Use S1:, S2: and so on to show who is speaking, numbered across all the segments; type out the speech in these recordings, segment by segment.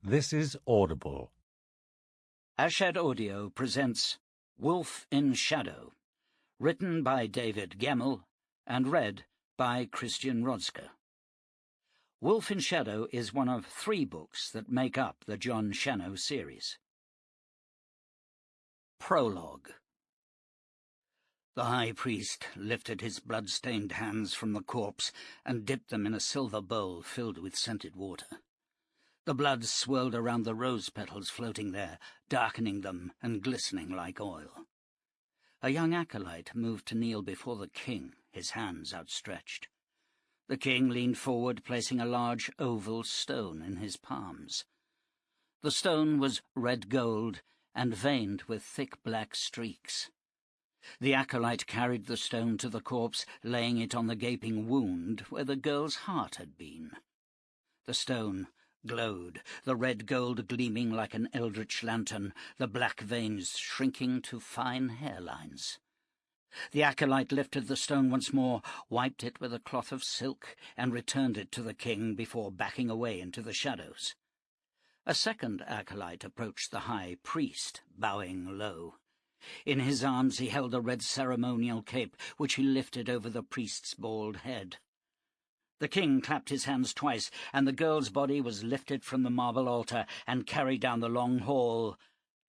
S1: This is Audible.
S2: Ashed Audio presents Wolf in Shadow, written by David Gemmell and read by Christian Rodska. Wolf in Shadow is one of 3 books that make up the Jon Shannow series. Prologue. The high priest lifted his blood-stained hands from the corpse and dipped them in a silver bowl filled with scented water. The blood swirled around the rose petals floating there, darkening them and glistening like oil. A young acolyte moved to kneel before the king, his hands outstretched. The king leaned forward, placing a large oval stone in his palms. The stone was red gold and veined with thick black streaks. The acolyte carried the stone to the corpse, laying it on the gaping wound where the girl's heart had been. The stone glowed, the red gold gleaming like an eldritch lantern, the black veins shrinking to fine hairlines. The acolyte lifted the stone once more, wiped it with a cloth of silk, and returned it to the king before backing away into the shadows. A second acolyte approached the high priest, bowing low. In his arms he held a red ceremonial cape, which he lifted over the priest's bald head. The king clapped his hands twice, and the girl's body was lifted from the marble altar and carried down the long hall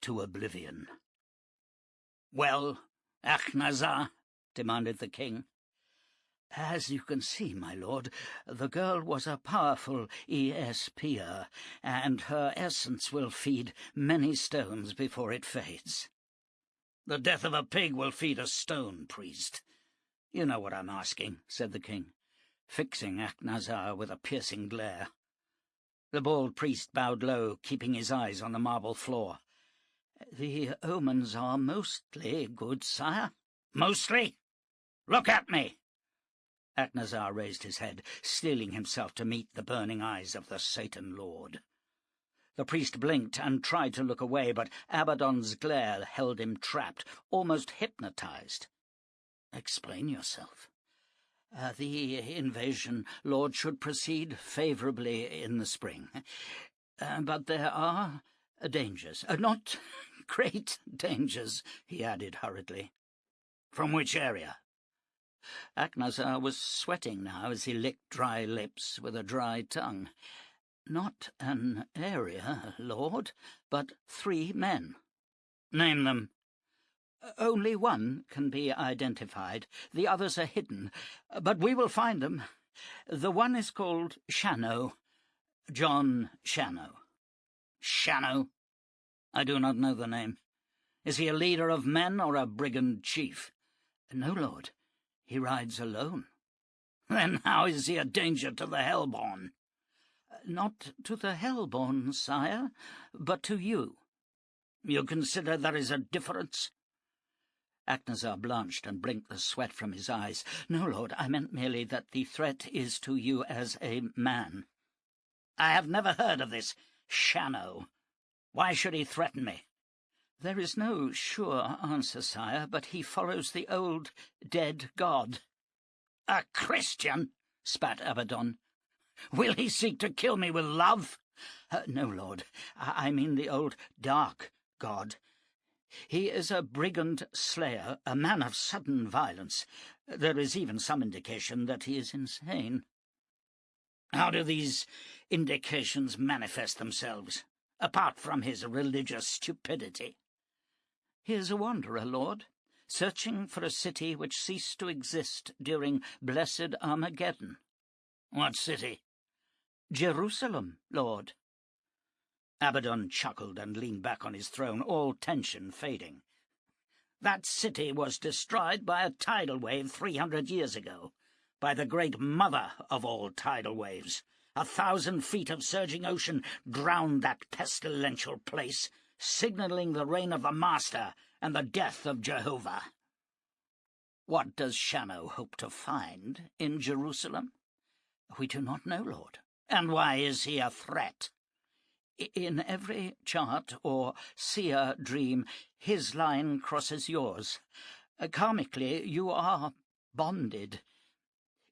S2: to oblivion. "Well, Achnazar?" demanded the king. "As you can see, my lord, the girl was a powerful ESPer, and her essence will feed many stones before it fades." "The death of a pig will feed a stone, priest." "You know what I'm asking," said the king, fixing Achnazar with a piercing glare. The bald priest bowed low, keeping his eyes on the marble floor. "The omens are mostly good, sire." "Mostly? Look at me!" Achnazar raised his head, steeling himself to meet the burning eyes of the Satan Lord. The priest blinked and tried to look away, but Abaddon's glare held him trapped, almost hypnotized. "Explain yourself." The invasion, Lord, should proceed favorably in the spring. But there are dangers. Not great dangers," he added hurriedly. "From which area?" Achnazar was sweating now as he licked dry lips with a dry tongue. "Not an area, Lord, but 3 men." "Name them." "Only one can be identified. The others are hidden, but we will find them. The one is called Shannow, Jon Shannow." "Shannow? I do not know the name. Is he a leader of men or a brigand chief?" "No, Lord. He rides alone." "Then how is he a danger to the Hellborn?" "Not to the Hellborn, sire, but to you." "You consider there is a difference?" Achnazar blanched and blinked the sweat from his eyes. "No, Lord, I meant merely that the threat is to you as a man." "I have never heard of this Shannow. Why should he threaten me?" "There is no sure answer, sire, but he follows the old dead god." "A Christian?" spat Abaddon. "Will he seek to kill me with love?" "No, Lord. I mean the old dark god. He is a brigand slayer, a man of sudden violence. There is even some indication that he is insane." "How do these indications manifest themselves, apart from his religious stupidity?" "He is a wanderer, Lord, searching for a city which ceased to exist during blessed Armageddon." "What city?" "Jerusalem, Lord." Abaddon chuckled and leaned back on his throne, all tension fading. "That city was destroyed by a tidal wave 300 years ago, by the great mother of all tidal waves. 1,000 feet of surging ocean drowned that pestilential place, signaling the reign of the Master and the death of Jehovah." "What does Shannow hope to find in Jerusalem?" "We do not know, Lord." "And why is he a threat?" "In every chart or seer dream, his line crosses yours. Karmically, you are bonded.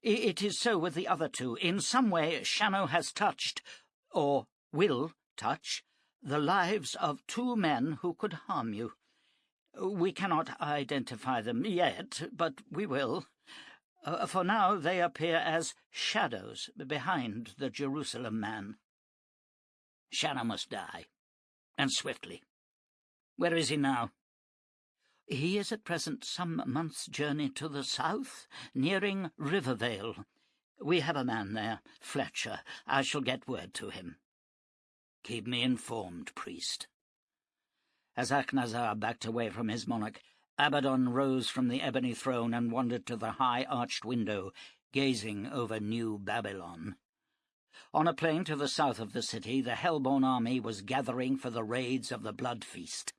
S2: It is so with the other 2. In some way, Shannow has touched, or will touch the lives of two men who could harm you. We cannot identify them yet, but we will. For now they appear as shadows behind the Jerusalem man. Shannow must die, and swiftly. Where is he now? He is at present some months' journey to the south, nearing Rivervale. We have a man there, Fletcher. I shall get word to him. Keep me informed, priest. As Aknazar backed away from his monarch, Abaddon rose from the ebony throne and wandered to the high arched window, gazing over New Babylon. On a plain to the south of the city, the hellborn army was gathering for the raids of the Blood Feast.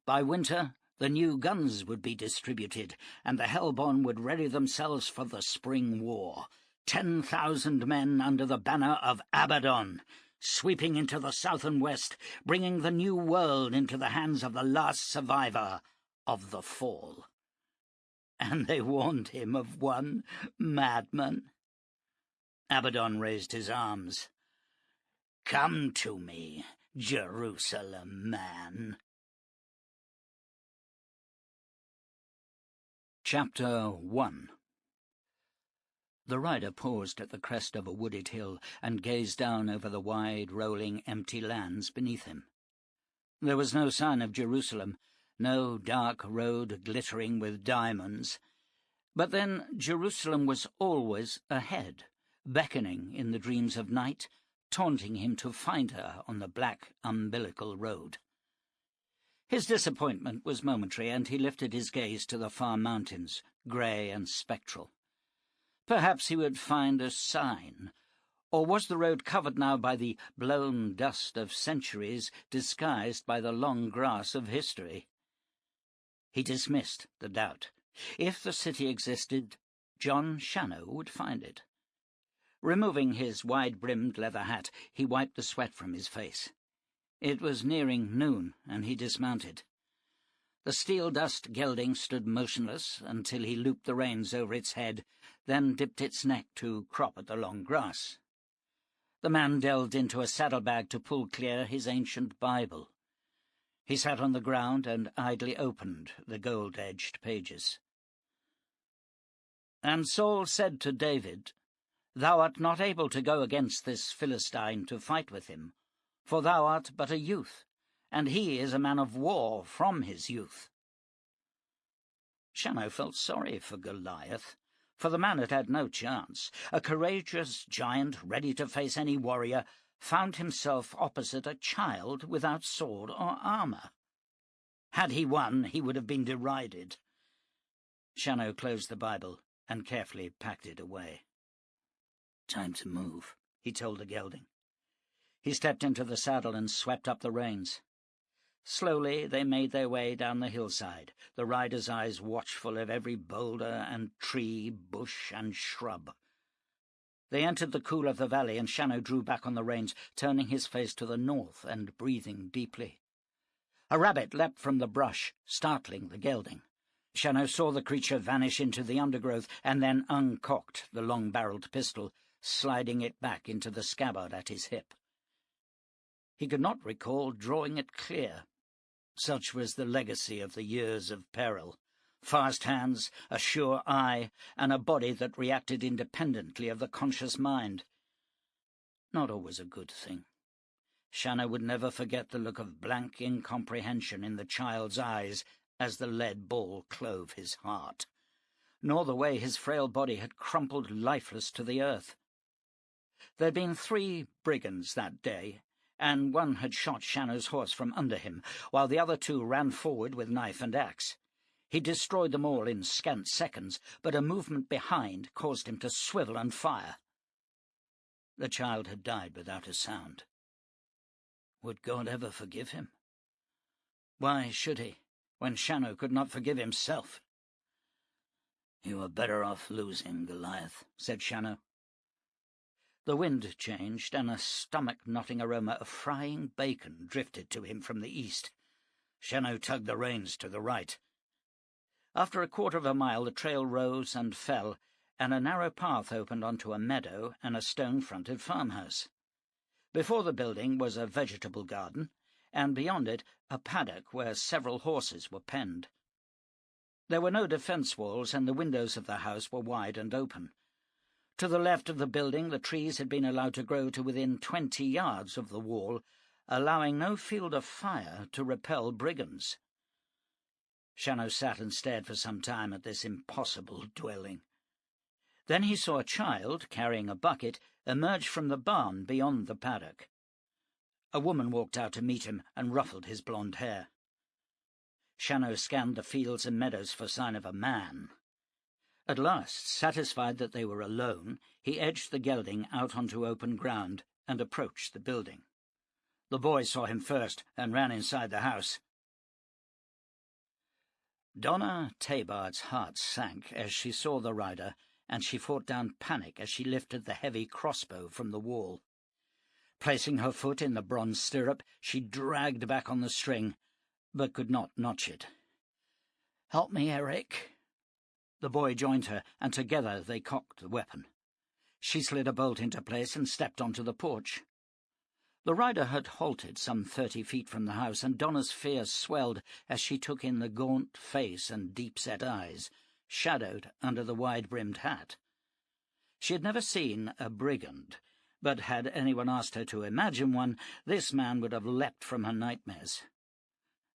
S2: By winter, the new guns would be distributed, and the hellborn would ready themselves for the spring war. 10,000 men under the banner of Abaddon, sweeping into the south and west, bringing the new world into the hands of the last survivor of the fall. And they warned him of one madman. Abaddon raised his arms. Come to me, Jerusalem man. Chapter 1. The rider paused at the crest of a wooded hill and gazed down over the wide, rolling, empty lands beneath him. There was no sign of Jerusalem, no dark road glittering with diamonds. But then Jerusalem was always ahead, beckoning in the dreams of night, taunting him to find her on the black umbilical road. His disappointment was momentary, and he lifted his gaze to the far mountains, grey and spectral. Perhaps he would find a sign. Or was the road covered now by the blown dust of centuries, disguised by the long grass of history? He dismissed the doubt. If the city existed, Jon Shannow would find it. Removing his wide-brimmed leather hat, he wiped the sweat from his face. It was nearing noon, and he dismounted. The steel-dust gelding stood motionless until he looped the reins over its head, then dipped its neck to crop at the long grass. The man delved into a saddlebag to pull clear his ancient Bible. He sat on the ground and idly opened the gold-edged pages. And Saul said to David, Thou art not able to go against this Philistine to fight with him, for thou art but a youth, and he is a man of war from his youth. Shannow felt sorry for Goliath, for the man had had no chance. A courageous giant, ready to face any warrior, found himself opposite a child without sword or armour. Had he won, he would have been derided. Shannow closed the Bible and carefully packed it away. Time to move, he told the gelding. He stepped into the saddle and swept up the reins. Slowly they made their way down the hillside, the rider's eyes watchful of every boulder and tree, bush and shrub. They entered the cool of the valley, and Shannow drew back on the reins, turning his face to the north and breathing deeply. A rabbit leapt from the brush, startling the gelding. Shannow saw the creature vanish into the undergrowth, and then uncocked the long-barrelled pistol, sliding it back into the scabbard at his hip. He could not recall drawing it clear. Such was the legacy of the years of peril. Fast hands, a sure eye, and a body that reacted independently of the conscious mind. Not always a good thing. Shannow would never forget the look of blank incomprehension in the child's eyes as the lead ball clove his heart, nor the way his frail body had crumpled lifeless to the earth. There had been 3 brigands that day, and one had shot Shannow's horse from under him, while the other 2 ran forward with knife and axe. He destroyed them all in scant seconds, but a movement behind caused him to swivel and fire. The child had died without a sound. Would God ever forgive him? Why should he, when Shannow could not forgive himself? You are better off losing, Goliath, said Shannow. The wind changed, and a stomach-knotting aroma of frying bacon drifted to him from the east. Shannow tugged the reins to the right. After a quarter of a mile the trail rose and fell, and a narrow path opened onto a meadow and a stone-fronted farmhouse. Before the building was a vegetable garden, and beyond it a paddock where several horses were penned. There were no defence walls, and the windows of the house were wide and open. To the left of the building the trees had been allowed to grow to within 20 yards of the wall, allowing no field of fire to repel brigands. Shannow sat and stared for some time at this impossible dwelling. Then he saw a child, carrying a bucket, emerge from the barn beyond the paddock. A woman walked out to meet him and ruffled his blonde hair. Shannow scanned the fields and meadows for sign of a man. At last, satisfied that they were alone, he edged the gelding out onto open ground and approached the building. The boy saw him first and ran inside the house. Donna Tabard's heart sank as she saw the rider, and she fought down panic as she lifted the heavy crossbow from the wall. Placing her foot in the bronze stirrup, she dragged back on the string, but could not notch it. "Help me, Eric." The boy joined her, and together they cocked the weapon. She slid a bolt into place and stepped onto the porch. The rider had halted some 30 feet from the house, and Donna's fear swelled as she took in the gaunt face and deep-set eyes, shadowed under the wide-brimmed hat. She had never seen a brigand, but had anyone asked her to imagine one, this man would have leapt from her nightmares.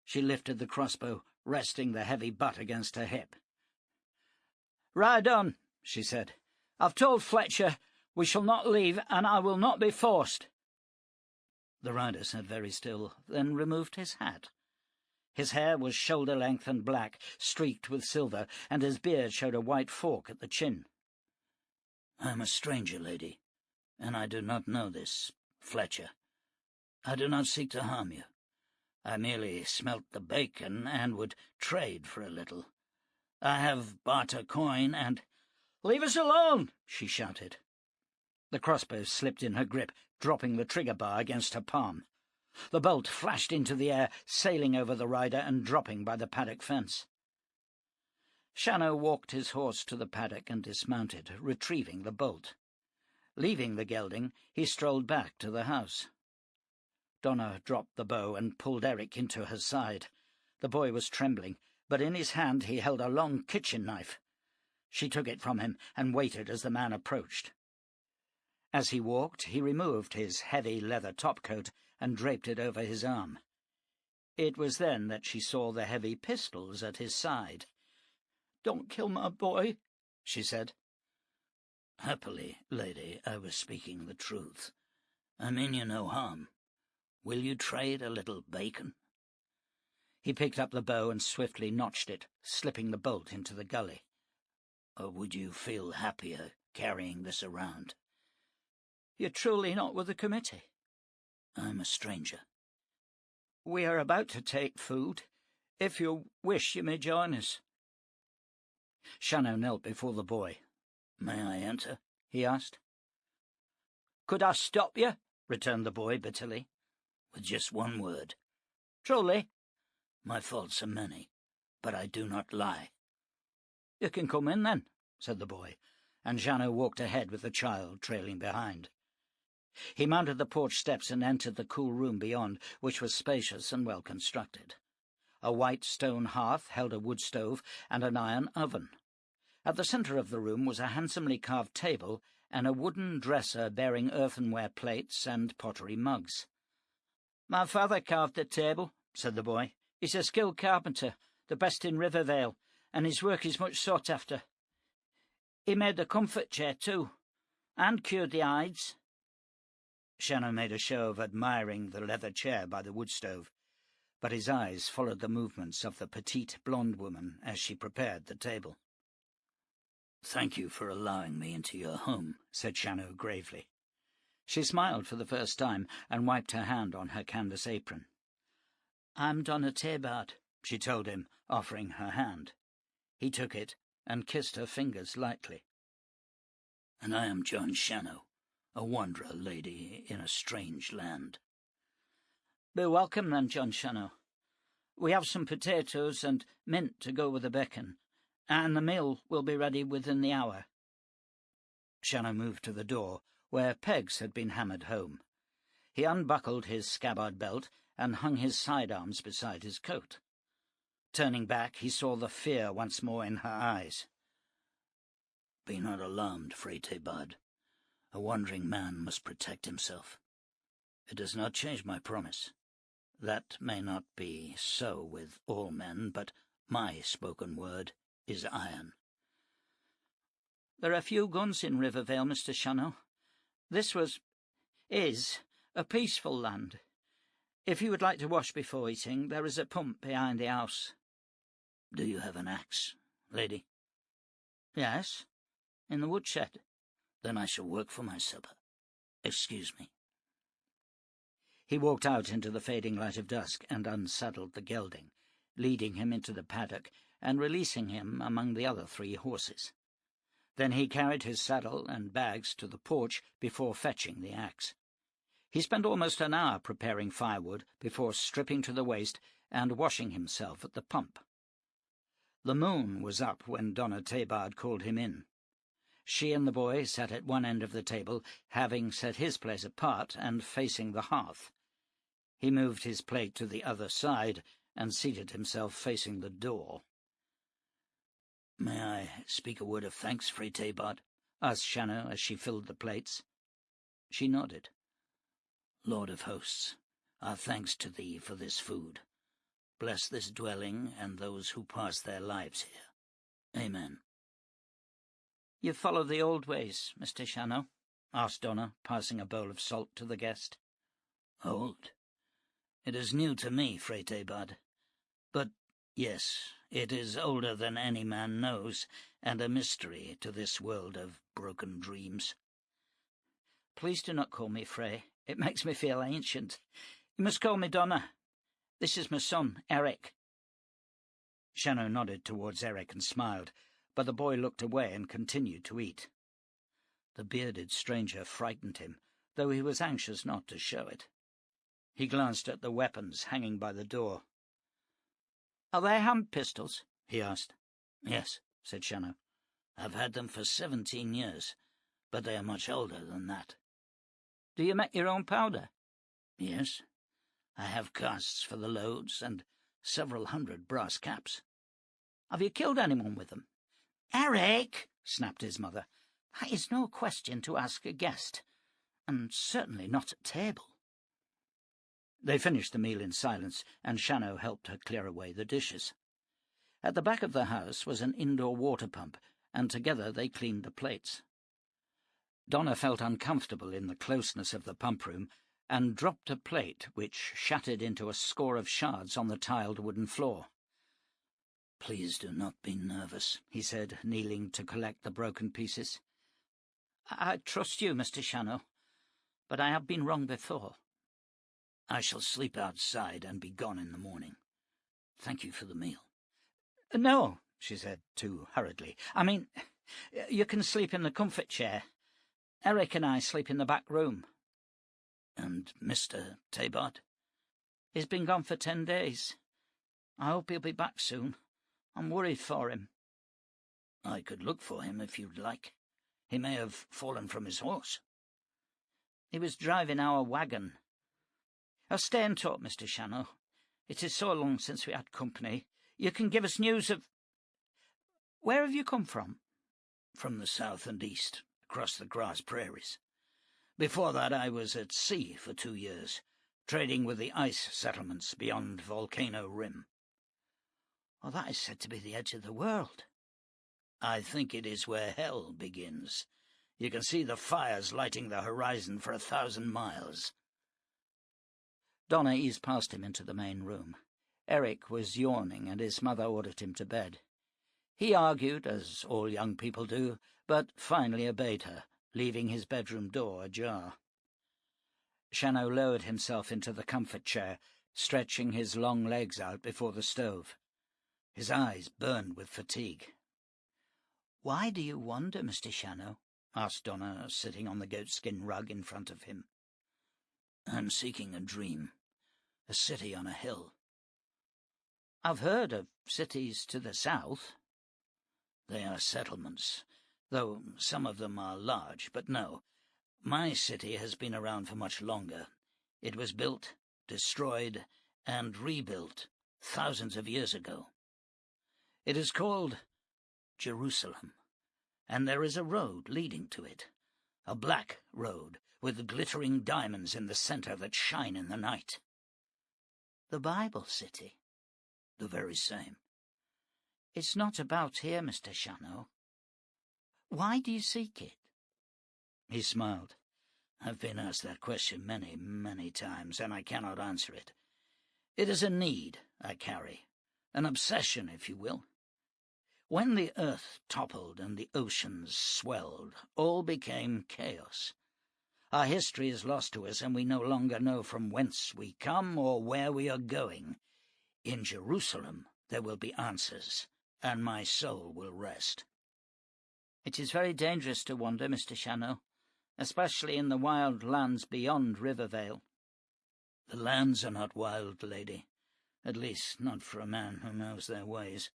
S2: She lifted the crossbow, resting the heavy butt against her hip. "Ride on," she said. "I've told Fletcher we shall not leave, and I will not be forced." The rider sat very still, then removed his hat. His hair was shoulder-length and black, streaked with silver, and his beard showed a white fork at the chin. "I am a stranger, lady, and I do not know this Fletcher. I do not seek to harm you. I merely smelt the bacon and would trade for a little. I have barter coin and—" "Leave us alone!" she shouted. The crossbow slipped in her grip, dropping the trigger bar against her palm. The bolt flashed into the air, sailing over the rider and dropping by the paddock fence. Shannow walked his horse to the paddock and dismounted, retrieving the bolt. Leaving the gelding, he strolled back to the house. Donna dropped the bow and pulled Eric into her side. The boy was trembling, but in his hand he held a long kitchen knife. She took it from him and waited as the man approached. As he walked, he removed his heavy leather topcoat and draped it over his arm. It was then that she saw the heavy pistols at his side. "Don't kill my boy," she said. "Happily, lady, I was speaking the truth. I mean you no harm. Will you trade a little bacon?" He picked up the bow and swiftly notched it, slipping the bolt into the gully. "Or would you feel happier carrying this around?" "You're truly not with the committee?" "I'm a stranger." "We are about to take food. If you wish, you may join us." Shannow knelt before the boy. "May I enter?" he asked. "Could I stop you?" returned the boy bitterly. "With just one word." "Truly?" "My faults are many, but I do not lie." "You can come in, then," said the boy, and Shannow walked ahead with the child trailing behind. He mounted the porch steps and entered the cool room beyond, which was spacious and well constructed. A white stone hearth held a wood stove and an iron oven. At the centre of the room was a handsomely carved table and a wooden dresser bearing earthenware plates and pottery mugs. "My father carved the table," said the boy. "He's a skilled carpenter, the best in Rivervale, and his work is much sought after. He made the comfort chair, too, and cured the ides." Shannow made a show of admiring the leather chair by the wood stove, but his eyes followed the movements of the petite blonde woman as she prepared the table. "Thank you for allowing me into your home," said Shannow gravely. She smiled for the first time and wiped her hand on her canvas apron. "I'm Donna Tabard," she told him, offering her hand. He took it and kissed her fingers lightly. "And I am Jon Shannow, a wanderer, lady, in a strange land." "Be welcome, then, Jon Shannow. We have some potatoes and mint to go with the bacon, and the meal will be ready within the hour." Shannow moved to the door, where pegs had been hammered home. He unbuckled his scabbard belt and hung his sidearms beside his coat. Turning back, he saw the fear once more in her eyes. "Be not alarmed, Frate Bud. A wandering man must protect himself. It does not change my promise. That may not be so with all men, but my spoken word is iron." "There are few guns in Rivervale, Mr. Shannow. This is a peaceful land. If you would like to wash before eating, there is a pump behind the house." "Do you have an axe, lady?" "Yes, in the woodshed." "Then I shall work for my supper. Excuse me." He walked out into the fading light of dusk and unsaddled the gelding, leading him into the paddock and releasing him among the other 3 horses. Then he carried his saddle and bags to the porch before fetching the axe. He spent almost an hour preparing firewood before stripping to the waist and washing himself at the pump. The moon was up when Donna Tabard called him in. She and the boy sat at one end of the table, having set his place apart and facing the hearth. He moved his plate to the other side and seated himself facing the door. "May I speak a word of thanks, Frate Bud?" asked Shannow as she filled the plates. She nodded. "Lord of hosts, our thanks to thee for this food. Bless this dwelling and those who pass their lives here. Amen." "You follow the old ways, Mr. Shannow?" asked Donna, passing a bowl of salt to the guest. "Old? It is new to me, Frate Bud. But yes, it is older than any man knows, and a mystery to this world of broken dreams." "Please do not call me Frey. It makes me feel ancient. You must call me Donna. This is my son, Eric." Shannow nodded towards Eric and smiled, but the boy looked away and continued to eat. The bearded stranger frightened him, though he was anxious not to show it. He glanced at the weapons hanging by the door. "Are they hand pistols?" he asked. "Yes," said Shannow. "I've had them for 17 years, but they are much older than that." "Do you make your own powder?" "Yes. I have casts for the loads and several hundred brass caps." "Have you killed anyone with them?" "Eric!" snapped his mother. "That is no question to ask a guest, and certainly not at table." They finished the meal in silence, and Shannow helped her clear away the dishes. At the back of the house was an indoor water pump, and together they cleaned the plates. Donna felt uncomfortable in the closeness of the pump room, and dropped a plate, which shattered into a score of shards on the tiled wooden floor. "Please do not be nervous," he said, kneeling to collect the broken pieces. "I trust you, Mr. Shannow, but I have been wrong before." "I shall sleep outside and be gone in the morning. Thank you for the meal." "No," she said, too hurriedly. "I mean, you can sleep in the comfort chair. Eric and I sleep in the back room." "And Mr. Tabard?" "He's been gone for 10 days. I hope he'll be back soon. I'm worried for him." "I could look for him if you'd like. He may have fallen from his horse." "He was driving our wagon. I'll stay and talk, Mr. Shannow. It is so long since we had company. You can give us news of... Where have you come from?" "From the south and east, across the grass prairies. Before that I was at sea for 2 years, trading with the ice settlements beyond Volcano Rim." "Oh, that is said to be the edge of the world." "I think it is where hell begins. You can see the fires lighting the horizon for 1,000 miles. Donna eased past him into the main room. Eric was yawning, and his mother ordered him to bed. He argued, as all young people do, but finally obeyed her, leaving his bedroom door ajar. Shannow lowered himself into the comfort chair, stretching his long legs out before the stove. His eyes burned with fatigue. "Why do you wonder, Mr. Shannow?" asked Donna, sitting on the goatskin rug in front of him. "I'm seeking a dream. A city on a hill." "I've heard of cities to the south." "They are settlements, though some of them are large, but no. My city has been around for much longer. It was built, destroyed, and rebuilt thousands of years ago. It is called Jerusalem, and there is a road leading to it, a black road with glittering diamonds in the center that shine in the night. The Bible City? The very same. It's not about here, Mr. Shannow. Why do you seek it? He smiled. I've been asked that question many, many times, and I cannot answer it. It is a need I carry, an obsession, if you will. When the earth toppled and the oceans swelled, all became chaos. Our history is lost to us, and we no longer know from whence we come or where we are going. In Jerusalem there will be answers, and my soul will rest. It is very dangerous to wander, Mr. Shannow, especially in the wild lands beyond Rivervale. The lands are not wild, lady, at least not for a man who knows their ways.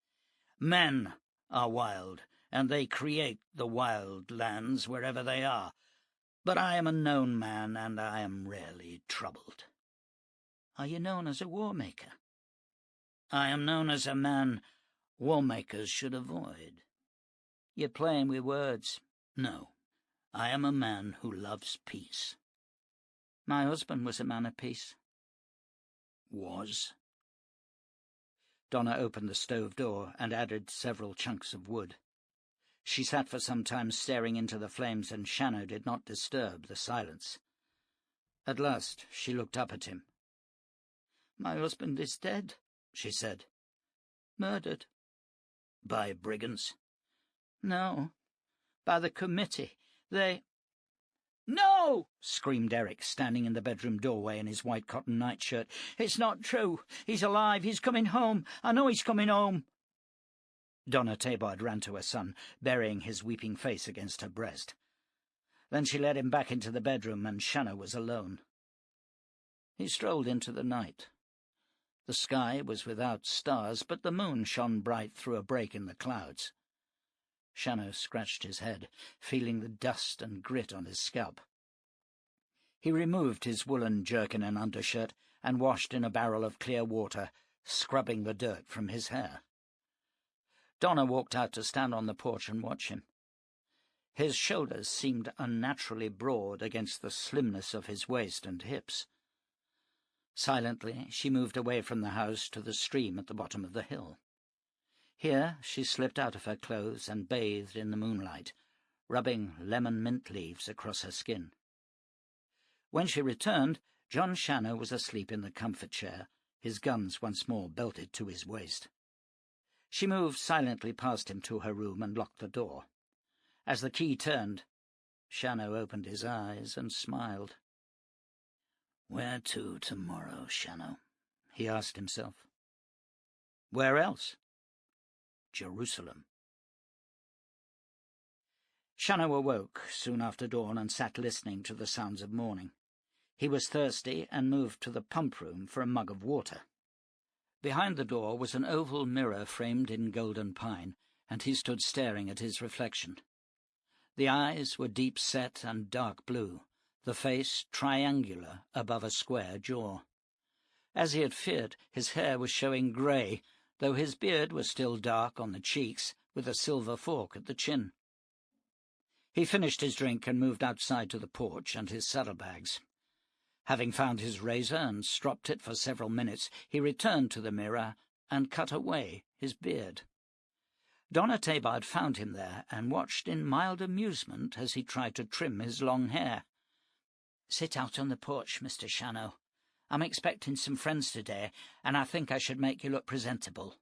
S2: Men are wild, and they create the wild lands wherever they are. But I am a known man, and I am rarely troubled. Are you known as a war-maker? I am known as a man war-makers should avoid. You're playing with words. No, I am a man who loves peace. My husband was a man of peace. Was? Donna opened the stove door and added several chunks of wood. She sat for some time staring into the flames, and Shannow did not disturb the silence. At last she looked up at him. My husband is dead, she said. Murdered. By brigands? No, by the committee. They— No! Screamed Eric, standing in the bedroom doorway in his white cotton nightshirt. It's not true. He's alive. He's coming home. I know he's coming home. Donna Tabard ran to her son, burying his weeping face against her breast. Then she led him back into the bedroom, and Shannow was alone. He strolled into the night. The sky was without stars, but the moon shone bright through a break in the clouds. Shannow scratched his head, feeling the dust and grit on his scalp. He removed his woolen jerkin and undershirt and washed in a barrel of clear water, scrubbing the dirt from his hair. Donna walked out to stand on the porch and watch him. His shoulders seemed unnaturally broad against the slimness of his waist and hips. Silently she moved away from the house to the stream at the bottom of the hill. Here she slipped out of her clothes and bathed in the moonlight, rubbing lemon mint leaves across her skin. When she returned, Jon Shannow was asleep in the comfort chair, his guns once more belted to his waist. She moved silently past him to her room and locked the door. As the key turned, Shannow opened his eyes and smiled. "Where to tomorrow, Shannow?" he asked himself. "Where else?" Jerusalem. Shannow awoke soon after dawn and sat listening to the sounds of morning. He was thirsty and moved to the pump room for a mug of water. Behind the door was an oval mirror framed in golden pine, and he stood staring at his reflection. The eyes were deep-set and dark blue, the face triangular above a square jaw. As he had feared, his hair was showing grey, though his beard was still dark on the cheeks, with a silver fork at the chin. He finished his drink and moved outside to the porch and his saddlebags. Having found his razor and stropped it for several minutes, he returned to the mirror and cut away his beard. Donna Tabard found him there and watched in mild amusement as he tried to trim his long hair. "Sit out on the porch, Mr. Shannow. I'm expecting some friends today, and I think I should make you look presentable."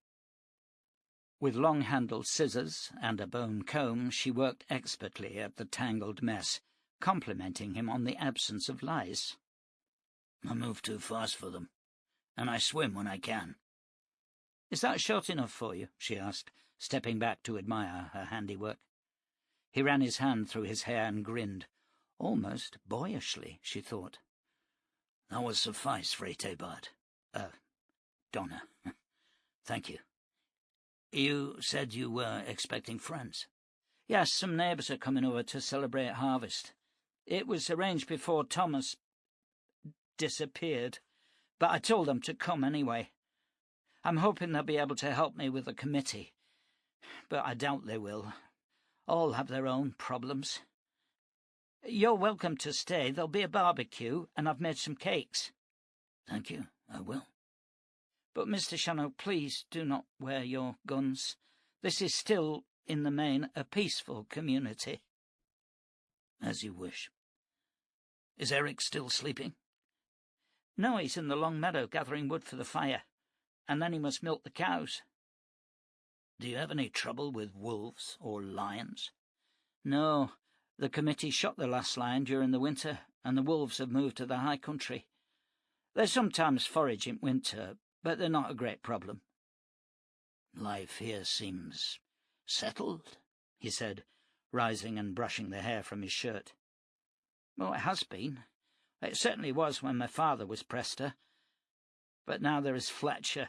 S2: With long-handled scissors and a bone comb, she worked expertly at the tangled mess, complimenting him on the absence of lice. "I move too fast for them, and I swim when I can." "Is that short enough for you?" she asked, stepping back to admire her handiwork. He ran his hand through his hair and grinned, almost boyishly, she thought. "That will suffice, Frau Tabard. Donna. Thank you. You said you were expecting friends?" "Yes, some neighbours are coming over to celebrate harvest. It was arranged before Thomas— disappeared, but I told them to come anyway. I'm hoping they'll be able to help me with the committee, but I doubt they will. All have their own problems. You're welcome to stay. There'll be a barbecue, and I've made some cakes.
S1: Thank you, I will.
S2: But, Mr. Shannow, please do not wear your guns. This is still, in the main, a peaceful community.
S1: As you wish. Is Eric still sleeping?
S2: No, he's in the long meadow gathering wood for the fire, and then he must milk the cows.
S1: Do you have any trouble with wolves or lions?
S2: No, the committee shot the last lion during the winter, and the wolves have moved to the high country. They sometimes forage in winter, but they're not a great problem.
S1: Life here seems settled,
S2: he said, rising and brushing the hair from his shirt. Well, it has been. It certainly was when my father was Prester. But now there is Fletcher.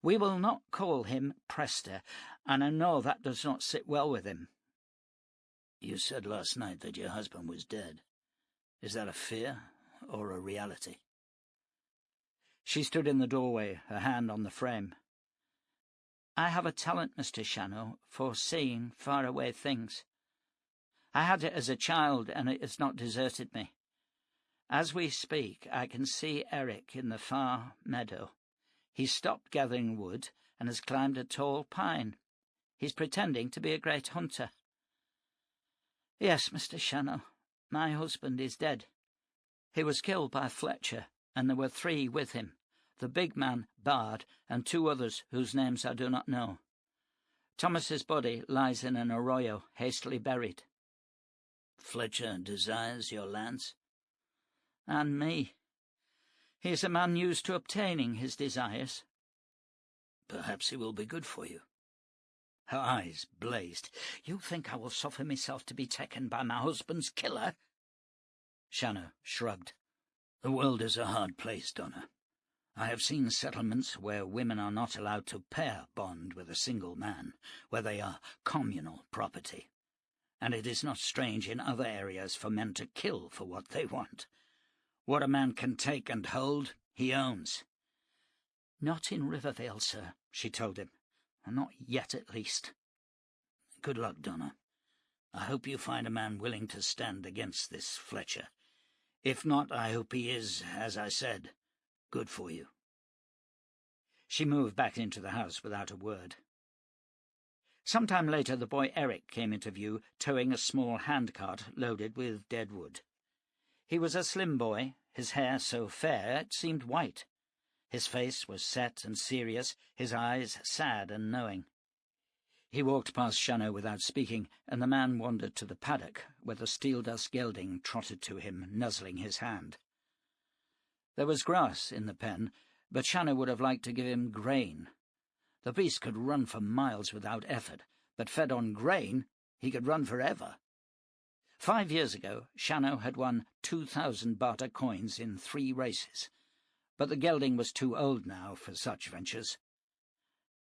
S2: We will not call him Prester, and I know that does not sit well with him.
S1: You said last night that your husband was dead. Is that a fear or a reality?
S2: She stood in the doorway, her hand on the frame. I have a talent, Mr. Shannow, for seeing far-away things. I had it as a child, and it has not deserted me. As we speak, I can see Eric in the far meadow. He's stopped gathering wood and has climbed a tall pine. He's pretending to be a great hunter. Yes, Mr. Shannow, my husband is dead. He was killed by Fletcher, and there were 3 with him, the big man, Bard, and 2 others whose names I do not know. Thomas's body lies in an arroyo, hastily buried.
S1: Fletcher desires your lands?
S2: And me. He is a man used to obtaining his desires.
S1: Perhaps he will be good for you.
S2: Her eyes blazed. You think I will suffer myself to be taken by my husband's killer?
S1: Shannow shrugged. The world is a hard place, Donna. I have seen settlements where women are not allowed to pair bond with a single man, where they are communal property. And it is not strange in other areas for men to kill for what they want. What a man can take and hold, he owns.
S2: Not in Rivervale, sir, she told him. Not yet, at least.
S1: Good luck, Donna. I hope you find a man willing to stand against this Fletcher. If not, I hope he is, as I said, good for you.
S2: She moved back into the house without a word. Some time later the boy Eric came into view, towing a small handcart loaded with dead wood. He was a slim boy, his hair so fair it seemed white. His face was set and serious, his eyes sad and knowing. He walked past Shannow without speaking, and the man wandered to the paddock, where the steel-dust gelding trotted to him, nuzzling his hand. There was grass in the pen, but Shannow would have liked to give him grain. The beast could run for miles without effort, but fed on grain he could run forever. 5 years ago, Shannow had won 2,000 barter coins in 3 races, but the gelding was too old now for such ventures.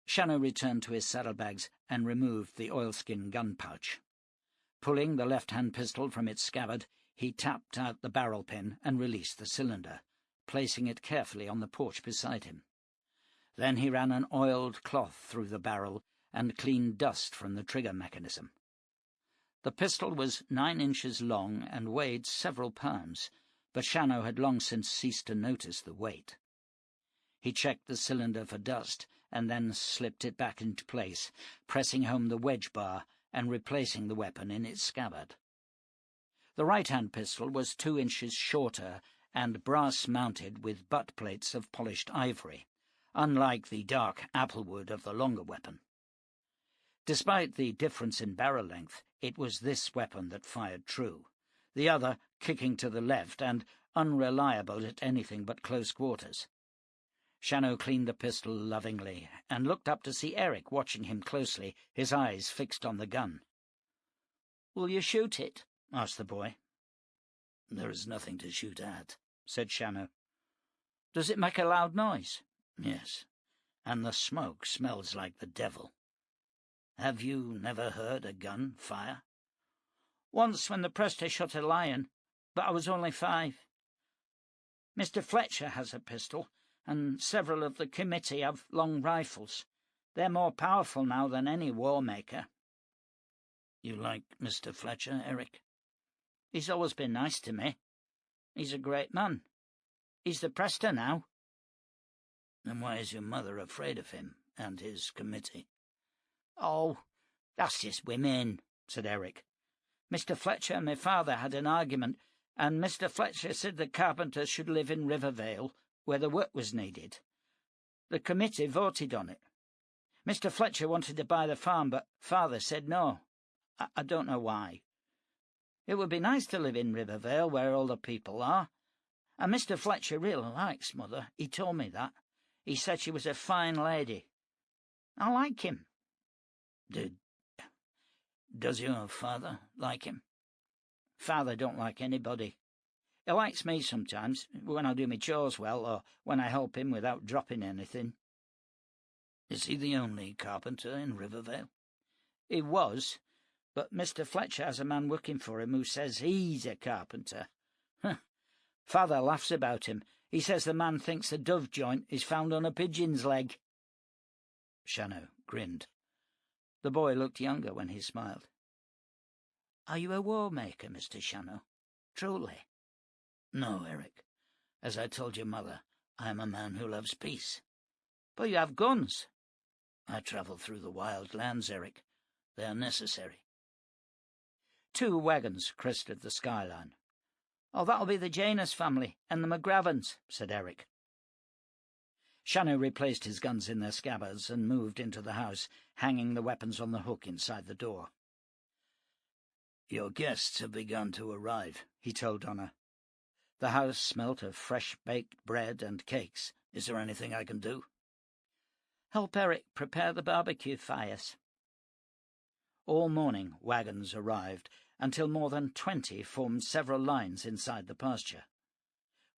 S2: Shannow returned to his saddlebags and removed the oilskin gun pouch. Pulling the left-hand pistol from its scabbard, he tapped out the barrel pin and released the cylinder, placing it carefully on the porch beside him. Then he ran an oiled cloth through the barrel and cleaned dust from the trigger mechanism. The pistol was 9 inches long and weighed several pounds, but Shannow had long since ceased to notice the weight. He checked the cylinder for dust and then slipped it back into place, pressing home the wedge bar and replacing the weapon in its scabbard. The right-hand pistol was 2 inches shorter and brass-mounted with butt plates of polished ivory, unlike the dark applewood of the longer weapon. Despite the difference in barrel length, it was this weapon that fired true, the other kicking to the left and unreliable at anything but close quarters. Shannow cleaned the pistol lovingly and looked up to see Eric watching him closely, his eyes fixed on the gun. "Will you shoot it?" asked the boy.
S1: "There is nothing to shoot at,"
S2: said Shannow. "Does it make a loud noise?"
S1: "Yes, and the smoke smells like the devil. Have you never heard a gun fire?"
S2: "Once when the Prester shot a lion, but I was only 5. Mr. Fletcher has a pistol, and several of the committee have long rifles. They're more powerful now than any war maker."
S1: "You like Mr. Fletcher, Eric?"
S2: "He's always been nice to me. He's a great man. He's the Prester now."
S1: "Then why is your mother afraid of him and his committee?"
S2: "Oh, that's just women," said Eric. "Mr. Fletcher and my father had an argument, and Mr. Fletcher said the carpenters should live in Rivervale, where the work was needed. The committee voted on it. Mr. Fletcher wanted to buy the farm, but father said no. I don't know why. It would be nice to live in Rivervale, where all the people are. And Mr. Fletcher really likes Mother. He told me that. He said she was a fine lady. I like him."
S1: Does your father like him?"
S2: "Father don't like anybody. He likes me sometimes, when I do my chores well, or when I help him without dropping anything."
S1: "Is he the only carpenter in Rivervale?"
S2: "He was, but Mr. Fletcher has a man working for him who says he's a carpenter. Father laughs about him. He says the man thinks the dove joint is found on a pigeon's leg."
S1: Shannow grinned.
S2: The boy looked younger when he smiled. "Are you a war maker, Mr. Shannow? Truly?"
S1: "No, Eric. As I told your mother, I am a man who loves peace."
S2: "But you have guns."
S1: "I travel through the wild lands, Eric. They are necessary."
S2: 2 wagons crested the skyline. "Oh, that'll be the Janus family and the McGravens," said Eric. Shannow replaced his guns in their scabbards and moved into the house, hanging the weapons on the hook inside the door.
S1: "Your guests have begun to arrive," he told Donna.
S2: The house smelt of fresh-baked bread and cakes.
S1: "Is there anything I can do?"
S2: "Help Eric prepare the barbecue fires." All morning wagons arrived, until more than 20 formed several lines inside the pasture.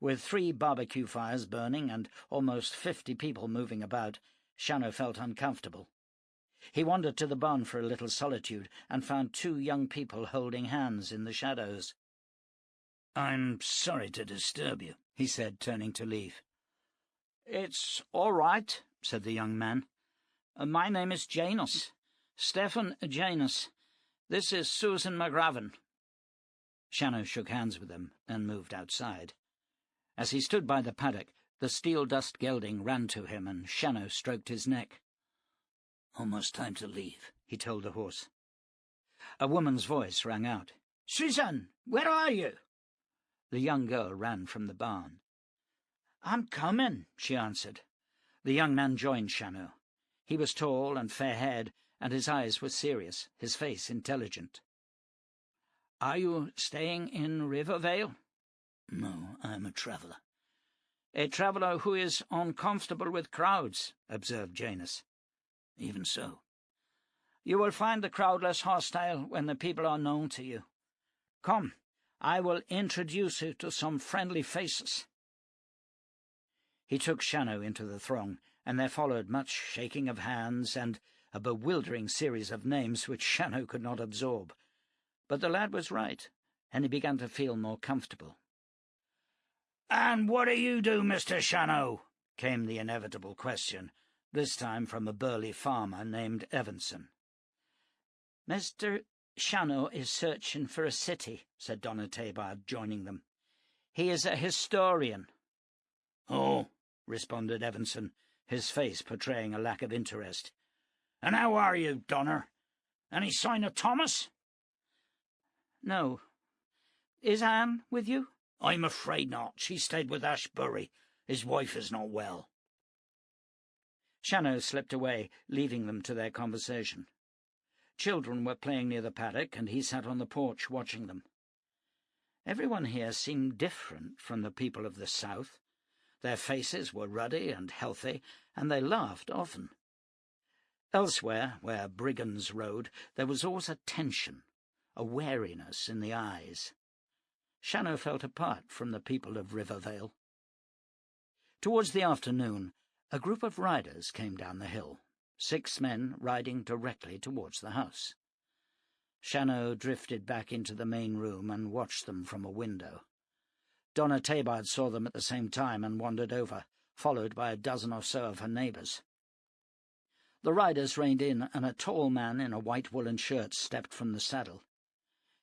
S2: With 3 barbecue fires burning and almost 50 people moving about, Shannow felt uncomfortable. He wandered to the barn for a little solitude and found 2 young people holding hands in the shadows.
S1: "I'm sorry to disturb you," he said, turning to leave.
S2: "It's all right," said the young man. "My name is Janus, Stephen Janus. This is Susan McGraven." Shannow shook hands with them and moved outside. As he stood by the paddock, the steel-dust gelding ran to him, and Shannow stroked his neck.
S1: "Almost time to leave," he told the horse.
S2: A woman's voice rang out. "Susan, where are you?" The young girl ran from the barn. "I'm coming," she answered. The young man joined Shannow. He was tall and fair-haired, and his eyes were serious, his face intelligent. "Are you staying in Rivervale?"
S1: "No, I am a traveller."
S2: "A traveller who is uncomfortable with crowds," observed Janus.
S1: "Even so."
S2: "You will find the crowd less hostile when the people are known to you. Come, I will introduce you to some friendly faces." He took Shannow into the throng, and there followed much shaking of hands and a bewildering series of names which Shannow could not absorb. But the lad was right, and he began to feel more comfortable. "And what do you do, Mr. Shannow?" came the inevitable question, this time from a burly farmer named Evanson. "Mr. Shannow is searching for a city," said Donna Tabard, joining them. "He is a historian."
S1: "Oh,"
S2: responded Evanson, his face portraying a lack of interest.
S1: "And how are you, Donner? Any sign of Thomas?"
S2: "No. Is Anne with you?"
S1: "I'm afraid not. She stayed with Ashbury. His wife is not well."
S2: Shannow slipped away, leaving them to their conversation. Children were playing near the paddock, and he sat on the porch watching them. Everyone here seemed different from the people of the South. Their faces were ruddy and healthy, and they laughed often. Elsewhere, where brigands rode, there was always a tension, a wariness in the eyes. Shannow felt apart from the people of Rivervale. Towards the afternoon, a group of riders came down the hill, 6 men riding directly towards the house. Shannow drifted back into the main room and watched them from a window. Donna Tabard saw them at the same time and wandered over, followed by a dozen or so of her neighbours. The riders reined in, and a tall man in a white woolen shirt stepped from the saddle.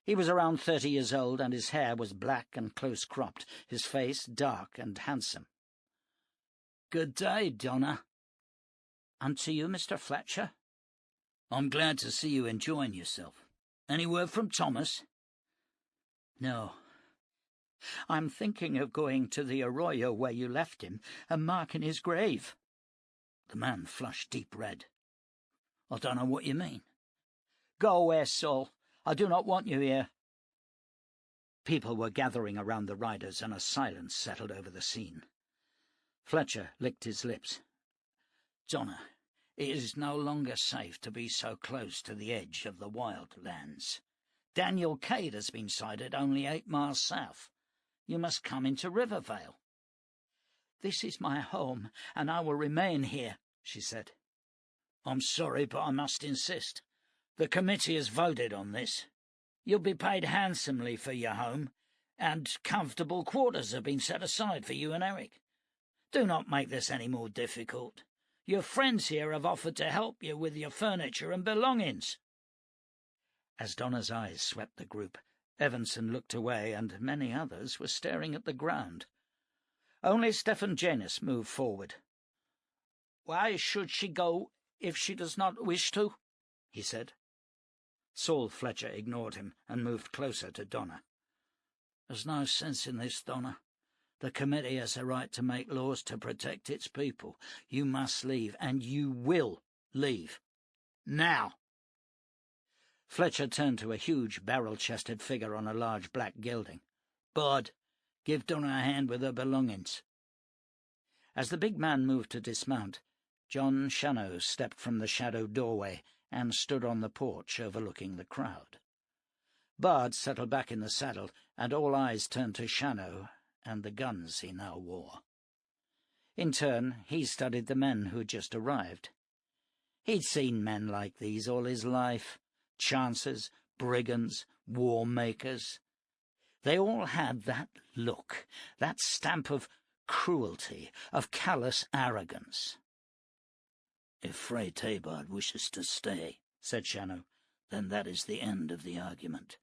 S2: He was around 30 years old, and his hair was black and close-cropped, his face dark and handsome.
S1: "Good day, Donna."
S2: "And to you, Mr. Fletcher?"
S1: "I'm glad to see you enjoying yourself. Any word from Thomas?"
S2: "No. I'm thinking of going to the arroyo where you left him and marking his grave."
S1: The man flushed deep red. "I don't know what you mean."
S2: "Go away, Saul. I do not want you here." People were gathering around the riders, and a silence settled over the scene. Fletcher licked his lips.
S1: "Donna, it is no longer safe to be so close to the edge of the wild lands. Daniel Cade has been sighted only 8 miles south. You must come into Rivervale."
S2: "This is my home, and I will remain here," she said.
S1: "I'm sorry, but I must insist. The committee has voted on this. You'll be paid handsomely for your home, and comfortable quarters have been set aside for you and Eric. Do not make this any more difficult. Your friends here have offered to help you with your furniture and belongings."
S2: As Donna's eyes swept the group, Evanson looked away, and many others were staring at the ground. Only Stephen Janus moved forward.
S1: "Why should she go if she does not wish to?" he said.
S2: Saul Fletcher ignored him and moved closer to Donna.
S1: "There's no sense in this, Donna. The committee has a right to make laws to protect its people. You must leave, and you will leave. Now."
S2: Fletcher turned to a huge barrel-chested figure on a large black gelding.
S1: "Bud, give Donna a hand with her belongings."
S2: As the big man moved to dismount, Jon Shannow stepped from the shadowed doorway and stood on the porch overlooking the crowd. Bard settled back in the saddle, and all eyes turned to Shannow and the guns he now wore. In turn, he studied the men who had just arrived. He'd seen men like these all his life: chancers, brigands, war-makers. They all had that look, that stamp of cruelty, of callous arrogance.
S1: "If Frey Tabard wishes to stay," said Shannow, "then that is the end of the argument."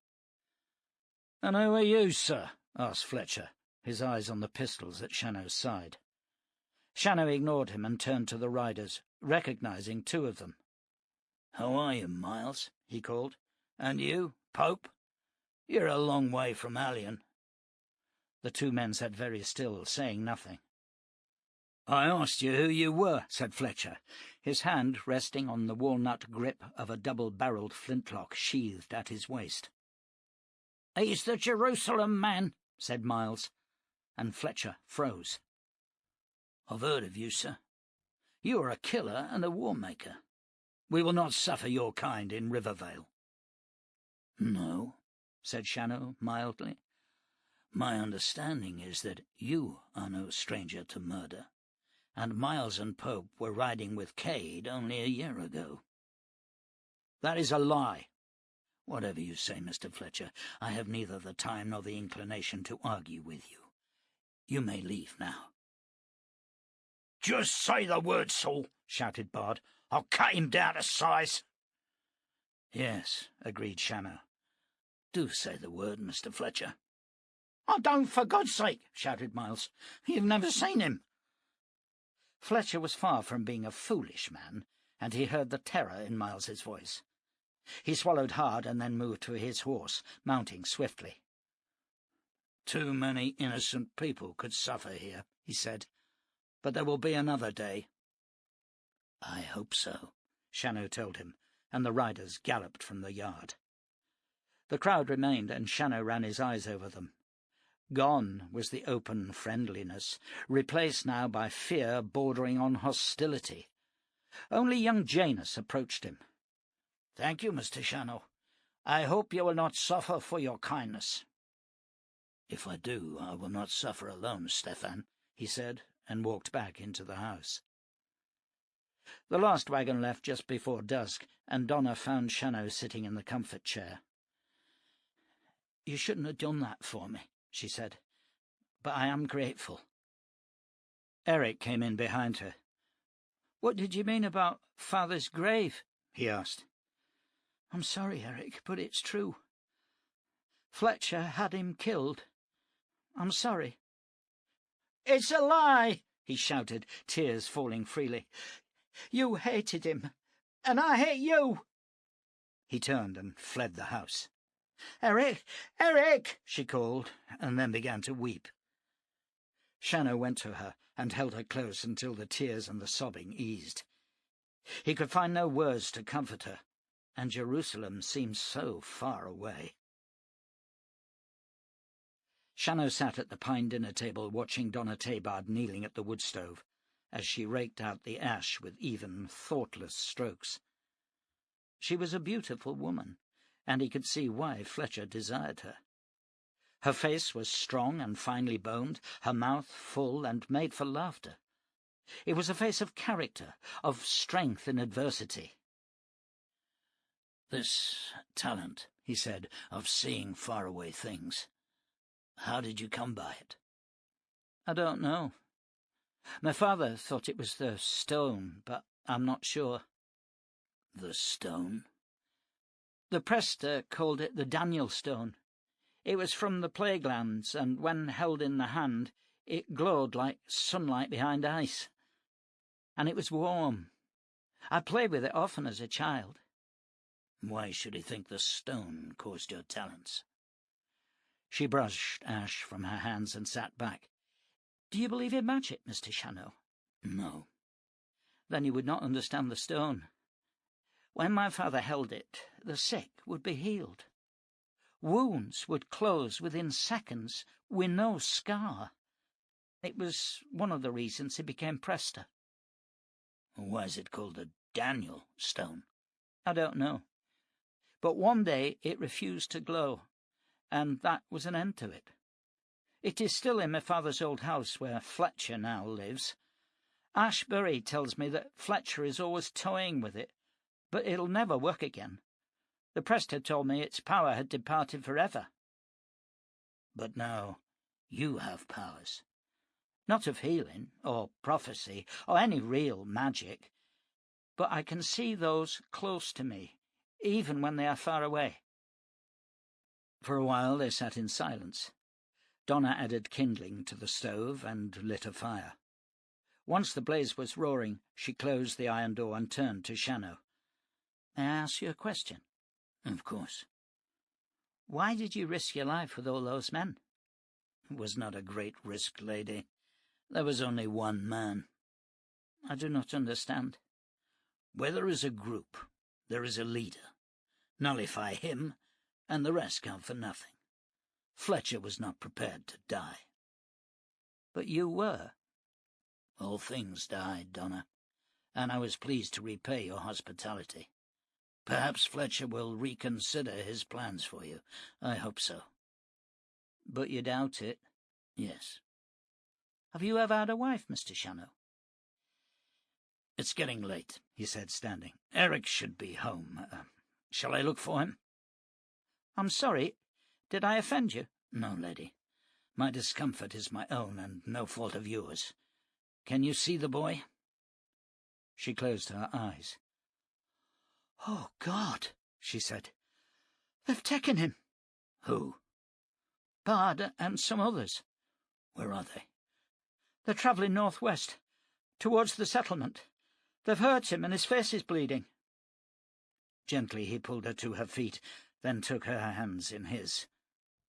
S2: "And who are you, sir?" asked Fletcher, his eyes on the pistols at Shannow's side. Shannow ignored him and turned to the riders, recognizing 2 of them.
S1: "How are you, Miles?" he called. "And you, Pope? You're a long way from Allion."
S2: The 2 men sat very still, saying nothing.
S1: "I asked you who you were," said Fletcher,
S2: his hand resting on the walnut grip of a double-barrelled flintlock sheathed at his waist.
S1: "He's the Jerusalem man,"
S2: said Miles, and Fletcher froze.
S1: "I've heard of you, sir. You are a killer and a war-maker. We will not suffer your kind in Rivervale." "No," said Shannow mildly. "My understanding is that you are no stranger to murder, and Miles and Pope were riding with Cade only a year ago."
S2: "That is a lie."
S1: "Whatever you say, Mr. Fletcher, I have neither the time nor the inclination to argue with you. You may leave now." "Just say the word, Saul," shouted Bard. "I'll cut him down to size."
S2: "Yes," agreed Shannow.
S1: "Do say the word, Mr. Fletcher."
S2: "I don't, for God's sake," shouted Miles. "You've never seen him." Fletcher was far from being a foolish man, and he heard the terror in Miles's voice. He swallowed hard and then moved to his horse, mounting swiftly.
S1: "Too many innocent people could suffer here," he said, "but there will be another day."
S2: "I hope so," Shannow told him, and the riders galloped from the yard. The crowd remained, and Shannow ran his eyes over them. Gone was the open friendliness, replaced now by fear bordering on hostility. Only young Janus approached him.
S1: "Thank you, Mr. Shannow. I hope you will not suffer for your kindness." "If I do, I will not suffer alone, Stefan," he said, and walked back into the house.
S2: The last wagon left just before dusk, and Donna found Shannow sitting in the comfort chair. "You shouldn't have done that for me," she said,
S1: but I am grateful." Eric came in behind her. "What did you mean about Father's grave?" he asked. "I'm sorry, Eric, but it's true. Fletcher had him killed. I'm sorry." "It's a lie!" he shouted, tears falling freely. "You hated him, and I hate you!" He turned and fled the house. "Eric! Eric!" she called, and then began to weep. Shannow went to her and held her close until the tears and the sobbing eased. He could find no words to comfort her, and Jerusalem seemed so far away. Shannow sat at the pine dinner table watching Donna Tabard kneeling at the wood stove, as she raked out the ash with even, thoughtless strokes. She was a beautiful woman, and he could see why Fletcher desired her. Her face was strong and finely boned, her mouth full and made for laughter. It was a face of character, of strength in adversity. "This talent," he said, "of seeing faraway things. How did you come by it?" "I don't know. My father thought it was the stone, but I'm not sure." "The stone?" "The Prester called it the Daniel stone. It was from the plague lands, and when held in the hand, it glowed like sunlight behind ice. And it was warm. I played with it often as a child." "Why should he think the stone caused your talents?" She brushed ash from her hands and sat back. "Do you believe in magic, Mr. Shannow?" "No." "Then you would not understand the stone. When my father held it, the sick would be healed. Wounds would close within seconds with no scar. It was one of the reasons he became Prester." "Why is it called the Daniel stone?" "I don't know. But one day it refused to glow, and that was an end to it. It is still in my father's old house where Fletcher now lives. Ashbury tells me that Fletcher is always toying with it, but it'll never work again. The Prester told me its power had departed forever." "But now you have powers." "Not of healing, or prophecy, or any real magic. But I can see those close to me, even when they are far away." For a while they sat in silence. Donna added kindling to the stove and lit a fire. Once the blaze was roaring, she closed the iron door and turned to Shannow. "May I ask you a question?" "Of course." "Why did you risk your life with all those men?" "It was not a great risk, lady. There was only one man." "I do not understand." "Where there is a group, there is a leader. Nullify him, and the rest count for nothing. Fletcher was not prepared to die." "But you were." "All things died, Donna, and I was pleased to repay your hospitality. Perhaps Fletcher will reconsider his plans for you. I hope so." "But you doubt it?" "Yes." "Have you ever had a wife, Mr. Shannow?"
S2: "It's getting late," he said, standing. "Eric should be home. Shall I look for him?"
S1: "I'm sorry. Did I offend you?"
S2: "No, lady. My discomfort is my own, and no fault of yours. Can you see the boy?"
S1: She closed her eyes. "Oh, God," she said. "They've taken him."
S2: "Who?"
S1: "Bard and some others."
S2: "Where are they?"
S1: "They're travelling northwest, towards the settlement. They've hurt him, and his face is bleeding."
S2: Gently he pulled her to her feet, then took her hands in his.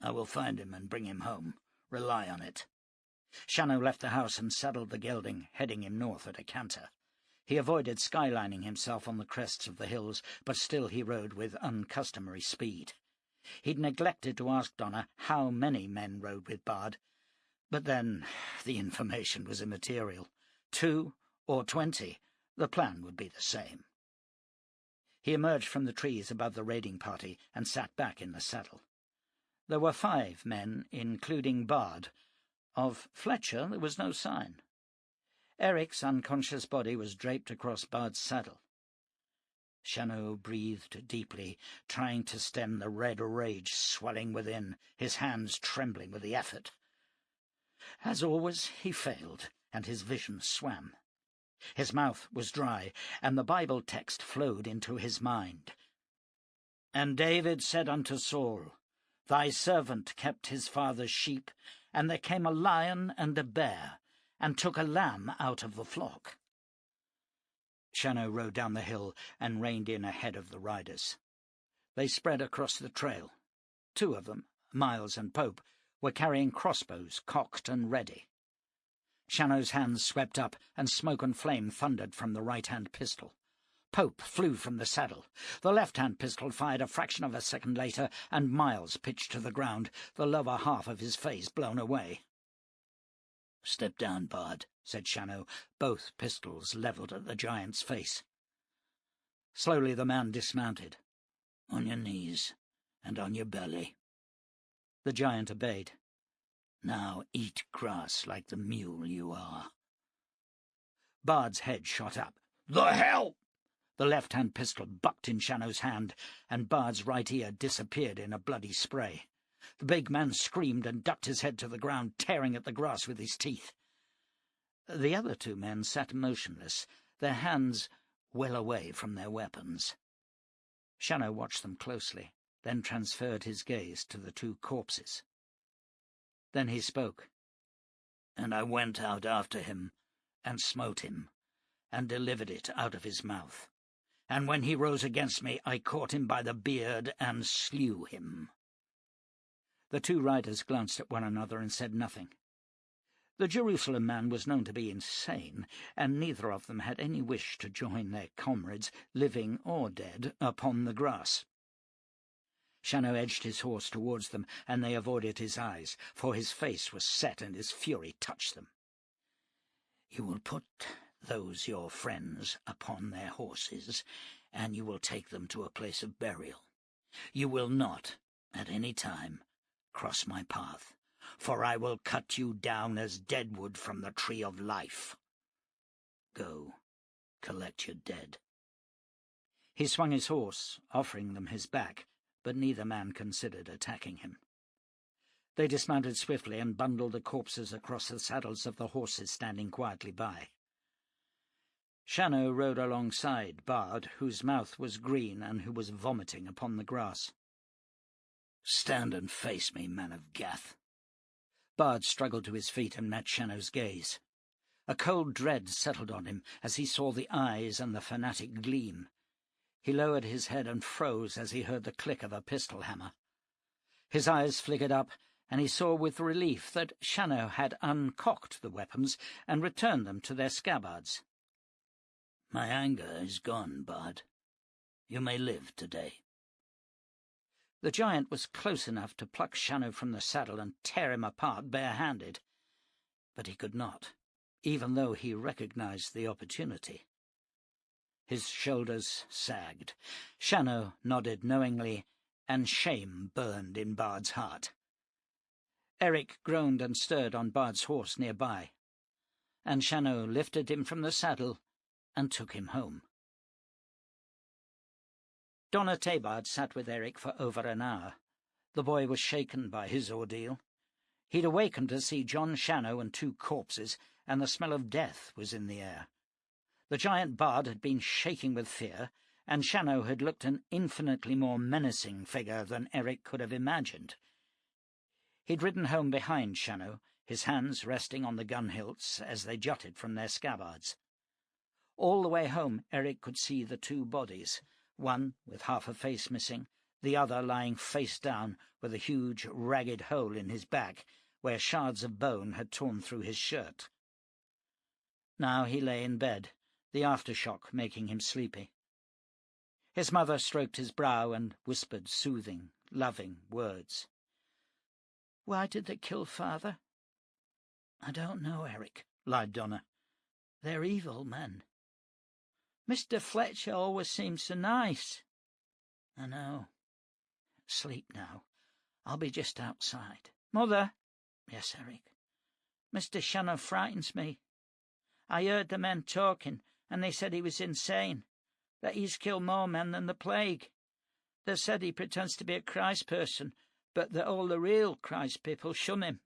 S2: "I will find him and bring him home. Rely on it."
S1: Shannow left the house and saddled the gelding, heading him north at a canter. He avoided skylining himself on the crests of the hills, but still he rode with uncustomary speed. He'd neglected to ask Donna how many men rode with Bard, but then the information was immaterial. 2 or 20, the plan would be the same. He emerged from the trees above the raiding party and sat back in the saddle. There were 5 men, including Bard. Of Fletcher there was no sign. Eric's unconscious body was draped across Bard's saddle. Shannow breathed deeply, trying to stem the red rage swelling within, his hands trembling with the effort.
S2: As always, he failed, and his vision swam. His mouth was dry, and the Bible text flowed into his mind. "And David said unto Saul, Thy servant kept his father's sheep, and there came a lion and a bear, and took a lamb out of the flock." Shannow rode down the hill and reined in ahead of the riders. They spread across the trail. Two of them, Miles and Pope, were carrying crossbows cocked and ready. Shannow's hands swept up, and smoke and flame thundered from the right-hand pistol. Pope flew from the saddle. The left-hand pistol fired a fraction of a second later, and Miles pitched to the ground, the lower half of his face blown away. "Step down, Bard," said Shannow, both pistols levelled at the giant's face. Slowly the man dismounted. "On your knees, and on your belly." The giant obeyed. "Now eat grass like the mule you are." Bard's head shot up. "The hell!" The left-hand pistol bucked in Shannow's hand, and Bard's right ear disappeared in a bloody spray. The big man screamed and ducked his head to the ground, tearing at the grass with his teeth. The other two men sat motionless, their hands well away from their weapons. Shannow watched them closely, then transferred his gaze to the two corpses. Then he spoke. "And I went out after him, and smote him, and delivered it out of his mouth. And when he rose against me, I caught him by the beard and slew him." The two riders glanced at one another and said nothing. The Jerusalem man was known to be insane, and neither of them had any wish to join their comrades, living or dead, upon the grass. Shannow edged his horse towards them, and they avoided his eyes, for his face was set and his fury touched them. "You will put those your friends upon their horses, and you will take them to a place of burial. You will not, at any time, cross my path, for I will cut you down as dead wood from the tree of life. Go, collect your dead." He swung his horse, offering them his back, but neither man considered attacking him. They dismounted swiftly and bundled the corpses across the saddles of the horses standing quietly by. Shannow rode alongside Bard, whose mouth was green and who was vomiting upon the grass. "Stand and face me, man of Gath." Bard struggled to his feet and met Shannow's gaze. A cold dread settled on him as he saw the eyes and the fanatic gleam. He lowered his head and froze as he heard the click of a pistol hammer. His eyes flickered up, and he saw with relief that Shannow had uncocked the weapons and returned them to their scabbards. "My anger is gone, Bard. You may live today." The giant was close enough to pluck Shannow from the saddle and tear him apart bare-handed, but he could not, even though he recognized the opportunity. His shoulders sagged. Shannow nodded knowingly, and shame burned in Bard's heart. Eric groaned and stirred on Bard's horse nearby, and Shannow lifted him from the saddle and took him home. Donna Tabard sat with Eric for over an hour. The boy was shaken by his ordeal. He'd awakened to see Jon Shannow and two corpses, and the smell of death was in the air. The giant Bard had been shaking with fear, and Shannow had looked an infinitely more menacing figure than Eric could have imagined. He'd ridden home behind Shannow, his hands resting on the gun hilts as they jutted from their scabbards. All the way home Eric could see the two bodies, one with half a face missing, the other lying face down with a huge, ragged hole in his back where shards of bone had torn through his shirt. Now he lay in bed, the aftershock making him sleepy. His mother stroked his brow and whispered soothing, loving words. "Why did they kill Father?" "I don't know, Eric," lied Donna. "They're evil men." "Mr. Fletcher always seems so nice." "I know. Sleep now. I'll be just outside." "Mother." "Yes, Eric." "Mr. Shannow frightens me. I heard the men talking, and they said he was insane, that he's killed more men than the plague. They said he pretends to be a Christ person, but that all the real Christ people shun him."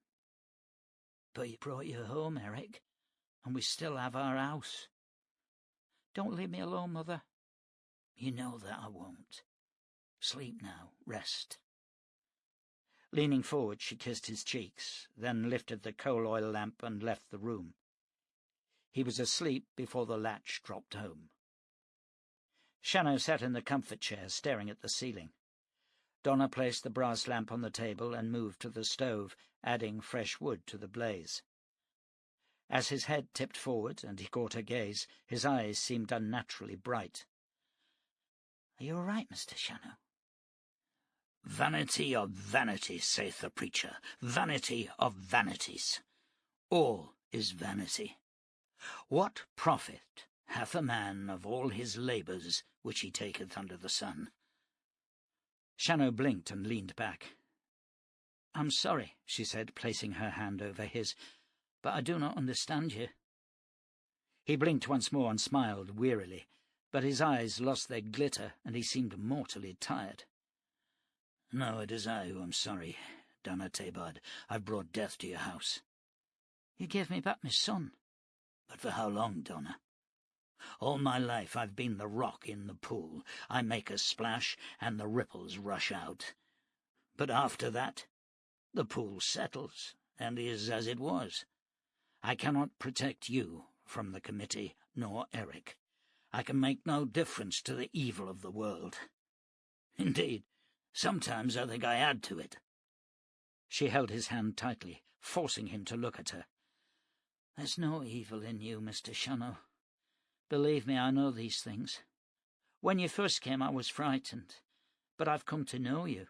S2: But you brought you home, Eric, and we still have our house. Don't leave me alone, Mother. You know that I won't. Sleep now, rest. Leaning forward, she kissed his cheeks, then lifted the coal oil lamp and left the room. He was asleep before the latch dropped home. Shannow sat in the comfort chair, staring at the ceiling. Donna placed the brass lamp on the table and moved to the stove, adding fresh wood to the blaze. As his head tipped forward and he caught her gaze, his eyes seemed unnaturally bright. "Are you all right, Mr. Shannow?"
S1: "Vanity of vanities, saith the preacher, vanity of vanities. All is vanity. What profit hath a man of all his labours which he taketh under the sun?"
S2: Shannow blinked and leaned back. "I'm sorry," she said, placing her hand over his, "but I do not understand you." He blinked once more and smiled wearily, but his eyes lost their glitter and he seemed mortally tired.
S1: "No, it is I who am sorry, Donna Tabard. I've brought death to your house."
S2: "You gave me back my son."
S1: "But for how long, Donna? All my life I've been the rock in the pool. I make a splash, and the ripples rush out. But after that, the pool settles, and is as it was. I cannot protect you from the committee, nor Eric. I can make no difference to the evil of the world. Indeed, sometimes I think I add to it."
S2: She held his hand tightly, forcing him to look at her. "There's no evil in you, Mr. Shannow. Believe me, I know these things. When you first came, I was frightened, but I've come to know you.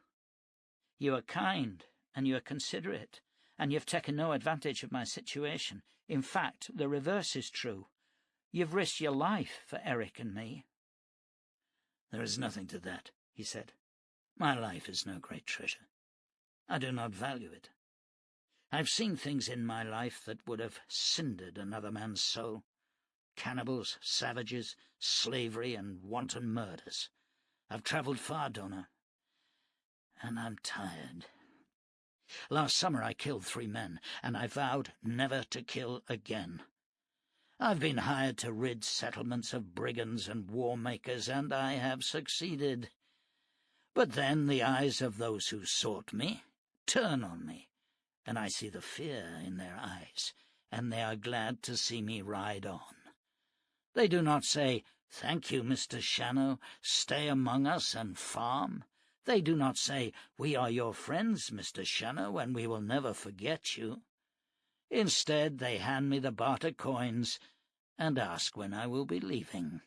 S2: You are kind, and you are considerate, and you've taken no advantage of my situation. In fact, the reverse is true. You've risked your life for Eric and me."
S1: "There is nothing to that," he said. "My life is no great treasure. I do not value it. I've seen things in my life that would have cindered another man's soul. Cannibals, savages, slavery, and wanton murders. I've travelled far, Donna, and I'm tired. Last summer I killed 3 men, and I vowed never to kill again. I've been hired to rid settlements of brigands and war-makers, and I have succeeded. But then the eyes of those who sought me turn on me, and I see the fear in their eyes, and they are glad to see me ride on. They do not say, 'Thank you, Mr. Shannow, stay among us and farm.' They do not say, 'We are your friends, Mr. Shannow, and we will never forget you.' Instead, they hand me the barter coins and ask when I will be leaving.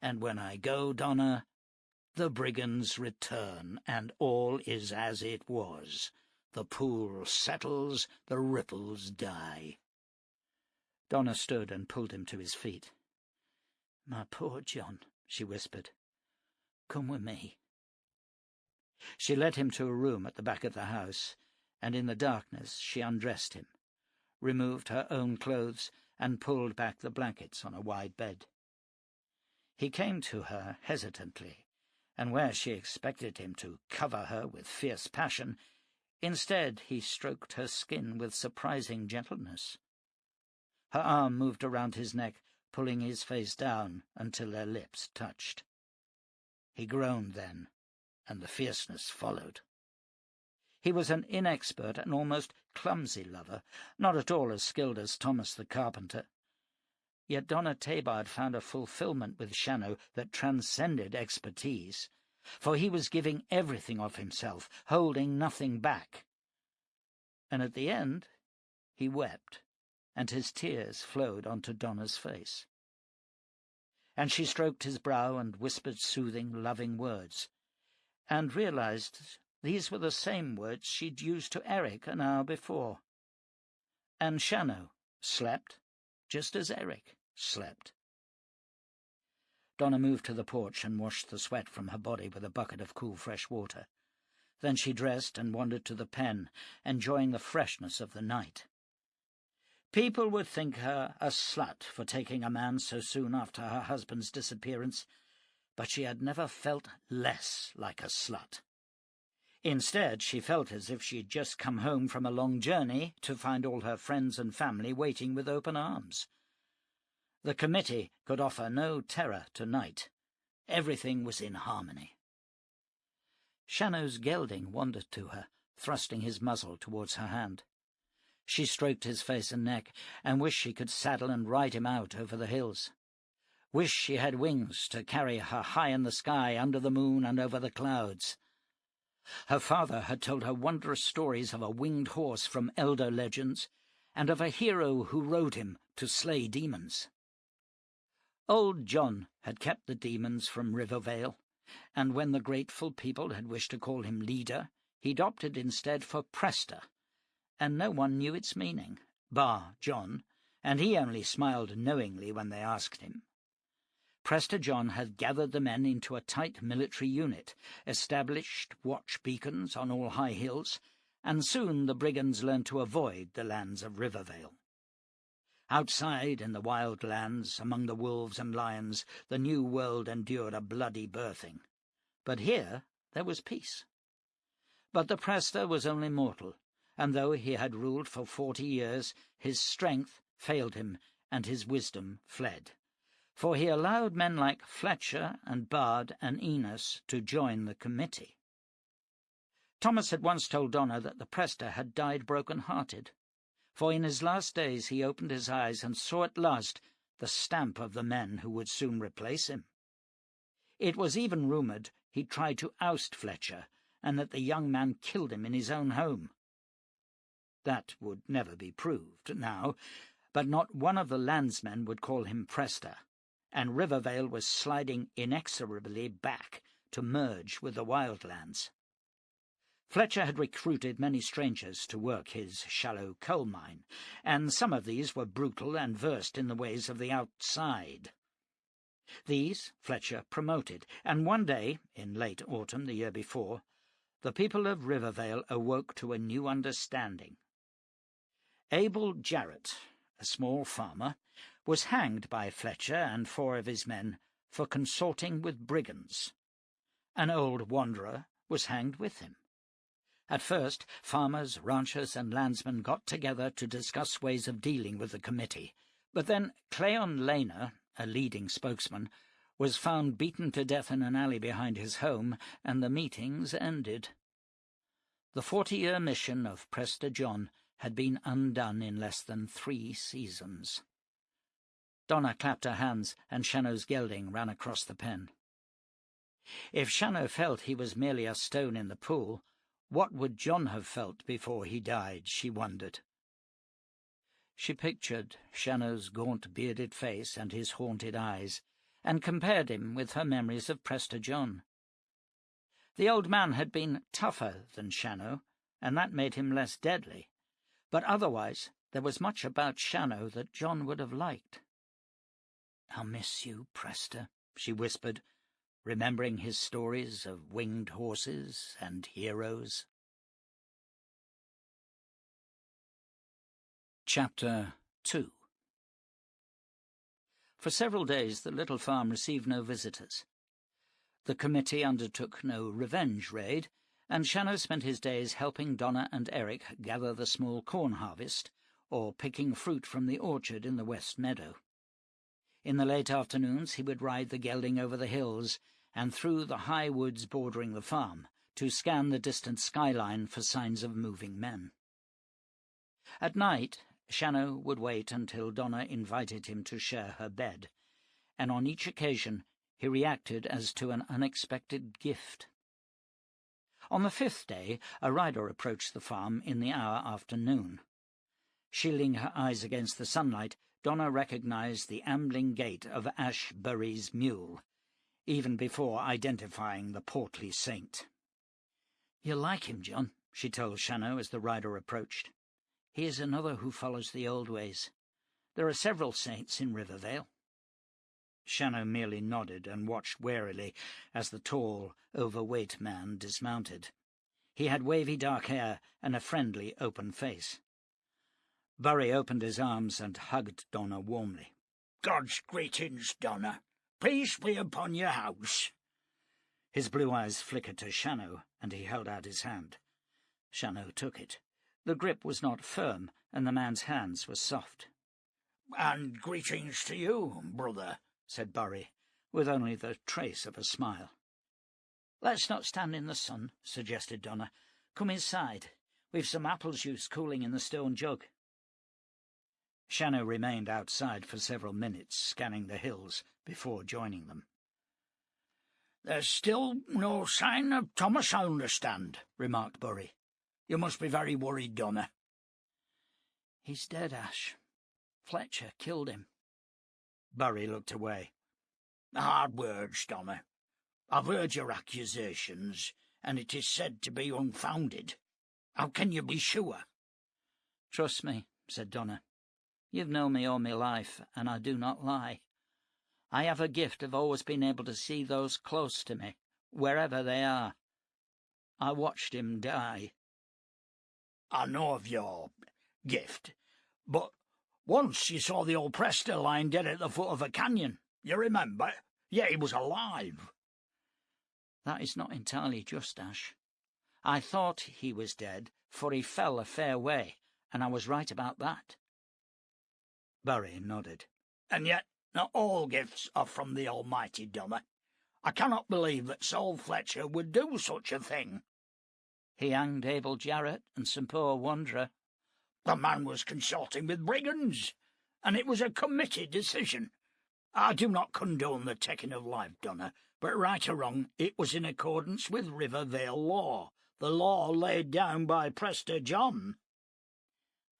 S1: And when I go, Donna, the brigands return, and all is as it was. The pool settles, the ripples die."
S2: Donna stood and pulled him to his feet. "My poor John," she whispered. "Come with me." She led him to a room at the back of the house, and in the darkness she undressed him, removed her own clothes, and pulled back the blankets on a wide bed. He came to her hesitantly, and where she expected him to cover her with fierce passion, instead he stroked her skin with surprising gentleness. Her arm moved around his neck, pulling his face down until their lips touched. He groaned then, and the fierceness followed. He was an inexpert and almost clumsy lover, not at all as skilled as Thomas the carpenter. Yet Donna Tabard found a fulfillment with Shannow that transcended expertise, for he was giving everything of himself, holding nothing back. And at the end he wept, and his tears flowed onto Donna's face. And she stroked his brow and whispered soothing, loving words, and realized these were the same words she'd used to Eric an hour before. And Shannow slept just as Eric slept. Donna moved to the porch and washed the sweat from her body with a bucket of cool fresh water. Then she dressed and wandered to the pen, enjoying the freshness of the night. People would think her a slut for taking a man so soon after her husband's disappearance, but she had never felt less like a slut. Instead, she felt as if she'd just come home from a long journey to find all her friends and family waiting with open arms. The committee could offer no terror tonight. Everything was in harmony. Shannow's gelding wandered to her, thrusting his muzzle towards her hand. She stroked his face and neck, and wished she could saddle and ride him out over the hills. Wished she had wings to carry her high in the sky, under the moon and over the clouds. Her father had told her wondrous stories of a winged horse from elder legends, and of a hero who rode him to slay demons. Old Jon had kept the demons from Rivervale, and when the grateful people had wished to call him leader, he'd opted instead for Prester, and no one knew its meaning, bar Jon, and he only smiled knowingly when they asked him. Prester Jon had gathered the men into a tight military unit, established watch beacons on all high hills, and soon the brigands learned to avoid the lands of Rivervale. Outside, in the wild lands, among the wolves and lions, the new world endured a bloody birthing. But here there was peace. But the Prester was only mortal, and though he had ruled for 40 years, his strength failed him and his wisdom fled. For he allowed men like Fletcher and Bard and Enos to join the committee. Thomas had once told Donna that the Prester had died broken-hearted, for in his last days he opened his eyes and saw at last the stamp of the men who would soon replace him. It was even rumoured he'd tried to oust Fletcher, and that the young man killed him in his own home. That would never be proved now, but not one of the landsmen would call him Prester, and Rivervale was sliding inexorably back to merge with the wildlands. Fletcher had recruited many strangers to work his shallow coal mine, and some of these were brutal and versed in the ways of the outside. These Fletcher promoted, and one day, in late autumn the year before, the people of Rivervale awoke to a new understanding. Abel Jarrett, a small farmer, was hanged by Fletcher and 4 of his men for consorting with brigands. An old wanderer was hanged with him. At first, farmers, ranchers, and landsmen got together to discuss ways of dealing with the committee, but then Cleon Lehner, a leading spokesman, was found beaten to death in an alley behind his home, and the meetings ended. The 40-year mission of Prester Jon had been undone in less than 3 seasons. Donna clapped her hands, and Shannow's gelding ran across the pen. If Shannow felt he was merely a stone in the pool, what would Jon have felt before he died, she wondered. She pictured Shannow's gaunt, bearded face and his haunted eyes, and compared him with her memories of Prester Jon. The old man had been tougher than Shannow, and that made him less deadly, but otherwise there was much about Shannow that Jon would have liked. "I'll miss you, Prester," she whispered, remembering his stories of winged horses and heroes. Chapter 2. For several days the little farm received no visitors. The committee undertook no revenge raid, and Shannow spent his days helping Donna and Eric gather the small corn harvest, or picking fruit from the orchard in the west meadow. In the late afternoons he would ride the gelding over the hills and through the high woods bordering the farm, to scan the distant skyline for signs of moving men. At night, Shannow would wait until Donna invited him to share her bed, and on each occasion he reacted as to an unexpected gift. On the 5th day, a rider approached the farm in the hour after noon. Shielding her eyes against the sunlight, Donna recognized the ambling gait of Ashbury's mule, even before identifying the portly saint. "You'll like him, Jon," she told Shannow as the rider approached. "He is another who follows the old ways. There are several saints in Rivervale." Shannow merely nodded and watched warily as the tall, overweight man dismounted. He had wavy dark hair and a friendly, open face. Bury opened his arms and hugged Donna warmly.
S1: "God's greetings, Donna. Peace be upon your house."
S2: His blue eyes flickered to Shannow, and he held out his hand. Shannow took it. The grip was not firm, and the man's hands were soft.
S1: "And greetings to you, brother," said Burry,
S2: with only the trace of a smile.
S1: "Let's not stand in the sun," suggested Donna. "Come inside. We've some apple juice cooling in the stone jug."
S2: Shannow remained outside for several minutes, scanning the hills, before joining them.
S1: "There's still no sign of Thomas, I understand," remarked Burry. "You must be very worried, Donna."
S2: "He's dead, Ash. Fletcher killed him."
S1: Burry looked away. "Hard words, Donna. I've heard your accusations, and it is said to be unfounded. How can you be sure?"
S2: "Trust me," said Donna. "You've known me all my life, and I do not lie. I have a gift of always being able to see those close to me, wherever they are. I watched him die."
S1: "I know of your gift, but once you saw the old Prester lying dead at the foot of a canyon. You remember? Yet he was alive."
S2: "That is not entirely just, Ash. I thought he was dead, for he fell a fair way, and I was right about that."
S1: Burry nodded. "And yet not all gifts are from the Almighty, Donna. I cannot believe that Saul Fletcher would do such a thing."
S2: "He hanged Abel Jarrett and some poor wanderer."
S1: "The man was consorting with brigands, and it was a committee decision. I do not condone the taking of life, Donna, but right or wrong, it was in accordance with Rivervale law, the law laid down by Prester John."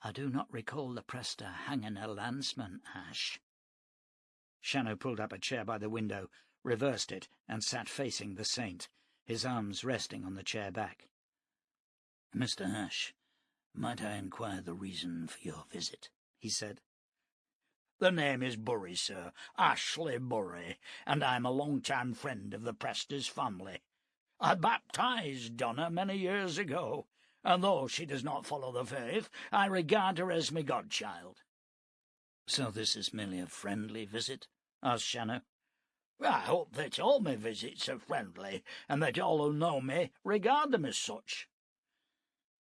S2: "I do not recall the Prester hanging a landsman, Ash." Shannow pulled up a chair by the window, reversed it, and sat facing the saint, his arms resting on the chair back.
S1: "Mr. Ash, might I inquire the reason for your visit?" he said. "The name is Burry, sir, Ashley Burry, and I am a long-time friend of the Prester's family. I baptized Donna many years ago, and though she does not follow the faith, I regard her as my godchild."
S2: "So this is merely a friendly visit?" asked Shannow.
S1: "I hope that all my visits are friendly, and that all who know me regard them as such."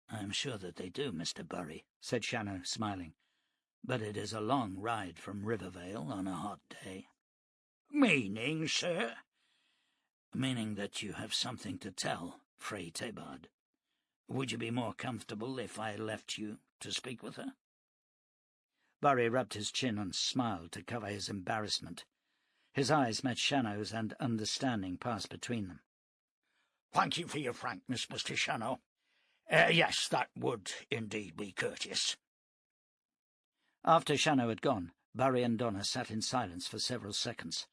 S2: "I am sure that they do, Mr. Burry," said Shannow, smiling. "But it is a long ride from Rivervale on a hot day."
S1: "Meaning, sir?"
S2: "Meaning that you have something to tell, Fray Tabard. Would you be more comfortable if I left you to speak with her?" Burry rubbed his chin and smiled to cover his embarrassment. His eyes met Shannow's, and understanding passed between them.
S1: "Thank you for your frankness, Mr. Shannow. Yes, that would indeed be courteous."
S2: After Shannow had gone, Burry and Donna sat in silence for several seconds.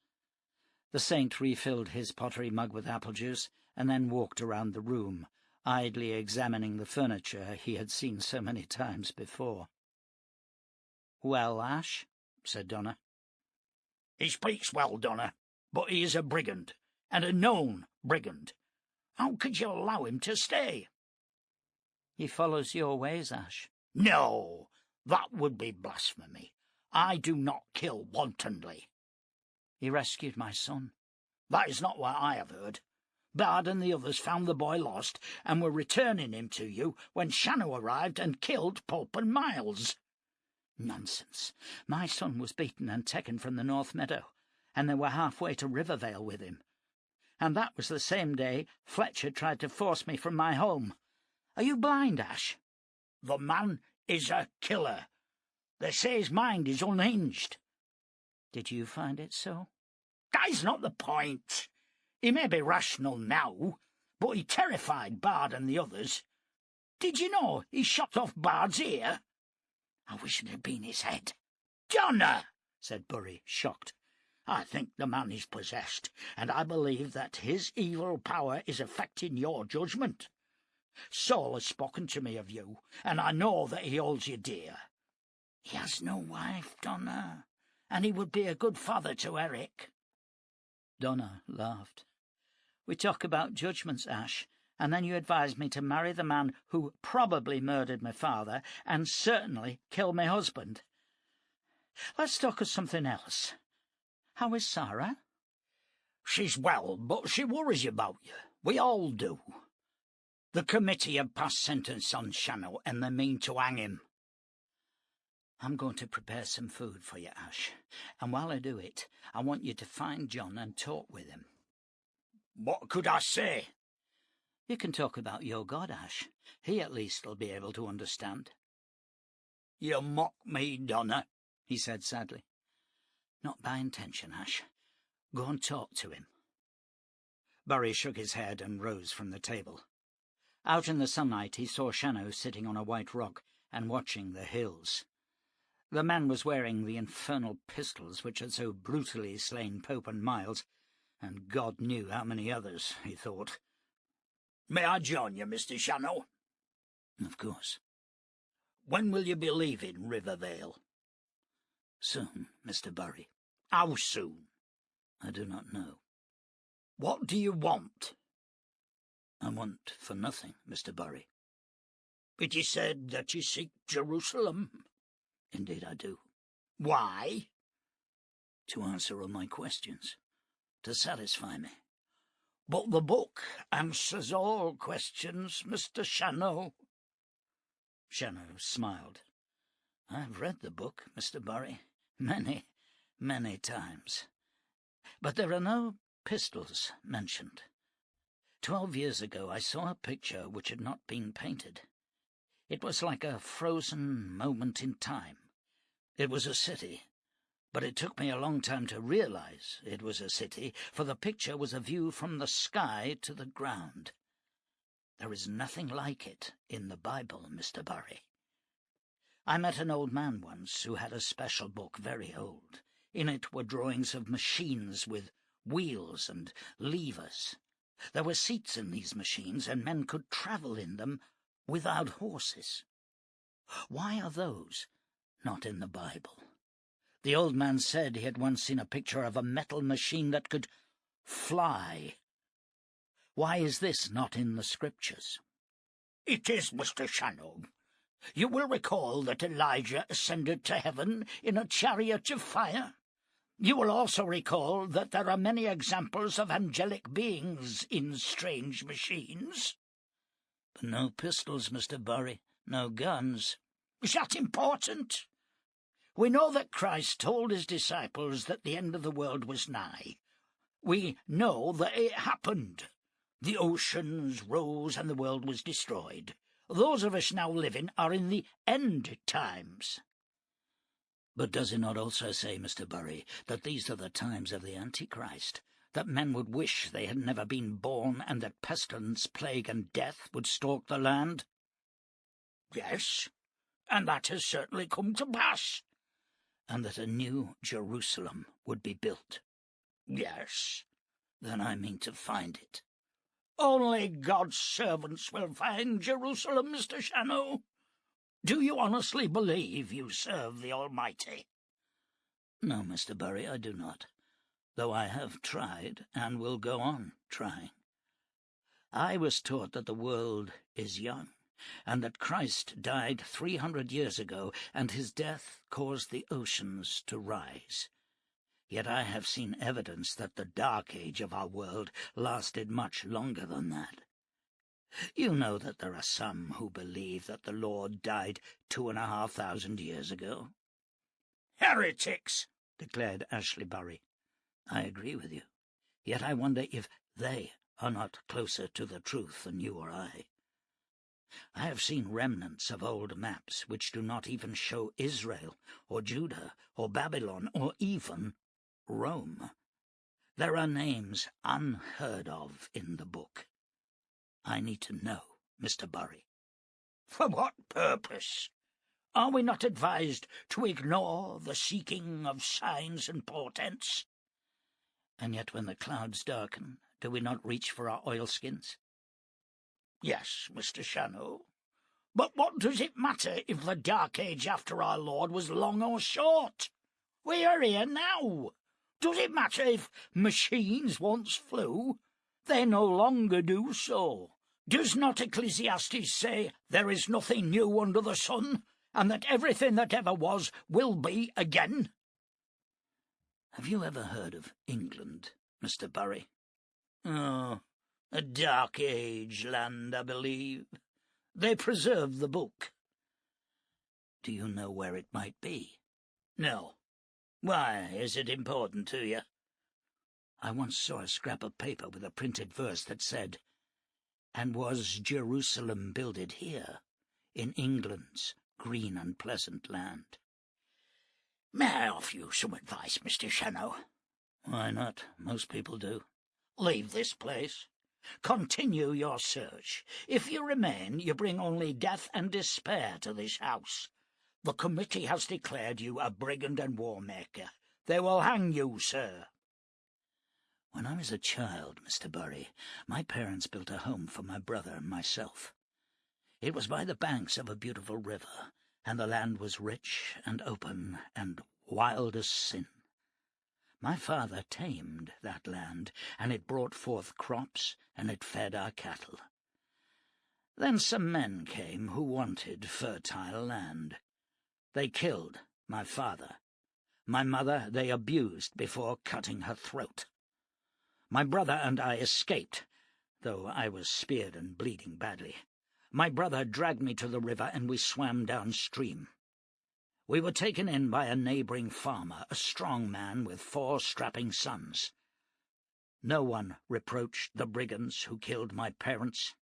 S2: The saint refilled his pottery mug with apple juice, and then walked around the room, idly examining the furniture he had seen so many times before. "Well, Ash?" said Donna.
S1: "He speaks well, Donna, but he is a brigand, and a known brigand. How could you allow him to stay?"
S2: "He follows your ways, Ash."
S1: "No, that would be blasphemy. I do not kill wantonly."
S2: "He rescued my son."
S1: "That is not what I have heard. Bard and the others found the boy lost, and were returning him to you when Shannow arrived and killed Pope and Miles."
S2: "Nonsense. My son was beaten and taken from the North Meadow, and they were halfway to Rivervale with him. And that was the same day Fletcher tried to force me from my home. Are you blind, Ash?"
S1: "The man is a killer. They say his mind is unhinged."
S2: "Did you find it so?"
S1: "That is not the point. He may be rational now, but he terrified Bard and the others. Did you know he shot off Bard's ear? I wish it had been his head." "Donna!" said Burry, shocked. "I think the man is possessed, and I believe that his evil power is affecting your judgment. Saul has spoken to me of you, and I know that he holds you dear. He has no wife, Donna, and he would be a good father to Eric."
S2: Donna laughed. "We talk about judgments, Ash, and then you advise me to marry the man who probably murdered my father and certainly killed my husband. Let's talk of something else. How is Sarah?"
S1: She's well, but she worries about you. We all do. The committee have passed sentence on Shannow, and they mean to hang him. I'm going to prepare some food for you, Ash, and while I do it, I want you to find Jon and talk with him. What could I say? You can talk about your God, Ash. He at least will be able to understand. You mock me, Donna, he said sadly. Not by intention, Ash. Go and talk to him. Burry shook his head and rose from the table. Out in the sunlight he saw Shannow sitting on a white rock and watching the hills. The man was wearing the infernal pistols which had so brutally slain Pope and Miles, and God knew how many others, he thought. May I join you, Mr. Shannow? Of course. When will you be leaving Rivervale? Soon, Mr. Burry. How soon? I do not know. What do you want? I want for nothing, Mr. Burry. It is said that you seek Jerusalem. Indeed I do. Why? To answer all my questions, to satisfy me. But the book answers all questions, Mr. Shannow. Shannow smiled. I've read the book, Mr. Burry, many, many times. But there are no pistols mentioned. 12 years ago I saw a picture which had not been painted. It was like a frozen moment in time. It was a city, but it took me a long time to realize it was a city, for the picture was a view from the sky to the ground. There is nothing like it in the Bible, Mr. Burry. I met an old man once who had a special book, very old. In it were drawings of machines with wheels and levers. There were seats in these machines, and men could travel in them without horses. Why are those not in the Bible? The old man said he had once seen a picture of a metal machine that could fly. Why is this not in the Scriptures? It is, Mr. Shannow. You will recall that Elijah ascended to heaven in a chariot of fire. You will also recall that there are many examples of angelic beings in strange machines. But no pistols, Mr. Burry, no guns. Is that important? We know that Christ told his disciples that the end of the world was nigh. We know that it happened. The oceans rose and the world was destroyed. Those of us now living are in the end times. But does it not also say, Mr. Burry, that these are the times of the Antichrist, that men would wish they had never been born, and that pestilence, plague, and death would stalk the land? Yes, and that has certainly come to pass. And that a new Jerusalem would be built? Yes. Then I mean to find it. Only God's servants will find Jerusalem, Mr. Shannow. Do you honestly believe you serve the Almighty? No, Mr. Burry, I do not, though I have tried and will go on trying. I was taught that the world is young, and that Christ died 300 years ago, and his death caused the oceans to rise. Yet I have seen evidence that the dark age of our world lasted much longer than that. You know that there are some who believe that the Lord died 2,500 years ago. Heretics, declared Ashley Burry. I agree with you, yet I wonder if they are not closer to the truth than you or I. I have seen remnants of old maps which do not even show Israel, or Judah, or Babylon, or even Rome. There are names unheard of in the book. I need to know, Mr. Burry. For what purpose? Are we not advised to ignore the seeking of signs and portents? And yet when the clouds darken, do we not reach for our oilskins? Yes, Mr. Shannow. But what does it matter if the dark age after our Lord was long or short? We are here now. Does it matter if machines once flew? They no longer do so. Does not Ecclesiastes say there is nothing new under the sun, and that everything that ever was will be again? Have you ever heard of England, Mr. Bury. Oh, a Dark Age land, I believe. They preserve the book. Do you know where it might be? No. Why, is it important to you? I once saw a scrap of paper with a printed verse that said, "And was Jerusalem builded here, in England's green and pleasant land?" May I offer you some advice, Mr. Shannow? Why not? Most people do. Leave this place. Continue your search. If you remain, you bring only death and despair to this house. The committee has declared you a brigand and war maker. They will hang you, sir. When I was a child, Mr. Bury, my parents built a home for my brother and myself. It was by the banks of a beautiful river, and the land was rich and open and wild as sin. My father tamed that land, and it brought forth crops, and it fed our cattle. Then some men came who wanted fertile land. They killed my father. My mother they abused before cutting her throat. My brother and I escaped, though I was speared and bleeding badly. My brother dragged me to the river, and we swam downstream. We were taken in by a neighbouring farmer, a strong man with 4 strapping sons. No one reproached the brigands who killed my parents.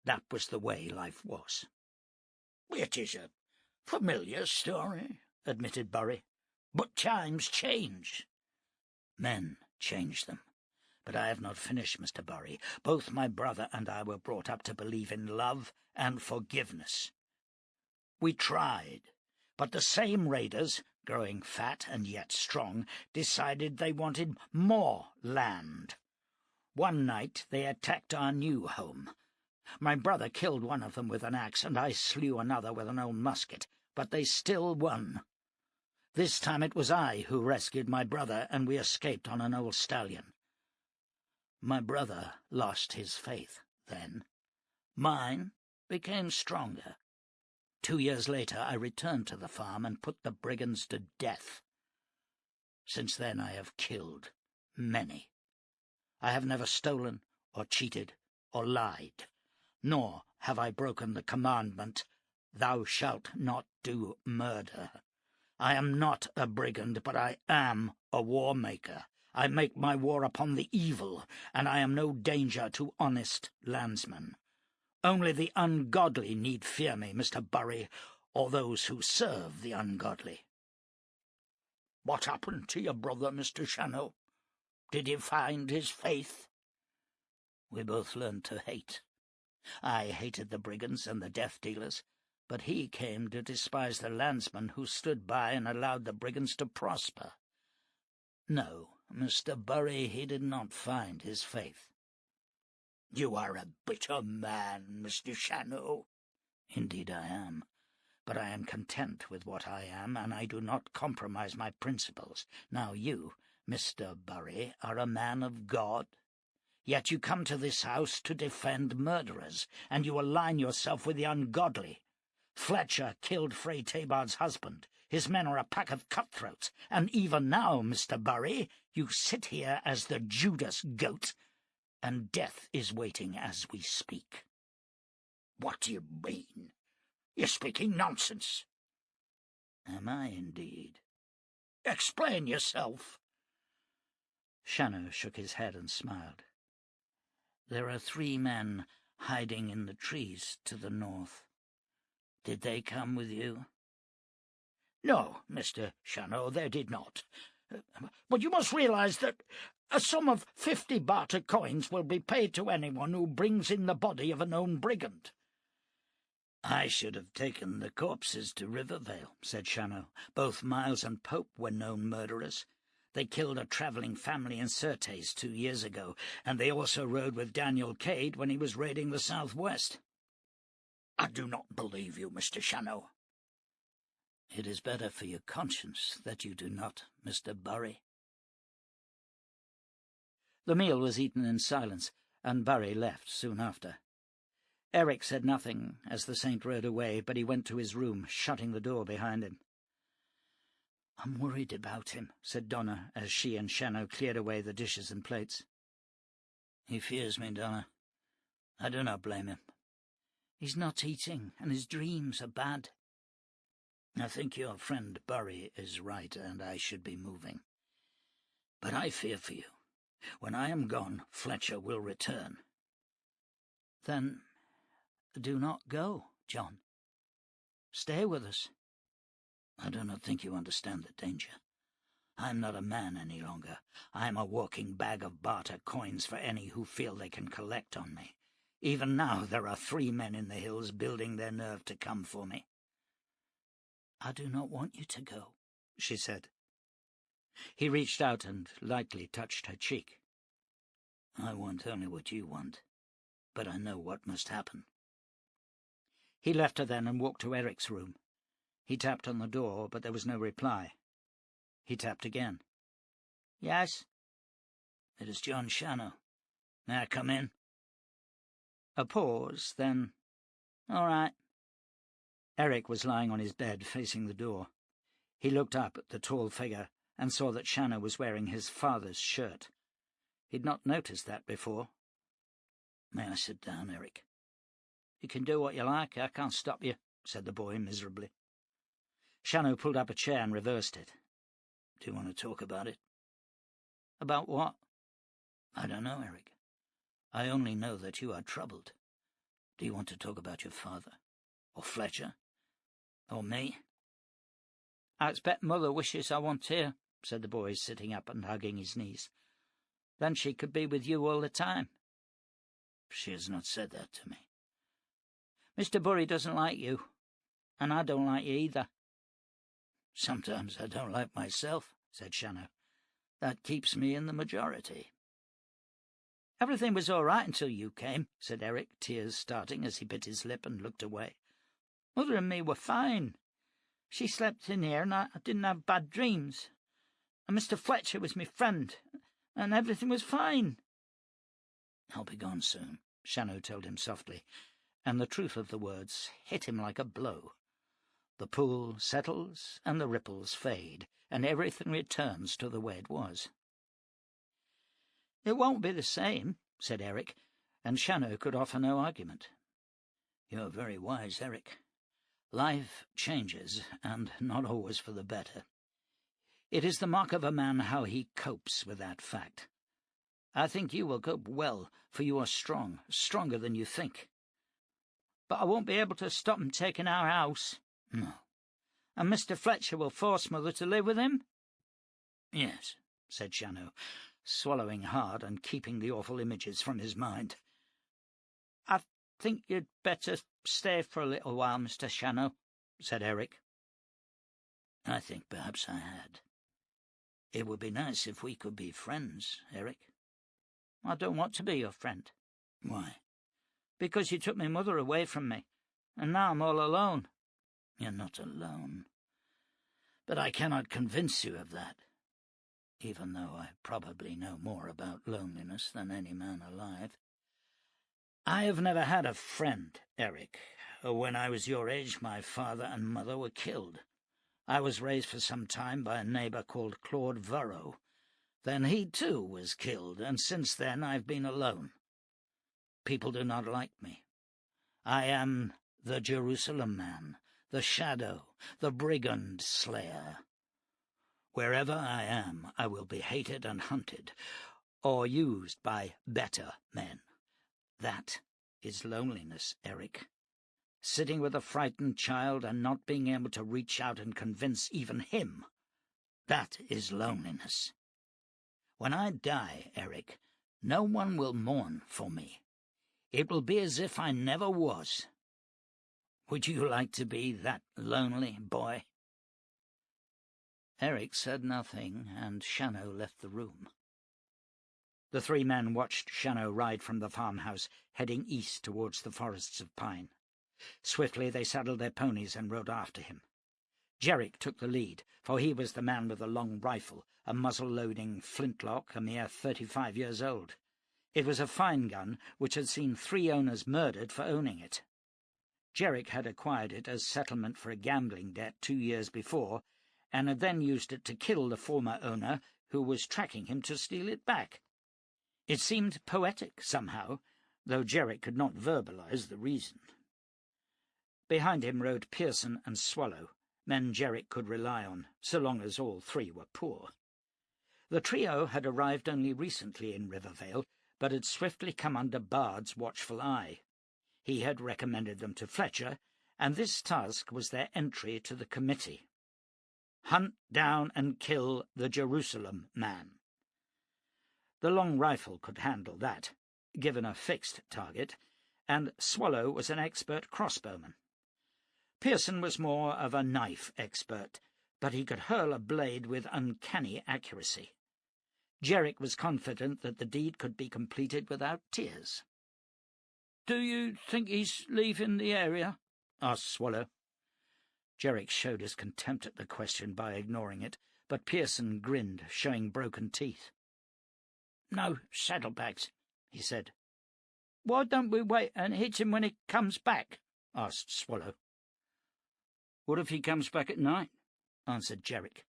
S1: That was the way life was. It is a familiar story, admitted Bury. But times change. Men change them. But I have not finished, Mr. Bury. Both my brother and I were brought up to believe in love and forgiveness. We tried, but the same raiders, growing fat and yet strong, decided they wanted more land. One night they attacked our new home. My brother killed one of them with an axe, and I slew another with an old musket, but they still won. This time it was I who rescued my brother, and we escaped on an old stallion. My brother lost his faith then. Mine became stronger. 2 years later I returned to the farm and put the brigands to death. Since then I have killed many. I have never stolen or cheated or lied, nor have I broken the commandment, "Thou shalt not do murder." I am not a brigand, but I am a war maker. I make my war upon the evil, and I am no danger to honest landsmen. Only the ungodly need fear me, Mr. Bury, or those who serve the ungodly. What happened to your brother, Mr. Shannow? Did he find his faith? We both learned to hate. I hated the brigands and the death dealers, but he came to despise the landsmen who stood by and allowed the brigands to prosper. No, Mr. Bury, he did not find his faith. You are a bitter man, Mr. Shannow. Indeed I am, but I am content with what I am, and I do not compromise my principles. Now you, Mr. Bury, are a man of God. Yet you come to this house to defend murderers, and you align yourself with the ungodly. Fletcher killed Frey Tabard's husband. His men are a pack of cutthroats, and even now, Mr. Bury, you sit here as the Judas goat, and death is waiting as we speak. What do you mean? You're speaking nonsense. Am I indeed? Explain yourself. Shannow shook his head and smiled. There are 3 men hiding in the trees to the north. Did they come with you? No, Mr. Shannow, they did not. But you must realize that a sum of 50 barter coins will be paid to anyone who brings in the body of a known brigand. I should have taken the corpses to Rivervale, said Shannow. Both Miles and Pope were known murderers. They killed a travelling family in Surtees 2 years ago, and they also rode with Daniel Cade when he was raiding the southwest. I do not believe you, Mr. Shannow. It is better for your conscience that you do not, Mr. Bury. The meal was eaten in silence, and Bury left soon after. Eric said nothing as the saint rode away, but he went to his room, shutting the door behind him.
S2: "I'm worried about him," said Donna, as she and Shannow cleared away the dishes and plates.
S1: "He fears me, Donna. I do not blame him.
S2: He's not eating, and his dreams are bad."
S1: "I think your friend Burry is right, and I should be moving. But I fear for you. When I am gone, Fletcher will return."
S2: "Then do not go, John. Stay with us."
S1: "I do not think you understand the danger. I am not a man any longer. I am a walking bag of barter coins for any who feel they can collect on me. Even now there are 3 men in the hills building their nerve to come for me."
S2: "I do not want you to go," she said.
S1: He reached out and lightly touched her cheek. "I want only what you want, but I know what must happen."
S2: He left her then and walked to Eric's room. He tapped on the door, but there was no reply. He tapped again. "Yes?"
S1: "It is Jon Shannow. May I come in?"
S2: A pause, then, "All right." Eric was lying on his bed, facing the door. He looked up at the tall figure and saw that Shannow was wearing his father's shirt. He'd not noticed that before.
S1: "May I sit down, Eric?"
S2: "You can do what you like. I can't stop you," said the boy miserably. Shannow pulled up a chair and reversed it.
S1: "Do you want to talk about it?"
S2: "About what?"
S1: "I don't know, Eric. I only know that you are troubled. Do you want to talk about your father? Or Fletcher? Or me?"
S2: "I expect Mother wishes I weren't here," said the boy, sitting up and hugging his knees. "Then she could be with you all the time."
S1: "She has not said that to me."
S2: "Mr. Burry doesn't like you, and I don't like you either."
S1: "Sometimes I don't like myself," said Shannow. "That keeps me in the majority."
S2: "Everything was all right until you came," said Eric, tears starting as he bit his lip and looked away. "Mother and me were fine. She slept in here, and I didn't have bad dreams. And Mr. Fletcher was my friend, and everything was fine."
S1: "I'll be gone soon,"
S2: Shannow told him softly, and the truth of the words hit him like a blow. The pool settles, and the ripples fade, and everything returns to the way it was. "It won't be the same," said Eric, and Shannow could offer no argument.
S1: "You are very wise, Eric. Life changes, and not always for the better. It is the mark of a man how he copes with that fact. I think you will cope well, for you are strong, stronger than you think."
S2: "But I won't be able to stop him taking our house."
S1: "No."
S2: "And Mr. Fletcher will force Mother to live with him?"
S1: "Yes," said Shannow, swallowing hard and keeping the awful images from his mind.
S2: "I think you'd better stay for a little while, Mr. Shannow," said Eric.
S1: "I think perhaps I had. It would be nice if we could be friends, Eric."
S2: "I don't want to be your friend."
S1: "Why?"
S2: "Because you took my mother away from me, and now I'm all alone."
S1: "You're not alone. But I cannot convince you of that, even though I probably know more about loneliness than any man alive. I have never had a friend, Eric. When I was your age, my father and mother were killed. I was raised for some time by a neighbour called Claude Varro. Then he, too, was killed, and since then I've been alone. People do not like me. I am the Jerusalem man, the shadow, the brigand slayer. Wherever I am, I will be hated and hunted, or used by better men. That is loneliness, Eric. Sitting with a frightened child and not being able to reach out and convince even him. That is loneliness. When I die, Eric, no one will mourn for me. It will be as if I never was. Would you like to be that lonely boy?"
S2: Eric said nothing, and Shannow left the room. The 3 men watched Shannow ride from the farmhouse, heading east towards the forests of pine. Swiftly they saddled their ponies and rode after him. Jerrick took the lead, for he was the man with the long rifle, a muzzle-loading flintlock, a mere 35 years old. It was a fine gun, which had seen 3 owners murdered for owning it. Jerrick had acquired it as settlement for a gambling debt 2 years before, and had then used it to kill the former owner who was tracking him to steal it back. It seemed poetic somehow, though Jerrick could not verbalise the reason. Behind him rode Pearson and Swallow, men Jerrick could rely on, so long as all three were poor. The trio had arrived only recently in Rivervale, but had swiftly come under Bard's watchful eye. He had recommended them to Fletcher, and this task was their entry to the committee. Hunt down and kill the Jerusalem man. The long rifle could handle that, given a fixed target, and Swallow was an expert crossbowman. Pearson was more of a knife expert, but he could hurl a blade with uncanny accuracy. Jerrick was confident that the deed could be completed without tears. "Do you think he's leaving the area?" asked Swallow. Jerrick showed his contempt at the question by ignoring it, but Pearson grinned, showing broken teeth. "No saddlebags," he said. "Why don't we wait and hit him when he comes back?" asked Swallow. "What if he comes back at night?" answered Jerrick.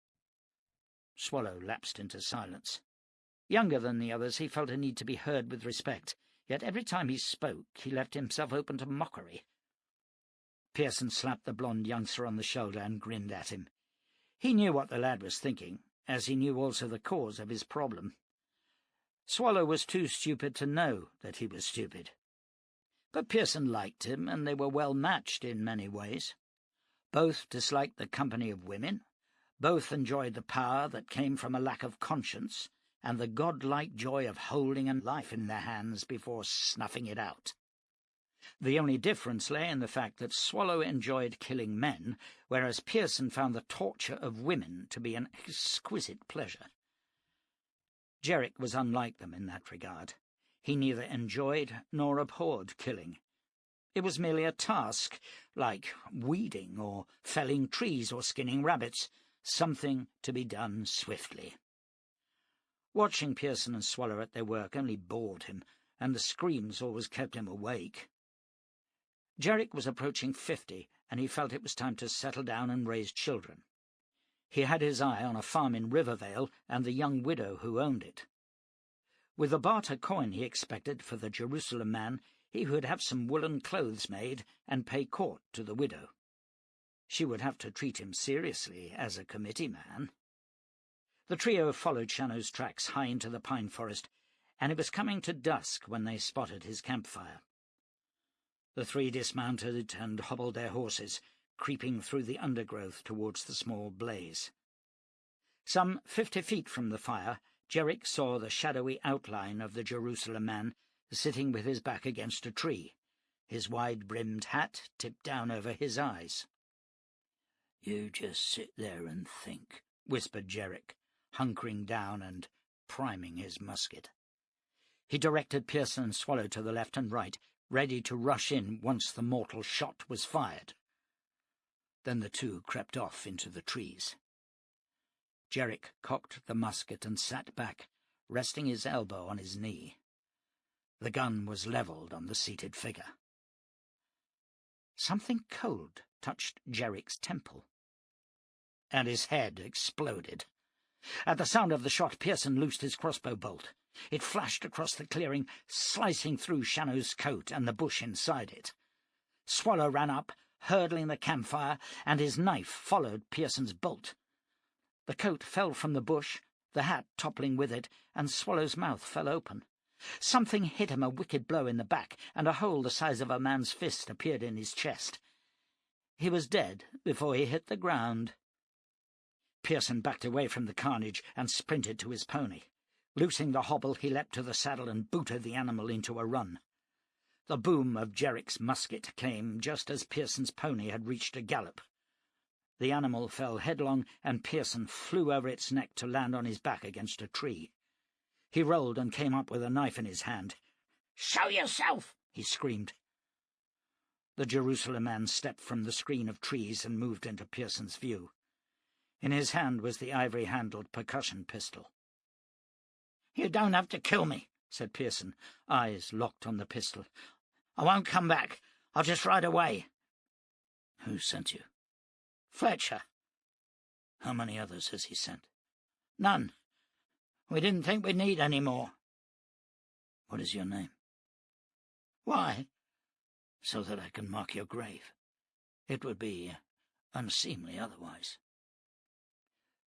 S2: Swallow lapsed into silence. Younger than the others, he felt a need to be heard with respect, yet every time he spoke he left himself open to mockery. Pearson slapped the blond youngster on the shoulder and grinned at him. He knew what the lad was thinking, as he knew also the cause of his problem. Swallow was too stupid to know that he was stupid. But Pearson liked him, and they were well matched in many ways. Both disliked the company of women, both enjoyed the power that came from a lack of conscience, and the godlike joy of holding a life in their hands before snuffing it out. The only difference lay in the fact that Swallow enjoyed killing men, whereas Pearson found the torture of women to be an exquisite pleasure. Jerrick was unlike them in that regard. He neither enjoyed nor abhorred killing. It was merely a task, like weeding or felling trees or skinning rabbits, something to be done swiftly. Watching Pearson and Swallow at their work only bored him, and the screams always kept him awake. Jerrick was approaching 50, and he felt it was time to settle down and raise children. He had his eye on a farm in Rivervale and the young widow who owned it. With the barter coin he expected for the Jerusalem man, he would have some woolen clothes made and pay court to the widow. She would have to treat him seriously as a committee man. The trio followed Shannow's tracks high into the pine forest, and it was coming to dusk when they spotted his campfire. The three dismounted and hobbled their horses, creeping through the undergrowth towards the small blaze. Some 50 feet from the fire, Jerrick saw the shadowy outline of the Jerusalem man sitting with his back against a tree, his wide-brimmed hat tipped down over his eyes. "You just sit there and think," whispered Jerrick, hunkering down and priming his musket. He directed Pearson and Swallow to the left and right, ready to rush in once the mortal shot was fired. Then the two crept off into the trees. Jerrick cocked the musket and sat back, resting his elbow on his knee. The gun was levelled on the seated figure. Something cold touched Jerrick's temple, and his head exploded. At the sound of the shot, Pearson loosed his crossbow bolt. It flashed across the clearing, slicing through Shannow's coat and the bush inside it. Swallow ran up, hurdling the campfire, and his knife followed Pearson's bolt. The coat fell from the bush, the hat toppling with it, and Swallow's mouth fell open. Something hit him a wicked blow in the back, and a hole the size of a man's fist appeared in his chest. He was dead before he hit the ground. Pearson backed away from the carnage and sprinted to his pony. Loosing the hobble, he leapt to the saddle and booted the animal into a run. The boom of Jerrick's musket came just as Pearson's pony had reached a gallop. The animal fell headlong, and Pearson flew over its neck to land on his back against a tree. He rolled and came up with a knife in his hand. "Show yourself!" he screamed. The Jerusalem man stepped from the screen of trees and moved into Pearson's view. In his hand was the ivory-handled percussion pistol. "You don't have to kill me," said Pearson, eyes locked on the pistol. "I won't come back. I'll just ride away." "Who sent you?" "Fletcher."
S1: How many others has he sent? None. We didn't think we'd need any more. What is your name? Why? So that I can mark your grave. It would be unseemly otherwise.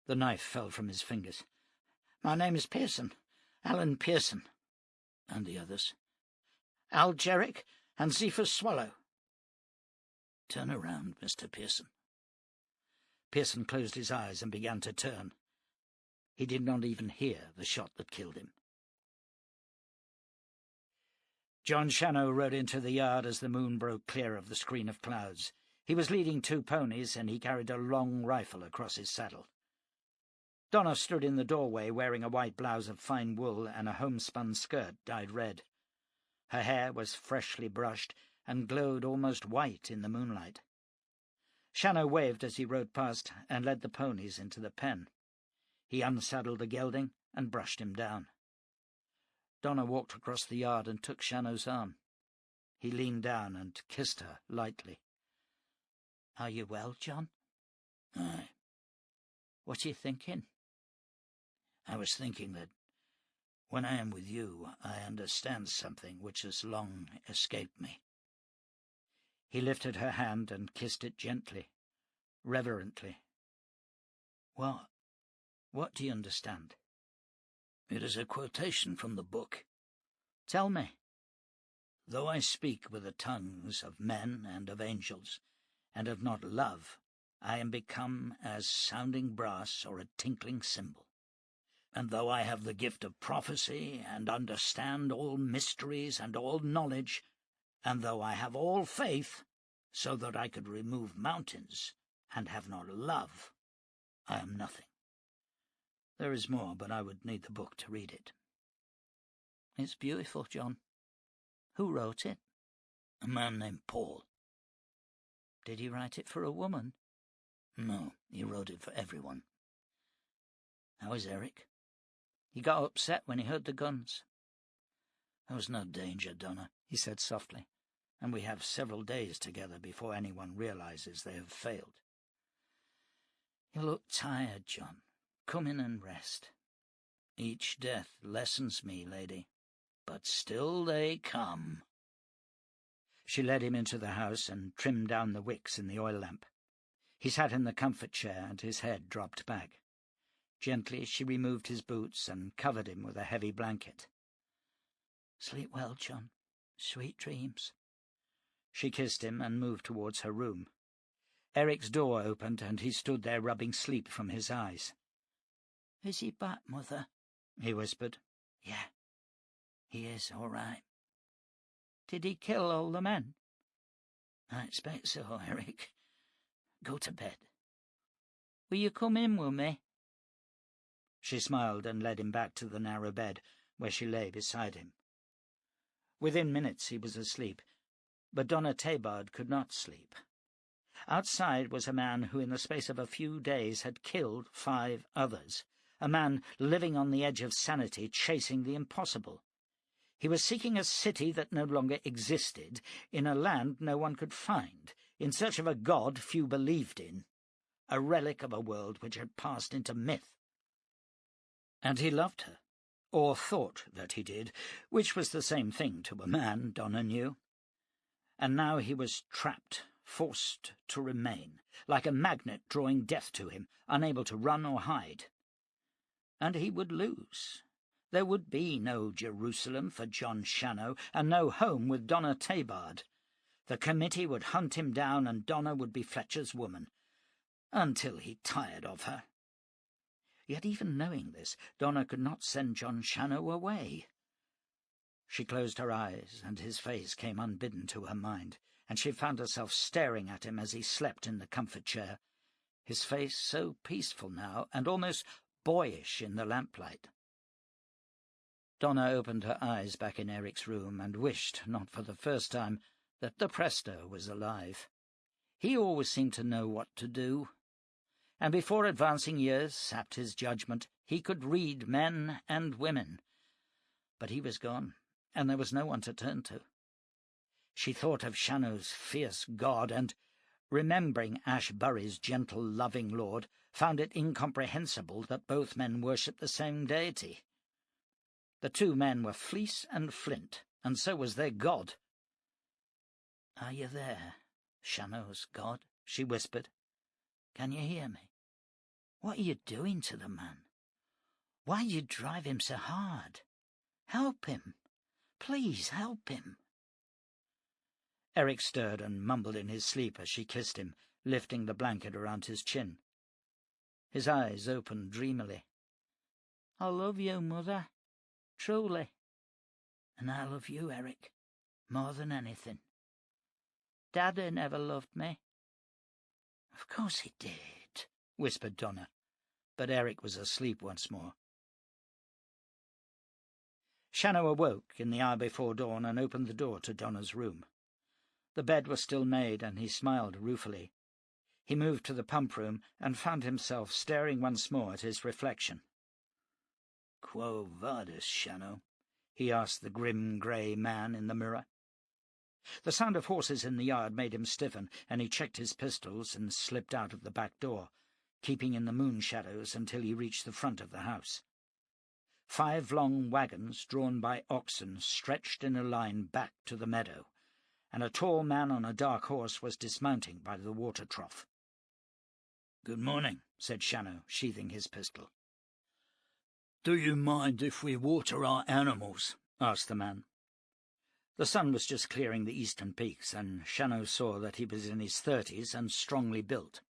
S1: The knife fell from his fingers. My name is Pearson. Alan Pearson. And the others? Al Jerrick and Zephyr's Swallow. Turn around, Mr. Pearson. Pearson closed his eyes and began to turn. He did not even hear the shot that killed him. Jon Shannow rode into the yard as the moon broke clear of the screen of clouds. He was leading 2 ponies, and he carried a long rifle across his saddle. Donna stood in the doorway wearing a white blouse of fine wool and a homespun skirt dyed red. Her hair was freshly brushed and glowed almost white in the moonlight. Shannow waved as he rode past and led the ponies into the pen. He unsaddled the gelding and brushed him down. Donna walked across the yard and took Shannow's arm. He leaned down and kissed her lightly. Are you well, John? Aye. What are you thinking? I was thinking that when I am with you, I understand something which has long escaped me. He lifted her hand and kissed it gently, reverently. What do you understand? It is a quotation from the book. Tell me. Though I speak with the tongues of men and of angels, and have not love, I am become as sounding brass or a tinkling cymbal. And though I have the gift of prophecy, and understand all mysteries and all knowledge, and though I have all faith, so that I could remove mountains, and have not love, I am nothing. There is more, but I would need the book to read it. It's beautiful, John. Who wrote it? A man named Paul. Did he write it for a woman? No, he wrote it for everyone. How is Eric? He got upset when he heard the guns. There was no danger, Donna, he said softly, and we have several days together before anyone realizes they have failed. You look tired, John. Come in and rest. Each death lessens me, lady, but still they come. She led him into the house and trimmed down the wicks in the oil lamp. He sat in the comfort chair and his head dropped back. Gently she removed his boots and covered him with a heavy blanket. Sleep well, John. Sweet dreams. She kissed him and moved towards her room. Eric's door opened and he stood there rubbing sleep from his eyes. Is he back, Mother? He whispered. Yeah, he is all right. Did he kill all the men? I expect so, Eric. Go to bed. Will you come in with me? She smiled and led him back to the narrow bed, where she lay beside him. Within minutes he was asleep, but Donna Tabard could not sleep. Outside was a man who in the space of a few days had killed 5 others, a man living on the edge of sanity, chasing the impossible. He was seeking a city that no longer existed, in a land no one could find, in search of a god few believed in, a relic of a world which had passed into myth. And he loved her, or thought that he did, which was the same thing to a man, Donna knew. And now he was trapped, forced to remain, like a magnet drawing death to him, unable to run or hide. And he would lose. There would be no Jerusalem for Jon Shannow, and no home with Donna Tabard. The committee would hunt him down, and Donna would be Fletcher's woman, until he tired of her. Yet even knowing this, Donna could not send Jon Shannow away. She closed her eyes, and his face came unbidden to her mind, and she found herself staring at him as he slept in the comfort chair, his face so peaceful now, and almost boyish in the lamplight. Donna opened her eyes back in Eric's room and wished, not for the first time, that the Presto was alive. He always seemed to know what to do, and before advancing years sapped his judgment, he could read men and women. But he was gone, and there was no one to turn to. She thought of Shannow's fierce god, and
S2: remembering Ashbury's gentle, loving lord, found it incomprehensible that both men worshipped the same deity. The two men were fleece and flint, and so was their god. "Are you there, Shannow's god?" she whispered. "Can you hear me? What are you doing to the man? Why do you drive him so hard? Help him. Please help him." Eric stirred and mumbled in his sleep as she kissed him, lifting the blanket around his chin. His eyes opened dreamily. "I love you, Mother. Truly. And I love you, Eric, more than anything. Daddy never loved me." "Of course he did," whispered Donna, but Eric was asleep once more. Shannow awoke in the hour before dawn and opened the door to Donna's room. The bed was still made, and he smiled ruefully. He moved to the pump room and found himself staring once more at his reflection. "Quo vadis, Shannow?" he asked the grim grey man in the mirror. The sound of horses in the yard made him stiffen, and he checked his pistols and slipped out of the back door, keeping in the moon shadows until he reached the front of the house. 5 long wagons, drawn by oxen, stretched in a line back to the meadow, and a tall man on a dark horse was dismounting by the water trough. "Good morning," said Shannow, sheathing his pistol. "Do you mind if we water our animals?" asked the man. The sun was just clearing the eastern peaks, and Shannow saw that he was in his 30s and strongly built.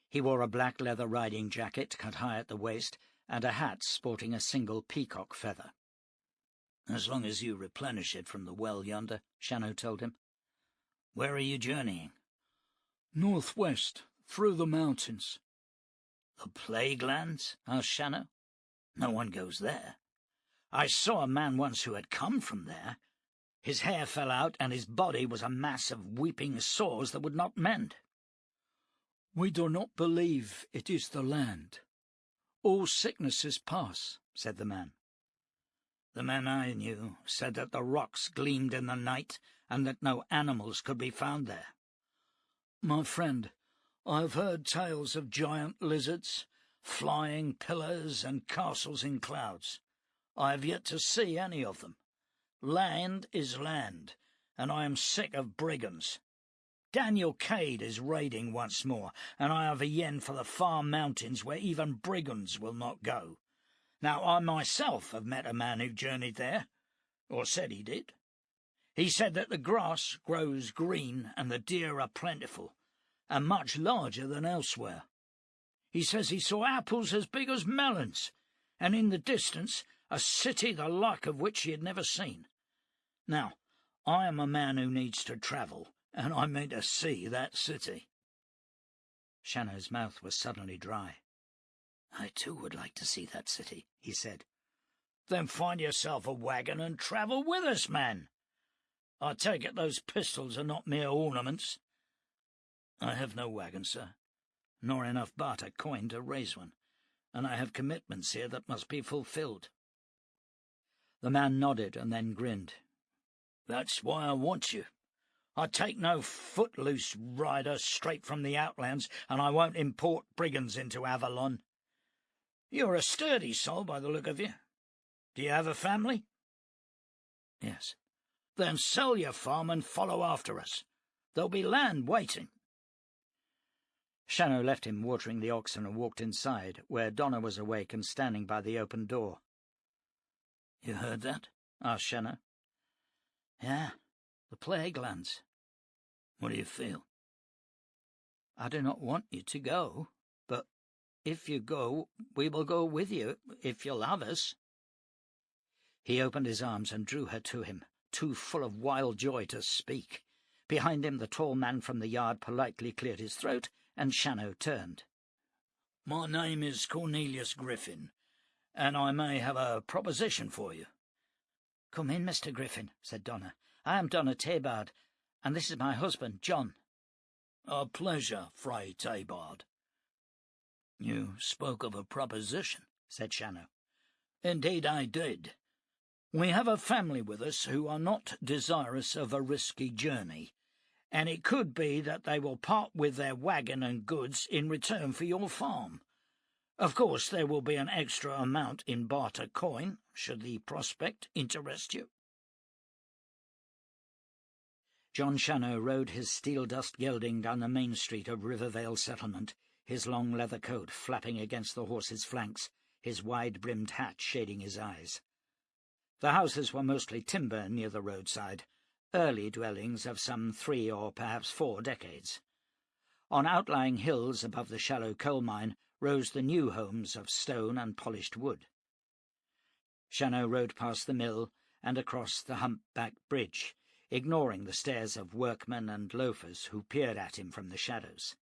S2: He wore a black leather riding jacket cut high at the waist, and a hat sporting a single peacock feather. "As long as you replenish it from the well yonder," Shannow told him. "Where are you journeying?" "Northwest, through the mountains." "The Plague Lands?" asked Shannow. "No one goes there. I saw a man once who had come from there. His hair fell out, and his body was a mass of weeping sores that would not mend." "We do not believe it is the land. All sicknesses pass," said the man. "The man I knew said that the rocks gleamed in the night, and that no animals could be found there." "My friend, I have heard tales of giant lizards, flying pillars, and castles in clouds. I have yet to see any of them. Land is land, and I am sick of brigands. Daniel Cade is raiding once more, and I have a yen for the far mountains where even brigands will not go. Now, I myself have met a man who journeyed there, or said he did. He said that the grass grows green and the deer are plentiful, and much larger than elsewhere. He says he saw apples as big as melons, and in the distance a city the like of which he had never seen. Now, I am a man who needs to travel, and I mean to see that city." Shannow's mouth was suddenly dry. "I too would like to see that city," he said. "Then find yourself a wagon and travel with us, man. I take it those pistols are not mere ornaments." "I have no wagon, sir, nor enough barter coin to raise one, and I have commitments here that must be fulfilled." The man nodded and then grinned. "That's why I want you. I take no footloose rider straight from the outlands, and I won't import brigands into Avalon. You're a sturdy soul by the look of you. Do you have a family?" "Yes." "Then sell your farm and follow after us. There'll be land waiting." Shannow left him watering the oxen and walked inside, where Donna was awake and standing by the open door. "You heard that?" asked Shannow. "Yeah, the Plague Lands." "What do you feel?" "I do not want you to go, but if you go, we will go with you, if you'll have us." He opened his arms and drew her to him, too full of wild joy to speak. Behind him the tall man from the yard politely cleared his throat, and Shannow turned. "My name is Cornelius Griffin, and I may have a proposition for you." "Come in, Mr. Griffin," said Donna. "I am Donna Tabard, and this is my husband, John." "A pleasure, Fray Tabard." "You spoke of a proposition," said Shannow. "Indeed I did. We have a family with us who are not desirous of a risky journey,
S1: and it could be that they will part with their wagon and goods in return for your farm. Of course, there will be an extra amount in barter coin, should the prospect interest you." Jon Shannow rode his steel-dust gelding down the main street of Rivervale settlement, his long leather coat flapping against the horse's flanks, his wide-brimmed hat shading his eyes. The houses were mostly timber near the roadside, early dwellings of some 3 or perhaps 4 decades. On outlying hills above the shallow coal mine rose the new homes of stone and polished wood. Shannow rode past the mill and across the humpback bridge, ignoring the stares of workmen and loafers who peered at him from the shadows.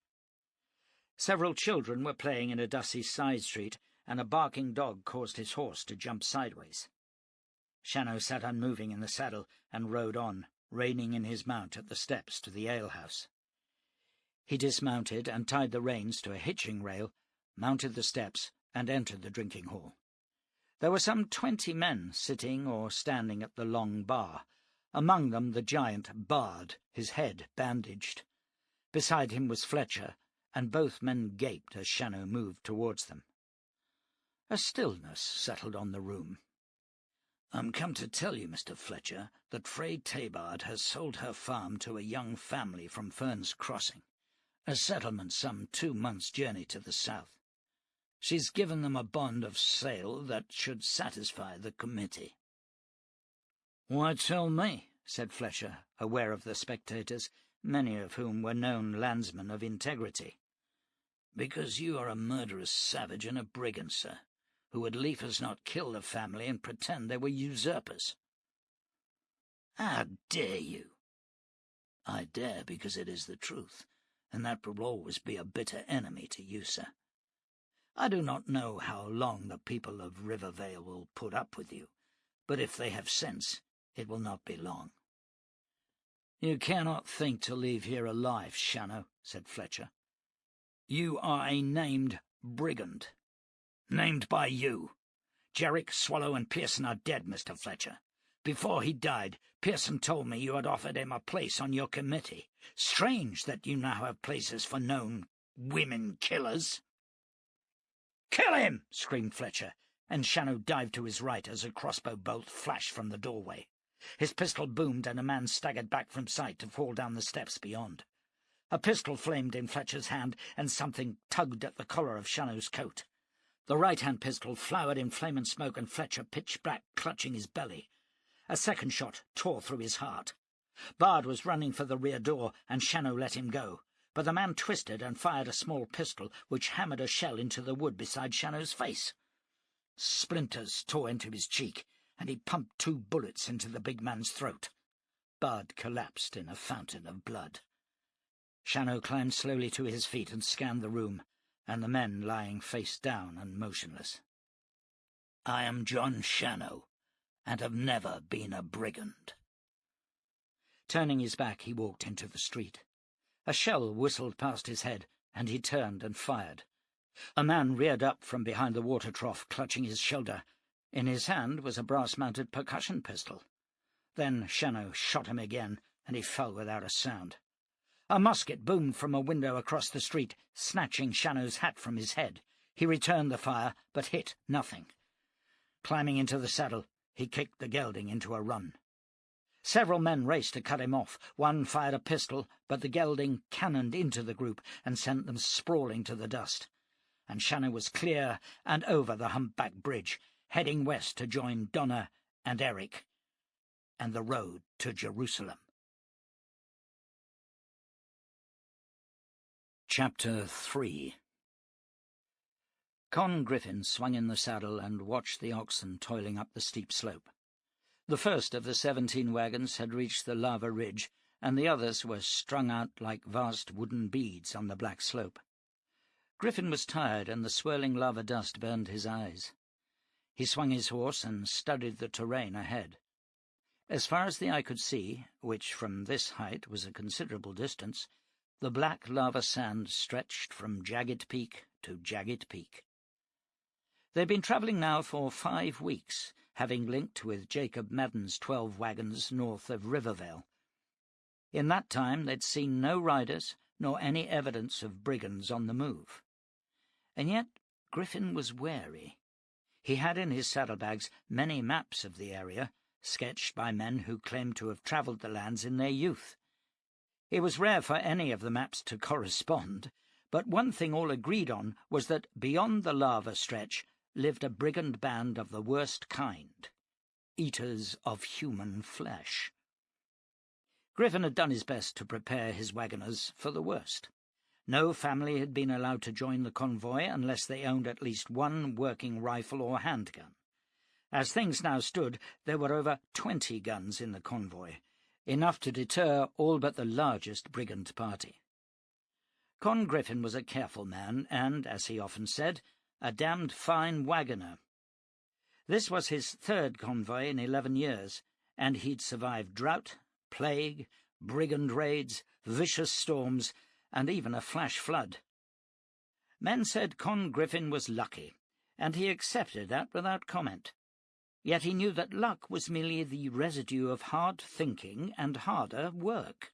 S1: Several children were playing in a dusty side street, and a barking dog caused his horse to jump sideways. Shannow sat unmoving in the saddle and rode on, reining in his mount at the steps to the alehouse. He dismounted and tied the reins to a hitching rail, mounted the steps, and entered the drinking hall. There were some 20 men sitting or standing at the long bar, among them the giant Bard, his head bandaged. Beside him was Fletcher, and both men gaped as Shannow moved towards them. A stillness settled on the room. "I'm come to tell you, Mr. Fletcher, that Fray Tabard has sold her farm to a young family from Fern's Crossing, a settlement some 2 months' journey to the south. She's given them a bond of sale that should satisfy the committee." "Why tell me?" said Fletcher, aware of the spectators, many of whom were known landsmen of integrity. "Because you are a murderous savage and a brigand, sir, who would lief as not kill the family and pretend they were usurpers." "How dare you?" "I dare because it is the truth, and that will always be a bitter enemy to you, sir. I do not know how long the people of Rivervale will put up with you, but if they have sense, it will not be long." "You cannot think to leave here alive, Shannow," said Fletcher. "You are a named brigand." "Named by you. Jerrick, Swallow, and Pearson are dead, Mr. Fletcher. Before he died, Pearson told me you had offered him a place on your committee. Strange that you now have places for known women-killers." "Kill him!" screamed Fletcher, and Shannow dived to his right as a crossbow bolt flashed from the doorway. His pistol boomed, and a man staggered back from sight to fall down the steps beyond. A pistol flamed in Fletcher's hand, and something tugged at the collar of Shannow's coat. The right-hand pistol flowered in flame and smoke, and Fletcher pitched back, clutching his belly. A second shot tore through his heart. Bard was running for the rear door, and Shannow let him go. But the man twisted and fired a small pistol, which hammered a shell into the wood beside Shannow's face. Splinters tore into his cheek, and he pumped 2 bullets into the big man's throat. Bard collapsed in a fountain of blood. Shannow climbed slowly to his feet and scanned the room, and the men lying face down and motionless. "I am Jon Shannow, and have never been a brigand." Turning his back, he walked into the street. A shell whistled past his head, and he turned and fired. A man reared up from behind the water trough, clutching his shoulder. In his hand was a brass-mounted percussion pistol. Then Shannow shot him again, and he fell without a sound. A musket boomed from a window across the street, snatching Shannow's hat from his head. He returned the fire, but hit nothing. Climbing into the saddle, he kicked the gelding into a run. Several men raced to cut him off. One fired a pistol, but the gelding cannoned into the group and sent them sprawling to the dust. And Shannow was clear and over the humpback bridge, heading west to join Donna and Eric, and the road to Jerusalem. Chapter 3. Con Griffin swung in the saddle and watched the oxen toiling up the steep slope. The first of the 17 wagons had reached the lava ridge, and the others were strung out like vast wooden beads on the black slope. Griffin was tired, and the swirling lava dust burned his eyes. He swung his horse and studied the terrain ahead. As far as the eye could see, which from this height was a considerable distance, the black lava sand stretched from jagged peak to jagged peak. They'd been travelling now for 5 weeks, having linked with Jacob Madden's 12 wagons north of Rivervale.
S2: In that time they'd seen no riders nor any evidence of brigands on the move. And yet Griffin was wary. He had in his saddlebags many maps of the area, sketched by men who claimed to have travelled the lands in their youth. It was rare for any of the maps to correspond, but one thing all agreed on was that beyond the lava stretch lived a brigand band of the worst kind, eaters of human flesh. Griffin had done his best to prepare his wagoners for the worst. No family had been allowed to join the convoy unless they owned at least one working rifle or handgun. As things now stood, there were over 20 guns in the convoy, enough to deter all but the largest brigand party. Con Griffin was a careful man and, as he often said, a damned fine wagoner. This was his third convoy in 11 years, and he'd survived drought, plague, brigand raids, vicious storms, and even a flash flood. Men said Con Griffin was lucky, and he accepted that without comment. Yet he knew that luck was merely the residue of hard thinking and harder work.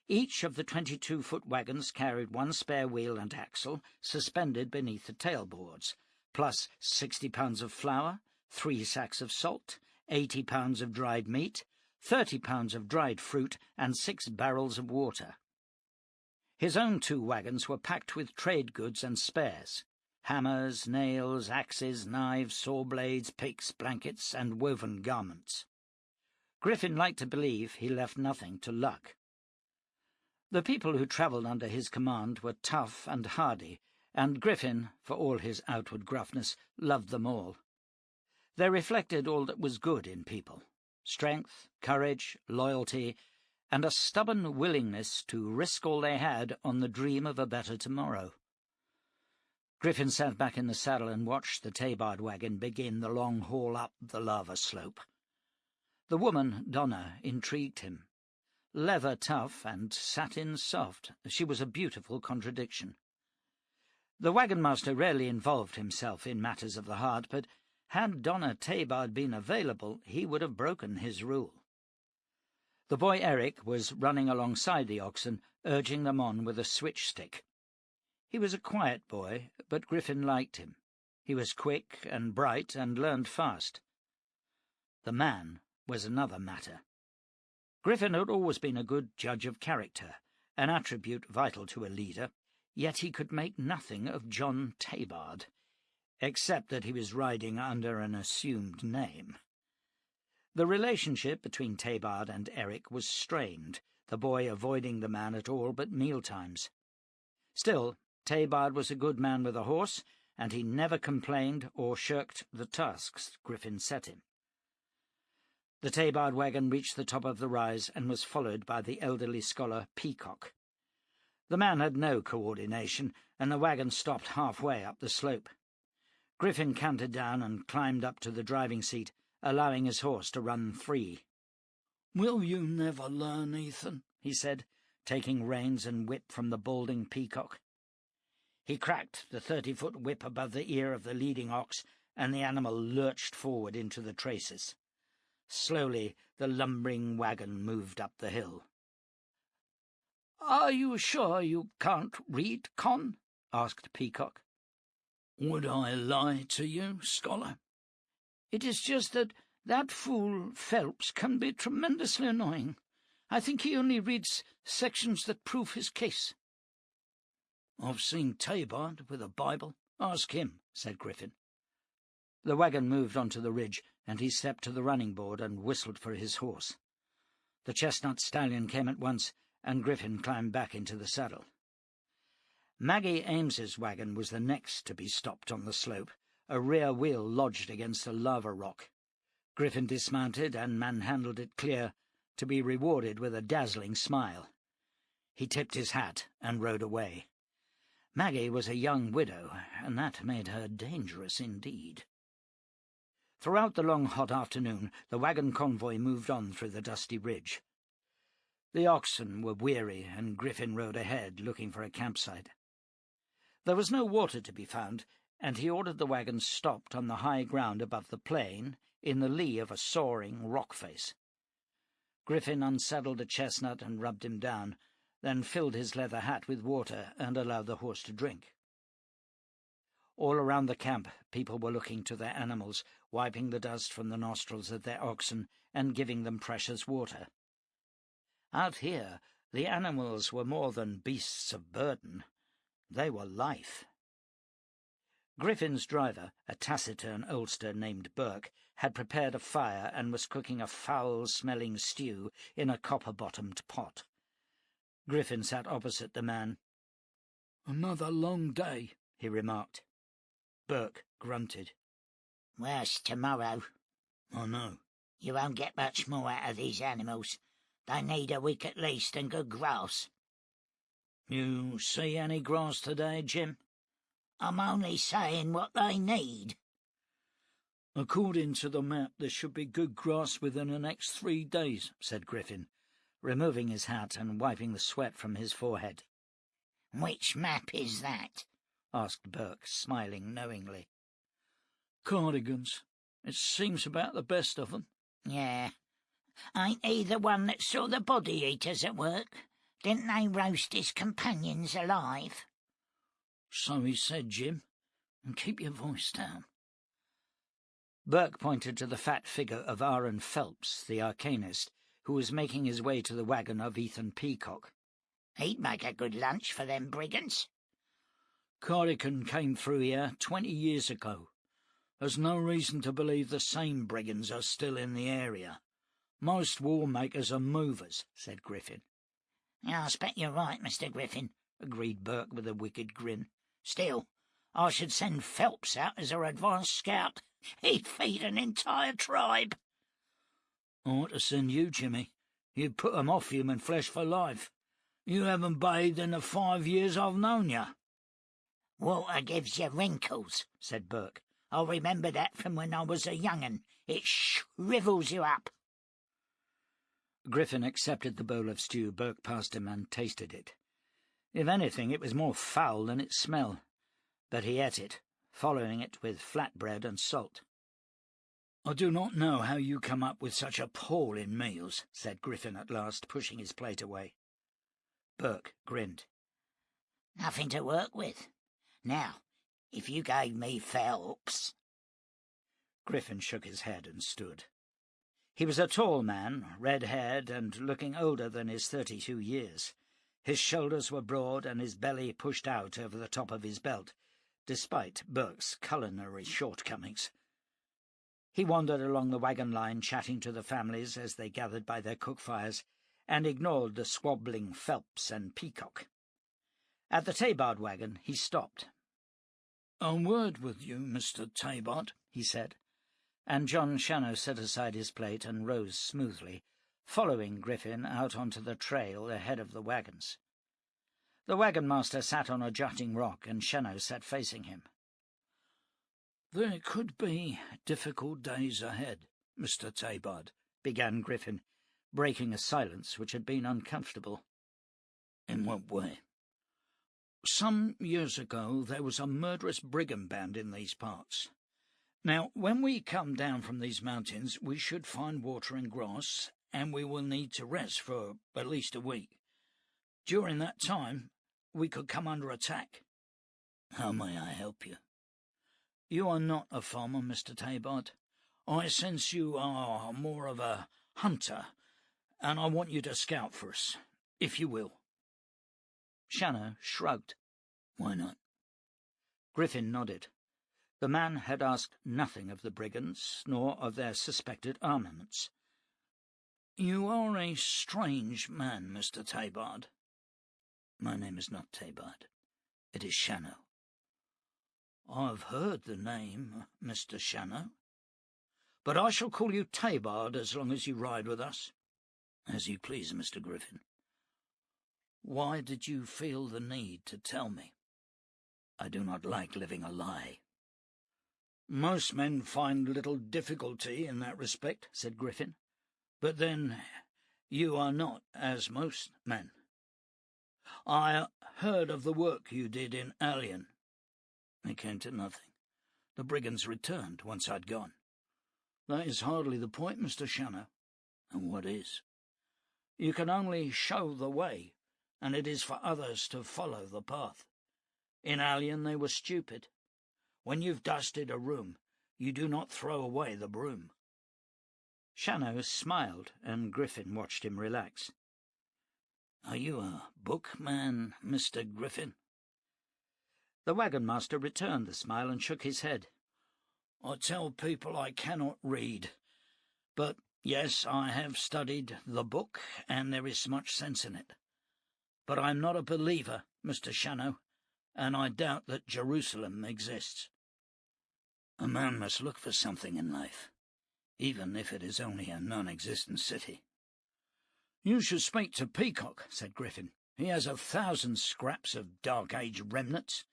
S2: Each of the 22-foot wagons carried one spare wheel and axle suspended beneath the tailboards, plus 60 pounds of flour, 3 sacks of salt, 80 pounds of dried meat, 30 pounds of dried fruit, and 6 barrels of water. His own 2 wagons were packed with trade goods and spares: hammers, nails, axes, knives, saw blades, picks, blankets, and woven garments. Griffin liked to believe he left nothing to luck. The people who travelled under his command were tough and hardy, and Griffin, for all his outward gruffness, loved them all. They reflected all that was good in people: strength, courage, loyalty, and a stubborn willingness to risk all they had on the dream of a better tomorrow. Griffin sat back in the saddle and watched the Tabard wagon begin the long haul up the lava slope. The woman, Donna, intrigued him. Leather tough and satin soft, she was a beautiful contradiction. The wagon-master rarely involved himself in matters of the heart, but had Donna Tabard been available, he would have broken his rule. The boy Eric was running alongside the oxen, urging them on with a switch-stick. He was a quiet boy, but Griffin liked him. He was quick and bright and learned fast. The man was another matter. Griffin had always been a good judge of character, an attribute vital to a leader, yet he could make nothing of Jon Tabard, except that he was riding under an assumed name. The relationship between Tabard and Eric was strained, the boy avoiding the man at all but mealtimes. Still, Tabard was a good man with a horse, and he never complained or shirked the tasks Griffin set him. The Tabard wagon reached the top of the rise and was followed by the elderly scholar Peacock. The man had no coordination, and the wagon stopped halfway up the slope. Griffin cantered down and climbed up to the driving seat, allowing his horse to run free. "Will you never learn, Ethan?" he said, taking reins and whip from the balding Peacock. He cracked the 30-foot whip above the ear of the leading ox, and the animal lurched forward into the traces. Slowly the lumbering wagon moved up the hill. "Are you sure you can't read, Con?" asked Peacock. "Would I lie to you, scholar?" "It is just that fool Phelps can be tremendously annoying. I think he only reads sections that prove his case." "I've seen Tabard with a Bible. Ask him," said Griffin. The wagon moved onto the ridge, and he stepped to the running board and whistled for his horse. The chestnut stallion came at once, and Griffin climbed back into the saddle. Maggie Ames's wagon was the next to be stopped on the slope, a rear wheel lodged against a lava rock. Griffin dismounted and manhandled it clear, to be rewarded with a dazzling smile. He tipped his hat and rode away. Maggie was a young widow, and that made her dangerous indeed. Throughout the long hot afternoon, the wagon convoy moved on through the dusty ridge. The oxen were weary, and Griffin rode ahead, looking for a campsite. There was no water to be found, and he ordered the wagon stopped on the high ground above the plain, in the lee of a soaring rock face. Griffin unsaddled the chestnut and rubbed him down, then filled his leather hat with water and allowed the horse to drink. All around the camp, people were looking to their animals, wiping the dust from the nostrils of their oxen and giving them precious water. Out here, the animals were more than beasts of burden. They were life. Griffin's driver, a taciturn oldster named Burke, had prepared a fire and was cooking a foul-smelling stew in a copper-bottomed pot. Griffin sat opposite the man. "Another long day," he remarked. Burke grunted.
S3: "Worse tomorrow."
S2: "I know."
S3: "You won't get much more out of these animals. They need a week at least and good grass."
S2: "You see any grass today, Jim?"
S3: "I'm only saying what they need."
S2: "According to the map, there should be good grass within the next 3 days," said Griffin, removing his hat and wiping the sweat from his forehead.
S3: "Which map is that?"
S2: asked Burke, smiling knowingly. "Cardigan's. It seems about the best of them."
S3: "Yeah. Ain't he the one that saw the body eaters at work? Didn't they roast his companions alive?"
S2: "So he said, Jim. And keep your voice down." Burke pointed to the fat figure of Aaron Phelps, the arcanist, who was making his way to the wagon of Ethan Peacock.
S3: "He'd make a good lunch for them brigands."
S2: "Cardigan came through here 20 years ago. There's no reason to believe the same brigands are still in the area. Most war makers are movers," said Griffin.
S3: "I expect you're right, Mr. Griffin," agreed Burke with a wicked grin. "Still, I should send Phelps out as our advance scout. He'd feed an entire tribe."
S2: "I ought to send you, Jimmy. You'd put 'em off human flesh for life. You haven't bathed in the 5 years I've known you."
S3: "Water gives you wrinkles," said Burke. "I remember that from when I was a young'un. It shrivels you up."
S2: Griffin accepted the bowl of stew Burke passed him and tasted it. If anything, it was more foul than its smell, but he ate it, following it with flatbread and salt. "I do not know how you come up with such appalling meals," said Griffin at last, pushing his plate away. Burke grinned.
S3: "Nothing to work with. Now, if you gave me Phelps—"
S2: Griffin shook his head and stood. He was a tall man, red-haired and looking older than his 32 years. His shoulders were broad and his belly pushed out over the top of his belt, despite Burke's culinary shortcomings. He wandered along the wagon line, chatting to the families as they gathered by their cook fires, and ignored the squabbling Phelps and Peacock. At the Tabard wagon he stopped. "A word with you, Mr. Tabard," he said, and Jon Shannow set aside his plate and rose smoothly, following Griffin out onto the trail ahead of the wagons. The wagon-master sat on a jutting rock, and Shannow sat facing him. "There could be difficult days ahead, Mr. Tabard," began Griffin, breaking a silence which had been uncomfortable. "In what way?" "Some years ago there was a murderous brigand band in these parts. Now, when we come down from these mountains, we should find water and grass, and we will need to rest for at least a week. During that time, we could come under attack." "How may I help you?" "You are not a farmer, Mr. Tabard. I sense you are more of a hunter, and I want you to scout for us, if you will." Shannow shrugged. "Why not?" Griffin nodded. The man had asked nothing of the brigands, nor of their suspected armaments. "You are a strange man, Mr. Tabard." "My name is not Tabard. It is Shannow." "I've heard the name, Mr. Shannow. But I shall call you Tabard as long as you ride with us." "As you please, Mr. Griffin." "Why did you feel the need to tell me?" "I do not like living a lie." "Most men find little difficulty in that respect," said Griffin. "But then you are not as most men. I heard of the work you did in Alien." "It came to nothing. The brigands returned once I'd gone." "That is hardly the point, Mr. Shannow." "And what is?" You can only show the way, and it is for others to follow the path. In Alien they were stupid. When you've dusted a room, you do not throw away the broom."
S1: Shannow smiled, and Griffin watched him relax.
S2: "Are you a book man, Mr. Griffin?"
S1: The wagon master returned the smile and shook his head.
S2: "I tell people I cannot read, but yes, I have studied the book, and there is much sense in it. But I am not a believer, Mr. Shannow, and I doubt that Jerusalem exists." "A man must look for something in life, even if it is only a non-existent city." "You should speak to Peacock," said Griffin. "He has 1,000 scraps of Dark Age remnants,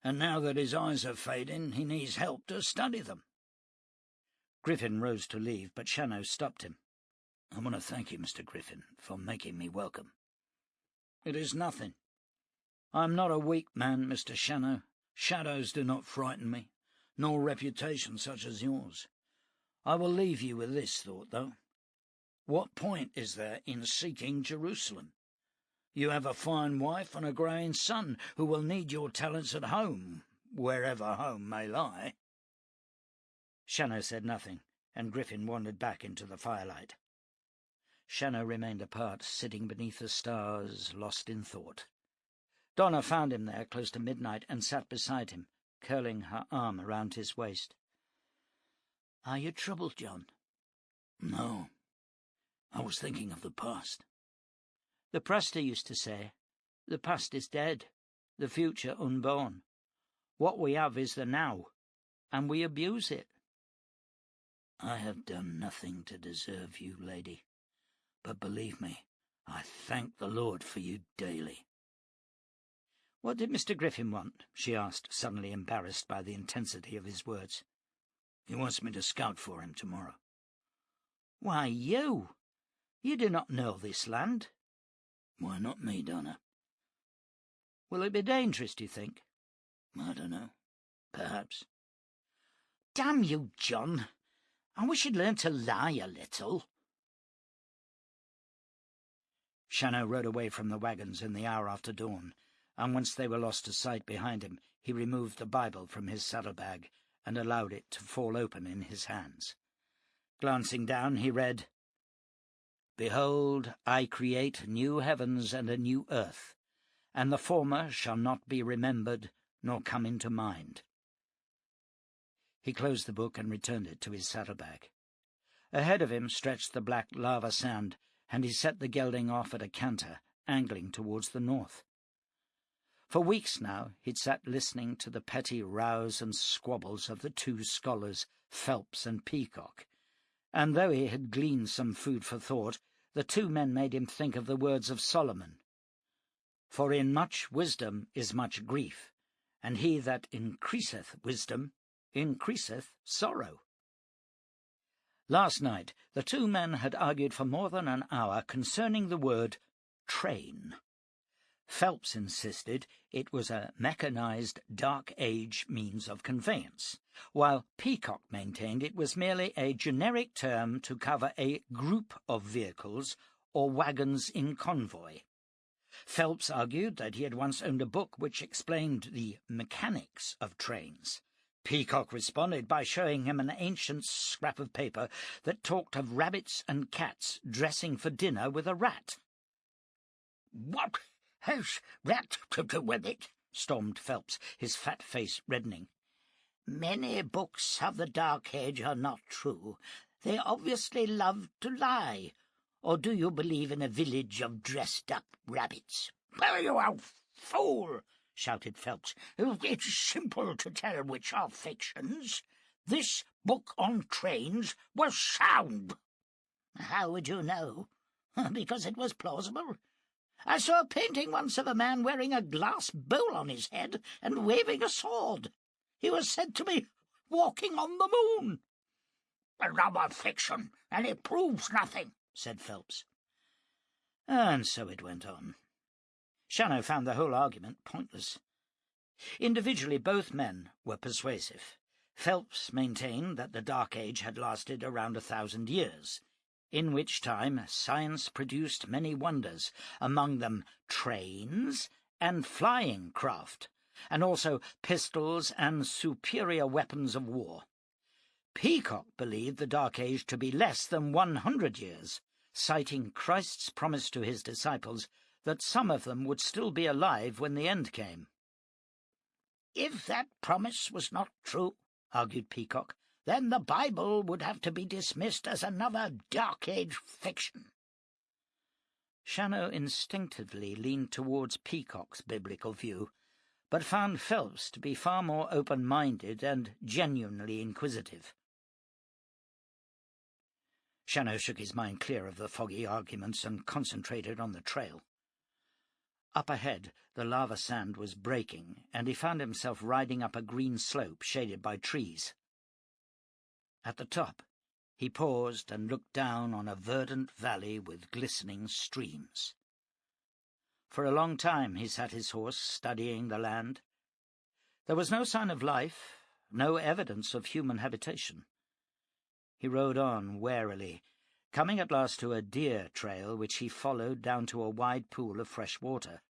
S2: and now that his eyes are fading, he needs help to study them."
S1: Griffin rose to leave, but Shannow stopped him.
S2: "I want to thank you, Mr. Griffin, for making me welcome." "It is nothing. I am not a weak man, Mr. Shannow. Shadows do not frighten me, nor reputation such as yours. I will leave you with this thought, though. What point is there in seeking Jerusalem? You have a fine wife and a growing son who will need your talents at home, wherever home may lie."
S1: Shannow said nothing, and Griffin wandered back into the firelight. Shannow remained apart, sitting beneath the stars, lost in thought. Donna found him there close to midnight and sat beside him, curling her arm around his waist.
S2: "Are you troubled, John?" "No. I was thinking of the past."
S1: The Prester used to say, "The past is dead, the future unborn. What we have is the now, and we abuse it."
S2: "I have done nothing to deserve you, lady, but believe me, I thank the Lord for you daily."
S1: "What did Mr. Griffin want?" she asked, suddenly embarrassed by the intensity of his words.
S2: "He wants me to scout for him tomorrow."
S1: "Why, you? You do not know this land."
S2: "Why not me, Donna?"
S1: "Will it be dangerous, do you think?"
S2: "I don't know. Perhaps."
S3: "Damn you, John. I wish you'd learn to lie a little."
S1: Shannow rode away from the wagons in the hour after dawn, and once they were lost to sight behind him, he removed the Bible from his saddlebag and allowed it to fall open in his hands. Glancing down, he read, "Behold, I create new heavens and a new earth, and the former shall not be remembered nor come into mind." He closed the book and returned it to his saddlebag. Ahead of him stretched the black lava sand, and he set the gelding off at a canter, angling towards the north. For weeks now he'd sat listening to the petty rows and squabbles of the two scholars, Phelps and Peacock, and though he had gleaned some food for thought, the two men made him think of the words of Solomon. "For in much wisdom is much grief, and he that increaseth wisdom increaseth sorrow." Last night the two men had argued for more than an hour concerning the word train. Phelps insisted it was a mechanized Dark Age means of conveyance, while Peacock maintained it was merely a generic term to cover a group of vehicles or wagons in convoy. Phelps argued that he had once owned a book which explained the mechanics of trains. Peacock responded by showing him an ancient scrap of paper that talked of rabbits and cats dressing for dinner with a rat.
S3: "What has that to do with it?" stormed Phelps, his fat face reddening. "Many books of the Dark Age are not true. They obviously love to lie. Or do you believe in a village of dressed-up rabbits?" "Well, you old fool!" shouted Phelps. "It's simple to tell which are fictions. This book on trains was sound." "How would you know?" "Because it was plausible. I saw a painting once of a man wearing a glass bowl on his head and waving a sword. He was said to be walking on the moon." "Another fiction, and it proves nothing," said Phelps.
S1: And so it went on. Shannow found the whole argument pointless. Individually both men were persuasive. Phelps maintained that the Dark Age had lasted around 1,000 years.
S3: in which time science produced many wonders, among them trains and flying craft, and also pistols and superior weapons of war. Peacock believed the Dark Age to be less than 100 years, citing Christ's promise to his disciples that some of them would still be alive when the end came. "If that promise was not true," argued Peacock, "then the Bible would have to be dismissed as another Dark Age fiction."
S2: Shannow instinctively leaned towards Peacock's biblical view, but found Phelps to be far more open-minded and genuinely inquisitive. Shannow shook his mind clear of the foggy arguments and concentrated on the trail. Up ahead, the lava sand was breaking, and he found himself riding up a green slope shaded by trees. At the top, he paused and looked down on a verdant valley with glistening streams. For a long time he sat his horse, studying the land. There was no sign of life, no evidence of human habitation. He rode on warily, coming at last to a deer trail which he followed down to a wide pool of fresh water.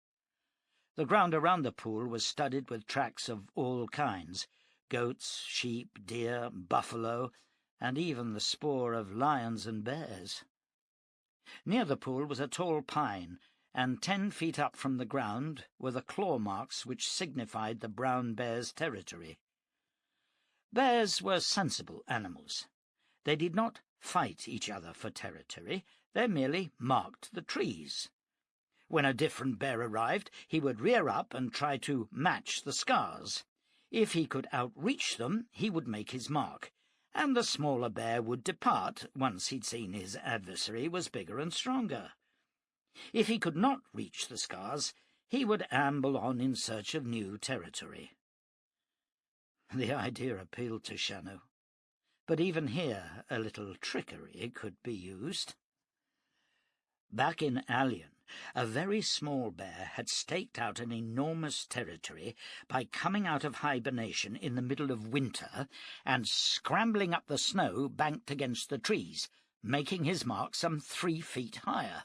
S2: The ground around the pool was studded with tracks of all kinds: goats, sheep, deer, buffalo, and even the spoor of lions and bears. Near the pool was a tall pine, and 10 feet up from the ground were the claw marks which signified the brown bear's territory. Bears were sensible animals. They did not fight each other for territory, they merely marked the trees. When a different bear arrived, he would rear up and try to match the scars. If he could outreach them, he would make his mark, and the smaller bear would depart once he'd seen his adversary was bigger and stronger. If he could not reach the scars, he would amble on in search of new territory. The idea appealed to Shannow, but even here a little trickery could be used. Back in Alien, a very small bear had staked out an enormous territory by coming out of hibernation in the middle of winter and scrambling up the snow banked against the trees, making his mark some 3 feet higher.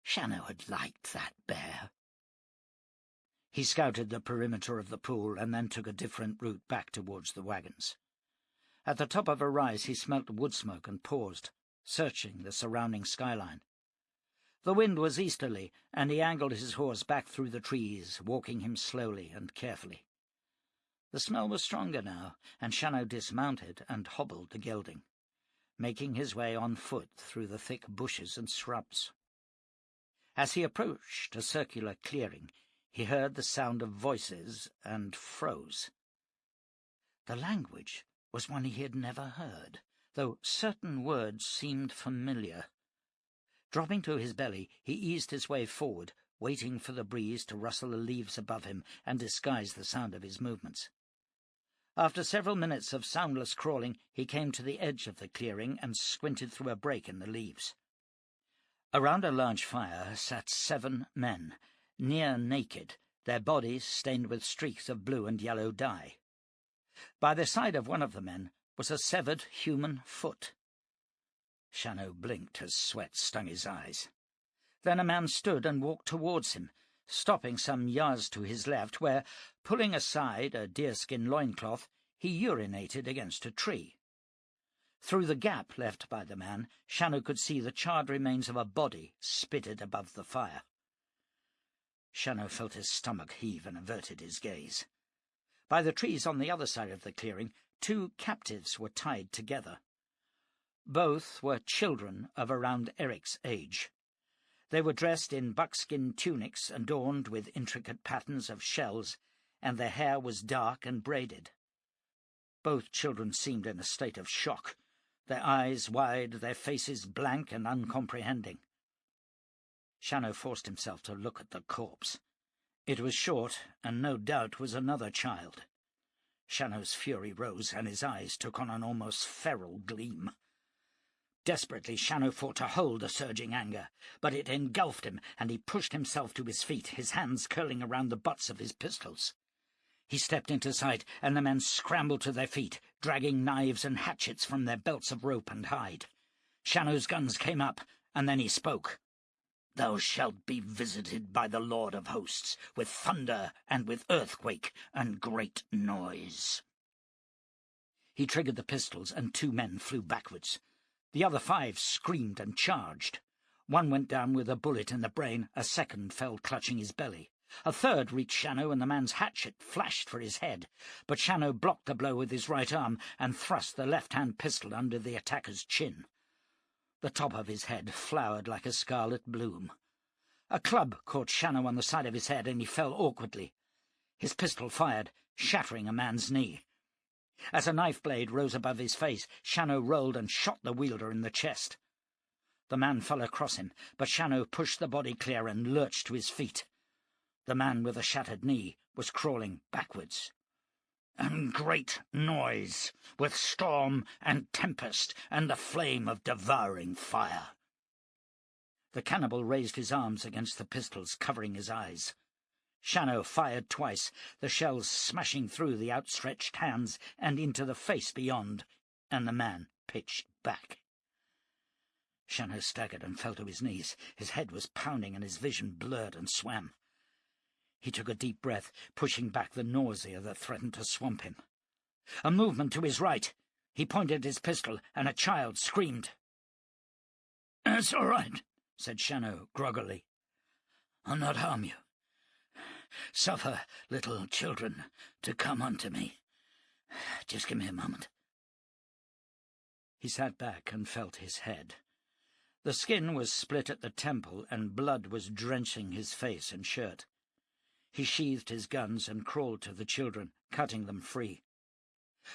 S2: Shannow had liked that bear. He scouted the perimeter of the pool and then took a different route back towards the wagons. At the top of a rise he smelt wood smoke and paused, searching the surrounding skyline. The wind was easterly, and he angled his horse back through the trees, walking him slowly and carefully. The smell was stronger now, and Shannow dismounted and hobbled to gelding, making his way on foot through the thick bushes and shrubs. As he approached a circular clearing, he heard the sound of voices and froze. The language was one he had never heard, though certain words seemed familiar. Dropping to his belly, he eased his way forward, waiting for the breeze to rustle the leaves above him and disguise the sound of his movements. After several minutes of soundless crawling, he came to the edge of the clearing and squinted through a break in the leaves. Around a large fire sat 7 men, near naked, their bodies stained with streaks of blue and yellow dye. By the side of one of the men was a severed human foot. Shannow blinked as sweat stung his eyes. Then a man stood and walked towards him, stopping some yards to his left, where, pulling aside a deerskin loincloth, he urinated against a tree. Through the gap left by the man, Shannow could see the charred remains of a body spitted above the fire. Shannow felt his stomach heave and averted his gaze. By the trees on the other side of the clearing, 2 captives were tied together. Both were children of around Eric's age. They were dressed in buckskin tunics adorned with intricate patterns of shells, and their hair was dark and braided. Both children seemed in a state of shock, their eyes wide, their faces blank and uncomprehending. Shannow forced himself to look at the corpse. It was short, and no doubt was another child. Shannow's fury rose, and his eyes took on an almost feral gleam. Desperately, Shannow fought to hold the surging anger, but it engulfed him, and he pushed himself to his feet, his hands curling around the butts of his pistols. He stepped into sight, and the men scrambled to their feet, dragging knives and hatchets from their belts of rope and hide.
S3: Shannow's guns came up, and then he spoke. "Thou shalt be visited by the Lord of Hosts, with thunder and with earthquake and great noise." He triggered the pistols, and 2 men flew backwards. The other 5 screamed and charged. One went down with a bullet in the brain, a second fell clutching his belly. A third reached Shannow, and the man's hatchet flashed for his head, but Shannow blocked the blow with his right arm and thrust the left-hand pistol under the attacker's chin. The top of his head flowered like a scarlet bloom. A club caught Shannow on the side of his head, and he fell awkwardly. His pistol fired, shattering a man's knee. As a knife blade rose above his face, Shannow rolled and shot the wielder in the chest. The man fell across him, but Shannow pushed the body clear and lurched to his feet. The man with the shattered knee was crawling backwards. "And great noise, with storm and tempest and the flame of devouring fire." The cannibal raised his arms against the pistols, covering his eyes. Shannow fired twice, the shells smashing through the outstretched hands and into the face beyond, and the man pitched back. Shannow staggered and fell to his knees. His head was pounding and his vision blurred and swam. He took a deep breath, pushing back the nausea that threatened to swamp him. A movement to his right. He pointed his pistol, and a child screamed. "It's all right," said Shannow groggily. "I'll not harm you. Suffer little children to come unto me. Just give me a moment." He sat back and felt his head. The skin was split at the temple, and blood was drenching his face and shirt. He sheathed his guns and crawled to the children, cutting them free.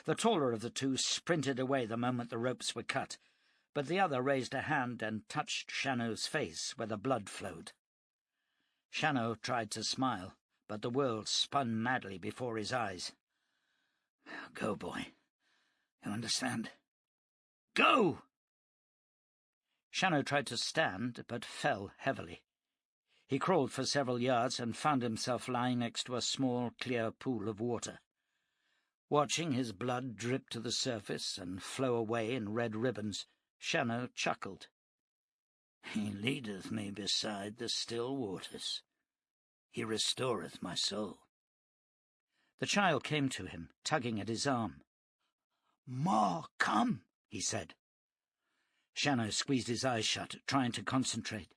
S3: The taller of the 2 sprinted away the moment the ropes were cut, but the other raised a hand and touched Shannow's face where the blood flowed. Shannow tried to smile, but the world spun madly before his eyes. "Go, boy. You understand? Go!" Shannow tried to stand, but fell heavily. He crawled for several yards and found himself lying next to a small, clear pool of water. Watching his blood drip to the surface and flow away in red ribbons, Shannow chuckled. "He leadeth me beside the still waters. He restoreth my soul." The child came to him, tugging at his arm. "Ma, come," he said. Shannow squeezed his eyes shut, trying to concentrate.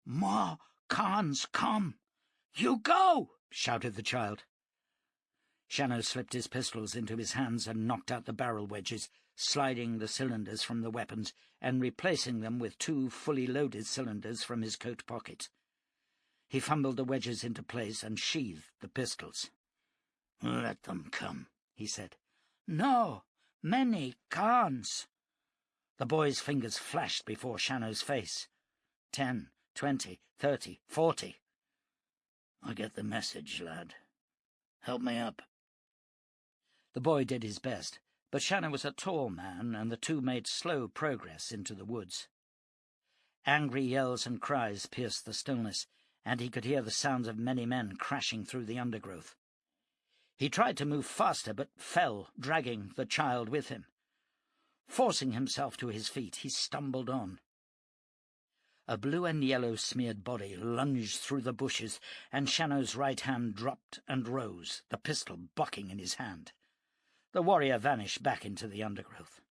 S3: "Ma, Khan's come." "You go!" shouted the child. Shannow slipped his pistols into his hands and knocked out the barrel wedges, sliding the cylinders from the weapons and replacing them with 2 fully loaded cylinders from his coat pocket. He fumbled the wedges into place and sheathed the pistols. "Let them come," he said. "No, many Khans." The boy's fingers flashed before Shannow's face. 10, 20, 30, 40. "I get the message, lad. Help me up." The boy did his best, but Shannow was a tall man, and the 2 made slow progress into the woods. Angry yells and cries pierced the stillness, and he could hear the sounds of many men crashing through the undergrowth. He tried to move faster, but fell, dragging the child with him. Forcing himself to his feet, he stumbled on. A blue and yellow smeared body lunged through the bushes, and Shannow's right hand dropped and rose, the pistol bucking in his hand. The warrior vanished back into the undergrowth.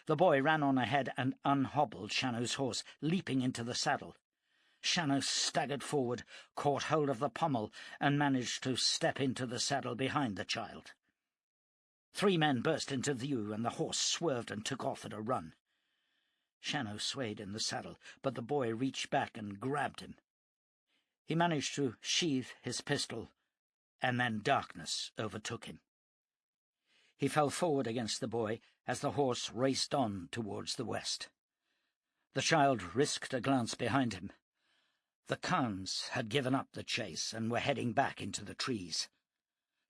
S3: The boy ran on ahead and unhobbled Shannow's horse, leaping into the saddle. Shannow staggered forward, caught hold of the pommel, and managed to step into the saddle behind the child. 3 men burst into view, and the horse swerved and took off at a run. Shannow swayed in the saddle, but the boy reached back and grabbed him. He managed to sheathe his pistol, and then darkness overtook him. He fell forward against the boy as the horse raced on towards the west. The child risked a glance behind him. The Khans had given up the chase and were heading back into the trees.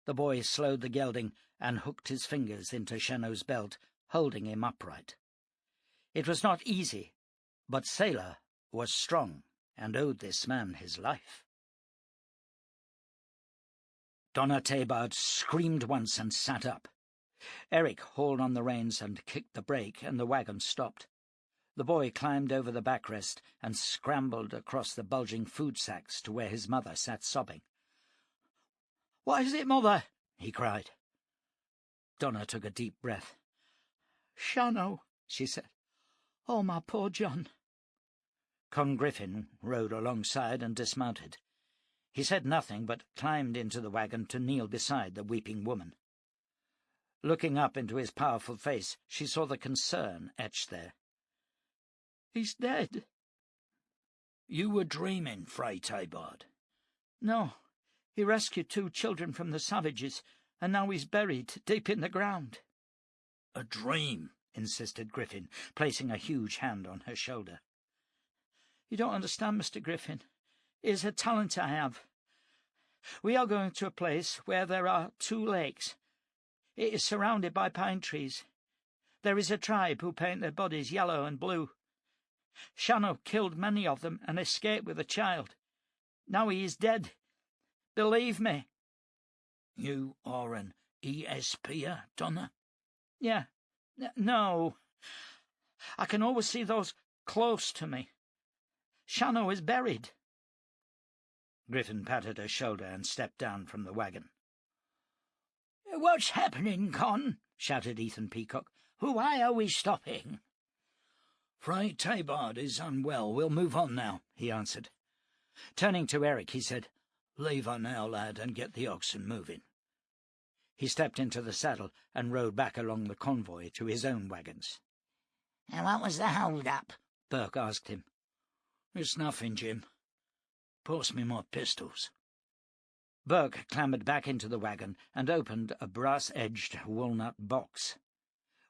S3: The boy slowed the gelding and hooked his fingers into Shannow's belt, holding him upright. It was not easy, but Sailor was strong and owed this man his life. Donna Tabard screamed once and sat up. Eric hauled on the reins and kicked the brake, and the wagon stopped.
S2: The boy climbed over the backrest and scrambled across the bulging food sacks to where his mother sat sobbing. "What is it, Mother?" he cried. Donna took a deep breath. "Shannow," she said. "Oh, my poor John." Con Griffin rode alongside and dismounted. He said nothing, but climbed into the wagon to kneel beside the weeping woman. Looking up into his powerful face, she saw the concern etched there. "He's dead."
S1: "You were dreaming, Fray Tabard."
S2: "No, he rescued 2 children from the savages, and now he's buried deep in the ground."
S1: "A dream," insisted Griffin, placing a huge hand on her shoulder.
S2: "You don't understand, Mr. Griffin. It is a talent I have. We are going to a place where there are 2 lakes. It is surrounded by pine trees. There is a tribe who paint their bodies yellow and blue. Shannow killed many of them and escaped with a child. Now he is dead. Believe me."
S1: "You are an ESPer, Donna?"
S2: "Yeah. No. I can always see those close to me. Shannow is buried."
S1: Griffin patted her shoulder and stepped down from the wagon.
S3: "What's happening, Con?" shouted Ethan Peacock. "Why are we stopping?"
S1: "Fray Tabard is unwell. We'll move on now," he answered.
S2: Turning to Eric, he said,
S1: "Leave her now, lad, and get the oxen moving."
S2: He stepped into the saddle and rode back along the convoy to his own wagons.
S3: "And what was the hold-up?"
S2: Burke asked him.
S1: "It's nothing, Jim. Pass me my pistols."
S2: Burke clambered back into the wagon and opened a brass-edged walnut box.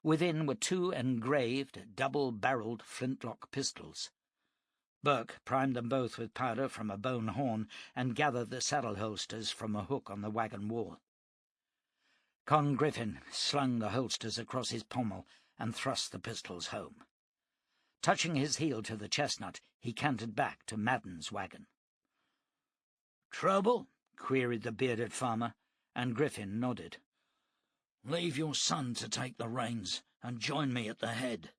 S2: Within were 2 engraved, double-barreled flintlock pistols. Burke primed them both with powder from a bone horn and gathered the saddle holsters from a hook on the wagon wall. Con Griffin slung the holsters across his pommel and thrust the pistols home. Touching his heel to the chestnut, he cantered back to Madden's wagon.
S1: "Trouble?"
S2: queried the bearded farmer, and Griffin nodded.
S1: "Leave your son to take the reins and join me at the head."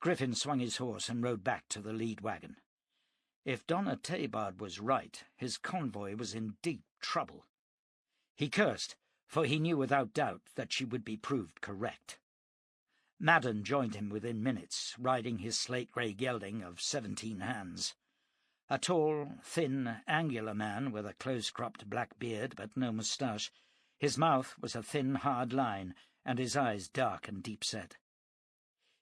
S2: Griffin swung his horse and rode back to the lead wagon. If Donna Tabard was right, his convoy was in deep trouble. He cursed, for he knew without doubt that she would be proved correct. Madden joined him within minutes, riding his slate-grey gelding of 17 hands. A tall, thin, angular man with a close-cropped black beard but no moustache. His mouth was a thin, hard line, and his eyes dark and deep-set.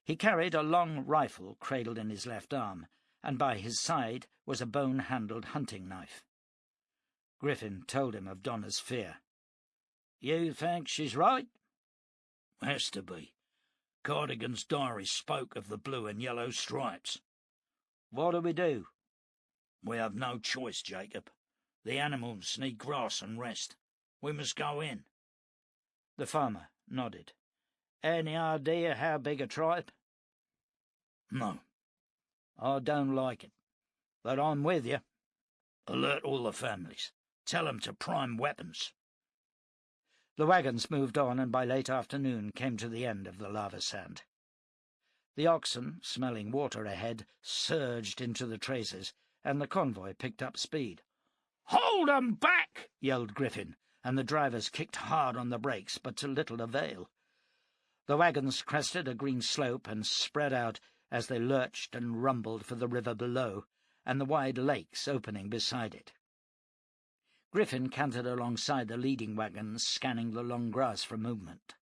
S2: He carried a long rifle cradled in his left arm, and by his side was a bone-handled hunting knife. Griffin told him of Donna's fear.
S3: "You think she's right?"
S1: "Has to be. Cardigan's diary spoke of the blue and yellow stripes."
S3: "What do we do?"
S1: "We have no choice, Jacob. The animals need grass and rest. We must go in."
S2: The farmer nodded.
S3: "Any idea how big a tribe?"
S1: "No."
S3: "I don't like it, but I'm with you."
S1: "Alert all the families. Tell them to prime weapons."
S2: The wagons moved on, and by late afternoon came to the end of the lava sand. The oxen, smelling water ahead, surged into the traces, and the convoy picked up speed.
S3: "Hold 'em back!"
S2: yelled Griffin, and the drivers kicked hard on the brakes, but to little avail. The wagons crested a green slope and spread out as they lurched and rumbled for the river below, and the wide lakes opening beside it. Griffin cantered alongside the leading wagon, scanning the long grass for movement.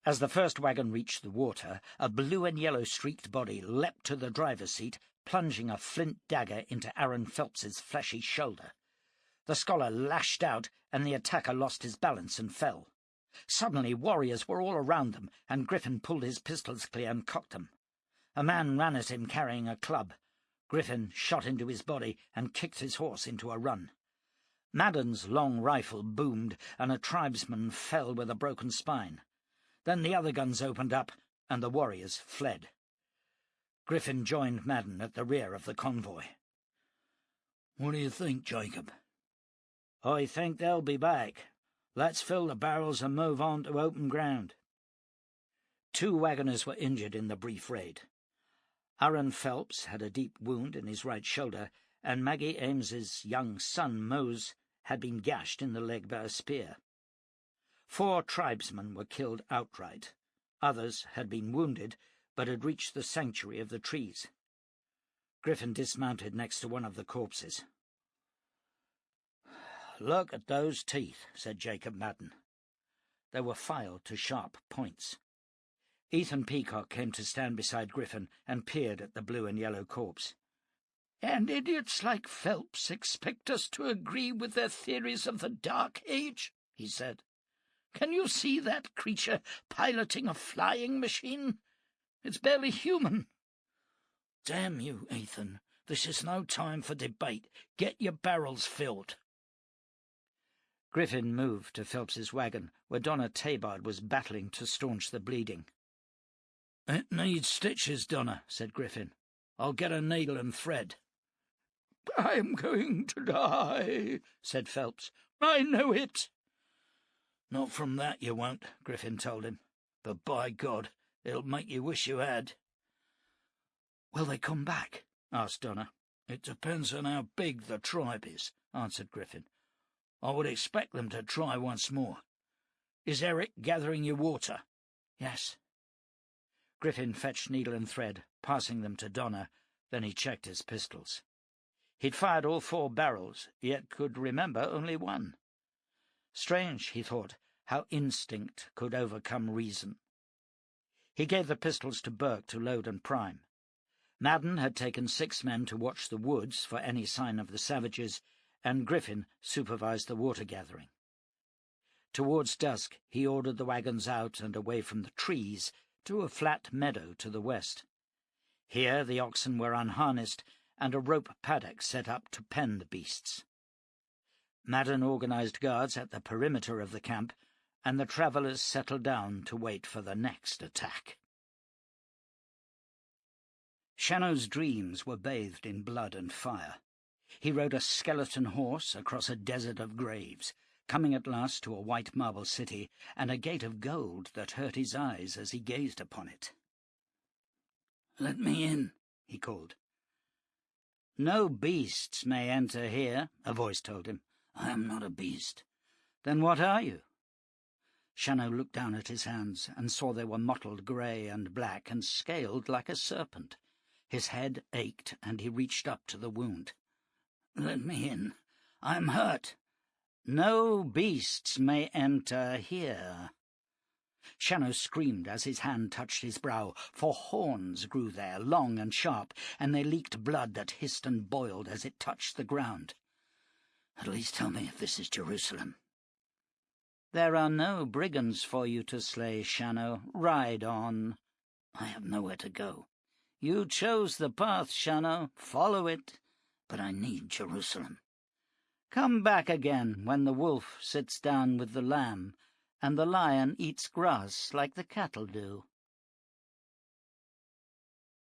S2: As the first wagon reached the water, a blue and yellow streaked body leapt to the driver's seat, plunging a flint dagger into Aaron Phelps's fleshy shoulder. The scholar lashed out, and the attacker lost his balance and fell. Suddenly warriors were all around them, and Griffin pulled his pistols clear and cocked them. A man ran at him carrying a club. Griffin shot into his body and kicked his horse into a run. Madden's long rifle boomed, and a tribesman fell with a broken spine. Then the other guns opened up, and the warriors fled. Griffin joined Madden at the rear of the convoy.
S1: "What do you think, Jacob?"
S3: "I think they'll be back. Let's fill the barrels and move on to open ground." 2 wagoners were injured in the brief raid. Aaron Phelps had a deep wound in his right shoulder, and Maggie Ames's young son, Mose, had been gashed in the leg by a spear. 4 tribesmen were killed outright. Others had been wounded, but had reached the sanctuary of the trees. Griffin dismounted next to one of the corpses. "Look at those teeth," said Jacob Madden. They were filed to sharp points. Ethan Peacock came to stand beside Griffin and peered at the blue and yellow corpse. "And idiots like Phelps expect us to agree with their theories of the Dark Age," he said. "Can you see that creature piloting a flying machine? It's barely human." "Damn you, Ethan. This is no time for debate. Get your barrels filled." Griffin moved to Phelps's wagon, where Donna Tabard was battling to staunch the bleeding. "It needs stitches, Donna," said Griffin. "I'll get a needle and thread." "I'm going to die," said Phelps. "I know it." "Not from that you won't," Griffin told him. "But by God, it'll make you wish you had." "Will they come back?" asked Donna. "It depends on how big the tribe is," answered Griffin. "I would expect them to try once more. Is Eric gathering you water?" "Yes." Griffin fetched needle and thread, passing them to Donna. Then he checked his pistols. He'd fired all 4 barrels, yet could remember only 1. Strange, he thought, how instinct could overcome reason. He gave the pistols to Burke to load and prime. Madden had taken 6 men to watch the woods for any sign of the savages, and Griffin supervised the water-gathering. Towards dusk he ordered the wagons out and away from the trees to a flat meadow to the west. Here the oxen were unharnessed, and a rope paddock set up to pen the beasts. Madden organized guards at the perimeter of the camp, and the travellers settled down to wait for the next attack. Shannow's dreams were bathed in blood and fire. He rode a skeleton horse across a desert of graves, coming at last to a white marble city and a gate of gold that hurt his eyes as he gazed upon it. "Let me in," he called. "No beasts may enter here," a voice told him. "I am not a beast." "Then what are you?" Shannow looked down at his hands and saw they were mottled grey and black and scaled like a serpent. His head ached, and he reached up to the wound. "Let me in. I am hurt." "No beasts may enter here." Shannow screamed as his hand touched his brow, for horns grew there, long and sharp, and they leaked blood that hissed and boiled as it touched the ground. "At least tell me if this is Jerusalem." "There are no brigands for you to slay, Shannow. Ride on." "I have nowhere to go." "You chose the path, Shannow. Follow it. But I need Jerusalem. Come back again when the wolf sits down with the lamb, and the lion eats grass like the cattle do."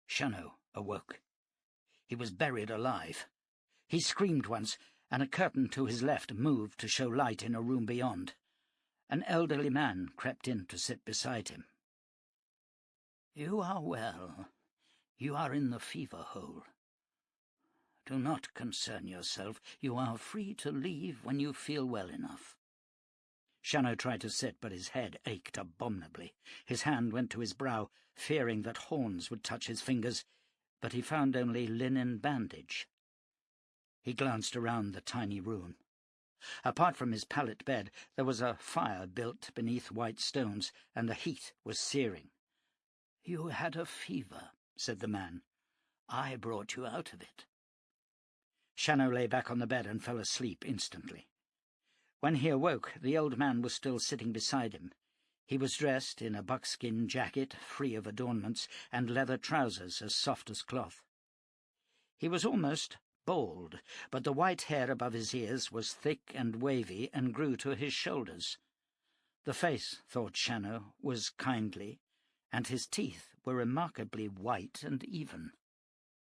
S3: Shannow awoke. He was buried alive. He screamed once, and a curtain to his left moved to show light in a room beyond. An elderly man crept in to sit beside him. "You are well. You are in the fever hole. Do not concern yourself. You are free to leave when you feel well enough." Shannow tried to sit, but his head ached abominably. His hand went to his brow, fearing that horns would touch his fingers, but he found only linen bandage. He glanced around the tiny room. Apart from his pallet bed, there was a fire built beneath white stones, and the heat was searing. "You had a fever," said the man. "I brought you out of it." Shannow lay back on the bed and fell asleep instantly. When he awoke, the old man was still sitting beside him. He was dressed in a buckskin jacket, free of adornments, and leather trousers as soft as cloth. He was almost bald, but the white hair above his ears was thick and wavy and grew to his shoulders. The face, thought Shannow, was kindly, and his teeth were remarkably white and even.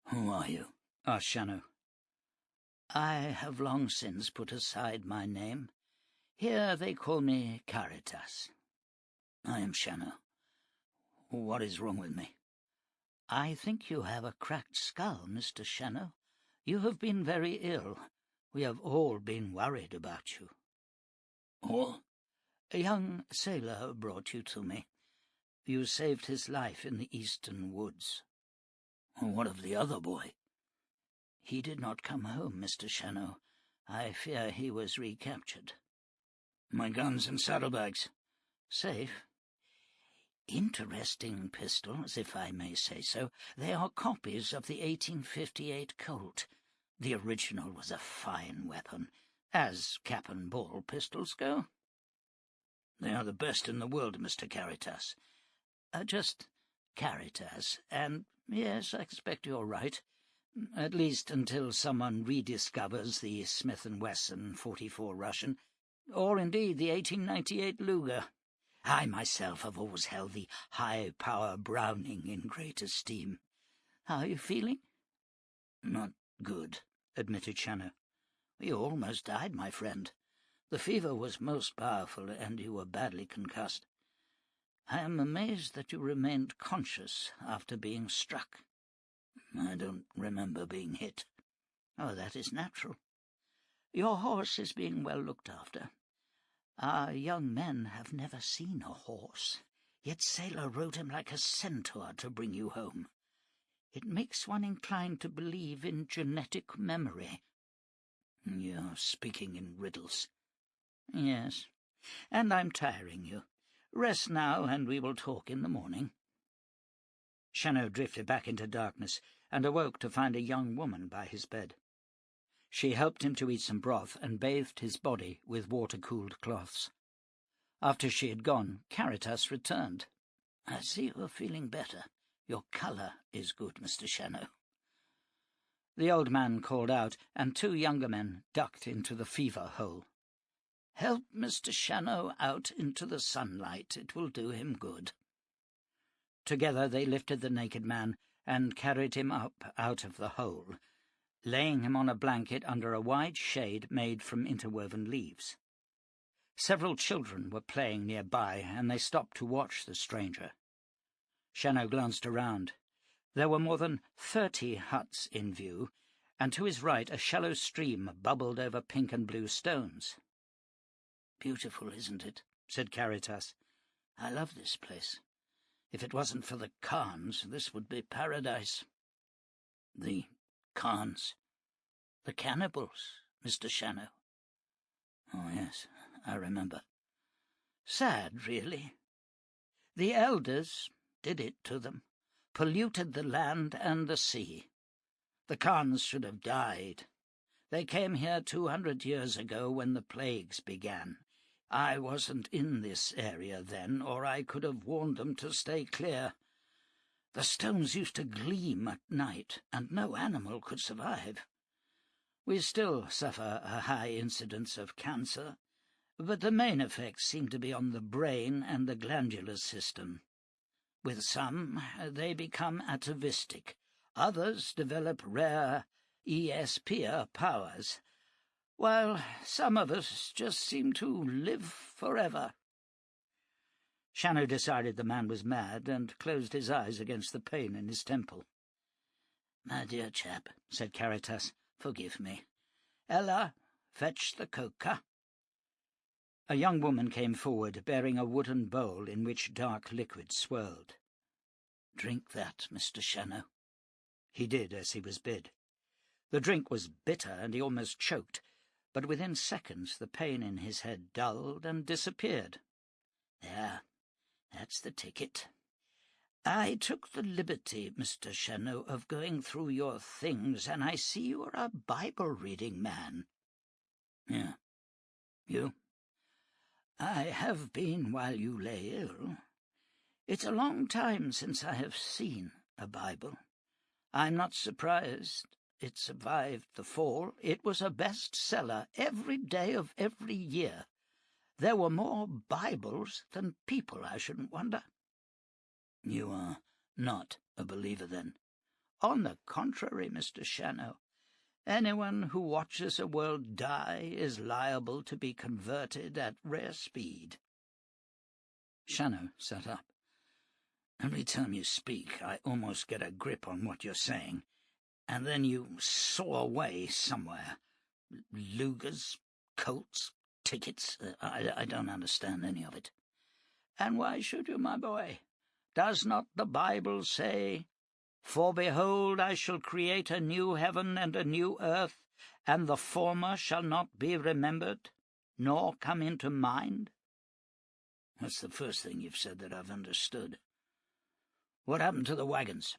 S3: "Who are you?" asked Shannow. "I have long since put aside my name. Here they call me Caritas. I am Shannow.
S1: What is wrong with me?
S2: I think you have a cracked skull, Mr. Shannow. You have been very ill. We have all been worried about you.
S1: All?
S2: A young sailor brought you to me. You saved his life in the eastern woods.
S1: What of the other boy?
S2: He did not come home, Mr. Shannow. I fear he was recaptured.
S1: My guns and saddlebags?
S2: Safe. Interesting pistols, if I may say so. They are copies of the 1858 Colt. The original was a fine weapon, as cap and ball pistols go.
S1: They are the best in the world, Mr. Caritas.
S2: Just Caritas, and yes, I expect you're right. At least until someone rediscovers the Smith & Wesson 44 Russian, or indeed the 1898 Luger. I myself have always held the high-power Browning in great esteem. How are you feeling?
S1: Not good, admitted Shannow.
S2: You almost died, my friend. The fever was most powerful, and you were badly concussed. I am amazed that you remained conscious after being struck.
S1: I don't remember being hit.
S2: Oh, that is natural. Your horse is being well looked after. Our young men have never seen a horse, yet Sailor rode him like a centaur to bring you home. It makes one inclined to believe in genetic memory.
S1: You're speaking in riddles.
S2: Yes, and I'm tiring you. Rest now, and we will talk in the morning.
S1: Shannow drifted back into darkness and awoke to find a young woman by his bed. She helped him to eat some broth and bathed his body with water-cooled cloths. After she had gone, Caritas returned.
S2: I see you are feeling better. Your colour is good, Mr. Shannow.
S1: The old man called out, and two younger men ducked into the fever hole.
S2: Help Mr. Shannow out into the sunlight. It will do him good.
S1: Together they lifted the naked man and carried him up out of the hole, laying him on a blanket under a wide shade made from interwoven leaves. Several children were playing nearby, and they stopped to watch the stranger. Shannow glanced around. There were more than 30 huts in view, and to his right a shallow stream bubbled over pink and blue stones.
S2: "Beautiful, isn't it?" said Caritas. "I love this place. If it wasn't for the Khans, this would be paradise."
S1: "The Khans?"
S2: "The cannibals, Mr. Shannow."
S1: "Oh, yes, I remember."
S2: "Sad, really. The elders did it to them, polluted the land and the sea. The Khans should have died. They came here 200 years ago when the plagues began. I wasn't in this area then, or I could have warned them to stay clear. The stones used to gleam at night, and no animal could survive. We still suffer a high incidence of cancer, but the main effects seem to be on the brain and the glandular system. With some, they become atavistic. Others develop rare ESP powers, while some of us just seem to live forever."
S1: Shannow decided the man was mad and closed his eyes against the pain in his temple.
S2: "My dear chap," said Caritas, "forgive me. Ella, fetch the coca."
S1: A young woman came forward, bearing a wooden bowl in which dark liquid swirled.
S2: "Drink that, Mr. Shannow."
S1: He did as he was bid. The drink was bitter, and he almost choked, but within seconds the pain in his head dulled and disappeared.
S2: "There, that's the ticket. I took the liberty, Mr. Shannow, of going through your things, and I see you are a Bible-reading man."
S1: "Yeah. You?"
S2: "I have been while you lay ill. It's a long time since I have seen a Bible. I'm not surprised it survived the fall. It was a bestseller every day of every year. There were more Bibles than people, I shouldn't wonder."
S1: "You are not a believer, then?"
S2: "On the contrary, Mr. Shannow. Anyone who watches a world die is liable to be converted at rare speed."
S1: Shannow sat up. Every time you speak, I almost get a grip on what you're saying, and then you soar away somewhere. Lugers, colts, tickets, I don't understand any of it. And why should you, my boy? Does not the Bible say, "For behold, I shall create a new heaven and a new earth, and the former shall not be remembered, nor come into mind"? That's the first thing you've said that I've understood. What happened to the wagons?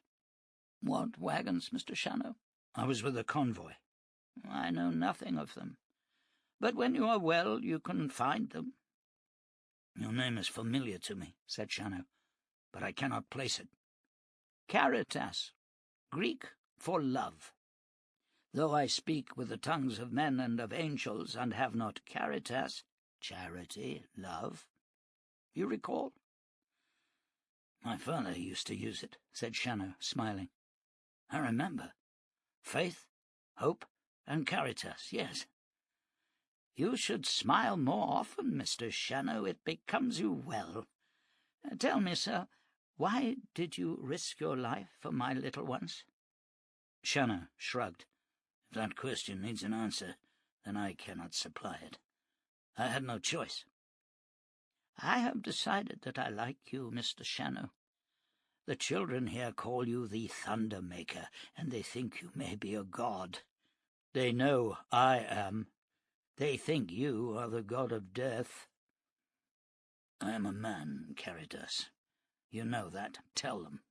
S1: What wagons, Mr. Shannow? I was with a convoy. I know nothing of them. But when you are well, you can find them. Your name is familiar to me, said Shannow, but I cannot place it. Caritas, Greek for love. Though I speak with the tongues of men and of angels, and have not caritas, charity, love. You recall? My father used to use it, said Shannow, smiling. I remember. Faith, hope, and caritas, yes. You should smile more often, Mr. Shannow. It becomes you well. Tell me, sir, why did you risk your life for my little ones? Shannow shrugged. If that question needs an answer, then I cannot supply it. I had no choice. I have decided that I like you, Mr. Shannow. The children here call you the Thunder Maker, and they think you may be a god. They know I am. They think you are the god of death. I am a man, Caritas. You know that. Tell them.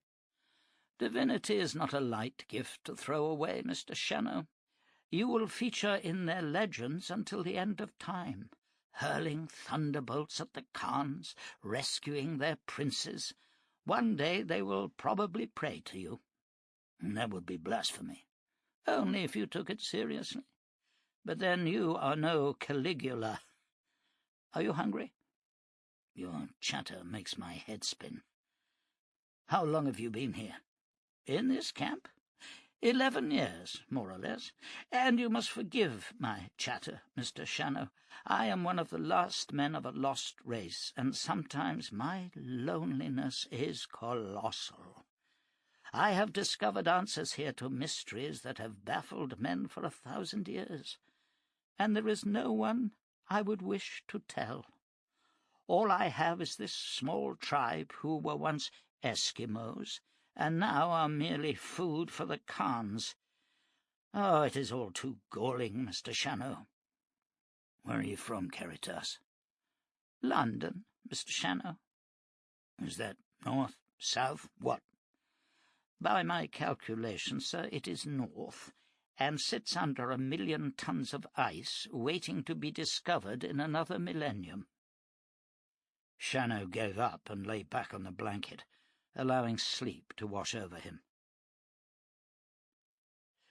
S1: Divinity is not a light gift to throw away, Mr. Shannow. You will feature in their legends until the end of time, hurling thunderbolts at the Khans, rescuing their princes. One day they will probably pray to you. That would be blasphemy. Only if you took it seriously. But then you are no Caligula. Are you hungry? Your chatter makes my head spin. How long have you been here? In this camp? 11 years, more or less. And you must forgive my chatter, Mr. Shannow. I am one of the last men of a lost race, and sometimes my loneliness is colossal. I have discovered answers here to mysteries that have baffled men for 1,000 years, and there is no one I would wish to tell. All I have is this small tribe who were once Eskimos, and now are merely food for the Khans. Oh, it is all too galling, Mr. Shannow. Where are you from, Caritas? London, Mr. Shannow. Is that north, south, what? By my calculations, sir, it is north, and sits under 1,000,000 tons of ice, waiting to be discovered in another millennium. Shannow gave up and lay back on the blanket, allowing sleep to wash over him.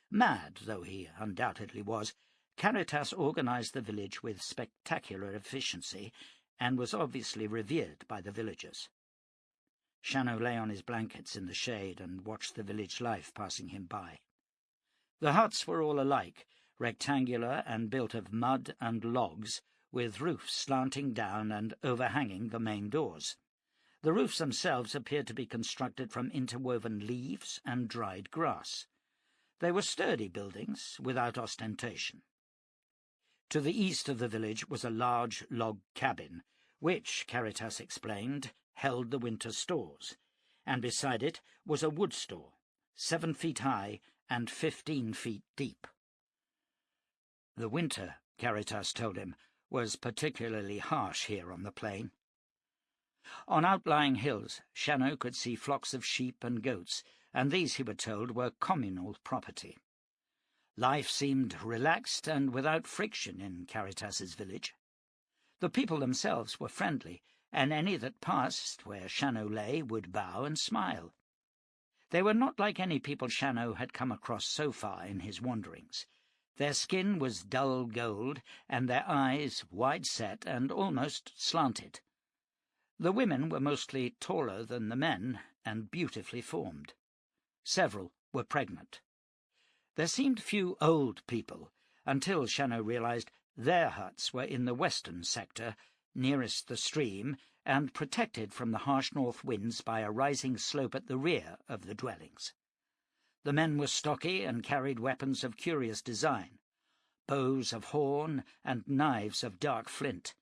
S1: Mad though he undoubtedly was, Caritas organized the village with spectacular efficiency, and was obviously revered by the villagers. Shannow lay on his blankets in the shade and watched the village life passing him by. The huts were all alike, rectangular and built of mud and logs, with roofs slanting down and overhanging the main doors. The roofs themselves appeared to be constructed from interwoven leaves and dried grass. They were sturdy buildings, without ostentation. To the east of the village was a large log cabin, which, Caritas explained, held the winter stores, and beside it was a wood store, 7 feet high and 15 feet deep. The winter, Caritas told him, was particularly harsh here on the plain. On outlying hills, Shannow could see flocks of sheep and goats, and these, he was told, were communal property. Life seemed relaxed and without friction in Caritas's village. The people themselves were friendly, and any that passed where Shannow lay would bow and smile. They were not like any people Shannow had come across so far in his wanderings. Their skin was dull gold, and their eyes wide-set and almost slanted. The women were mostly taller than the men, and beautifully formed. Several were pregnant. There seemed few old people, until Shannow realized their huts were in the western sector, nearest the stream,
S2: and protected from the harsh north winds by a rising slope at the rear of the dwellings. The men were stocky and carried weapons of curious design, bows of horn and knives of dark flint.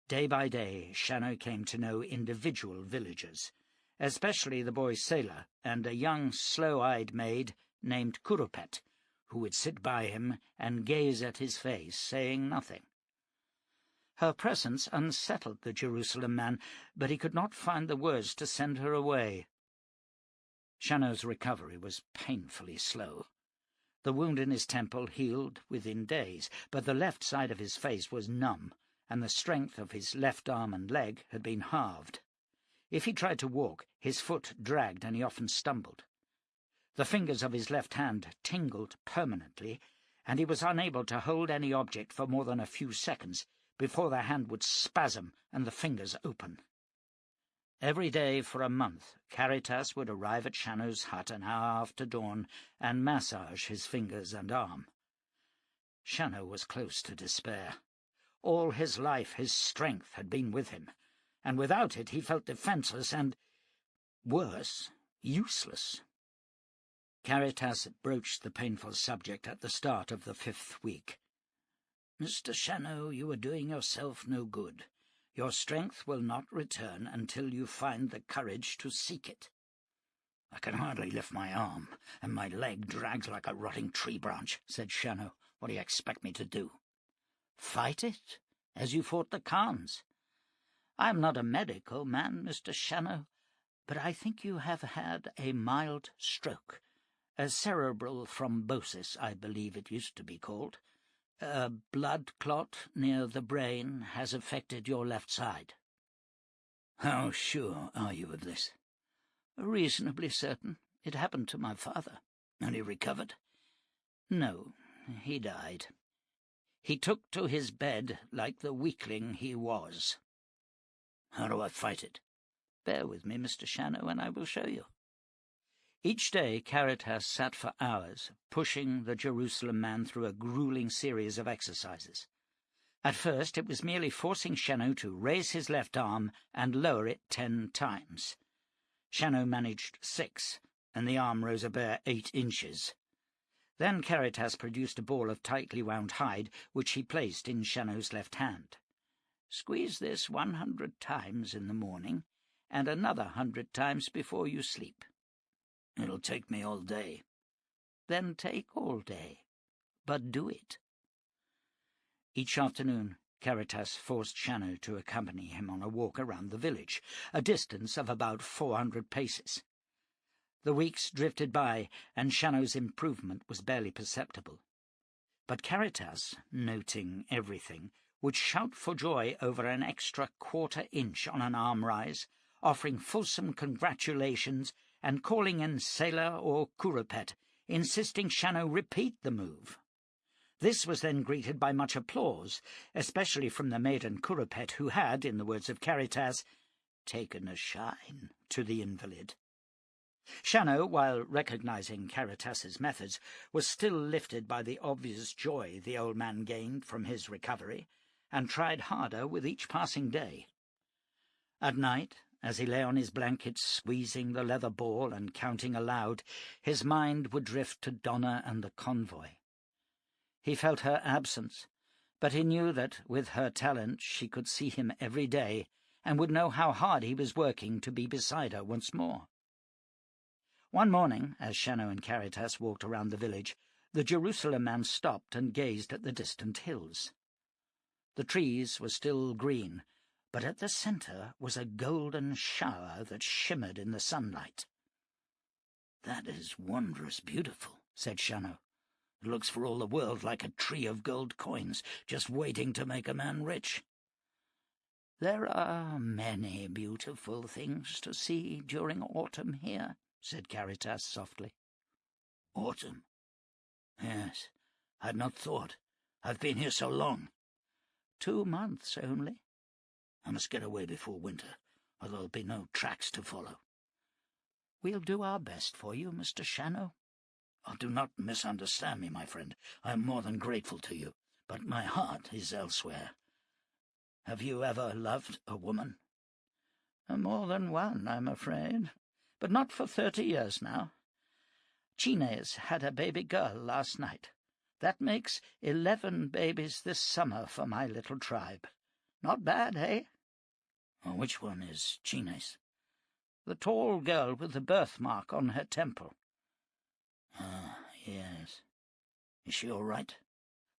S2: Day by day, Shannow came to know individual villagers, especially the boy sailor and a young, slow-eyed maid named Kurupet, who would sit by him and gaze at his face, saying nothing. Her presence unsettled the Jerusalem man, but he could not find the words to send her away. Shannow's recovery was painfully slow. The wound in his temple healed within days, but the left side of his face was numb, and the strength of his left arm and leg had been halved. If he tried to walk, his foot dragged and he often stumbled. The fingers of his left hand tingled permanently, and he was unable to hold any object for more than a few seconds before the hand would spasm and the fingers open. Every day for a month, Caritas would arrive at Shannow's hut an hour after dawn and massage his fingers and arm. Shannow was close to despair. All his life his strength had been with him, and without it he felt defenceless and, worse, useless. Caritas broached the painful subject at the start of the 5th week. "Mr. Shannow, you are doing yourself no good. Your strength will not return until you find the courage to seek it." "I can hardly lift my arm, and my leg drags like a rotting tree branch," said Shannow. "What do you expect me to do?" "Fight it, as you fought the Khans. I am not a medical man, Mr. Shannow, but I think you have had a mild stroke. A cerebral thrombosis, I believe it used to be called. A blood clot near the brain has affected your left side." "How sure are you of this?" "Reasonably certain. It happened to my father."
S1: "And he recovered?"
S2: "No, he died. He took to his bed like the weakling he was."
S1: "How do I fight it?"
S2: "Bear with me, Mr. Shannow, and I will show you." Each day Caritas sat for hours, pushing the Jerusalem man through a grueling series of exercises. At first it was merely forcing Shannow to raise his left arm and lower it 10 times. Shannow managed 6, and the arm rose a bare 8 inches. Then Caritas produced a ball of tightly wound hide, which he placed in Shannow's left hand. "Squeeze this 100 times in the morning, and another 100 times before you sleep."
S1: "It'll take me all day."
S2: "Then take all day, but do it." Each afternoon, Caritas forced Shannow to accompany him on a walk around the village, a distance of about 400 paces. The weeks drifted by, and Shannow's improvement was barely perceptible. But Caritas, noting everything, would shout for joy over an extra 1/4 inch on an arm rise, offering fulsome congratulations and calling in Sailor or Kurupet, insisting Shannow repeat the move. This was then greeted by much applause, especially from the maiden Kurupet, who had, in the words of Caritas, taken a shine to the invalid. Shannow, while recognizing Caritas's methods, was still lifted by the obvious joy the old man gained from his recovery, and tried harder with each passing day. At night, as he lay on his blanket squeezing the leather ball and counting aloud, his mind would drift to Donna and the convoy. He felt her absence, but he knew that, with her talent, she could see him every day, and would know how hard he was working to be beside her once more. One morning, as Shannow and Caritas walked around the village, the Jerusalem man stopped and gazed at the distant hills. The trees were still green, but at the centre was a golden shower that shimmered in the sunlight.
S1: "That is wondrous beautiful," said Shannow. "It looks for all the world like a tree of gold coins, just waiting to make a man rich."
S2: "There are many beautiful things to see during autumn here," said Caritas softly.
S1: "Autumn? Yes, I had not thought. I've been here so long."
S2: 2 months only.
S1: "I must get away before winter, or there'll be no tracks to follow."
S2: "We'll do our best for you, Mr. Shannow."
S1: "Oh, do not misunderstand me, my friend. I am more than grateful to you, but my heart is elsewhere. Have you ever loved a woman?"
S3: More than one, I'm afraid, but not for 30 years now. Chines had a baby girl last night. That makes 11 babies this summer for my little tribe. Not bad, eh?
S2: Which one is Chines?
S3: The tall girl with the birthmark on her temple.
S2: Ah, yes. Is she all right?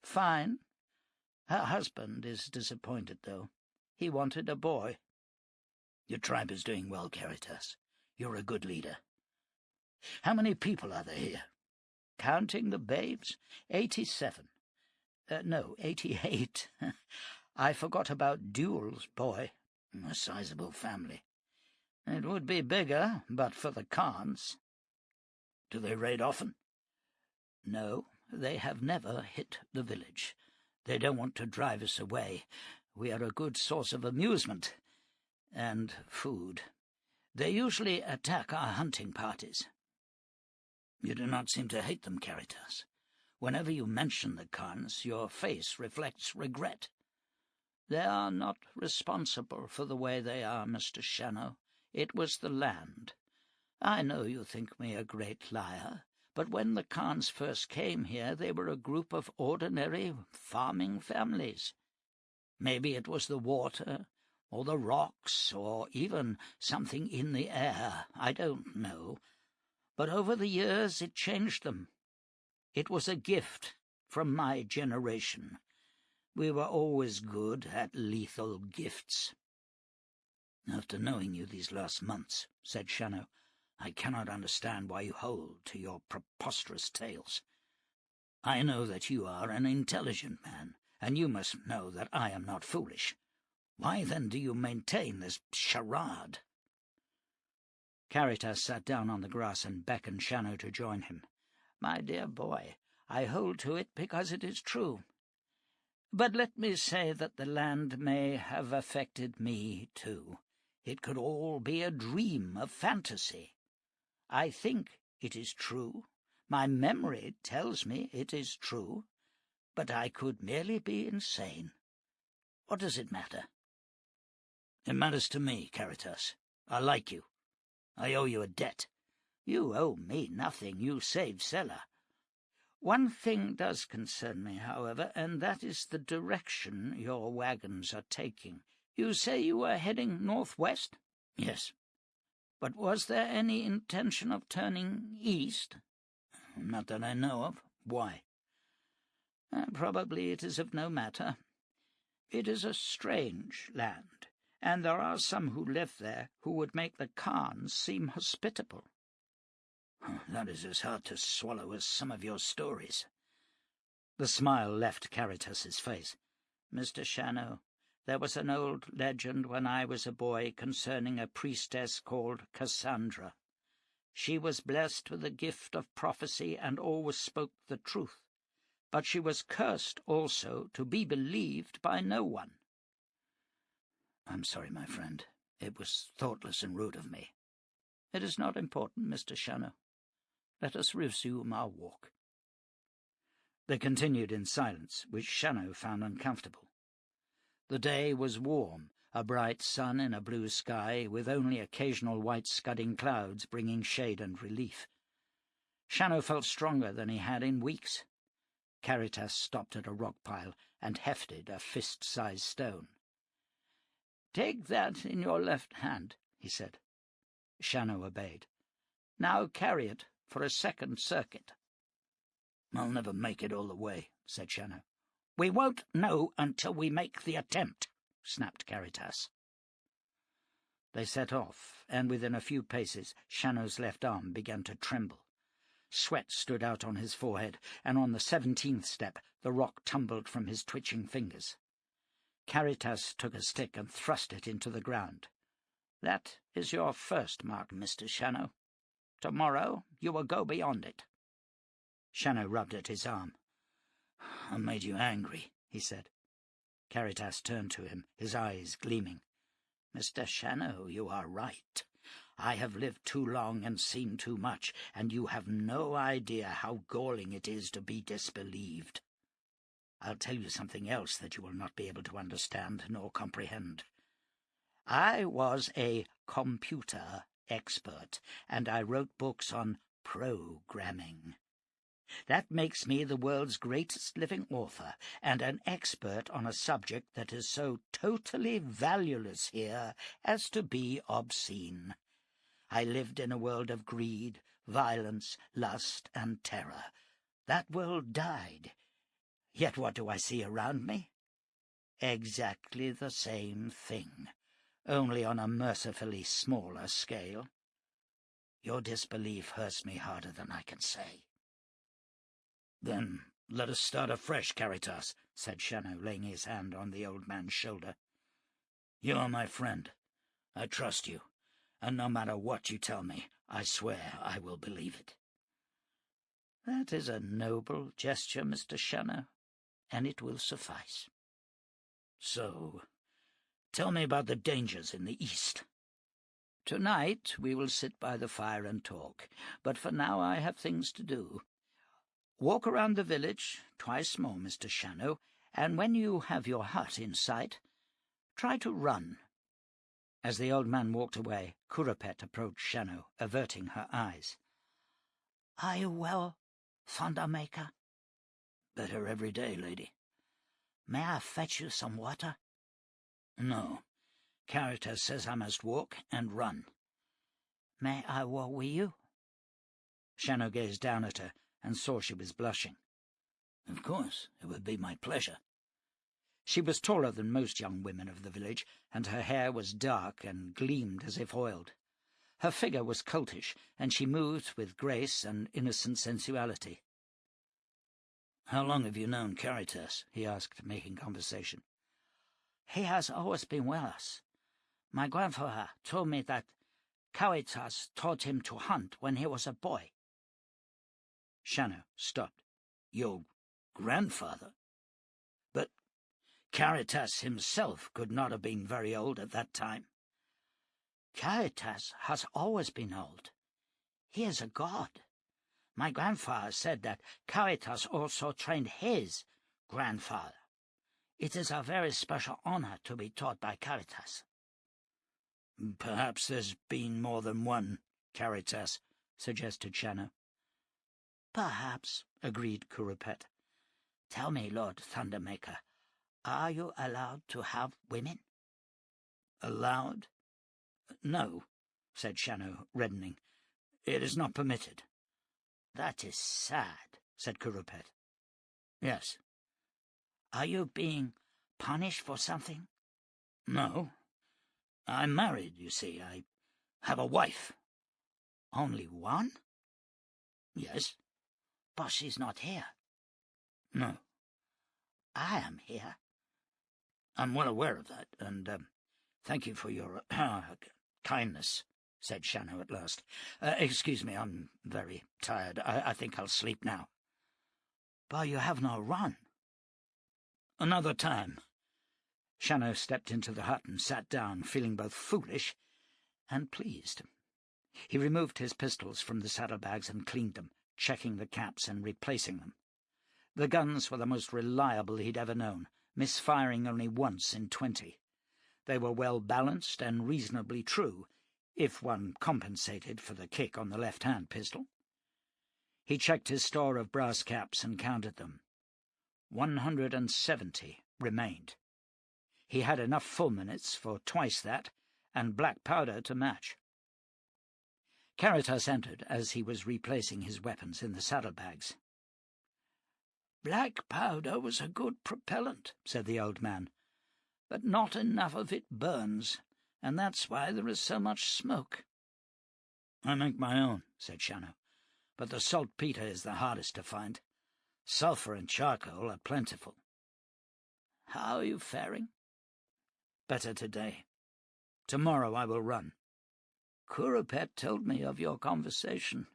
S3: Fine. Her husband is disappointed, though. He wanted a boy.
S2: Your tribe is doing well, Caritas. You're a good leader.
S3: How many people are there here? Counting the babes, 87. No, 88. I forgot about Duel's boy.
S2: A sizable family.
S3: It would be bigger, but for the Khans.
S2: Do they raid often?
S3: No, they have never hit the village. They don't want to drive us away. We are a good source of amusement and food. They usually attack our hunting parties.
S2: You do not seem to hate them, Caritas. Whenever you mention the Khans, your face reflects regret.
S3: They are not responsible for the way they are, Mr. Shannow. It was the land. I know you think me a great liar, but when the Khans first came here, they were a group of ordinary farming families. Maybe it was the water, or the rocks, or even something in the air. I don't know. But over the years it changed them. It was a gift from my generation. We were always good at lethal gifts.
S2: After knowing you these last months, said Shannow, I cannot understand why you hold to your preposterous tales. I know that you are an intelligent man, and you must know that I am not foolish. Why then do you maintain this charade?
S3: Caritas sat down on the grass and beckoned Shannow to join him. My dear boy, I hold to it because it is true. But let me say that the land may have affected me too. It could all be a dream of fantasy. I think it is true. My memory tells me it is true. But I could merely be insane. What does it matter?
S2: It matters to me, Caritas. I like you. I owe you a debt.
S3: You owe me nothing. You saved Sela. One thing does concern me, however, and that is the direction your wagons are taking. You say you were heading northwest?
S2: Yes.
S3: But was there any intention of turning east?
S2: Not that I know of. Why?
S3: Probably it is of no matter. It is a strange land, and there are some who live there who would make the Khans seem hospitable.
S2: That is as hard to swallow as some of your stories.
S3: The smile left Caritas's face. Mr. Shannow, there was an old legend when I was a boy concerning a priestess called Cassandra. She was blessed with the gift of prophecy and always spoke the truth, but she was cursed also to be believed by no one.
S2: I'm sorry, my friend. It was thoughtless and rude of me.
S3: It is not important, Mr. Shannow. Let us resume our walk. They continued in silence, which Shannow found uncomfortable. The day was warm, a bright sun in a blue sky, with only occasional white scudding clouds bringing shade and relief. Shannow felt stronger than he had in weeks. Caritas stopped at a rock pile and hefted a fist-sized stone. "Take that in your left hand," he said. Shannow obeyed. "Now carry it for a second circuit."
S2: "I'll never make it all the way," said Shannow.
S3: "We won't know until we make the attempt," snapped Caritas. They set off, and within a few paces Shannow's left arm began to tremble. Sweat stood out on his forehead, and on the 17th step the rock tumbled from his twitching fingers. Caritas took a stick and thrust it into the ground. "That is your first mark, Mr. Shannow. Tomorrow you will go beyond it." Shannow rubbed at his arm.
S2: "I made you angry," he said.
S3: Caritas turned to him, his eyes gleaming. "Mr. Shannow, you are right. I have lived too long and seen too much, and you have no idea how galling it is to be disbelieved. I'll tell you something else that you will not be able to understand nor comprehend. I was a computer expert, and I wrote books on programming. That makes me the world's greatest living author, and an expert on a subject that is so totally valueless here as to be obscene. I lived in a world of greed, violence, lust, and terror. That world died. Yet what do I see around me? Exactly the same thing, only on a mercifully smaller scale. Your disbelief hurts me harder than I can say.
S2: Then let us start afresh, Caritas, said Shannow, laying his hand on the old man's shoulder. You are my friend. I trust you, and no matter what you tell me, I swear I will believe it.
S3: That is a noble gesture, Mr. Shannow, and it will suffice.
S2: So, tell me about the dangers in the east.
S3: Tonight we will sit by the fire and talk, but for now I have things to do. Walk around the village, twice more, Mr. Shannow, and when you have your hut in sight, try to run. As the old man walked away, Kurapet approached Shannow, averting her eyes. Are you well, Thundermaker?
S2: Better every day, lady.
S3: May I fetch you some water?
S2: No. Caritas says I must walk and run.
S3: May I walk with you?
S2: Shannow gazed down at her and saw she was blushing. Of course, it would be my pleasure. She was taller than most young women of the village, and her hair was dark and gleamed as if oiled. Her figure was coltish, and she moved with grace and innocent sensuality. How long have you known Caritas? He asked, making conversation.
S3: He has always been with us. My grandfather told me that Caritas taught him to hunt when he was a boy.
S2: Shannow stopped. Your grandfather? But Caritas himself could not have been very old at that time.
S3: Caritas has always been old. He is a god. My grandfather said that Caritas also trained his grandfather. It is a very special honor to be taught by Caritas.
S2: Perhaps there's been more than one Caritas, suggested Shannow.
S3: Perhaps, agreed Kurapet. Tell me, Lord Thundermaker, are you allowed to have women?
S2: Allowed? No, said Shannow, reddening. It is not permitted.
S3: That is sad, said Kurapet.
S2: Yes.
S3: Are you being punished for something?
S2: No. I'm married, you see. I have a wife.
S3: Only one?
S2: Yes.
S3: But she's not here.
S2: No.
S3: I am here.
S2: I'm well aware of that, and thank you for your kindness, said Shannow at last. Excuse me, I'm very tired. I think I'll sleep now.
S3: But you have no run.
S2: Another time. Shannow stepped into the hut and sat down, feeling both foolish and pleased. He removed his pistols from the saddlebags and cleaned them, checking the caps and replacing them. The guns were the most reliable he'd ever known, misfiring only once in 20. They were well balanced and reasonably true, if one compensated for the kick on the left-hand pistol. He checked his store of brass caps and counted them. 170 remained. He had enough fulminates for twice that, and black powder to match. Caritas entered as he was replacing his weapons in the saddlebags.
S3: Black powder was a good propellant, said the old man, but not enough of it burns, and that's why there is so much smoke.
S2: I make my own, said Shannow, but the saltpeter is the hardest to find. Sulphur and charcoal are plentiful.
S3: How are you faring?
S2: Better today. Tomorrow I will run.
S3: Kurapet told me of your conversation.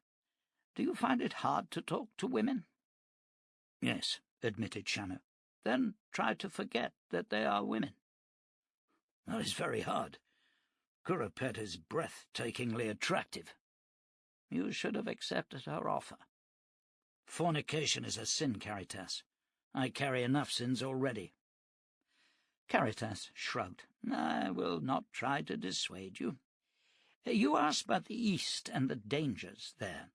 S3: Do you find it hard to talk to women?
S2: Yes, admitted Shannow.
S3: Then try to forget that they are women.
S2: That is very hard. Kurapet is breathtakingly attractive.
S3: You should have accepted her offer.
S2: Fornication is a sin, Caritas. I carry enough sins already.
S3: Caritas shrugged. I will not try to dissuade you.
S1: You asked about the East and the dangers there.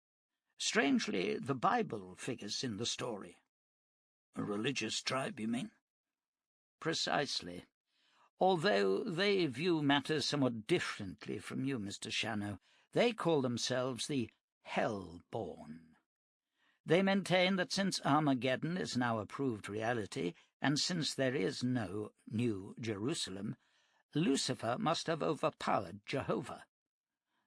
S1: Strangely, the Bible figures in the story.
S2: A religious tribe, you mean?
S1: Precisely. Although they view matters somewhat differently from you, Mr. Shannow, they call themselves the Hell-born. They maintain that since Armageddon is now a proved reality, and since there is no New Jerusalem, Lucifer must have overpowered Jehovah.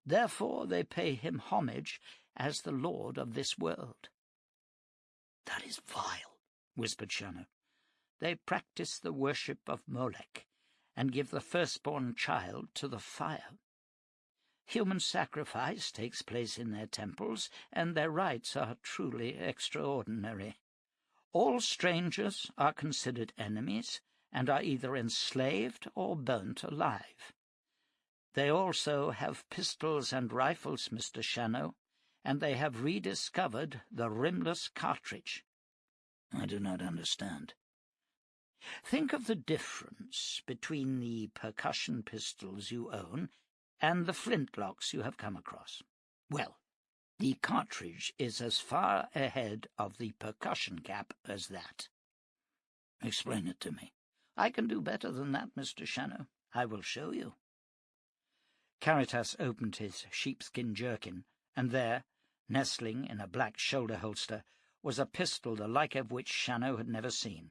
S1: Therefore they pay him homage as the Lord of this world.
S2: That is vile,
S1: whispered Shannow. They practice the worship of Molech, and give the firstborn child to the fire. Human sacrifice takes place in their temples, and their rites are truly extraordinary. All strangers are considered enemies, and are either enslaved or burnt alive. They also have pistols and rifles, Mr. Shannow, and they have rediscovered the rimless cartridge.
S2: I do not understand.
S1: Think of the difference between the percussion pistols you own and the flintlocks you have come across. Well, the cartridge is as far ahead of the percussion cap as that.
S2: Explain it to me.
S1: I can do better than that, Mr. Shannow. I will show you. Caritas opened his sheepskin jerkin, and there, nestling in a black shoulder holster, was a pistol the like of which Shannow had never seen.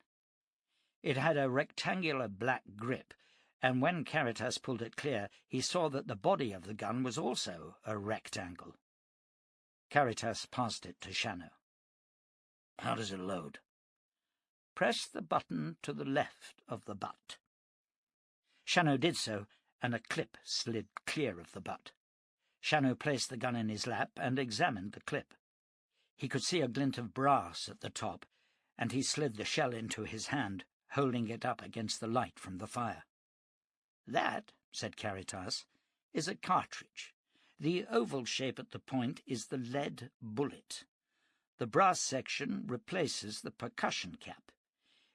S1: It had a rectangular black grip, and when Caritas pulled it clear, he saw that the body of the gun was also a rectangle. Caritas passed it to Shannow.
S2: How does it load?
S1: Press the button to the left of the butt. Shannow did so, and a clip slid clear of the butt. Shannow placed the gun in his lap and examined the clip. He could see a glint of brass at the top, and he slid the shell into his hand, holding it up against the light from the fire. "That," said Caritas, "is a cartridge. The oval shape at the point is the lead bullet. The brass section replaces the percussion cap.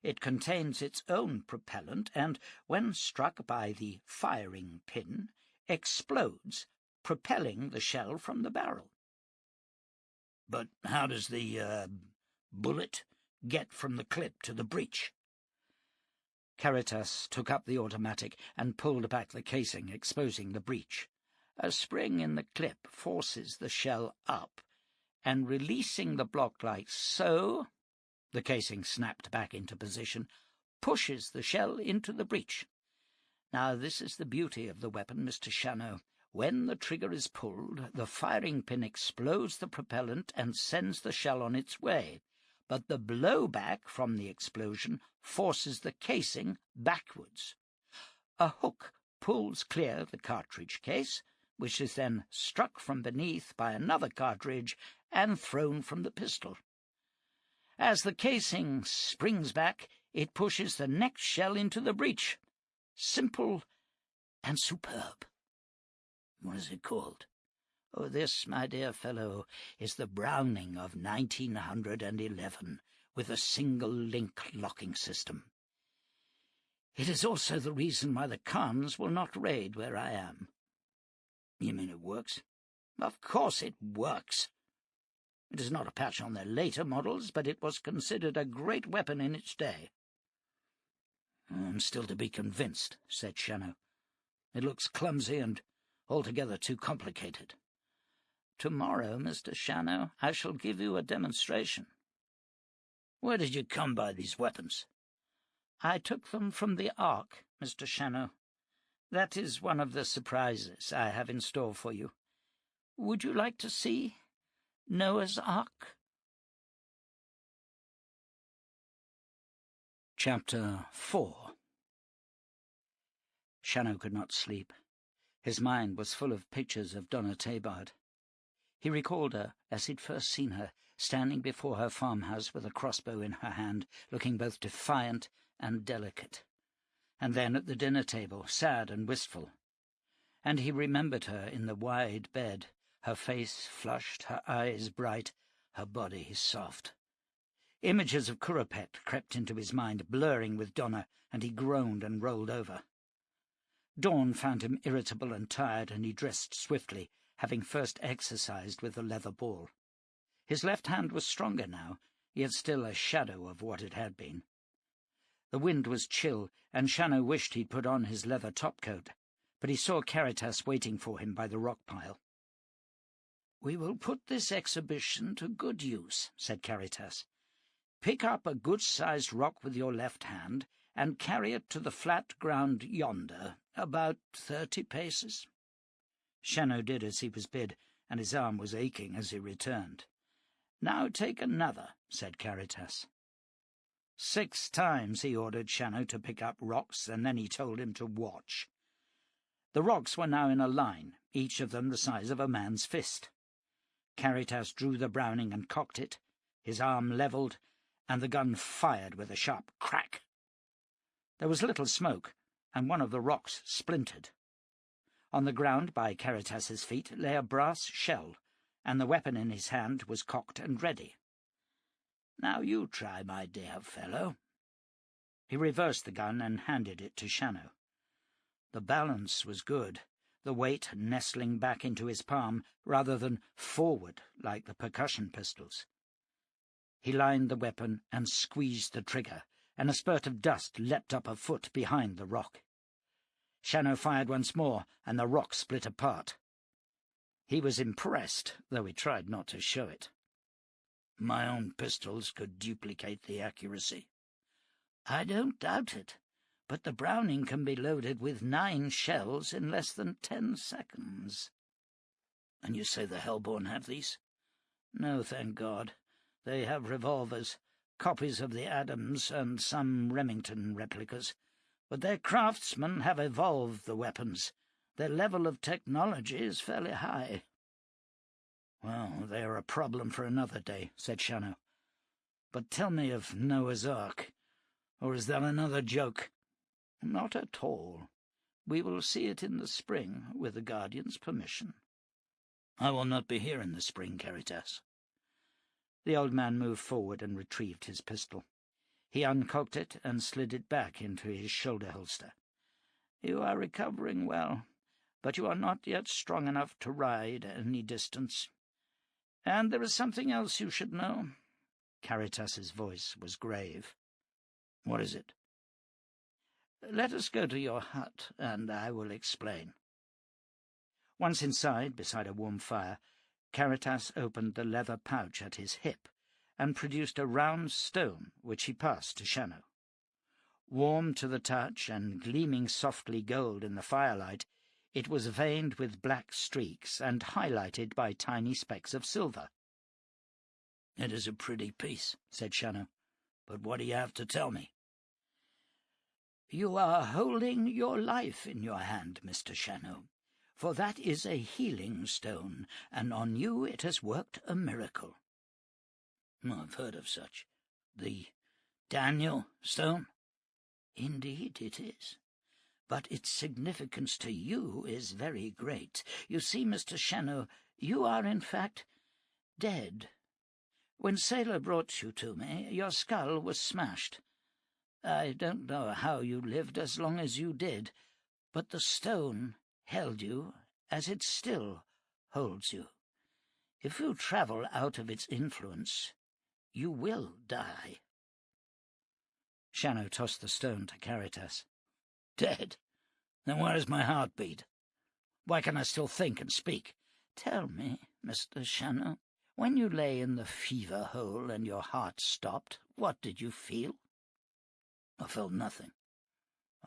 S1: It contains its own propellant and, when struck by the firing pin, explodes, propelling the shell from the barrel."
S2: But how does the, bullet get from the clip to the breech?
S1: Caritas took up the automatic and pulled back the casing, exposing the breech. A spring in the clip forces the shell up, and releasing the block like so, the casing snapped back into position, pushes the shell into the breech. Now this is the beauty of the weapon, Mr. Shannow. When the trigger is pulled, the firing pin explodes the propellant and sends the shell on its way, but the blowback from the explosion forces the casing backwards. A hook pulls clear the cartridge case, which is then struck from beneath by another cartridge and thrown from the pistol. As the casing springs back, it pushes the next shell into the breech. Simple and superb.
S2: What is it called?
S1: Oh, this, my dear fellow, is the Browning of 1911, with a single-link locking system. It is also the reason why the Khans will not raid where I am.
S2: You mean it works?
S1: Of course it works. It is not a patch on their later models, but it was considered a great weapon in its day.
S2: I'm still to be convinced, said Shannow.
S1: It looks clumsy and altogether too complicated. Tomorrow, Mr. Shannow, I shall give you a demonstration.
S2: Where did you come by these weapons?
S1: I took them from the Ark, Mr. Shannow. That is one of the surprises I have in store for you. Would you like to see Noah's Ark?
S2: Chapter 4.
S1: Shannow could not sleep. His mind was full of pictures of Donna Tabard. He recalled her as he'd first seen her, standing before her farmhouse with a crossbow in her hand, looking both defiant and delicate. And then at the dinner table, sad and wistful. And he remembered her in the wide bed, her face flushed, her eyes bright, her body soft. Images of Kurapet crept into his mind, blurring with Donna, and he groaned and rolled over.
S2: Dawn found him irritable and tired, and he dressed swiftly, having first exercised with the leather ball. His left hand was stronger now, yet still a shadow of what it had been. The wind was chill, and Shannow wished he'd put on his leather topcoat, but he saw Caritas waiting for him by the rock pile. "We will put this exhibition to good use," said Caritas. "Pick up a good-sized rock with your left hand, and carry it to the flat ground yonder, about 30 paces. Shannow did as he was bid, and his arm was aching as he returned. "Now take another," said Caritas. 6 times he ordered Shannow to pick up rocks, and then he told him to watch. The rocks were now in a line, each of them the size of a man's fist. Caritas drew the Browning and cocked it, his arm levelled, and the gun fired with a sharp crack. There was little smoke, and one of the rocks splintered. On the ground by Caritas's feet lay a brass shell, and the weapon in his hand was cocked and ready. "Now you try, my dear fellow." He reversed the gun and handed it to Shannow. The balance was good, the weight nestling back into his palm rather than forward like the percussion pistols. He lined the weapon and squeezed the trigger, and a spurt of dust leapt up a foot behind the rock. Shannow fired once more, and the rock split apart. He was impressed, though he tried not to show it. "My own pistols could duplicate the accuracy." "I don't doubt it, but the Browning can be loaded with 9 shells in less than 10 seconds. "And you say the Hellborn have these?" "No, thank God. They have revolvers, copies of the Adams and some Remington replicas, but their craftsmen have evolved the weapons. Their level of technology is fairly high." "Well, they are a problem for another day," said Shannow. "But tell me of Noah's Ark, or is that another joke?" "Not at all. We will see it in the spring, with the Guardian's permission." "I will not be here in the spring, Caritas." The old man moved forward and retrieved his pistol. He uncocked it and slid it back into his shoulder holster. "You are recovering well, but you are not yet strong enough to ride any distance. And there is something else you should know." Caritas's voice was grave. "What is it?" "Let us go to your hut, and I will explain." Once inside, beside a warm fire, Caritas opened the leather pouch at his hip and produced a round stone, which he passed to Shannow. Warm to the touch and gleaming softly gold in the firelight, it was veined with black streaks and highlighted by tiny specks of silver. "It is a pretty piece," said Shannow, "but what do you have to tell me?" "You are holding your life in your hand, Mr. Shannow, for that is a healing stone, and on you it has worked a miracle." "I've heard of such. The Daniel stone?" "Indeed it is. But its significance to you is very great. You see, Mr. Shannow, you are in fact dead. When Sailor brought you to me, your skull was smashed. I don't know how you lived as long as you did, but the stone held you as it still holds you. If you travel out of its influence, you will die." Shannow tossed the stone to Caritas. "Dead? Then where is my heartbeat? Why can I still think and speak?" "Tell me, Mr. Shannow, when you lay in the fever hole and your heart stopped, what did you feel?" "I felt nothing.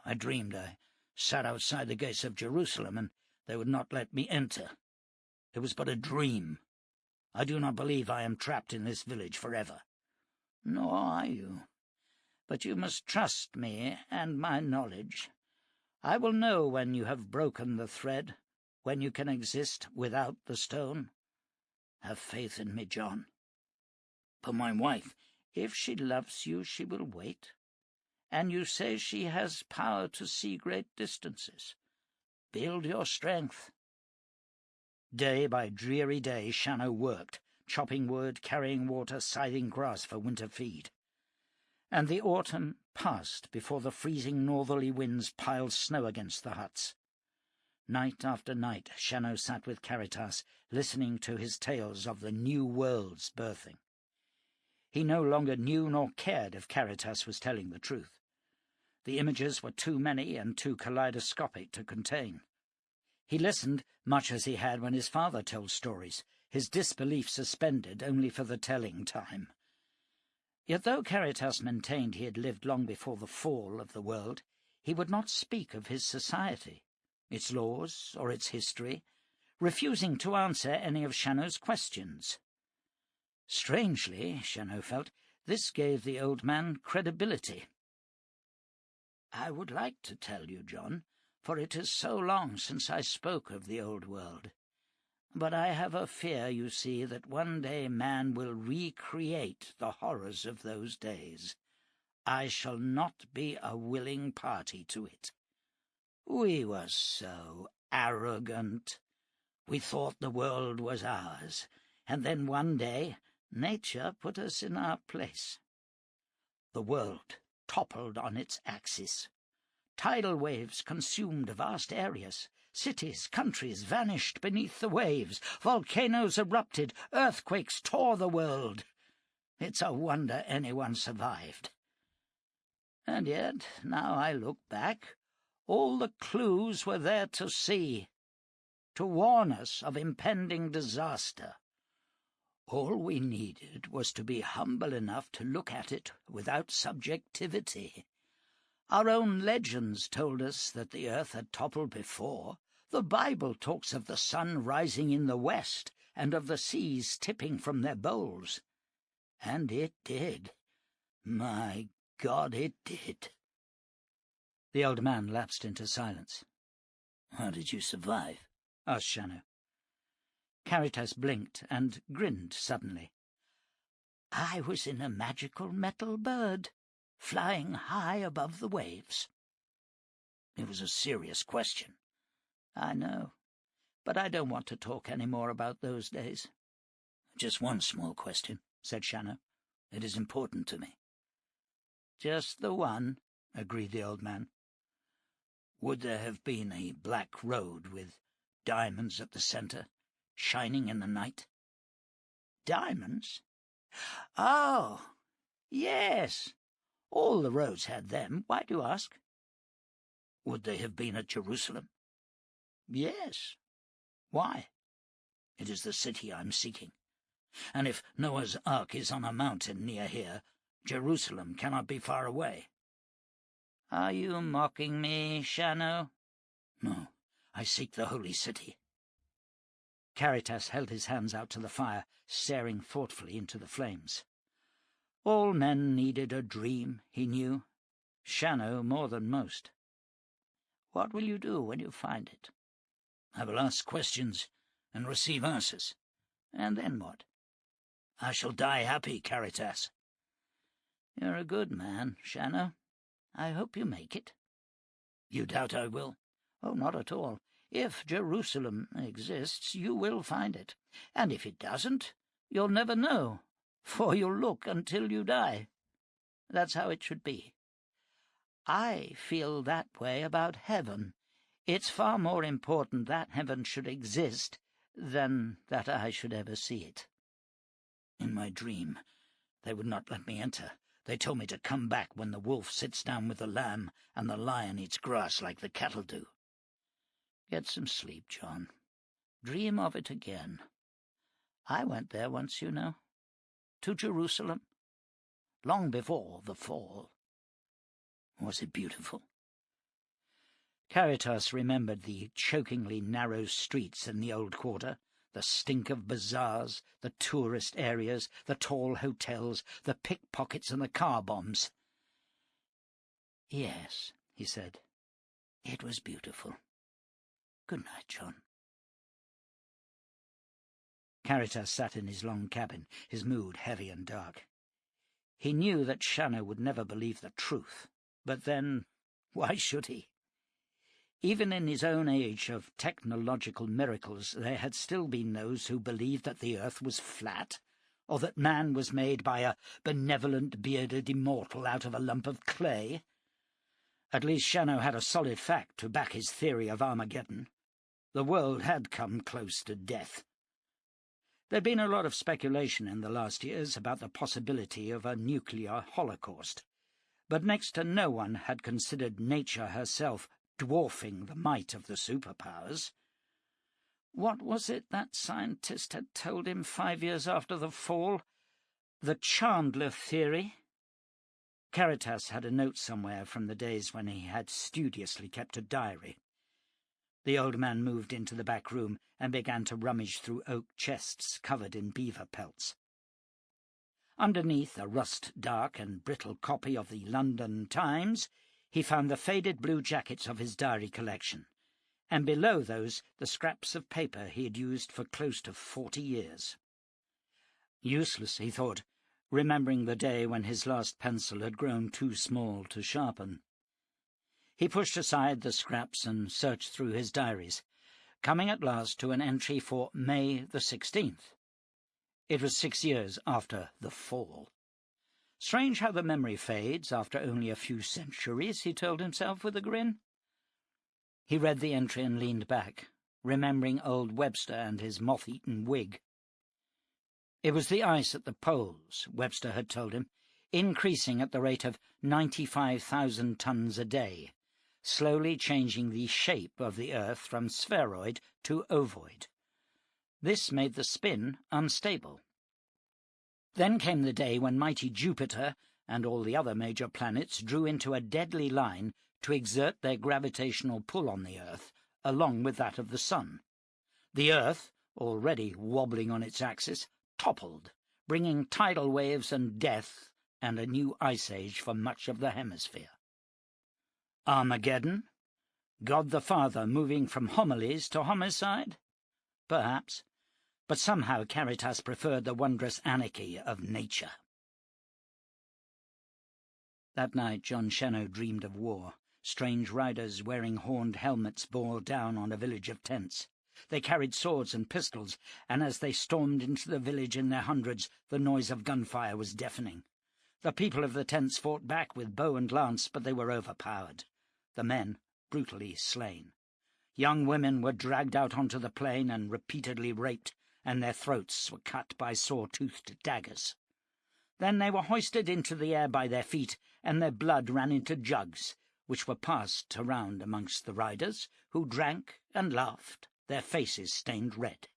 S2: I dreamed I sat outside the gates of Jerusalem, and they would not let me enter. It was but a dream. I do not believe I am trapped in this village forever." "Nor are you. But you must trust me and my knowledge. I will know when you have broken the thread, when you can exist without the stone. Have faith in me, John." "But my wife—" "If she loves you, she will wait. And you say she has power to see great distances. Build your strength." Day by dreary day Shannow worked, chopping wood, carrying water, scything grass for winter feed. And the autumn passed before the freezing northerly winds piled snow against the huts. Night after night, Shannow sat with Caritas, listening to his tales of the new world's birthing. He no longer knew nor cared if Caritas was telling the truth. The images were too many and too kaleidoscopic to contain. He listened much as he had when his father told stories, his disbelief suspended only for the telling time. Yet though Caritas maintained he had lived long before the fall of the world, he would not speak of his society, its laws or its history, refusing to answer any of Shannow's questions. Strangely, Shannow felt, this gave the old man credibility. "I would like to tell you, John, for it is so long since I spoke of the old world. But I have a fear, you see, that one day man will recreate the horrors of those days. I shall not be a willing party to it. We were so arrogant. We thought the world was ours, and then one day nature put us in our place. The world toppled on its axis. Tidal waves consumed vast areas. Cities, countries vanished beneath the waves. Volcanoes erupted. Earthquakes tore the world. It's a wonder anyone survived. And yet, now I look back, all the clues were there to see, to warn us of impending disaster. All we needed was to be humble enough to look at it without subjectivity. Our own legends told us that the earth had toppled before. The Bible talks of the sun rising in the west and of the seas tipping from their bowls. And it did. My God, it did." The old man lapsed into silence. "How did you survive?" asked Shannow. Caritas blinked and grinned suddenly. "I was in a magical metal bird, flying high above the waves." "It was a serious question." "I know, but I don't want to talk any more about those days." "Just one small question," said Shannow. "It is important to me." "Just the one," agreed the old man. "Would there have been a black road with diamonds at the centre, shining in the night?" "Diamonds? Oh, yes. All the roads had them. Why do you ask?" "Would they have been at Jerusalem?" "Yes. Why?" "It is the city I am seeking. And if Noah's Ark is on a mountain near here, Jerusalem cannot be far away." "Are you mocking me, Shannow?" "No, I seek the holy city." Caritas held his hands out to the fire, staring thoughtfully into the flames. All men needed a dream, he knew. Shannow more than most. "What will you do when you find it?" "I will ask questions and receive answers." "And then what?" "I shall die happy, Caritas." "You're a good man, Shannow. I hope you make it." "You doubt I will?" "Oh, not at all. If Jerusalem exists, you will find it. And if it doesn't, you'll never know, for you'll look until you die. That's how it should be. I feel that way about heaven. It's far more important that heaven should exist than that I should ever see it." "In my dream, they would not let me enter. They told me to come back when the wolf sits down with the lamb and the lion eats grass like the cattle do." "Get some sleep, John. Dream of it again. I went there once, you know. To Jerusalem. Long before the fall." "Was it beautiful?" Caritas remembered the chokingly narrow streets in the old quarter, the stink of bazaars, the tourist areas, the tall hotels, the pickpockets and the car bombs. "Yes," he said, "it was beautiful. Good night, John." Caritas sat in his long cabin, his mood heavy and dark. He knew that Shannow would never believe the truth, but then, why should he? Even in his own age of technological miracles, there had still been those who believed that the earth was flat, or that man was made by a benevolent, bearded immortal out of a lump of clay. At least Shannow had a solid fact to back his theory of Armageddon. The world had come close to death. There'd been a lot of speculation in the last years about the possibility of a nuclear holocaust, but next to no one had considered nature herself dwarfing the might of the superpowers. What was it that scientist had told him 5 years after the fall? The Chandler theory? Caritas had a note somewhere from the days when he had studiously kept a diary. The old man moved into the back room and began to rummage through oak chests covered in beaver pelts. Underneath a rust-dark and brittle copy of the London Times, he found the faded blue jackets of his diary collection, and below those the scraps of paper he had used for close to 40 years. Useless, he thought, remembering the day when his last pencil had grown too small to sharpen. He pushed aside the scraps and searched through his diaries, coming at last to an entry for May the 16th. It was 6 years after the fall. Strange how the memory fades after only a few centuries, he told himself with a grin. He read the entry and leaned back, remembering old Webster and his moth-eaten wig. It was the ice at the poles, Webster had told him, increasing at the rate of 95,000 tons a day, slowly changing the shape of the Earth from spheroid to ovoid. This made the spin unstable. Then came the day when mighty Jupiter and all the other major planets drew into a deadly line to exert their gravitational pull on the Earth, along with that of the Sun. The Earth, already wobbling on its axis, toppled, bringing tidal waves and death and a new ice age for much of the hemisphere. Armageddon? God the Father moving from homilies to homicide? Perhaps, but somehow Caritas preferred the wondrous anarchy of nature. That night Jon Shannow dreamed of war. Strange riders wearing horned helmets bore down on a village of tents. They carried swords and pistols, and as they stormed into the village in their hundreds, the noise of gunfire was deafening. The people of the tents fought back with bow and lance, but they were overpowered. The men brutally slain. Young women were dragged out onto the plain and repeatedly raped, and their throats were cut by saw-toothed daggers. Then they were hoisted into the air by their feet, and their blood ran into jugs, which were passed around amongst the riders, who drank and laughed, their faces stained red.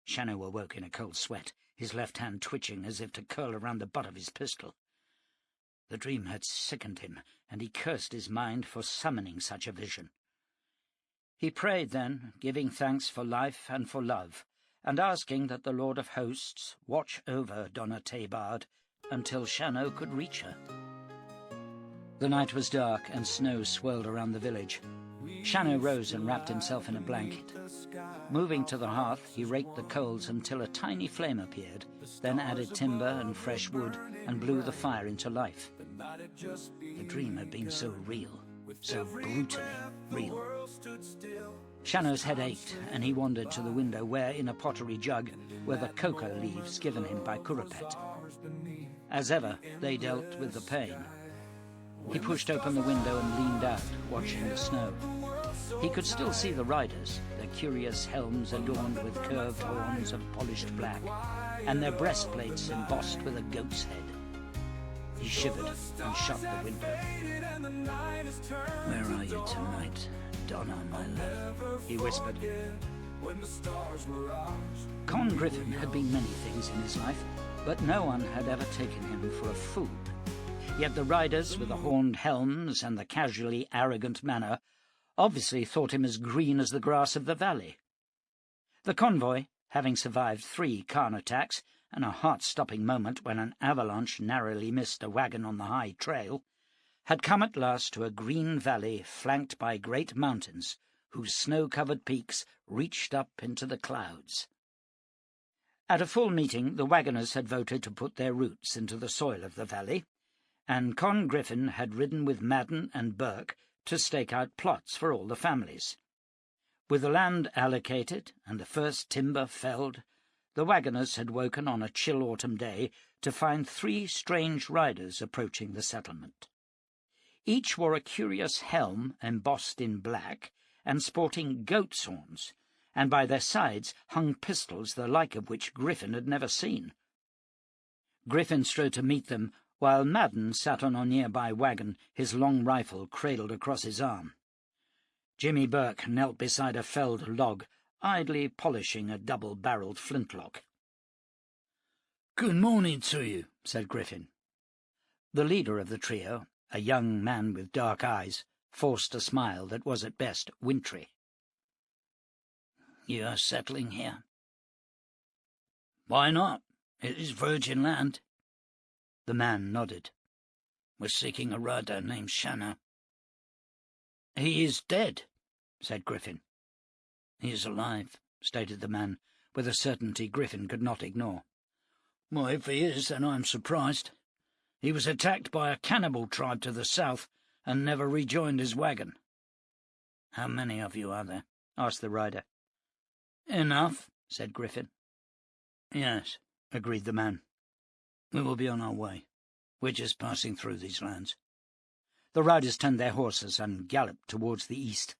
S2: Shannow awoke in a cold sweat, his left hand twitching as if to curl around the butt of his pistol. The dream had sickened him, and he cursed his mind for summoning such a vision. He prayed then, giving thanks for life and for love, and asking that the Lord of Hosts watch over Donna Tabard until Shannow could reach her. The night was dark, and snow swirled around the village. Shannow rose and wrapped himself in a blanket. Moving to the hearth, he raked the coals until a tiny flame appeared, then added timber and fresh wood and blew the fire into life. The dream had been so real, so brutally real. Shannow's head ached, and he wandered to the window where, in a pottery jug, were the coca leaves given him by Kurapet. As ever, they dealt with the pain. He pushed open the window and leaned out, watching the snow. He could still see the riders, their curious helms adorned with curved horns of polished black, and their breastplates embossed with a goat's head. He shivered and shut the window. "Where are you tonight, Donna, my love?" he whispered. Con Griffin had been many things in his life, but no one had ever taken him for a fool. Yet the riders with the horned helms and the casually arrogant manner obviously thought him as green as the grass of the valley. The convoy, having survived 3 Khan attacks and a heart-stopping moment when an avalanche narrowly missed a wagon on the high trail, had come at last to a green valley flanked by great mountains whose snow-covered peaks reached up into the clouds. At a full meeting, the wagoners had voted to put their roots into the soil of the valley, and Con Griffin had ridden with Madden and Burke to stake out plots for all the families. With the land allocated and the first timber felled, the wagoners had woken on a chill autumn day to find 3 strange riders approaching the settlement. Each wore a curious helm embossed in black, and sporting goat's horns, and by their sides hung pistols the like of which Griffin had never seen. Griffin strode to meet them, while Madden sat on a nearby wagon, his long rifle cradled across his arm. Jimmy Burke knelt beside a felled log, idly polishing a double-barreled flintlock.
S1: "Good morning to you," said
S2: Griffin. The leader of the trio, a young man with dark eyes, forced a smile that was at best wintry.
S1: "You are settling here?" "Why not? It is virgin land."
S2: The man nodded.
S1: "We're seeking a rider named Shannow."
S2: "He is dead," said Griffin.
S1: "He is alive,"
S2: stated the man, with a certainty Griffin could not ignore.
S1: "Well, if he is, then I am surprised. He was attacked by a cannibal tribe to the south and never rejoined his wagon." "How many of you are there?"
S2: asked the rider.
S1: "Enough," said Griffin.
S2: "Yes," agreed the man.
S1: "We will be on our way. We're just passing through these lands."
S2: The riders turned their horses and galloped towards the east.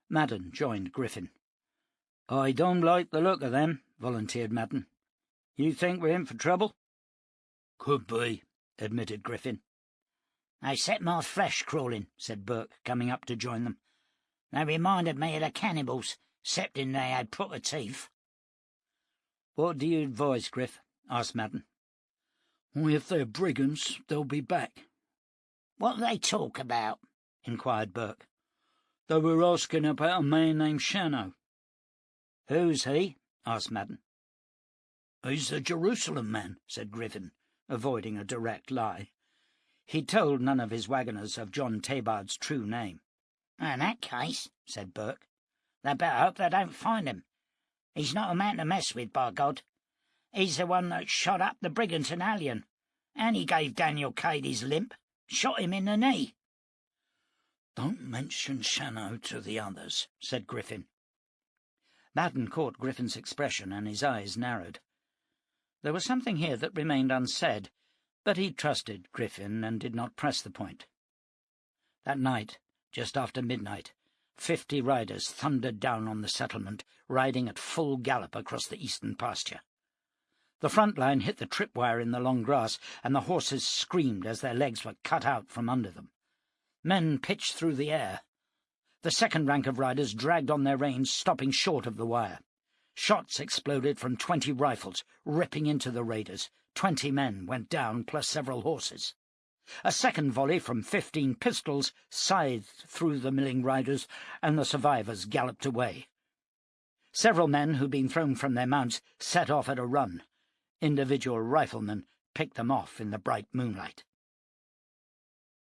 S2: Madden joined Griffin.
S3: "I don't like the look of them," volunteered Madden. "You think we're in for trouble?"
S1: "Could be,"
S2: admitted Griffin.
S3: "They set my flesh crawling," said Burke, coming up to join them. "They reminded me of the cannibals, excepting they had proper teeth."
S2: "What do you advise, Griff?" asked Madden.
S1: "Well, if they're brigands, they'll be back."
S3: "What do they talk about?" inquired Burke.
S1: "They were asking about a man named Shannow."
S3: "Who's he?"
S2: asked Madden.
S1: "He's the Jerusalem man," said Griffin, avoiding a direct lie.
S2: He told none of his wagoners of John Tabard's true name.
S3: "In that case," said Burke, "they better hope they don't find him. He's not a man to mess with, by God. He's the one that shot up the brigands in Alien, and he gave Daniel Cade his limp, shot him in the knee."
S1: "Don't mention Shannow to the others," said Griffin.
S2: Madden caught Griffin's expression, and his eyes narrowed. There was something here that remained unsaid, but he trusted Griffin and did not press the point. That night, just after midnight, 50 riders thundered down on the settlement, riding at full gallop across the eastern pasture. The front line hit the tripwire in the long grass, and the horses screamed as their legs were cut out from under them. Men pitched through the air. The second rank of riders dragged on their reins, stopping short of the wire. Shots exploded from 20 rifles, ripping into the raiders. 20 men went down, plus several horses. A second volley from 15 pistols scythed through the milling riders, and the survivors galloped away. Several men who'd been thrown from their mounts set off at a run. Individual riflemen picked them off in the bright moonlight.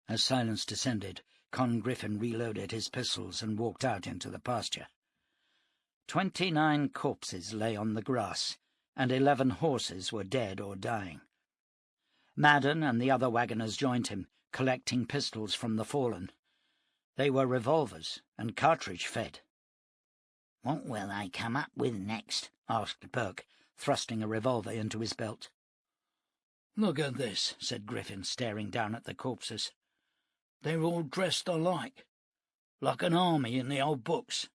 S2: As silence descended, Con Griffin reloaded his pistols and walked out into the pasture. 29 corpses lay on the grass, and 11 horses were dead or dying. Madden and the other wagoners joined him, collecting pistols from the fallen. They were revolvers and cartridge-fed.
S3: "What will they come up with next?"
S2: asked Burke, thrusting a revolver into his belt.
S1: "Look at this," said Griffin, staring down at the corpses. "They're all dressed alike, like an army in the old books.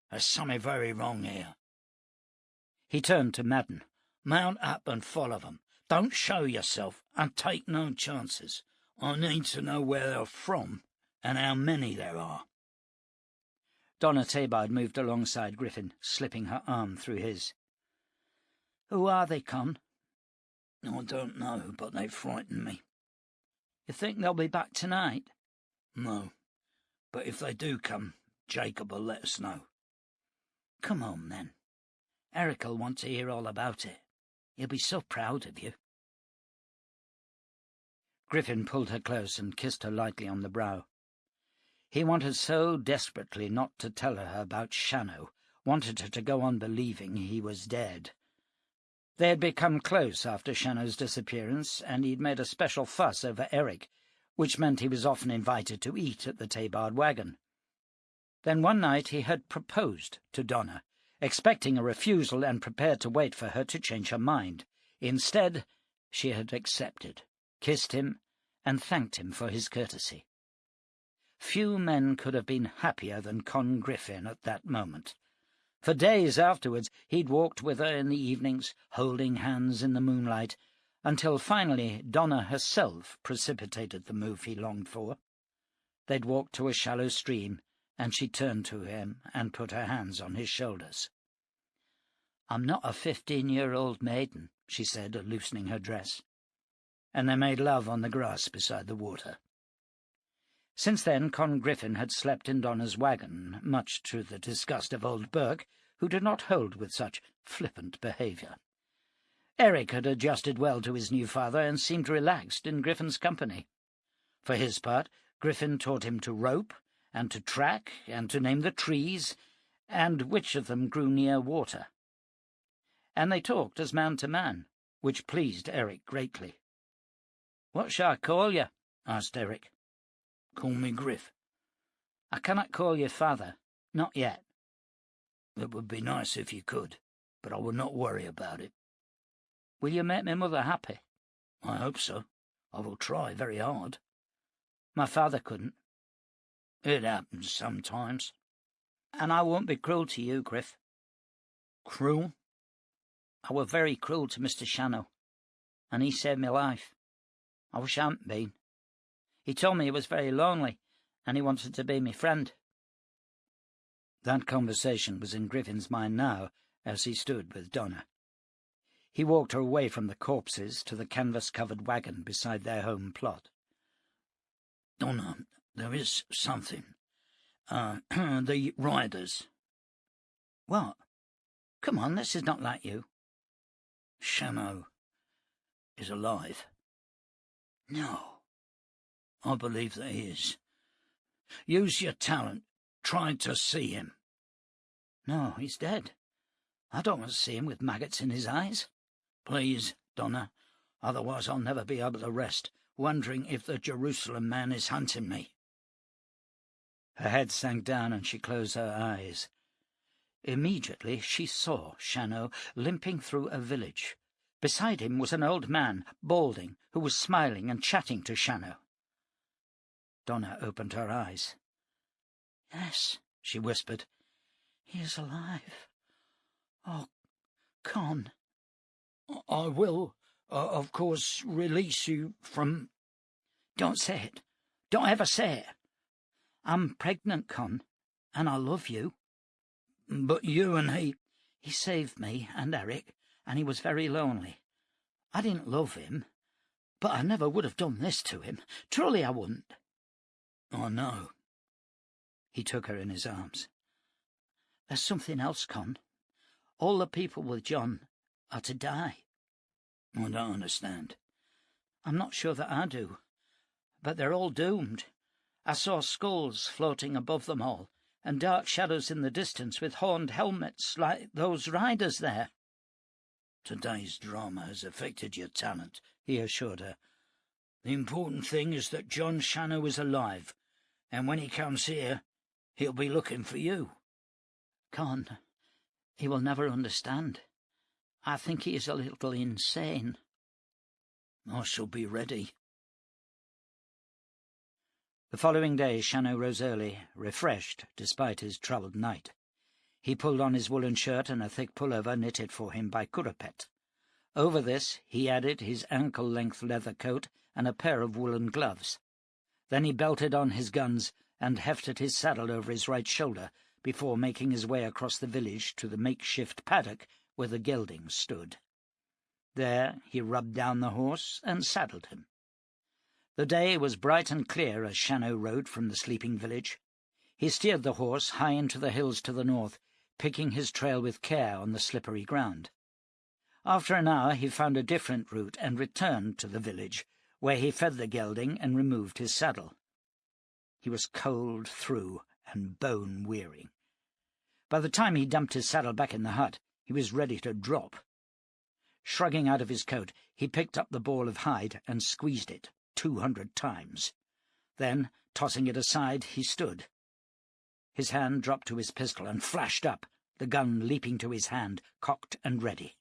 S1: There's something very wrong here."
S2: He turned to Madden.
S1: "Mount up and follow them. Don't show yourself, and take no chances. I need to know where they're from and how many there are."
S2: Donna Tabard moved alongside Griffin, slipping her arm through his. "Who are they, Con?"
S1: "I don't know, but they frighten me."
S2: "You think they'll be back tonight?"
S1: "No, but if they do come, Jacob will let us know."
S3: "Come on, then. Eric'll want to hear all about it. He'll be so proud of you."
S2: Griffin pulled her close and kissed her lightly on the brow. He wanted so desperately not to tell her about Shannow, wanted her to go on believing he was dead. They had become close after Shannow's disappearance, and he'd made a special fuss over Eric, which meant he was often invited to eat at the Tabard wagon. Then one night he had proposed to Donna, expecting a refusal and prepared to wait for her to change her mind. Instead, she had accepted, kissed him, and thanked him for his courtesy. Few men could have been happier than Con Griffin at that moment. For days afterwards he'd walked with her in the evenings, holding hands in the moonlight, until finally Donna herself precipitated the move he longed for. They'd walked to a shallow stream, and she turned to him and put her hands on his shoulders. "I'm not a 15-year-old maiden," she said, loosening her dress. And they made love on the grass beside the water. Since then, Con Griffin had slept in Donna's wagon, much to the disgust of old Burke, who did not hold with such flippant behaviour. Eric had adjusted well to his new father and seemed relaxed in Griffin's company. For his part, Griffin taught him to rope, and to track, and to name the trees, and which of them grew near water. And they talked as man to man, which pleased Eric greatly. "What shall I call you?" asked Eric.
S1: "Call me Griff."
S2: "I cannot call you father, not yet."
S1: "It would be nice if you could, but I would not worry about it."
S2: "Will you make my mother happy?"
S1: "I hope so. I will try very hard."
S2: "My father couldn't."
S1: "It happens sometimes."
S2: "And I won't be cruel to you, Griff."
S1: "Cruel?"
S2: "I were very cruel to Mr. Shannow, and he saved my life. I wish I hadn't been. He told me he was very lonely, and he wanted to be my friend." That conversation was in Griffin's mind now, as he stood with Donna. He walked her away from the corpses to the canvas-covered wagon beside their home plot.
S1: "Donna, there is something. The riders."
S2: "What? Come on, this is not like you."
S1: "Shannow is alive."
S2: "No."
S1: "I believe that he is. Use your talent. Try to see him."
S2: "No, he's dead. I don't want to see him with maggots in his eyes."
S1: "Please, Donna, otherwise I'll never be able to rest, wondering if the Jerusalem man is hunting me."
S2: Her head sank down and she closed her eyes. Immediately she saw Shannow limping through a village. Beside him was an old man, balding, who was smiling and chatting to Shannow. Donna opened her eyes. "Yes," she whispered, "he is alive. Oh, Con."
S1: "I will, of course, release you from—"
S2: "Don't say it. Don't ever say it. I'm pregnant, Con, and I love you."
S1: "But you and he—"
S2: "He saved me and Eric, and he was very lonely. I didn't love him, but I never would have done this to him. Truly I wouldn't."
S1: "I know."
S2: He took her in his arms. "There's something else, Con. All the people with Jon are to die."
S1: "I don't understand."
S2: "I'm not sure that I do, but they're all doomed. I saw skulls floating above them all, and dark shadows in the distance with horned helmets like those riders there."
S1: "Today's drama has affected your talent," he assured her. "The important thing is that Jon Shannow is alive, and when he comes here, he'll be looking for you."
S2: "Con, he will never understand. I think he is a little insane."
S1: "I shall be ready."
S2: The following day Shannow rose early, refreshed despite his troubled night. He pulled on his woolen shirt and a thick pullover knitted for him by Kurapet. Over this he added his ankle-length leather coat and a pair of woolen gloves. Then he belted on his guns and hefted his saddle over his right shoulder before making his way across the village to the makeshift paddock where the geldings stood. There he rubbed down the horse and saddled him. The day was bright and clear as Shannow rode from the sleeping village. He steered the horse high into the hills to the north, picking his trail with care on the slippery ground. After an hour he found a different route and returned to the village, where he fed the gelding and removed his saddle. He was cold through and bone-weary. By the time he dumped his saddle back in the hut, he was ready to drop. Shrugging out of his coat, he picked up the ball of hide and squeezed it 200 times. Then, tossing it aside, he stood. His hand dropped to his pistol and flashed up, the gun leaping to his hand, cocked and ready.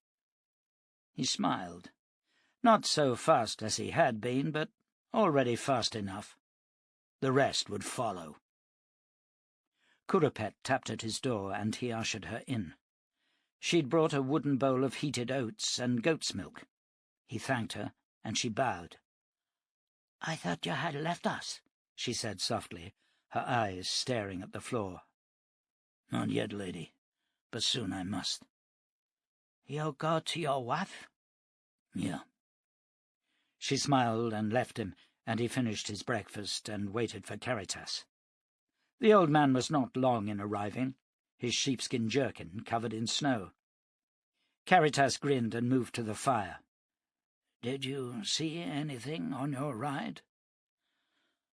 S2: He smiled. Not so fast as he had been, but already fast enough. The rest would follow. Kurapet tapped at his door, and he ushered her in. She'd brought a wooden bowl of heated oats and goat's milk. He thanked her, and she bowed.
S3: "I thought you had left us," she said softly, her eyes staring at the floor.
S2: "Not yet, lady, but soon I must."
S3: "You'll go to your wife?"
S2: "Yeah."
S1: She smiled and left him, and he finished his breakfast and waited for Caritas. The old man was not long in arriving, his sheepskin jerkin covered in snow. Caritas grinned and moved to the fire.
S2: "Did you see anything on your ride?"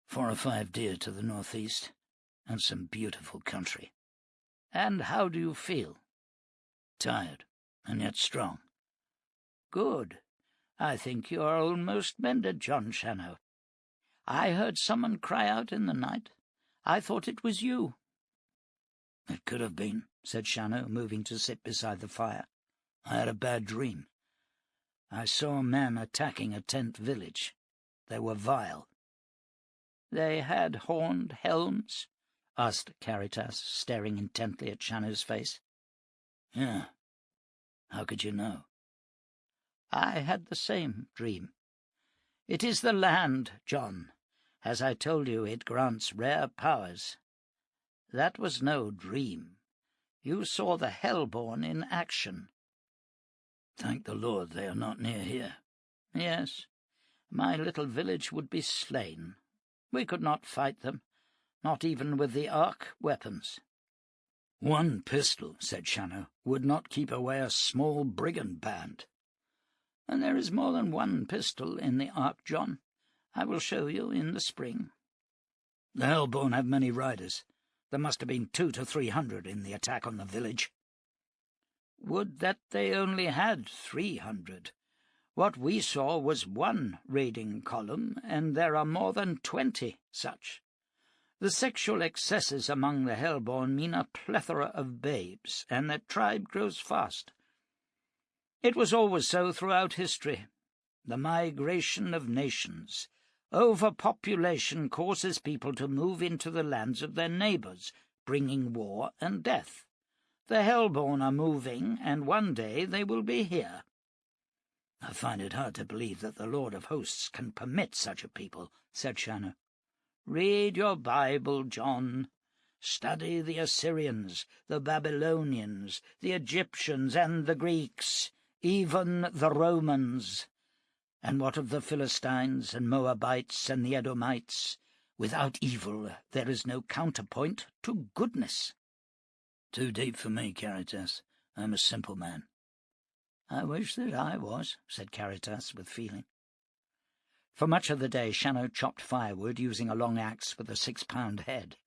S2: 4 or 5 deer to the northeast, and some beautiful country." "And how do you feel?" "Tired, and yet strong."
S3: "Good. I think you are almost mended, Jon Shannow. I heard someone cry out in the night. I thought it was you."
S2: "It could have been," said Shannow, moving to sit beside the fire. "I had a bad dream. I saw men attacking a tent village. They were vile."
S3: "They had horned helms?"
S1: asked Caritas, staring intently at Shannow's face.
S2: "Yeah. How could you know?"
S3: "I had the same dream. It is the land, John. As I told you, it grants rare powers. That was no dream. You saw the Hellborn in action."
S2: "Thank the Lord they are not near here."
S3: "Yes. My little village would be slain. We could not fight them, not even with the arc weapons."
S2: "1 pistol," said Shannow, "would not keep away a small brigand band."
S3: "And there is more than 1 pistol in the ark, John. I will show you in the spring."
S2: "The Hellborn have many riders. There must have been 200 to 300 in the attack on the village."
S3: "Would that they only had 300. What we saw was 1 raiding column, and there are more than 20 such. The sexual excesses among the Hellborn mean a plethora of babes, and their tribe grows fast. It was always so throughout history. The migration of nations. Overpopulation causes people to move into the lands of their neighbours, bringing war and death. The Hellborn are moving, and one day they will be here."
S2: "I find it hard to believe that the Lord of Hosts can permit such a people," said Shannow.
S3: "Read your Bible, John. Study the Assyrians, the Babylonians, the Egyptians, and the Greeks, even the Romans.
S2: And what of the Philistines and Moabites and the Edomites?
S3: Without evil there is no counterpoint to goodness."
S2: "Too deep for me, Caritas. I'm a simple man."
S3: "I wish that I was," said Caritas with feeling.
S1: For much of the day Shannow chopped firewood using a long axe with a 6-pound head.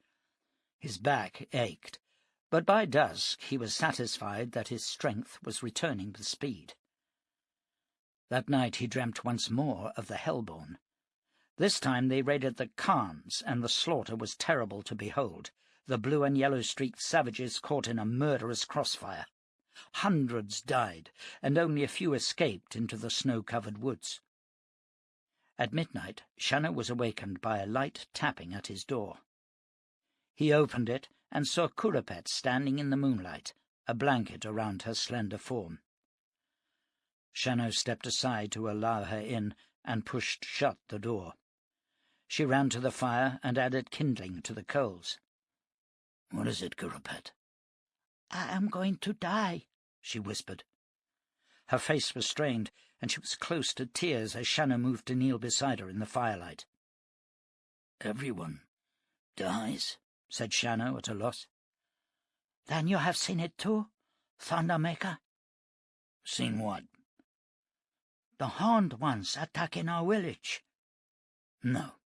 S1: His back ached, but by dusk he was satisfied that his strength was returning with speed. That night he dreamt once more of the Hellborn. This time they raided the Khans, and the slaughter was terrible to behold, the blue and yellow-streaked savages caught in a murderous crossfire. Hundreds died, and only a few escaped into the snow-covered woods. At midnight Shannow was awakened by a light tapping at his door. He opened it and saw Kurapet standing in the moonlight, a blanket around her slender form. Shannow stepped aside to allow her in and pushed shut the door. She ran to the fire and added kindling to the coals.
S2: "What is it, Kurapet?"
S3: "I am going to die," she whispered.
S1: Her face was strained, and she was close to tears as Shannow moved to kneel beside her in the firelight.
S2: "Everyone dies?"
S1: said Shannow at a loss.
S3: "Then you have seen it too, Thundermaker?"
S2: "Seen what?"
S3: "The horned ones attacking our village."
S2: "No.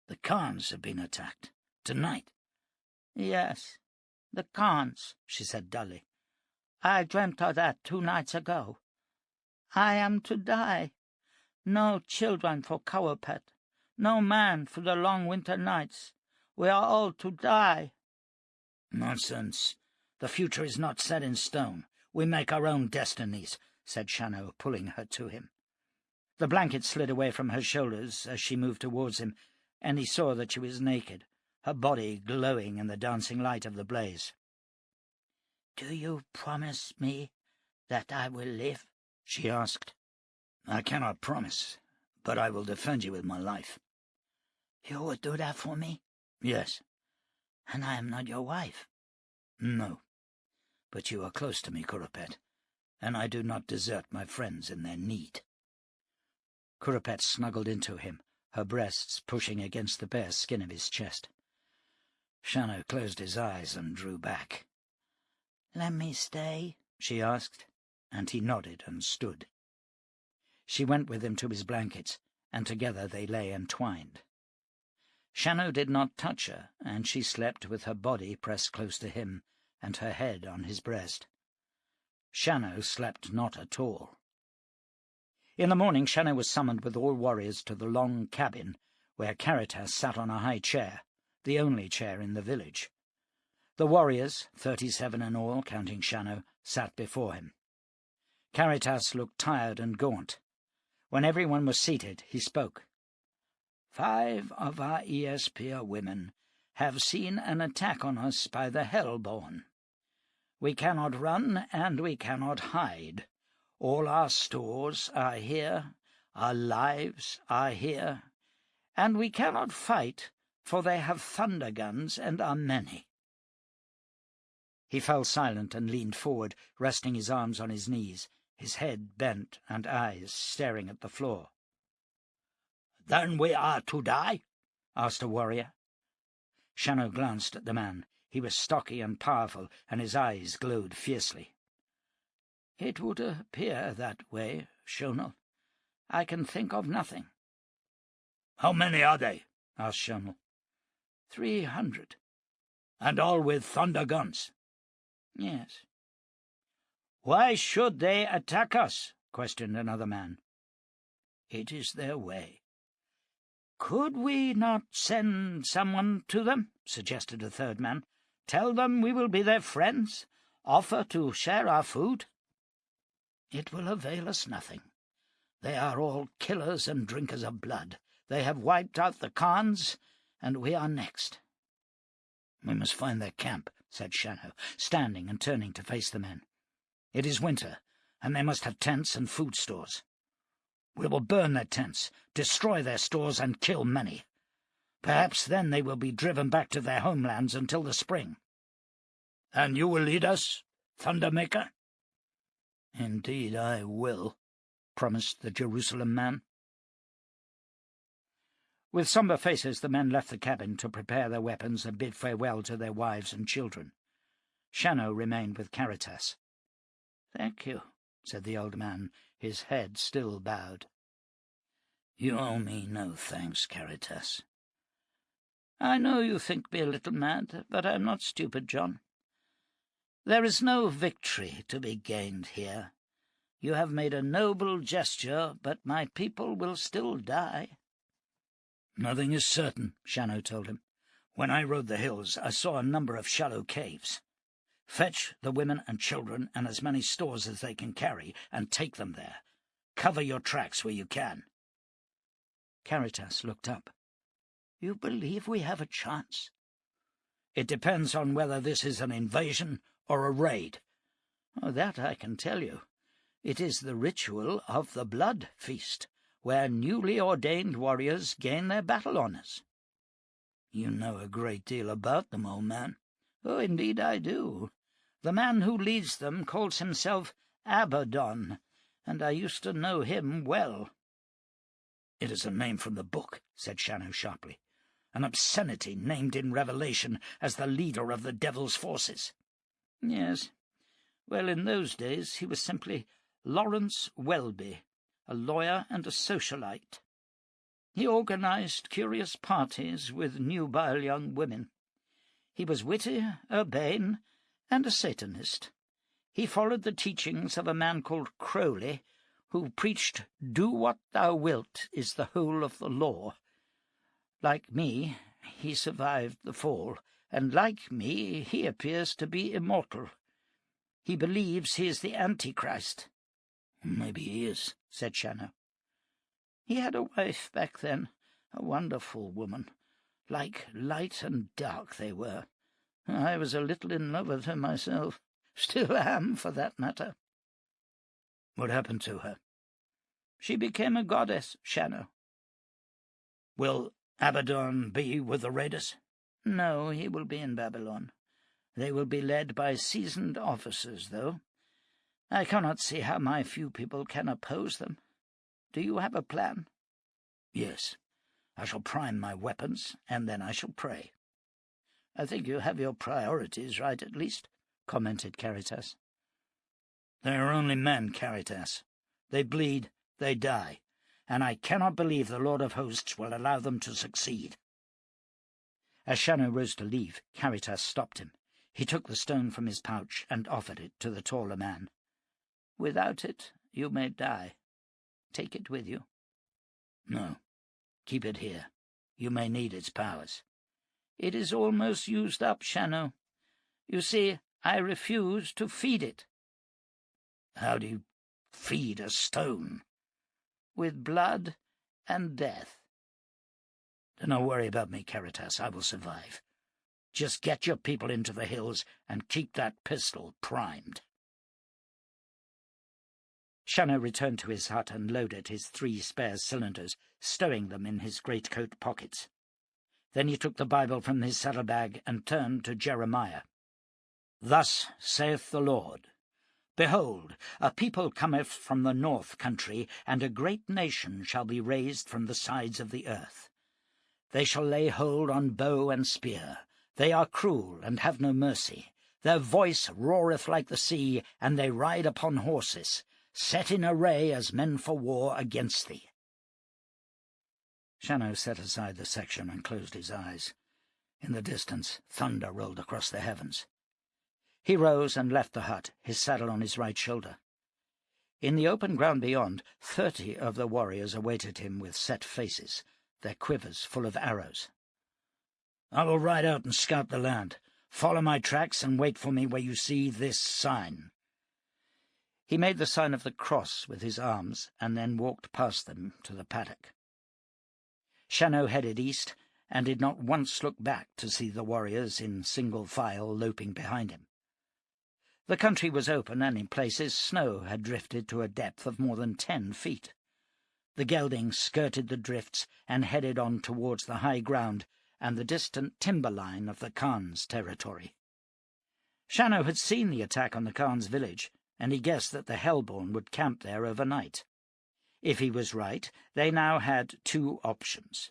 S2: The Khans have been attacked. Tonight."
S3: "Yes, the Khans," she said dully. "I dreamt of that 2 nights ago. I am to die. No children for Kurapet. No man for the long winter nights. We are all to die."
S2: "Nonsense. The future is not set in stone. We make our own destinies,"
S1: said Shannow, pulling her to him. The blanket slid away from her shoulders as she moved towards him,
S3: and he saw that she was naked, her body glowing in the dancing light of the blaze. "Do you promise me that I will live?" she asked.
S1: "I cannot promise, but I will defend you with my life."
S3: "You would do that for me?"
S1: "Yes."
S3: "And I am not your wife?"
S1: "No. But you are close to me, Kurapet, and I do not desert my friends in their need."
S2: Kurapet snuggled into him, her breasts pushing against the bare skin of his chest.
S1: Shannow closed his eyes and drew back.
S3: "Let me stay?"
S2: she asked, and he nodded and stood. She went with him to his blankets, and together they lay entwined. Shannow did not touch her, and she slept with her body pressed close to him and her head on his breast. Shannow slept not at all. In the morning Shannow was summoned with all warriors to the long cabin, where Caritas sat on a high chair, the only chair in the village. The warriors, 37 in all, counting Shannow, sat before him. Caritas looked tired and gaunt. When everyone was seated, he spoke.
S3: 5 of our Espia women have seen an attack on us by the Hellborn. We cannot run and we cannot hide. All our stores are here, our lives are here, and we cannot fight, for they have thunder guns and are many."
S2: He fell silent and leaned forward, resting his arms on his knees, his head bent and eyes staring at the floor.
S3: "Then we are to die?" asked a warrior.
S2: Shannow glanced at the man. He was stocky and powerful, and his eyes glowed fiercely.
S3: "It would appear that way, Shonal. I can think of nothing."
S1: "How many are they?"
S3: asked Shonal. 300.
S1: "And all with thunder guns?"
S3: "Yes." "Why should they attack us?" questioned another man.
S1: "It is their way."
S3: "Could we not send someone to them?" suggested a third man. "Tell them we will be their friends, offer to share our food?"
S1: "It will avail us nothing. They are all killers and drinkers of blood. They have wiped out the Khans, and we are next." "We must find their camp," said Shannow, standing and turning to face the men. "It is winter, and they must have tents and food stores. We will burn their tents, destroy their stores, and kill many. Perhaps then they will be driven back to their homelands until the spring." "And you will lead us, Thundermaker?" "Indeed I will," promised the Jerusalem man.
S2: With sombre faces the men left the cabin to prepare their weapons and bid farewell to their wives and children. Shannow remained with Caritas.
S3: "Thank you," said the old man, his head still bowed.
S1: "You owe me no thanks, Caritas."
S3: "I know you think me a little mad, but I am not stupid, John. There is no victory to be gained here. You have made a noble gesture, but my people will still die."
S1: "Nothing is certain," Shannow told him. "When I rode the hills, I saw a number of shallow caves. Fetch the women and children and as many stores as they can carry, and take them there. Cover your tracks where you can."
S2: Caritas looked up.
S3: "You believe we have a chance?"
S1: "It depends on whether this is an invasion or a raid."
S3: "Oh, that I can tell you. It is the ritual of the blood feast, where newly ordained warriors gain their battle honours."
S1: "You know a great deal about them, old man."
S3: "Oh, indeed I do. The man who leads them calls himself Abaddon, and I used to know him well."
S1: "It is a name from the book," said Shannow sharply. "An obscenity named in Revelation as the leader of the devil's forces."
S3: "Yes. Well, in those days he was simply Lawrence Welby, a lawyer and a socialite. He organized curious parties with nubile young women. He was witty, urbane, and a Satanist. He followed the teachings of a man called Crowley, who preached, 'Do what thou wilt is the whole of the law.' Like me, he survived the fall, and like me, he appears to be immortal. He believes he is the Antichrist."
S1: "Maybe he is," said Shannow.
S3: "He had a wife back then, A wonderful woman. Like light and dark they were. I was a little in love with her myself. Still am, for that matter.
S2: What happened to her?
S3: She became a goddess, Shannow.
S2: Will Abaddon be with the raiders?
S3: No, he will be in Babylon. They will be led by seasoned officers, though. I cannot see how my few people can oppose them. Do you have a plan?
S2: Yes. I shall prime my weapons, and then I shall pray.
S3: I think you have your priorities right, at least, commented Caritas.
S2: They are only men, Caritas. They bleed, they die, and I cannot believe the Lord of Hosts will allow them to succeed.
S3: As Shannow rose to leave, Caritas stopped him. He took the stone from his pouch and offered it to the taller man. Without it, you may die. Take it with you.
S2: No. Keep it here. You may need its powers.
S3: It is almost used up, Shannow. You see, I refuse to feed it.
S2: How do you feed a stone?
S3: With blood and death.
S2: Do not worry about me, Caritas. I will survive. Just get your people into the hills and keep that pistol primed.
S3: Shannow returned to his hut and loaded his 3 spare cylinders, stowing them in his greatcoat pockets. Then he took the Bible from his saddlebag and turned to Jeremiah.
S2: Thus saith the Lord, Behold, a people cometh from the north country, and a great nation shall be raised from the sides of the earth. They shall lay hold on bow and spear. They are cruel, and have no mercy. Their voice roareth like the sea, and they ride upon horses, set in array as men for war against thee.
S3: Shannow set aside the section and closed his eyes. In the distance, thunder rolled across the heavens. He rose and left the hut, his saddle on his right shoulder. In the open ground beyond, 30 of the warriors awaited him with set faces, their quivers full of arrows.
S2: I will ride out and scout the land. Follow my tracks and wait for me where you see this sign.
S3: He made the sign of the cross with his arms, and then walked past them to the paddock. Shannow headed east, and did not once look back to see the warriors in single file loping behind him. The country was open, and in places snow had drifted to a depth of more than 10 feet. The gelding skirted the drifts and headed on towards the high ground and the distant timber line of the Khan's territory. Shannow had seen the attack on the Khan's village, and he guessed that the Hellborn would camp there overnight. If he was right, they now had 2 options.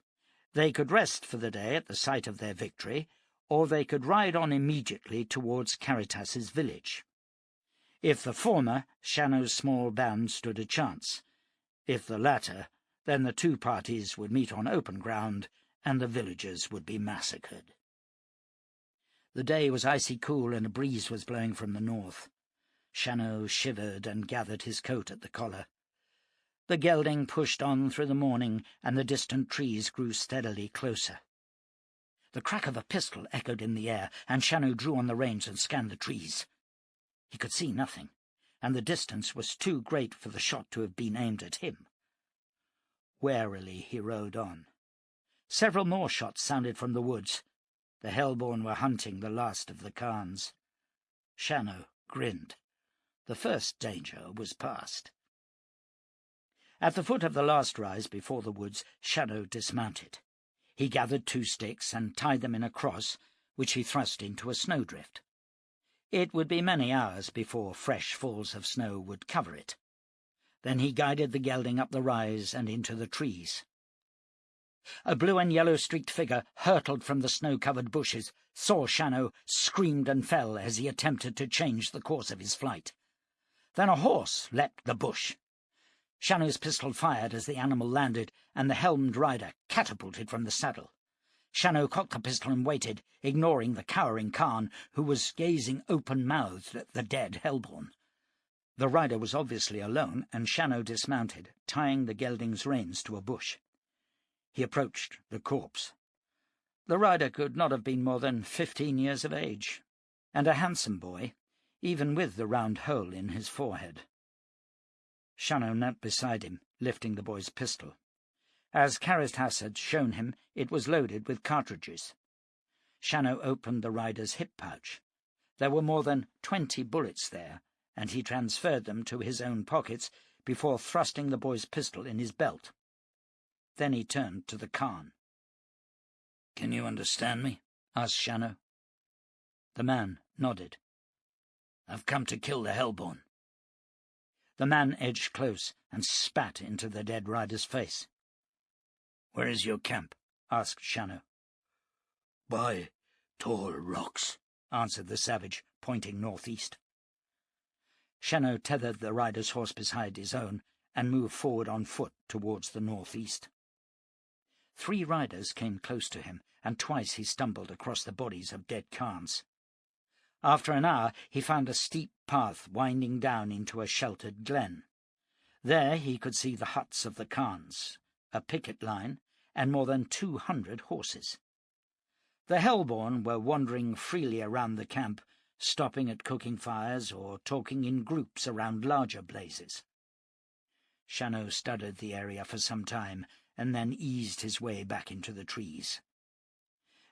S3: They could rest for the day at the site of their victory, or they could ride on immediately towards Caritas's village. If the former, Shannow's small band stood a chance. If the latter, then the 2 parties would meet on open ground, and the villagers would be massacred. The day was icy cool, and a breeze was blowing from the north. Shannow shivered and gathered his coat at the collar. The gelding pushed on through the morning, and the distant trees grew steadily closer. The crack of a pistol echoed in the air, and Shannow drew on the reins and scanned the trees. He could see nothing, and the distance was too great for the shot to have been aimed at him. Warily he rode on. Several more shots sounded from the woods. The Hellborn were hunting the last of the Khans. Shannow grinned. The first danger was past. At the foot of the last rise before the woods, Shannow dismounted. He gathered 2 sticks and tied them in a cross, which he thrust into a snowdrift. It would be many hours before fresh falls of snow would cover it. Then he guided the gelding up the rise and into the trees. A blue and yellow-streaked figure hurtled from the snow-covered bushes, saw Shannow, screamed and fell as he attempted to change the course of his flight. Then a horse leapt the bush. Shannow's pistol fired as the animal landed, and the helmed rider catapulted from the saddle. Shannow cocked the pistol and waited, ignoring the cowering Khan, who was gazing open-mouthed at the dead Hellborn. The rider was obviously alone, and Shannow dismounted, tying the gelding's reins to a bush. He approached the corpse. The rider could not have been more than 15 years of age, and a handsome boy, even with the round hole in his forehead. Shannow knelt beside him, lifting the boy's pistol.
S2: As Karistas had shown him, it was loaded with cartridges. Shannow opened the rider's hip pouch. There were more than 20 bullets there, and he transferred them to his own pockets before thrusting the boy's pistol in his belt. Then he turned to the Khan.
S1: "Can you understand me?" asked Shannow.
S2: The man nodded.
S1: "I've come to kill the Hellborn."
S2: The man edged close and spat into the dead rider's face.
S1: "Where is your camp?"
S2: asked Shannow.
S1: "By tall rocks,"
S2: answered the savage, pointing northeast. Shannow tethered the rider's horse beside his own and moved forward on foot towards the northeast. 3 riders came close to him, and twice he stumbled across the bodies of dead Khans. After an hour he found a steep path winding down into a sheltered glen. There he could see the huts of the Khans, a picket line, and more than 200 horses. The Hellborn were wandering freely around the camp, stopping at cooking fires or talking in groups around larger blazes. Shannow studied the area for some time and then eased his way back into the trees.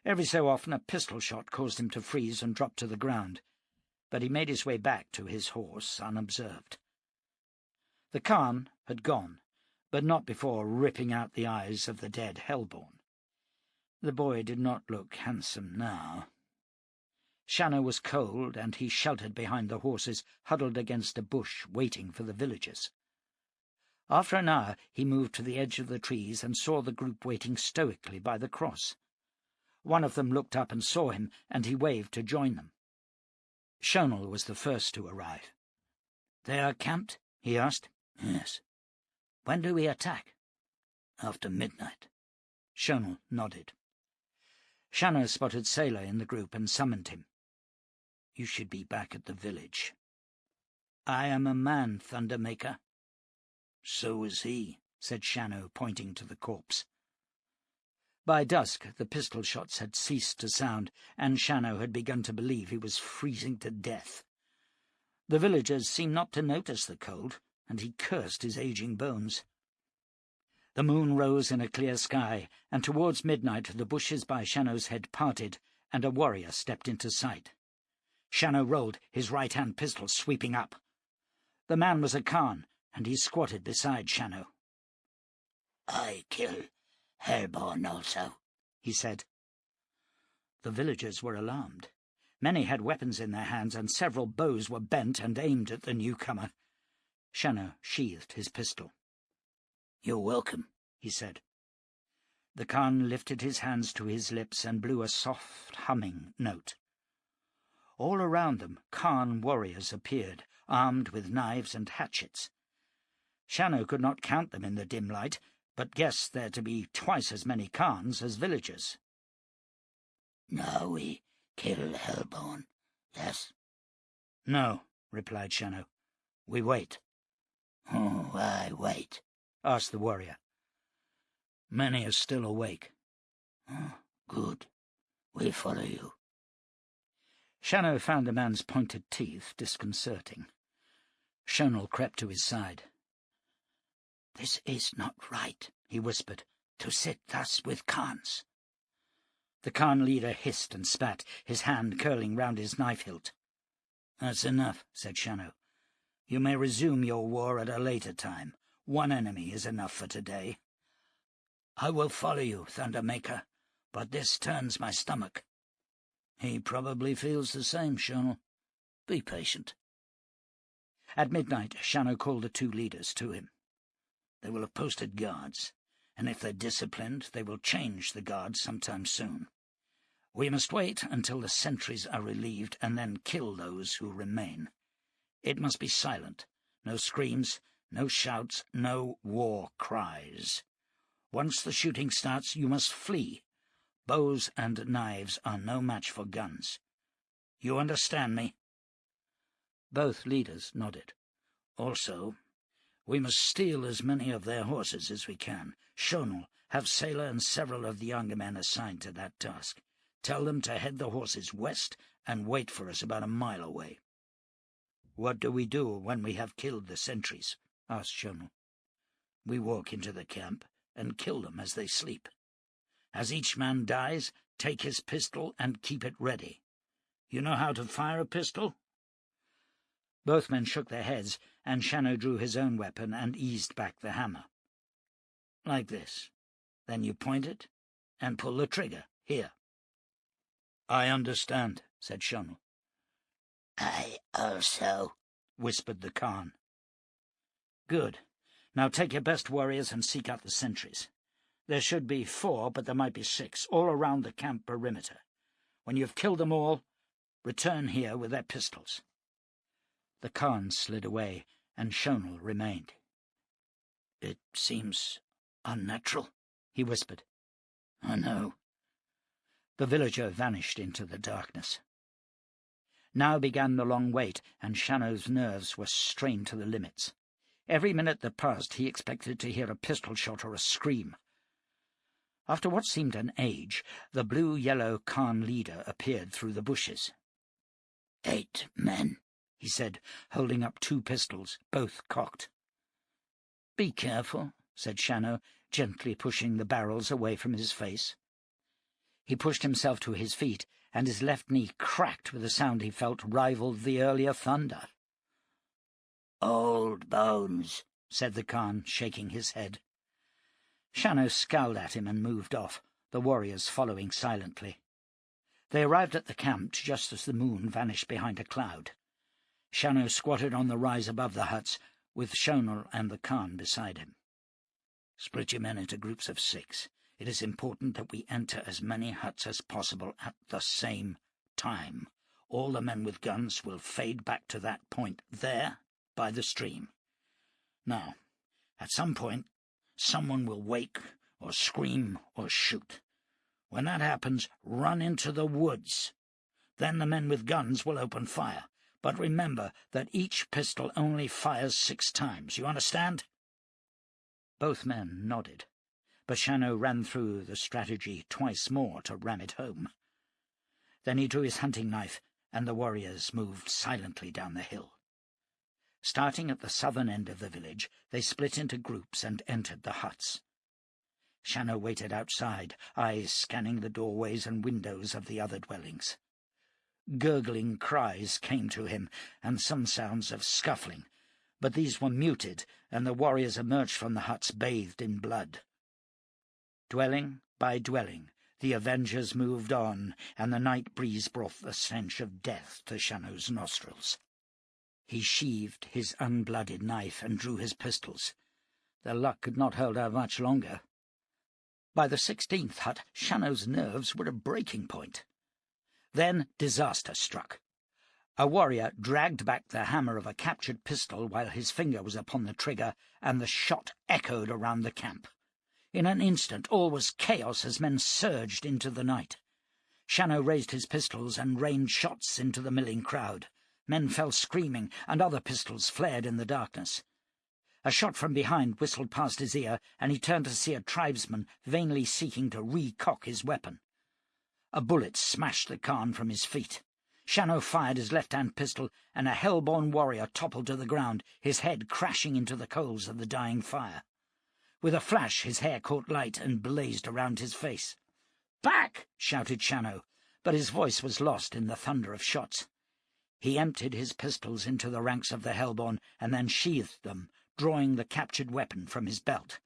S2: Every so often a pistol shot caused him to freeze and drop to the ground, but he made his way back to his horse unobserved. The Khan had gone, but not before ripping out the eyes of the dead Hellborn. The boy did not look handsome now. Shannow was cold, and he sheltered behind the horses, huddled against a bush, waiting for the villagers. After an hour he moved to the edge of the trees and saw the group waiting stoically by the cross. One of them looked up and saw him, and he waved to join them. Gemmell was the first to arrive.
S1: "They are camped?"
S2: he asked.
S1: "Yes."
S2: "When do we attack?"
S1: "After midnight."
S2: Gemmell nodded. Shannow spotted Sailor in the group and summoned him. "You should be back at the village."
S1: "I am a man, Thundermaker."
S2: "So is he," said Shannow, pointing to the corpse. By dusk the pistol shots had ceased to sound, and Shannow had begun to believe he was freezing to death. The villagers seemed not to notice the cold, and he cursed his aging bones. The moon rose in a clear sky, and towards midnight the bushes by Shannow's head parted, and a warrior stepped into sight. Shannow rolled, his right-hand pistol sweeping up. The man was a Khan, and he squatted beside Shannow.
S3: "I kill Hellborn also," he said.
S2: The villagers were alarmed. Many had weapons in their hands, and several bows were bent and aimed at the newcomer. Shannow sheathed his pistol.
S1: "You're welcome,"
S2: he said. The Khan lifted his hands to his lips and blew a soft, humming note. All around them Khan warriors appeared, armed with knives and hatchets. Shannow could not count them in the dim light, but guessed there to be twice as many Khans as villagers.
S3: "Now we kill Hellborn, yes?"
S2: "No," replied Shannow. "We wait."
S3: "Oh, I wait?"
S2: asked the warrior.
S1: "Many are still awake."
S3: "Oh, good. We follow you."
S2: Shannow found the man's pointed teeth disconcerting. Gemmell crept to his side.
S3: "This is not right," he whispered, "to sit thus with Khans."
S2: The Khan leader hissed and spat, his hand curling round his knife hilt.
S1: "That's enough," said Shannow. "You may resume your war at a later time. One enemy is enough for today." "I will follow you, Thundermaker, but this turns my stomach." "He probably feels the same, Gemmell. Be patient."
S2: At midnight Shannow called the 2 leaders to him.
S1: "They will have posted guards, and if they're disciplined, they will change the guards sometime soon. We must wait until the sentries are relieved and then kill those who remain. It must be silent. No screams, no shouts, no war cries. Once the shooting starts, you must flee. Bows and knives are no match for guns. You understand me?"
S2: Both leaders nodded.
S1: "Also, we must steal as many of their horses as we can. Gemmell, have Sailor and several of the younger men assigned to that task. Tell them to head the horses west and wait for us about a mile away."
S2: "What do we do when we have killed the sentries?" asked Gemmell.
S1: "We walk into the camp and kill them as they sleep. As each man dies, take his pistol and keep it ready. You know how to fire a pistol?" Both men shook their heads, and Shannow drew his own weapon and eased back the hammer. "Like this. Then you point it and pull the trigger. Here." "I understand," said Shannow.
S3: "I also," whispered the Khan.
S1: "Good. Now take your best warriors and seek out the sentries. There should be 4, but there might be 6, all around the camp perimeter. When you've killed them all, return here with their pistols." The Khan slid away, and Shannow remained. "It seems unnatural," he whispered. "I know." The villager vanished into the darkness. Now began the long wait, and Shannow's nerves were strained to the limits. Every minute that passed he expected to hear a pistol shot or a scream. After what seemed an age, the blue-yellow Khan leader appeared through the bushes.
S3: 8 men,
S1: he said, holding up 2 pistols, both cocked. "Be careful," said Shannow, gently pushing the barrels away from his face. He pushed himself to his feet, and his left knee cracked with a sound he felt rivaled the earlier thunder.
S3: "Old bones,"
S1: said the Khan, shaking his head. Shannow scowled at him and moved off, the warriors following silently. They arrived at the camp just as the moon vanished behind a cloud. Shannow squatted on the rise above the huts, with Shannow and the Khan beside him. "Split your men into groups of 6. It is important that we enter as many huts as possible at the same time. All the men with guns will fade back to that point there, by the stream. Now, at some point, someone will wake or scream or shoot. When that happens, run into the woods. Then the men with guns will open fire. But remember that each pistol only fires 6 times. You understand?" Both men nodded, but Shannow ran through the strategy twice more to ram it home. Then he drew his hunting knife, and the warriors moved silently down the hill. Starting at the southern end of the village, they split into groups and entered the huts. Shannow waited outside, eyes scanning the doorways and windows of the other dwellings. Gurgling cries came to him, and some sounds of scuffling, but these were muted, and the warriors emerged from the huts bathed in blood. Dwelling by dwelling, the avengers moved on, and the night breeze brought the stench of death to Shannow's nostrils. He sheathed his unblooded knife and drew his pistols. Their luck could not hold out much longer. By the 16th hut, Shannow's nerves were at breaking point. Then disaster struck. A warrior dragged back the hammer of a captured pistol while his finger was upon the trigger, and the shot echoed around the camp. In an instant all was chaos as men surged into the night. Shannow raised his pistols and rained shots into the milling crowd. Men fell screaming, and other pistols flared in the darkness. A shot from behind whistled past his ear, and he turned to see a tribesman vainly seeking to recock his weapon. A bullet smashed the Khan from his feet. Shannow fired his left-hand pistol, and a hell-born warrior toppled to the ground, his head crashing into the coals of the dying fire. With a flash his hair caught light and blazed around his face. "Back!" shouted Shannow, but his voice was lost in the thunder of shots. He emptied his pistols into the ranks of the hellborn, and then sheathed them, drawing the captured weapon from his belt.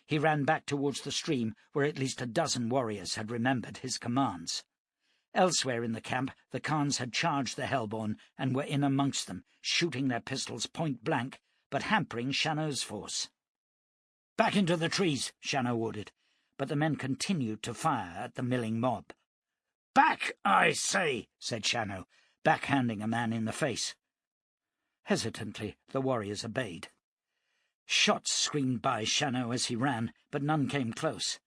S1: He ran back towards the stream, where at least a dozen warriors had remembered his commands. Elsewhere in the camp, the Khans had charged the hellborn and were in amongst them, shooting their pistols point-blank, but hampering Shannow's force. "Back into the trees," Shannow ordered, but the men continued to fire at the milling mob. "Back, I say," said Shannow, backhanding a man in the face. Hesitantly, the warriors obeyed. Shots screamed by Shannow as he ran, but none came close.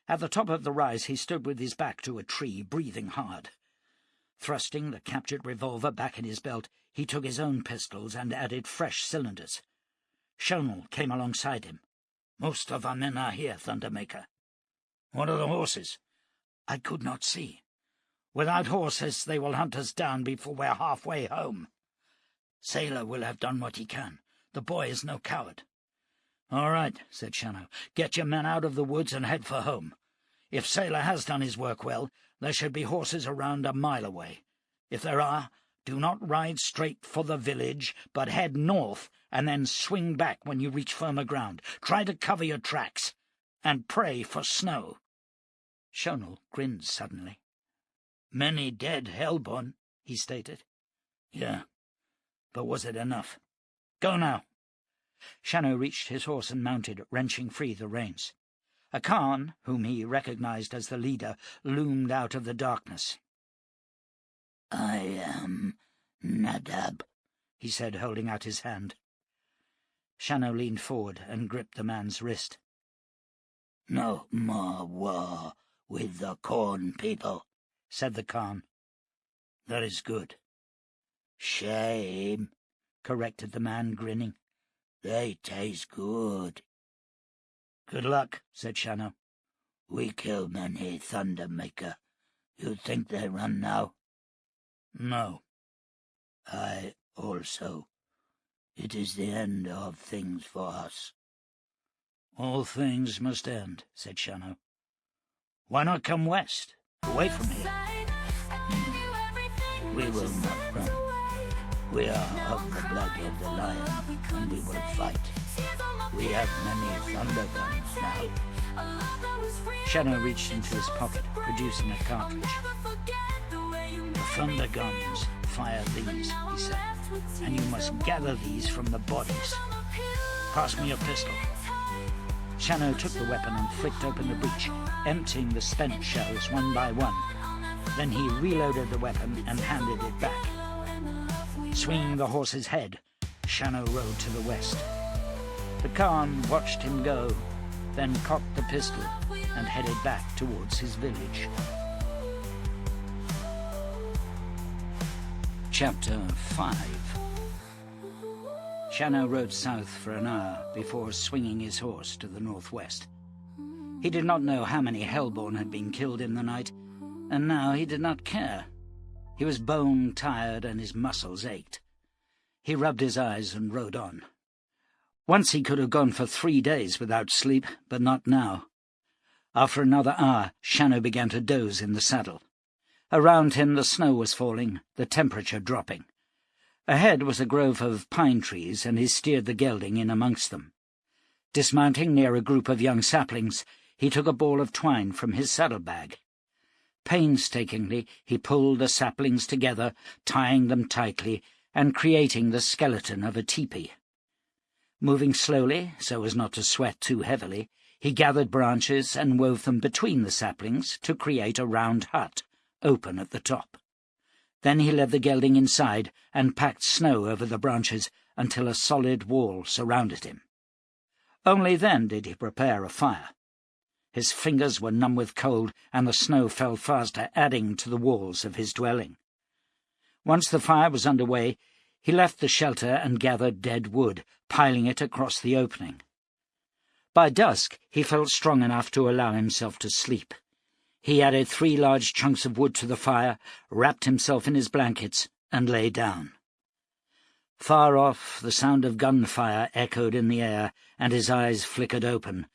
S1: At the top of the rise he stood with his back to a tree, breathing hard. Thrusting the captured revolver back in his belt, he took his own pistols and added fresh cylinders. Shannow came alongside him. "Most of our men are here, Thundermaker." "What are the horses?" "I could not see." "Without horses they will hunt us down before we're halfway home." "Sailor will have done what he can. The boy is no coward."
S3: "All right," said Shannow. "Get your men out of the woods and head for home. If Sailor has done his work well, there should be horses around a mile away. If there are, do not ride straight for the village, but head north and then swing back when you reach firmer ground. Try to cover your tracks, and pray for snow."
S2: Shonell grinned suddenly.
S3: "Many dead, Hellborn,"
S2: he stated.
S3: "Yeah, but was it enough? Go now."
S2: Shannow reached his horse and mounted, wrenching free the reins. A Khan, whom he recognized as the leader, loomed out of the darkness.
S1: "I am Nadab,"
S2: he said, holding out his hand. Shannow leaned forward and gripped the man's wrist.
S1: "No more war with the Corn people,"
S2: said the Khan.
S3: "That is good."
S1: "Shame,"
S2: corrected the man, grinning.
S1: "They taste good."
S3: "Good luck," said Shannow.
S1: "We kill many Thundermaker. You think they run now?"
S3: "No."
S1: "I also. It is the end of things for us."
S3: "All things must end," said Shannow. "Why not come west, away from here?"
S1: "We will not run. We are of the blood of the lion, and we will fight. We have many thunder guns now."
S2: Shannow reached into his pocket, producing a cartridge.
S3: "The thunder guns fire these," he said, "and you must gather these from the bodies. Pass me your pistol."
S2: Shannow took the weapon and flicked open the breech, emptying the spent shells one by one. Then he reloaded the weapon and handed it back. Swinging the horse's head, Shannow rode to the west. The Khan watched him go, then cocked the pistol and headed back towards his village. Chapter 5. Shannow rode south for an hour before swinging his horse to the northwest. He did not know how many Hellborn had been killed in the night, and now he did not care. He was bone-tired and his muscles ached. He rubbed his eyes and rode on. Once he could have gone for 3 days without sleep, but not now. After another hour, Shannow began to doze in the saddle. Around him the snow was falling, the temperature dropping. Ahead was a grove of pine trees, and he steered the gelding in amongst them. Dismounting near a group of young saplings, he took a ball of twine from his saddlebag. Painstakingly he pulled the saplings together, tying them tightly, and creating the skeleton of a tepee. Moving slowly, so as not to sweat too heavily, he gathered branches and wove them between the saplings to create a round hut, open at the top. Then he led the gelding inside and packed snow over the branches until a solid wall surrounded him. Only then did he prepare a fire. His fingers were numb with cold, and the snow fell faster, adding to the walls of his dwelling. Once the fire was under way, he left the shelter and gathered dead wood, piling it across the opening. By dusk he felt strong enough to allow himself to sleep. He added 3 large chunks of wood to the fire, wrapped himself in his blankets, and lay down. Far off, the sound of gunfire echoed in the air, and his eyes flickered open,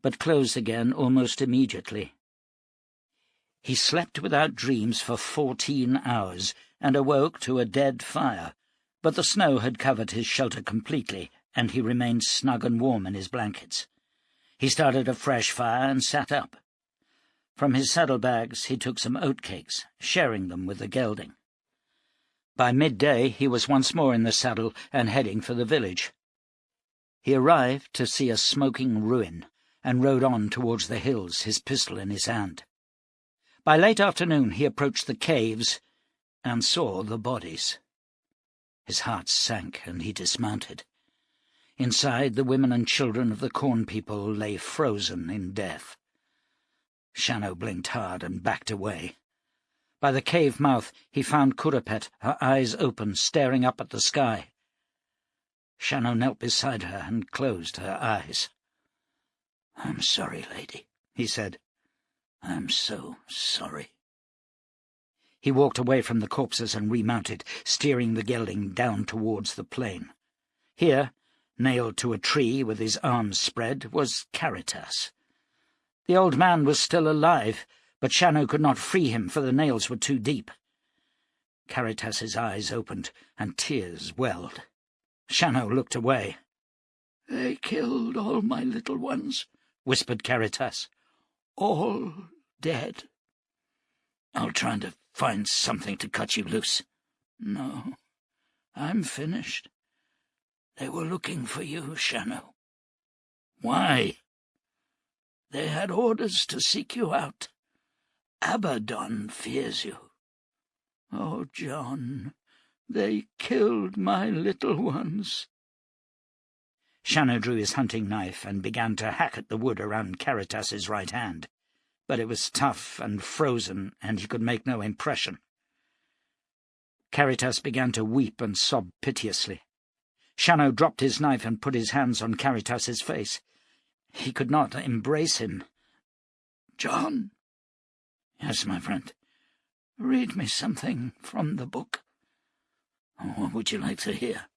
S2: but closed again almost immediately. He slept without dreams for 14 hours, and awoke to a dead fire, but the snow had covered his shelter completely, and he remained snug and warm in his blankets. He started a fresh fire and sat up. From his saddlebags he took some oatcakes, sharing them with the gelding. By midday he was once more in the saddle and heading for the village. He arrived to see a smoking ruin, and rode on towards the hills, his pistol in his hand. By late afternoon he approached the caves and saw the bodies. His heart sank, and he dismounted. Inside, the women and children of the Corn people lay frozen in death. Shannow blinked hard and backed away. By the cave mouth he found Kurapet, her eyes open, staring up at the sky. Shannow knelt beside her and closed her eyes. "I'm sorry, lady," he said. "I'm so sorry." He walked away from the corpses and remounted, steering the gelding down towards the plain. Here, nailed to a tree with his arms spread, was Caritas. The old man was still alive, but Shannow could not free him, for the nails were too deep. Caritas's eyes opened, and tears welled. Shannow looked away. "They killed all my little ones," whispered Caritas. "All dead." "I'll try to find something to cut you loose." "No, I'm finished. They were looking for you, Shannow." "Why?" "They had orders to seek you out. Abaddon fears you." "Oh, Jon, they killed my little ones." Shannow drew his hunting knife and began to hack at the wood around Caritas's right hand, but it was tough and frozen, and he could make no impression. Caritas began to weep and sob piteously. Shannow dropped his knife and put his hands on Caritas's face. He could not embrace him. "Jon." "Yes, my friend." "Read me something from the book." "What would you like to hear?"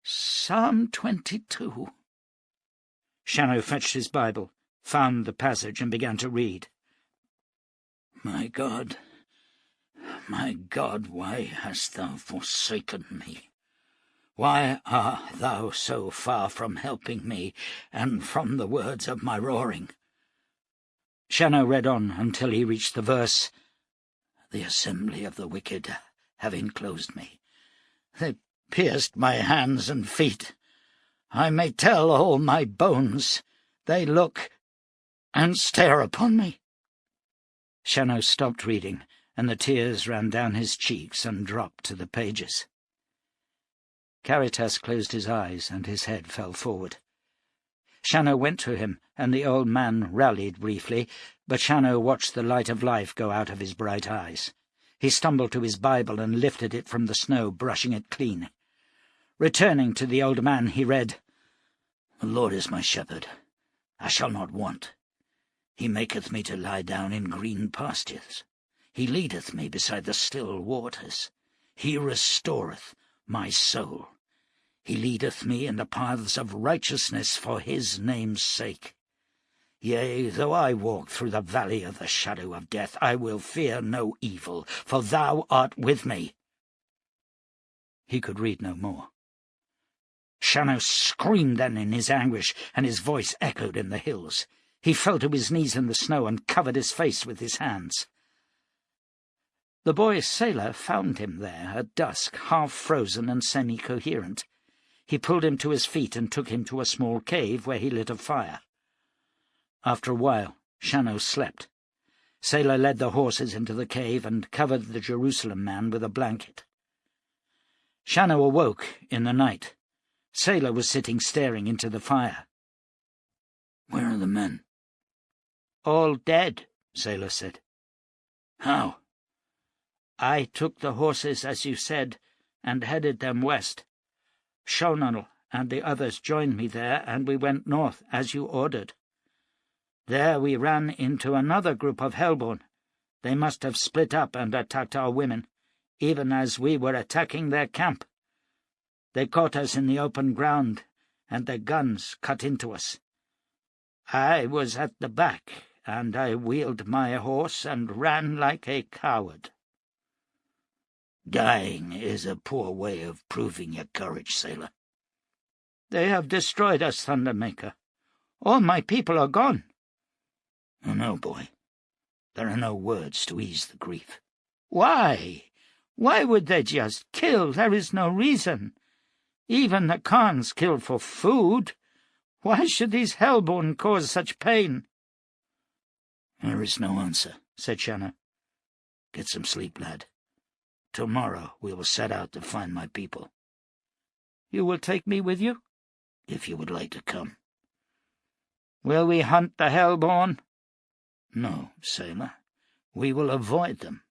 S2: "Psalm 22. Shannow fetched his Bible, found the passage, and began to read. My God, why hast thou forsaken me? Why art thou so far from helping me, and from the words of my roaring?" Shannow read on until he reached the verse, "The assembly of the wicked have enclosed me. They pierced my hands and feet. I may tell all my bones. They look and stare upon me." Shannow stopped reading, and the tears ran down his cheeks and dropped to the pages. Caritas closed his eyes, and his head fell forward. Shannow went to him, and the old man rallied briefly, but Shannow watched the light of life go out of his bright eyes. He stumbled to his Bible and lifted it from the snow, brushing it clean. Returning to the old man, he read, "The Lord is my shepherd. I shall not want. He maketh me to lie down in green pastures. He leadeth me beside the still waters. He restoreth my soul. He leadeth me in the paths of righteousness for his name's sake. Yea, though I walk through the valley of the shadow of death, I will fear no evil, for thou art with me." He could read no more. Shannow screamed then in his anguish, and his voice echoed in the hills. He fell to his knees in the snow and covered his face with his hands. The boy sailor found him there at dusk, half frozen and semi-coherent. He pulled him to his feet and took him to a small cave where he lit a fire. After a while, Shannow slept. Sailor led the horses into the cave and covered the Jerusalem man with a blanket. Shannow awoke in the night. Sailor was sitting staring into the fire. "Where are the men?" "All dead," Sailor said. "How?" "I took the horses as you said, and headed them west. Shonal and the others joined me there, and we went north as you ordered. There we ran into another group of Hellborn. They must have split up and attacked our women, even as we were attacking their camp. They caught us in the open ground, and their guns cut into us. I was at the back, and I wheeled my horse and ran like a coward." "Dying is a poor way of proving your courage, Sailor." "They have destroyed us, Thundermaker. All my people are gone." "Oh, no, boy. There are no words to ease the grief." "Why? Why would they just kill? There is no reason. Even the Khans kill for food. Why should these Hellborn cause such pain?" "There is no answer," said Shannow. "Get some sleep, lad. Tomorrow we will set out to find my people." "You will take me with you?" "If you would like to come." "Will we hunt the Hellborn?" "No, Sailor. We will avoid them."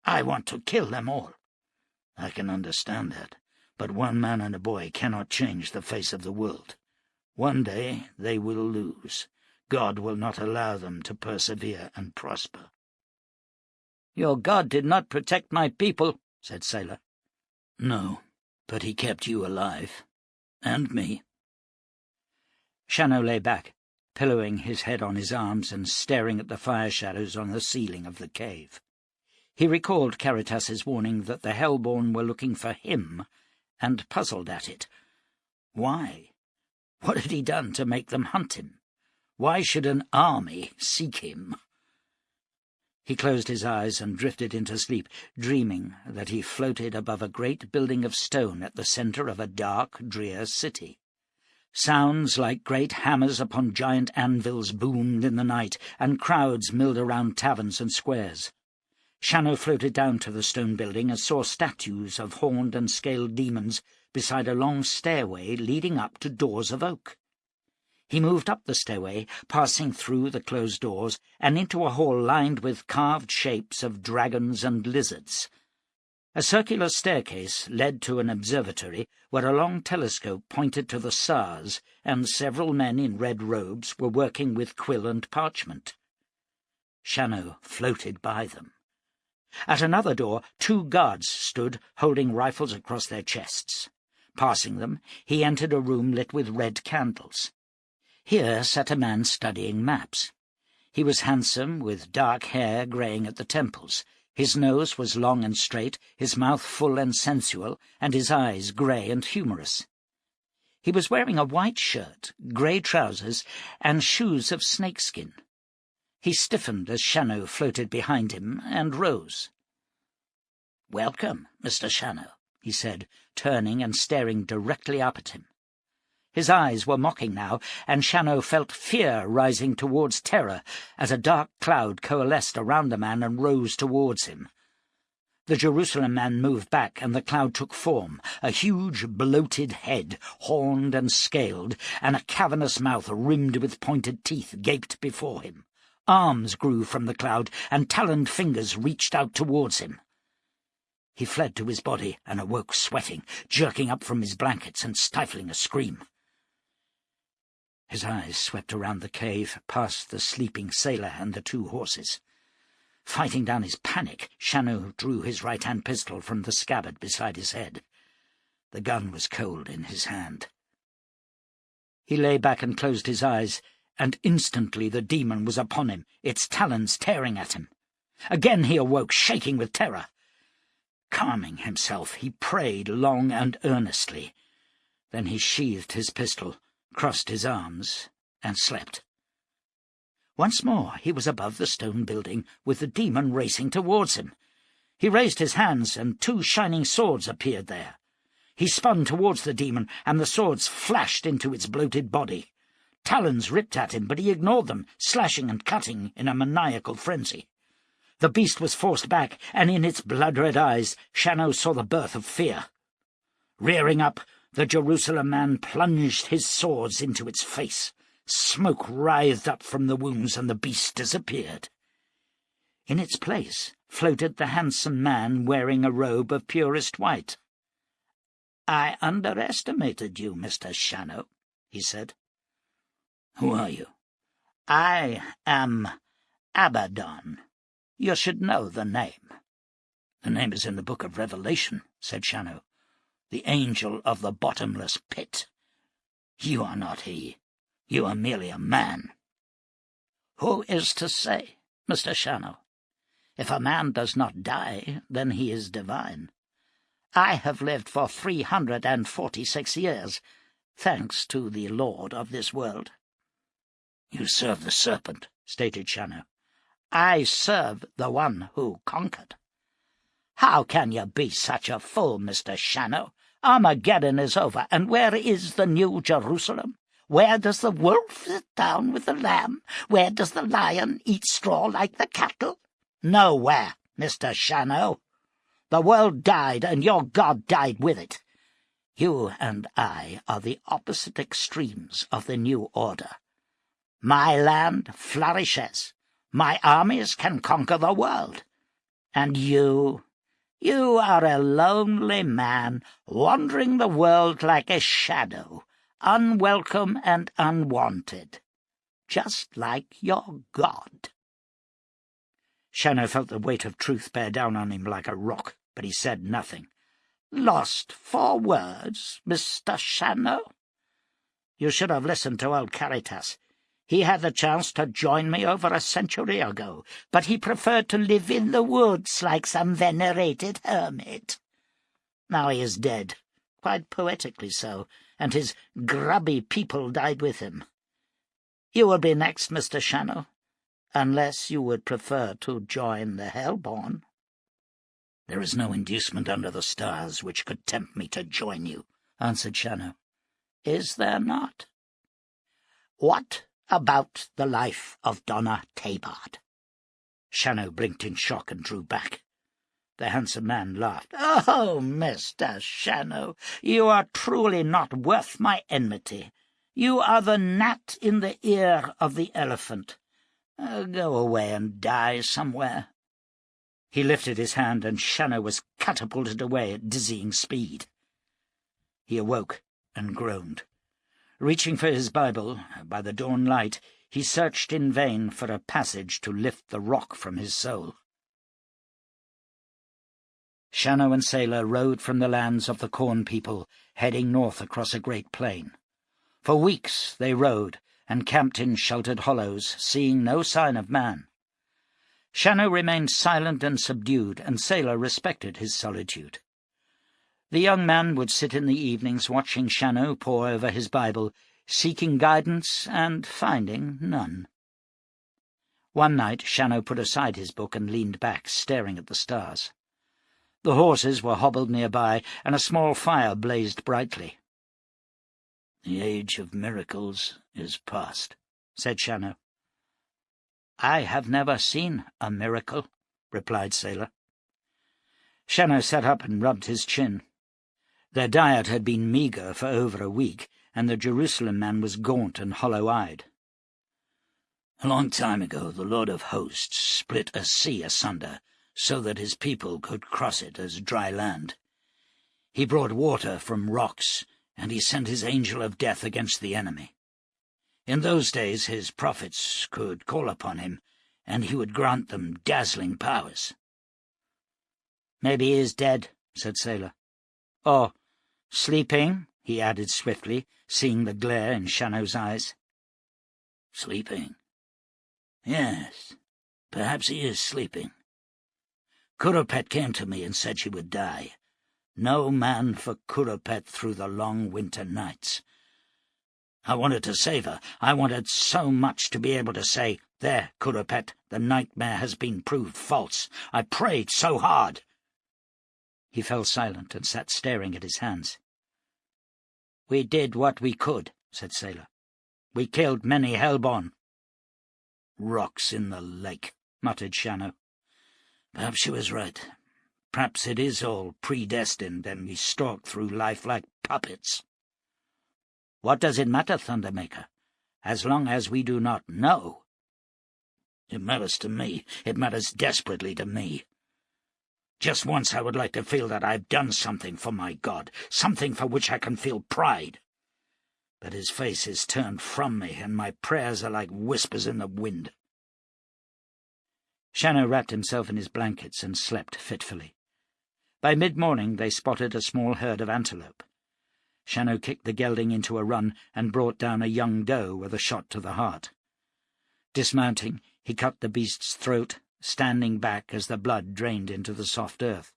S2: "I want to kill them all." "I can understand that, but one man and a boy cannot change the face of the world. One day they will lose. God will not allow them to persevere and prosper." "Your God did not protect my people," said Sailor. "No, but he kept you alive. And me.
S1: Shannow lay back, pillowing his head on his arms and staring at the fire shadows on the ceiling of the cave. He recalled Caritas's warning that the Hellborn were looking for him, and puzzled at it. Why? What had he done to make them hunt him? Why should an army seek him? He closed his eyes and drifted into sleep, dreaming that he floated above a great building of stone at the centre of a dark, drear city. Sounds like great hammers upon giant anvils boomed in the night, and crowds milled around taverns and squares. Shannow floated down to the stone building and saw statues of horned and scaled demons beside a long stairway leading up to doors of oak. He moved up the stairway, passing through the closed doors, and into a hall lined with carved shapes of dragons and lizards. A circular staircase led to an observatory where a long telescope pointed to the stars, and several men in red robes were working with quill and parchment. Shannow floated by them. At another door, 2 guards stood, holding rifles across their chests. Passing them, he entered a room lit with red candles. Here sat a man studying maps. He was handsome, with dark hair greying at the temples. His nose was long and straight, his mouth full and sensual, and his eyes grey and humorous. He was wearing a white shirt, grey trousers, and shoes of snakeskin. He stiffened as Shannow floated behind him, and rose. "Welcome, Mr. Shannow," he said, turning and staring directly up at him. His eyes were mocking now, and Shannow felt fear rising towards terror as a dark cloud coalesced around the man and rose towards him. The Jerusalem man moved back, and the cloud took form, a huge, bloated head, horned and scaled, and a cavernous mouth rimmed with pointed teeth gaped before him. Arms grew from the cloud, and taloned fingers reached out towards him. He fled to his body and awoke sweating, jerking up from his blankets and stifling a scream. His eyes swept around the cave, past the sleeping sailor and the 2 horses. Fighting down his panic, Shannow drew his right-hand pistol from the scabbard beside his head. The gun was cold in his hand. He lay back and closed his eyes, and instantly the demon was upon him, its talons tearing at him. Again he awoke, shaking with terror. Calming himself, he prayed long and earnestly. Then he sheathed his pistol, crossed his arms, and slept. Once more he was above the stone building, with the demon racing towards him. He raised his hands, and 2 shining swords appeared there. He spun towards the demon, and the swords flashed into its bloated body. Talons ripped at him, but he ignored them, slashing and cutting in a maniacal frenzy. The beast was forced back, and in its blood-red eyes Shannow saw the birth of fear. Rearing up, the Jerusalem man plunged his swords into its face. Smoke writhed up from the wounds, and the beast disappeared. In its place floated the handsome man wearing a robe of purest white. "I underestimated you, Mr. Shannow," he said. "Who are you?" "I am Abaddon. You should know the name." "The name is in the book of Revelation," said Shannow. "The angel of the bottomless pit. You are not he. You are merely a man." "Who is to say, Mr. Shannow? If a man does not die, then he is divine. I have lived for 346 years, thanks to the Lord of this world." "You serve the serpent," stated Shannow. "I serve the one who conquered." "How can you be such a fool, Mr. Shannow? Armageddon is over, and where is the New Jerusalem? Where does the wolf sit down with the lamb? Where does the lion eat straw like the cattle? Nowhere, Mr. Shannow. The world died, and your God died with it. You and I are the opposite extremes of the new order. My land flourishes. My armies can conquer the world. And you are a lonely man, wandering the world like a shadow, unwelcome and unwanted, just like your God." Shannow felt the weight of truth bear down on him like a rock, but he said nothing.
S3: Lost for words, Mr. Shannow? You should have listened to old Caritas. He had the chance to join me over a century ago, but he preferred to live in the woods like some venerated hermit. Now he is dead, quite poetically so, and his grubby people died with him. You will be next, Mr. Shannow, unless you would prefer to join the Hellborn.
S2: There is no inducement under the stars which could tempt me to join you, answered Shannow.
S3: Is there not? What about the life of Donna Tabard?
S2: Shannow blinked in shock and drew back. The handsome man laughed.
S3: Oh, Mr. Shannow, you are truly not worth my enmity. You are the gnat in the ear of the elephant. Go away and die somewhere.
S2: He lifted his hand, and Shannow was catapulted away at dizzying speed. He awoke and groaned. Reaching for his Bible, by the dawn light, he searched in vain for a passage to lift the rock from his soul. Shannow and Sailor rode from the lands of the Corn people, heading north across a great plain. For weeks they rode, and camped in sheltered hollows, seeing no sign of man. Shannow remained silent and subdued, and Sailor respected his solitude. The young man would sit in the evenings watching Shannow pore over his Bible, seeking guidance and finding none. One night Shannow put aside his book and leaned back, staring at the stars. The horses were hobbled nearby, and a small fire blazed brightly.
S1: "The age of miracles is past," said Shannow.
S3: "I have never seen a miracle," replied Sailor.
S2: Shannow sat up and rubbed his chin. Their diet had been meagre for over a week, and the Jerusalem man was gaunt and hollow-eyed.
S1: "A long time ago the Lord of Hosts split a sea asunder, so that his people could cross it as dry land. He brought water from rocks, and he sent his angel of death against the enemy. In those days his prophets could call upon him, and he would grant them dazzling powers."
S3: "Maybe he is dead," said Sailor. "Or sleeping," he added swiftly, seeing the glare in Shannow's eyes.
S1: "Sleeping? Yes, perhaps he is sleeping. Kurupet came to me and said she would die. No man for Kurupet through the long winter nights. I wanted to save her. I wanted so much to be able to say, 'There, Kurupet, the nightmare has been proved false.' I prayed so hard."
S2: He fell silent and sat staring at his hands.
S3: "We did what we could," said Sailor. "We killed many Hellborn."
S1: "Rocks in the lake," muttered Shannow. "Perhaps she was right. Perhaps it is all predestined, and we stalk through life like puppets."
S3: "What does it matter, Thundermaker, as long as we do not know?"
S1: "It matters to me. It matters desperately to me. Just once I would like to feel that I've done something for my God, something for which I can feel pride. But his face is turned from me, and my prayers are like whispers in the wind."
S2: Shannow wrapped himself in his blankets and slept fitfully. By mid-morning they spotted a small herd of antelope. Shannow kicked the gelding into a run and brought down a young doe with a shot to the heart. Dismounting, he cut the beast's throat, standing back as the blood drained into the soft earth.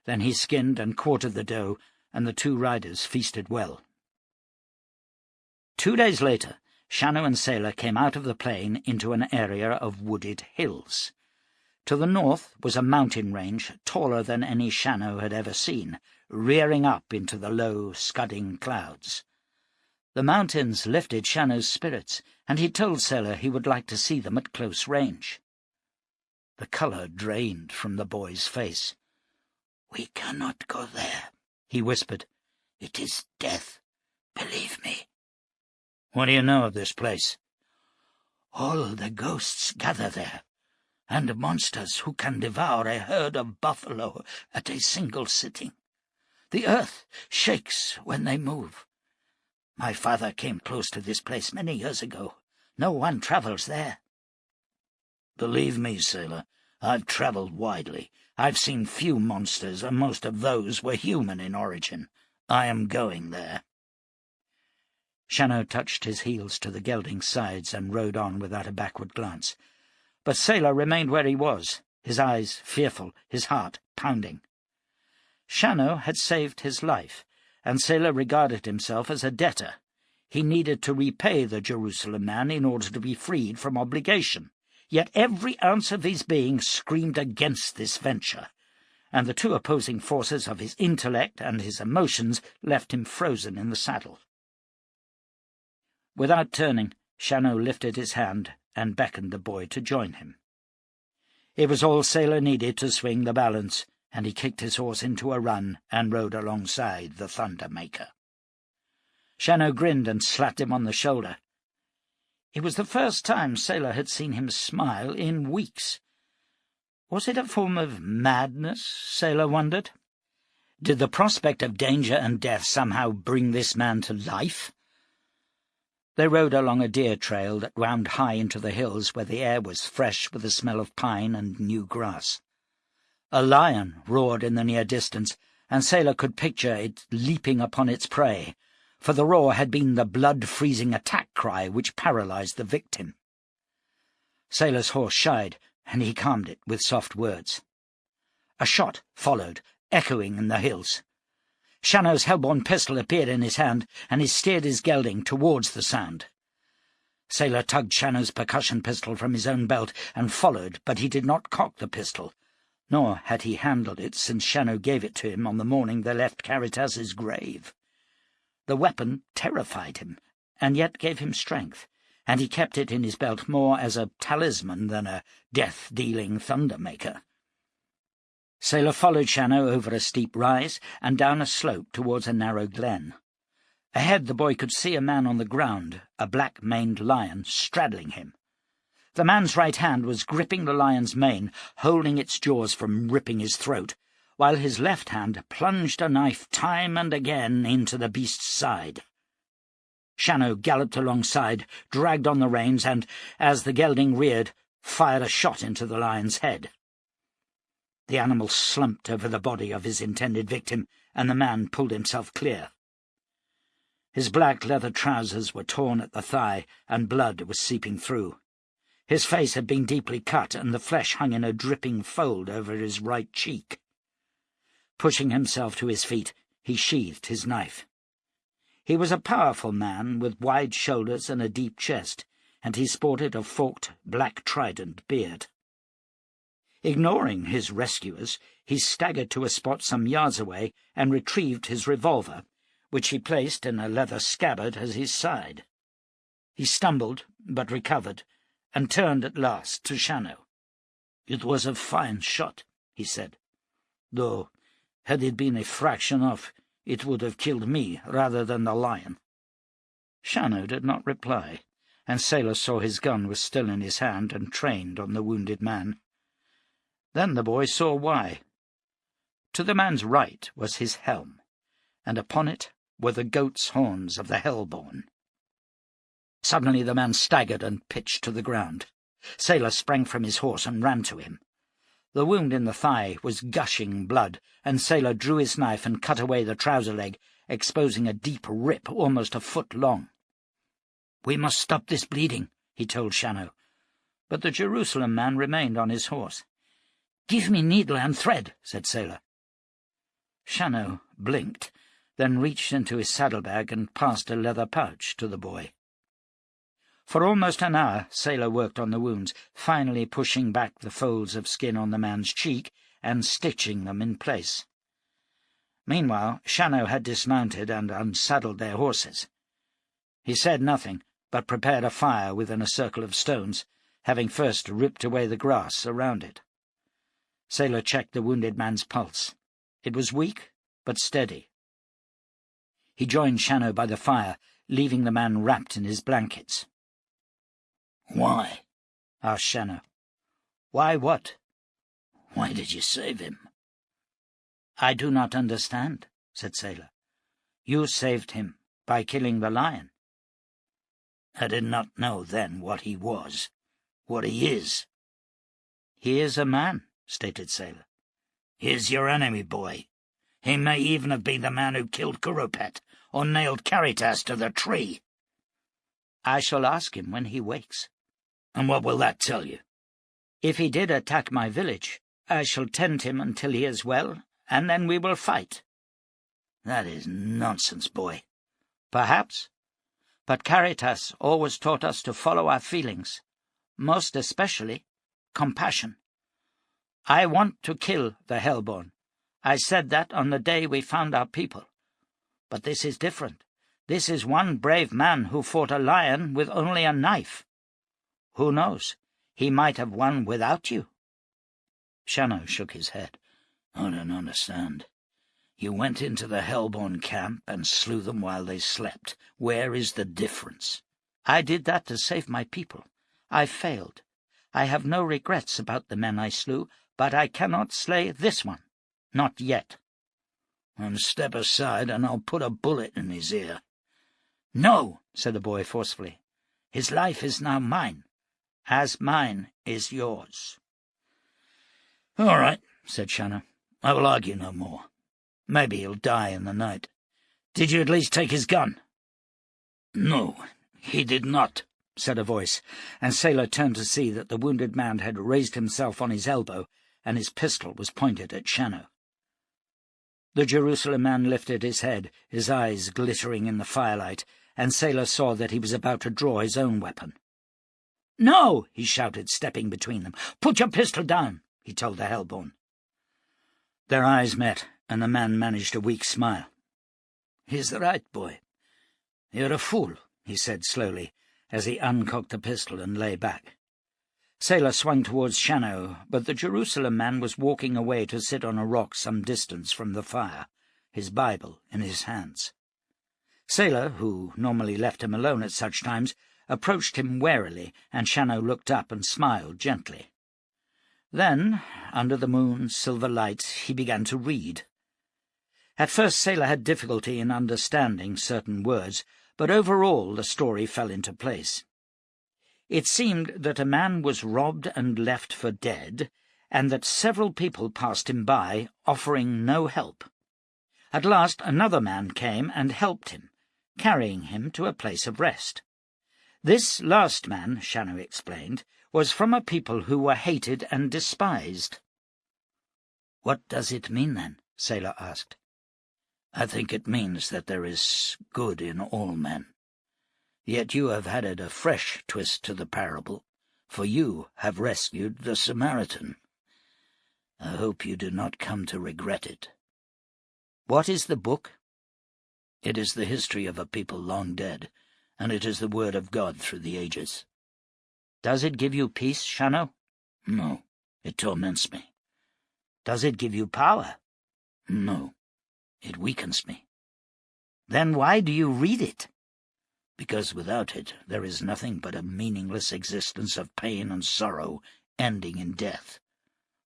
S2: Then he skinned and quartered the doe, and the two riders feasted well. 2 days later, Shannow and Sailor came out of the plain into an area of wooded hills. To the north was a mountain range taller than any Shannow had ever seen, rearing up into the low, scudding clouds. The mountains lifted Shannow's spirits, and he told Sailor he would like to see them at close range. The colour drained from the boy's face.
S1: "We cannot go there,"
S2: he whispered.
S1: "It is death, believe me."
S2: "What do you know of this place?"
S1: "All the ghosts gather there, and monsters who can devour a herd of buffalo at a single sitting. The earth shakes when they move. My father came close to this place many years ago. No one travels there." "Believe me, Sailor, I've travelled widely.
S3: I've seen few monsters, and most of those were human in origin. I am going there."
S2: Shannow touched his heels to the gelding's sides and rode on without a backward glance. But Sailor remained where he was, his eyes fearful, his heart pounding. Shannow had saved his life, and Sailor regarded himself as a debtor. He needed to repay the Jerusalem man in order to be freed from obligation. Yet every ounce of his being screamed against this venture, and the two opposing forces of his intellect and his emotions left him frozen in the saddle. Without turning, Shannow lifted his hand and beckoned the boy to join him. It was all Sailor needed to swing the balance, and he kicked his horse into a run and rode alongside the Thunder-Maker. Shannow grinned and slapped him on the shoulder. It was the first time Sailor had seen him smile in weeks. Was it a form of madness, Sailor wondered? Did the prospect of danger and death somehow bring this man to life? They rode along a deer trail that wound high into the hills, where the air was fresh with the smell of pine and new grass. A lion roared in the near distance, and Sailor could picture it leaping upon its prey, for the roar had been the blood-freezing attack cry which paralyzed the victim. Sailor's horse shied, and he calmed it with soft words. A shot followed, echoing in the hills. Shannow's hellborn pistol appeared in his hand, and he steered his gelding towards the sound. Sailor tugged Shannow's percussion pistol from his own belt and followed, but he did not cock the pistol, nor had he handled it since Shannow gave it to him on the morning they left Caritas's grave. The weapon terrified him, and yet gave him strength, and he kept it in his belt more as a talisman than a death-dealing thunder-maker. Sailor followed Shannow over a steep rise and down a slope towards a narrow glen. Ahead the boy could see a man on the ground, a black-maned lion, straddling him. The man's right hand was gripping the lion's mane, holding its jaws from ripping his throat, while his left hand plunged a knife time and again into the beast's side. Shannow galloped alongside, dragged on the reins, and, as the gelding reared, fired a shot into the lion's head. The animal slumped over the body of his intended victim, and the man pulled himself clear. His black leather trousers were torn at the thigh, and blood was seeping through. His face had been deeply cut, and the flesh hung in a dripping fold over his right cheek. Pushing himself to his feet, he sheathed his knife. He was a powerful man with wide shoulders and a deep chest, and he sported a forked black trident beard. Ignoring his rescuers, he staggered to a spot some yards away and retrieved his revolver, which he placed in a leather scabbard at his side. He stumbled, but recovered, and turned at last to Shannow. "It was a fine shot," he said, "though, had it been a fraction off, it would have killed me rather than the lion." Shannow did not reply, and Sailor saw his gun was still in his hand and trained on the wounded man. Then the boy saw why. To the man's right was his helm, and upon it were the goat's horns of the Hellborn. Suddenly the man staggered and pitched to the ground. Sailor sprang from his horse and ran to him. The wound in the thigh was gushing blood, and Sailor drew his knife and cut away the trouser leg, exposing a deep rip almost a foot long. "We must stop this bleeding," he told Shannow, but the Jerusalem man remained on his horse. "Give me needle and thread," said Sailor. Shannow blinked, then reached into his saddlebag and passed a leather pouch to the boy. For almost an hour Sailor worked on the wounds, finally pushing back the folds of skin on the man's cheek and stitching them in place. Meanwhile Shannow had dismounted and unsaddled their horses. He said nothing, but prepared a fire within a circle of stones, having first ripped away the grass around it. Sailor checked the wounded man's pulse. It was weak, but steady. He joined Shannow by the fire, leaving the man wrapped in his blankets.
S3: "Why?"
S2: asked Shannow. "Why what?"
S3: "Why did you save him?"
S2: "I do not understand," said Sailor. "You saved him by killing the lion."
S3: "I did not know then what he was, what he is."
S2: "He is a man," stated Sailor.
S3: He's your enemy, boy. He may even have been the man who killed Kurupet, or nailed Caritas to the tree.
S2: I shall ask him when he wakes.
S3: And what will that tell you?
S2: If he did attack my village, I shall tend him until he is well, and then we will fight.
S3: That is nonsense, boy.
S2: Perhaps. But Caritas always taught us to follow our feelings, most especially compassion. I want to kill the Hellborn. I said that on the day we found our people. But this is different. This is one brave man who fought a lion with only a knife. Who knows? He might have won without you.
S3: Shannow shook his head. I don't understand. You went into the Hellborn camp and slew them while they slept. Where is the difference?
S2: I did that to save my people. I failed. I have no regrets about the men I slew, but I cannot slay this one. Not yet.
S3: Then step aside, and I'll put a bullet in his ear.
S2: No, said the boy forcefully. His life is now mine, as mine is yours.
S3: All right, said Shannow. I will argue no more. Maybe he'll die in the night. Did you at least take his gun?
S1: No, he did not, said a voice, and Sailor turned to see that the wounded man had raised himself on his elbow, and his pistol was pointed at Shannow. The Jerusalem man lifted his head, his eyes glittering in the firelight, and Sailor saw that he was about to draw his own weapon.
S3: "No!" he shouted, stepping between them. "Put your pistol down," he told the Hellborn.
S1: Their eyes met, and the man managed a weak smile.
S3: "He's right, boy. You're a fool," he said slowly, as he uncocked the pistol and lay back.
S1: Sailor swung towards Shannow, but the Jerusalem man was walking away to sit on a rock some distance from the fire, his Bible in his hands. Sailor, who normally left him alone at such times, approached him warily, and Shannow looked up and smiled gently. Then, under the moon's silver light, he began to read. At first Sailor had difficulty in understanding certain words, but overall the story fell into place. It seemed that a man was robbed and left for dead, and that several people passed him by, offering no help. At last another man came and helped him, carrying him to a place of rest. This last man, Shannow explained, was from a people who were hated and despised.
S3: "What does it mean, then?" Sailor asked. "I think it means that there is good in all men. Yet you have added a fresh twist to the parable, for you have rescued the Samaritan. I hope you do not come to regret it."
S1: "What is the book?"
S3: "It is the history of a people long dead, and it is the word of God through the ages."
S1: "Does it give you peace, Shannow?"
S3: "No, it torments me."
S1: "Does it give you power?"
S3: "No, it weakens me."
S1: "Then why do you read it?"
S3: "Because without it there is nothing but a meaningless existence of pain and sorrow ending in death.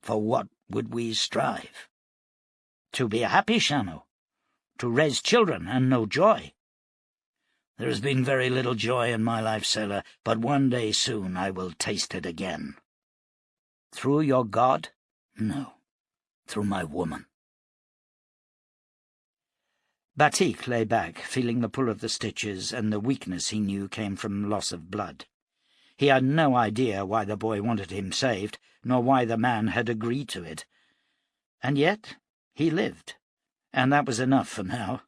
S3: For what would we strive?"
S1: "To be happy, Shannow. To raise children and know joy."
S3: "There has been very little joy in my life, Sailor, but one day soon I will taste it again."
S1: "Through your God?"
S3: "No, through my woman."
S1: Batik lay back, feeling the pull of the stitches, and the weakness he knew came from loss of blood. He had no idea why the boy wanted him saved, nor why the man had agreed to it. And yet he lived, and that was enough for now.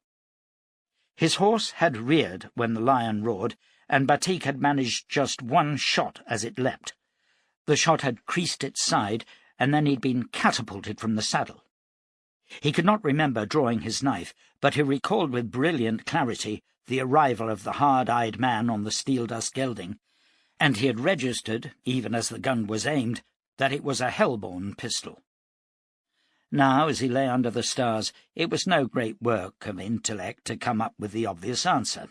S1: His horse had reared when the lion roared, and Batik had managed just one shot as it leapt. The shot had creased its side, and then he'd been catapulted from the saddle. He could not remember drawing his knife, but he recalled with brilliant clarity the arrival of the hard-eyed man on the steel-dust gelding, and he had registered, even as the gun was aimed, that it was a Hellborn pistol. Now, as he lay under the stars, it was no great work of intellect to come up with the obvious answer.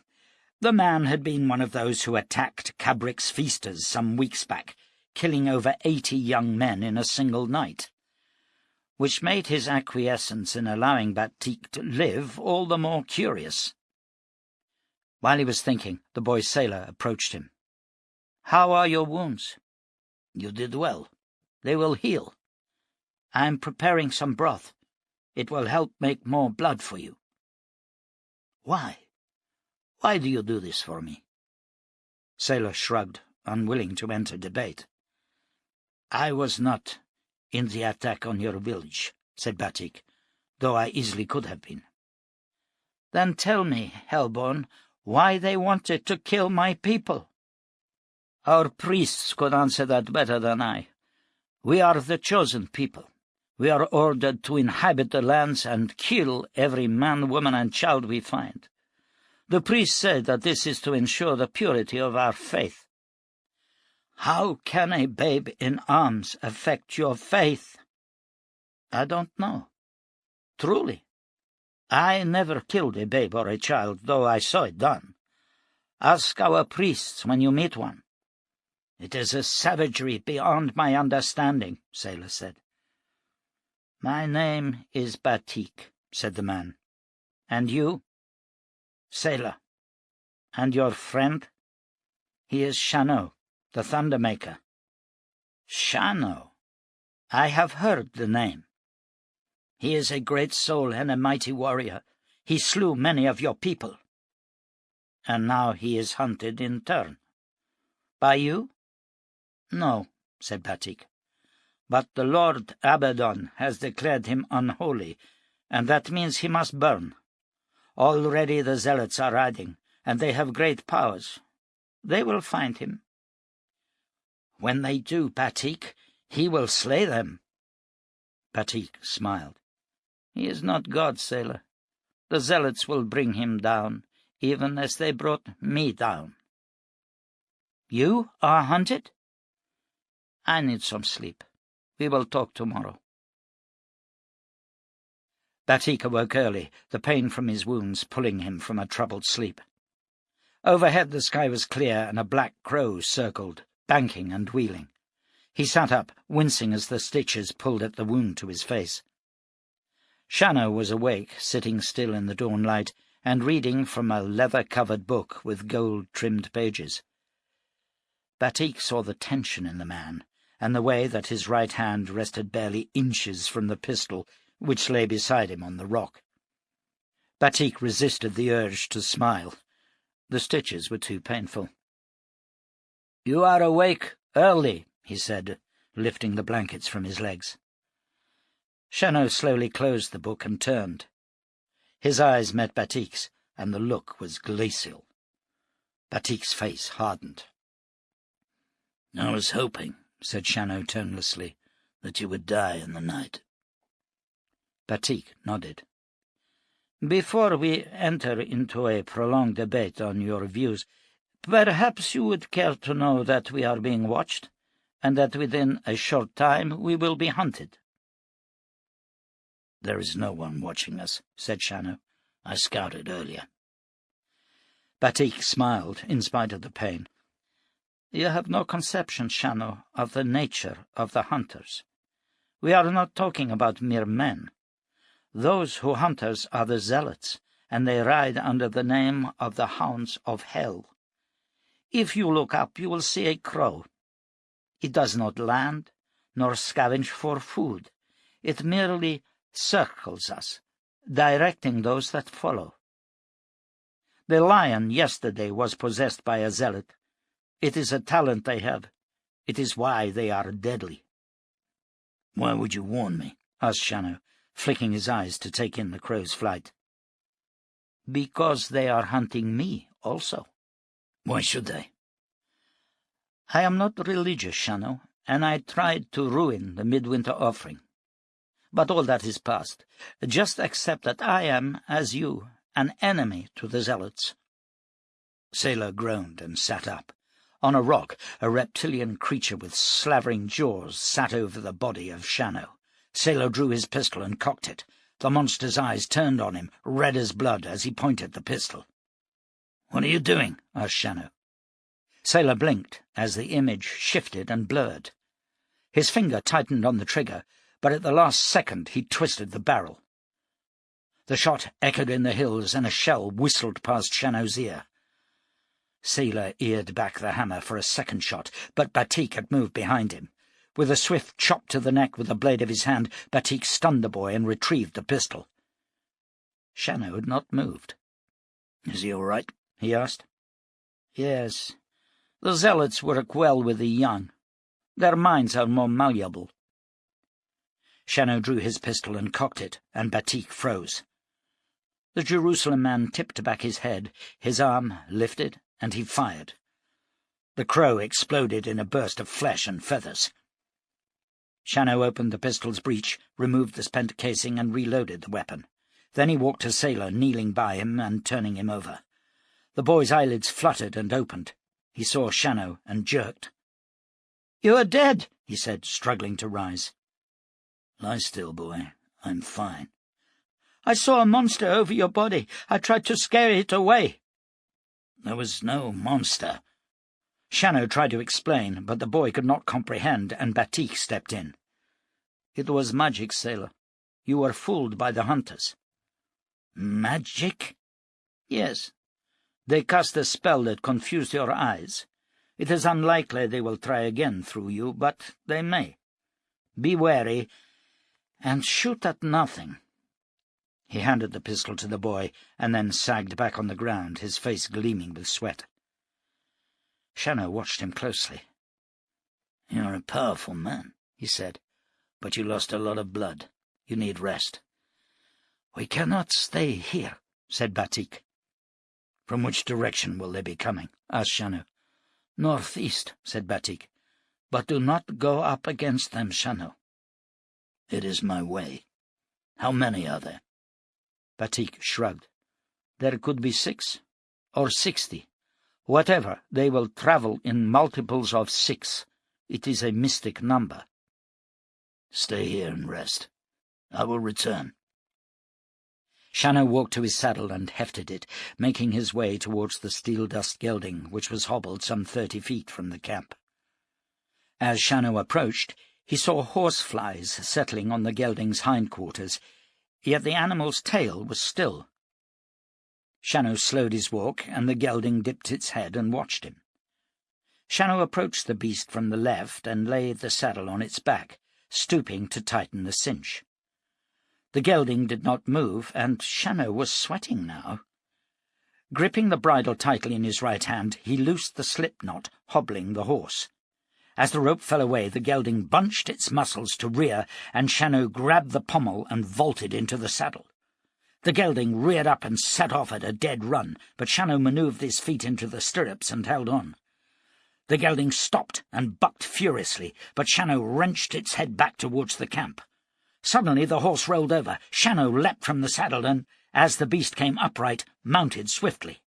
S1: The man had been one of those who attacked Cabrick's feasters some weeks back, killing over 80 young men in a single night, which made his acquiescence in allowing Batik to live all the more curious. While he was thinking, the boy sailor approached him. "How are your wounds?"
S3: "You did well.
S1: They will heal."
S3: I'm preparing some broth. It will help make more blood for you." "Why? Why do you do this for me?" Sailor shrugged, unwilling to enter debate. "I was not in the attack on your village," said Batik, "though I easily could have been." "Then tell me, Hellborn, why they wanted to kill my people." "Our priests could answer that better than I. We are the chosen people. We are ordered to inhabit the lands and kill every man, woman, and child we find. The priests say that this is to ensure the purity of our faith." "How can a babe in arms affect your faith?" "I don't know. Truly. I never killed a babe or a child, though I saw it done. Ask our priests when you meet one." "It is a savagery beyond my understanding," Sailor said. "My name is Batik," said the man. "And you?" "Sailor." "And your friend?" "He is Shannow, the Thundermaker." "Shannow? I have heard the name. He is a great soul and a mighty warrior. He slew many of your people." "And now he is hunted in turn." "By you?" "No," said Batik. "But the Lord Abaddon has declared him unholy, and that means he must burn. Already the zealots are riding, and they have great powers. They will find him." "When they do, Batik, he will slay them." Batik smiled. "He is not God, Sailor. The zealots will bring him down, even as they brought me down." "You are hunted?" "I need some sleep. We will talk tomorrow." Batik awoke early, the pain from his wounds pulling him from a troubled sleep. Overhead the sky was clear, and a black crow circled, banking and wheeling. He sat up, wincing as the stitches pulled at the wound to his face. Shannow was awake, sitting still in the dawn light, and reading from a leather-covered book with gold-trimmed pages. Batik saw the tension in the man, and the way that his right hand rested barely inches from the pistol which lay beside him on the rock. Batik resisted the urge to smile. The stitches were too painful. "You are awake early," he said, lifting the blankets from his legs. Shannow slowly closed the book and turned. His eyes met Batik's, and the look was glacial. Batik's face hardened. "I was hoping," said Shannow tonelessly, "that you would die in the night." Batik nodded. "Before we enter into a prolonged debate on your views, perhaps you would care to know that we are being watched, and that within a short time we will be hunted." "There is no one watching us," said Shannow. "I scouted earlier." Batik smiled, in spite of the pain. "You have no conception, Shannow, of the nature of the hunters. We are not talking about mere men. Those who hunt us are the zealots, and they ride under the name of the hounds of hell. If you look up, you will see a crow. It does not land, nor scavenge for food. It merely circles us, directing those that follow. The lion yesterday was possessed by a zealot. It is a talent they have. It is why they are deadly." "Why would you warn me?" asked Shannow, flicking his eyes to take in the crow's flight. "Because they are hunting me also." "Why should they?" "I am not religious, Shannow, and I tried to ruin the midwinter offering. But all that is past. Just accept that I am, as you, an enemy to the zealots." Sailor groaned and sat up. On a rock, a reptilian creature with slavering jaws sat over the body of Shannow. Sailor drew his pistol and cocked it. The monster's eyes turned on him, red as blood, as he pointed the pistol. "What are you doing?" asked Shannow. Sailor blinked as the image shifted and blurred. His finger tightened on the trigger, but at the last second he twisted the barrel. The shot echoed in the hills, and a shell whistled past Shannow's ear. Sailor eared back the hammer for a second shot, but Batik had moved behind him.
S2: With a swift chop to the neck with the blade of his hand, Batik stunned the boy and retrieved the pistol. Shannow had not moved. "Is he all right?" he asked. "Yes. The zealots work well with the young. Their minds are more malleable." Shannow drew his pistol and cocked it, and Batik froze. The Jerusalem man tipped back his head, his arm lifted, and he fired. The crow exploded in a burst of flesh and feathers. Shannow opened the pistol's breech, removed the spent casing, and reloaded the weapon. Then he walked to Sailor, kneeling by him and turning him over. The boy's eyelids fluttered and opened. He saw Shannow and jerked. "You are dead," he said, struggling to rise. "Lie still, boy. I'm fine." "I saw a monster over your body. I tried to scare it away." "There was no monster." Shannow tried to explain, but the boy could not comprehend, and Batik stepped in. "It was magic, Sailor. You were fooled by the hunters." "Magic?" "Yes. They cast a spell that confused your eyes. It is unlikely they will try again through you, but they may. Be wary, and shoot at nothing." He handed the pistol to the boy, and then sagged back on the ground, his face gleaming with sweat. Shannow watched him closely. "You're a powerful man," he said, "but you lost a lot of blood. You need rest." "We cannot stay here," said Batik. "From which direction will they be coming?" asked Shannow. "Northeast," said Batik. "But do not go up against them, Shannow." "It is my way. How many are there?" Batik shrugged. "There could be 6 or 60. Whatever, they will travel in multiples of 6. It is a mystic number." "Stay here and rest. I will return." Shannow walked to his saddle and hefted it, making his way towards the steel-dust gelding, which was hobbled some 30 feet from the camp. As Shannow approached, he saw horseflies settling on the gelding's hindquarters, yet the animal's tail was still. Shannow slowed his walk, and the gelding dipped its head and watched him. Shannow approached the beast from the left and laid the saddle on its back, stooping to tighten the cinch. The gelding did not move, and Shannow was sweating now. Gripping the bridle tightly in his right hand, he loosed the slip knot, hobbling the horse. As the rope fell away, the gelding bunched its muscles to rear, and Shannow grabbed the pommel and vaulted into the saddle. The gelding reared up and set off at a dead run, but Shannow manoeuvred his feet into the stirrups and held on. The gelding stopped and bucked furiously, but Shannow wrenched its head back towards the camp. Suddenly the horse rolled over. Shannow leapt from the saddle and, as the beast came upright, mounted swiftly.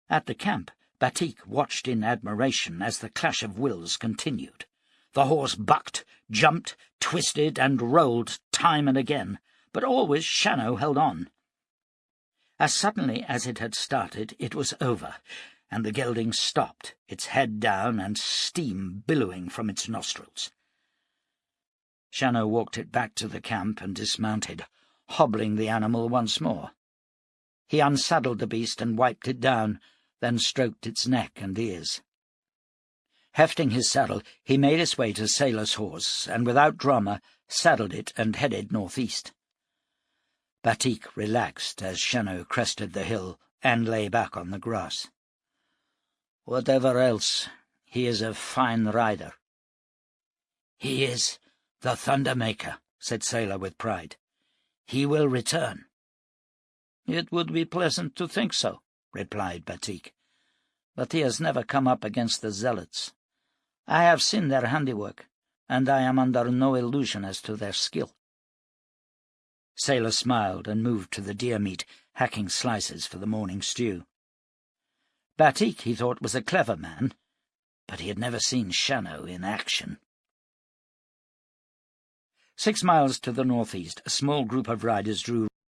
S2: At the camp, Batik watched in admiration as the clash of wills continued. The horse bucked, jumped, twisted, and rolled time and again, but always Shannow held on. As suddenly as it had started, it was over, and the gelding stopped, its head down and steam billowing from its nostrils. Shannow walked it back to the camp and dismounted, hobbling the animal once more. He unsaddled the beast and wiped it down, then stroked its neck and ears. Hefting his saddle, he made his way to Sailor's horse, and without drama saddled it and headed northeast. Batik relaxed as Shannow crested the hill and lay back on the grass. "Whatever else, he is a fine rider." "He is the Thundermaker," said Sailor with pride. "He will return." "It would be pleasant to think so," replied Batik. "But he has never come up against the zealots. I have seen their handiwork, and I am under no illusion as to their skill." Sailor smiled and moved to the deer meat, hacking slices for the morning stew. Batik, he thought, was a clever man, but he had never seen Shannow in action. 6 miles to the northeast, a small group of riders drew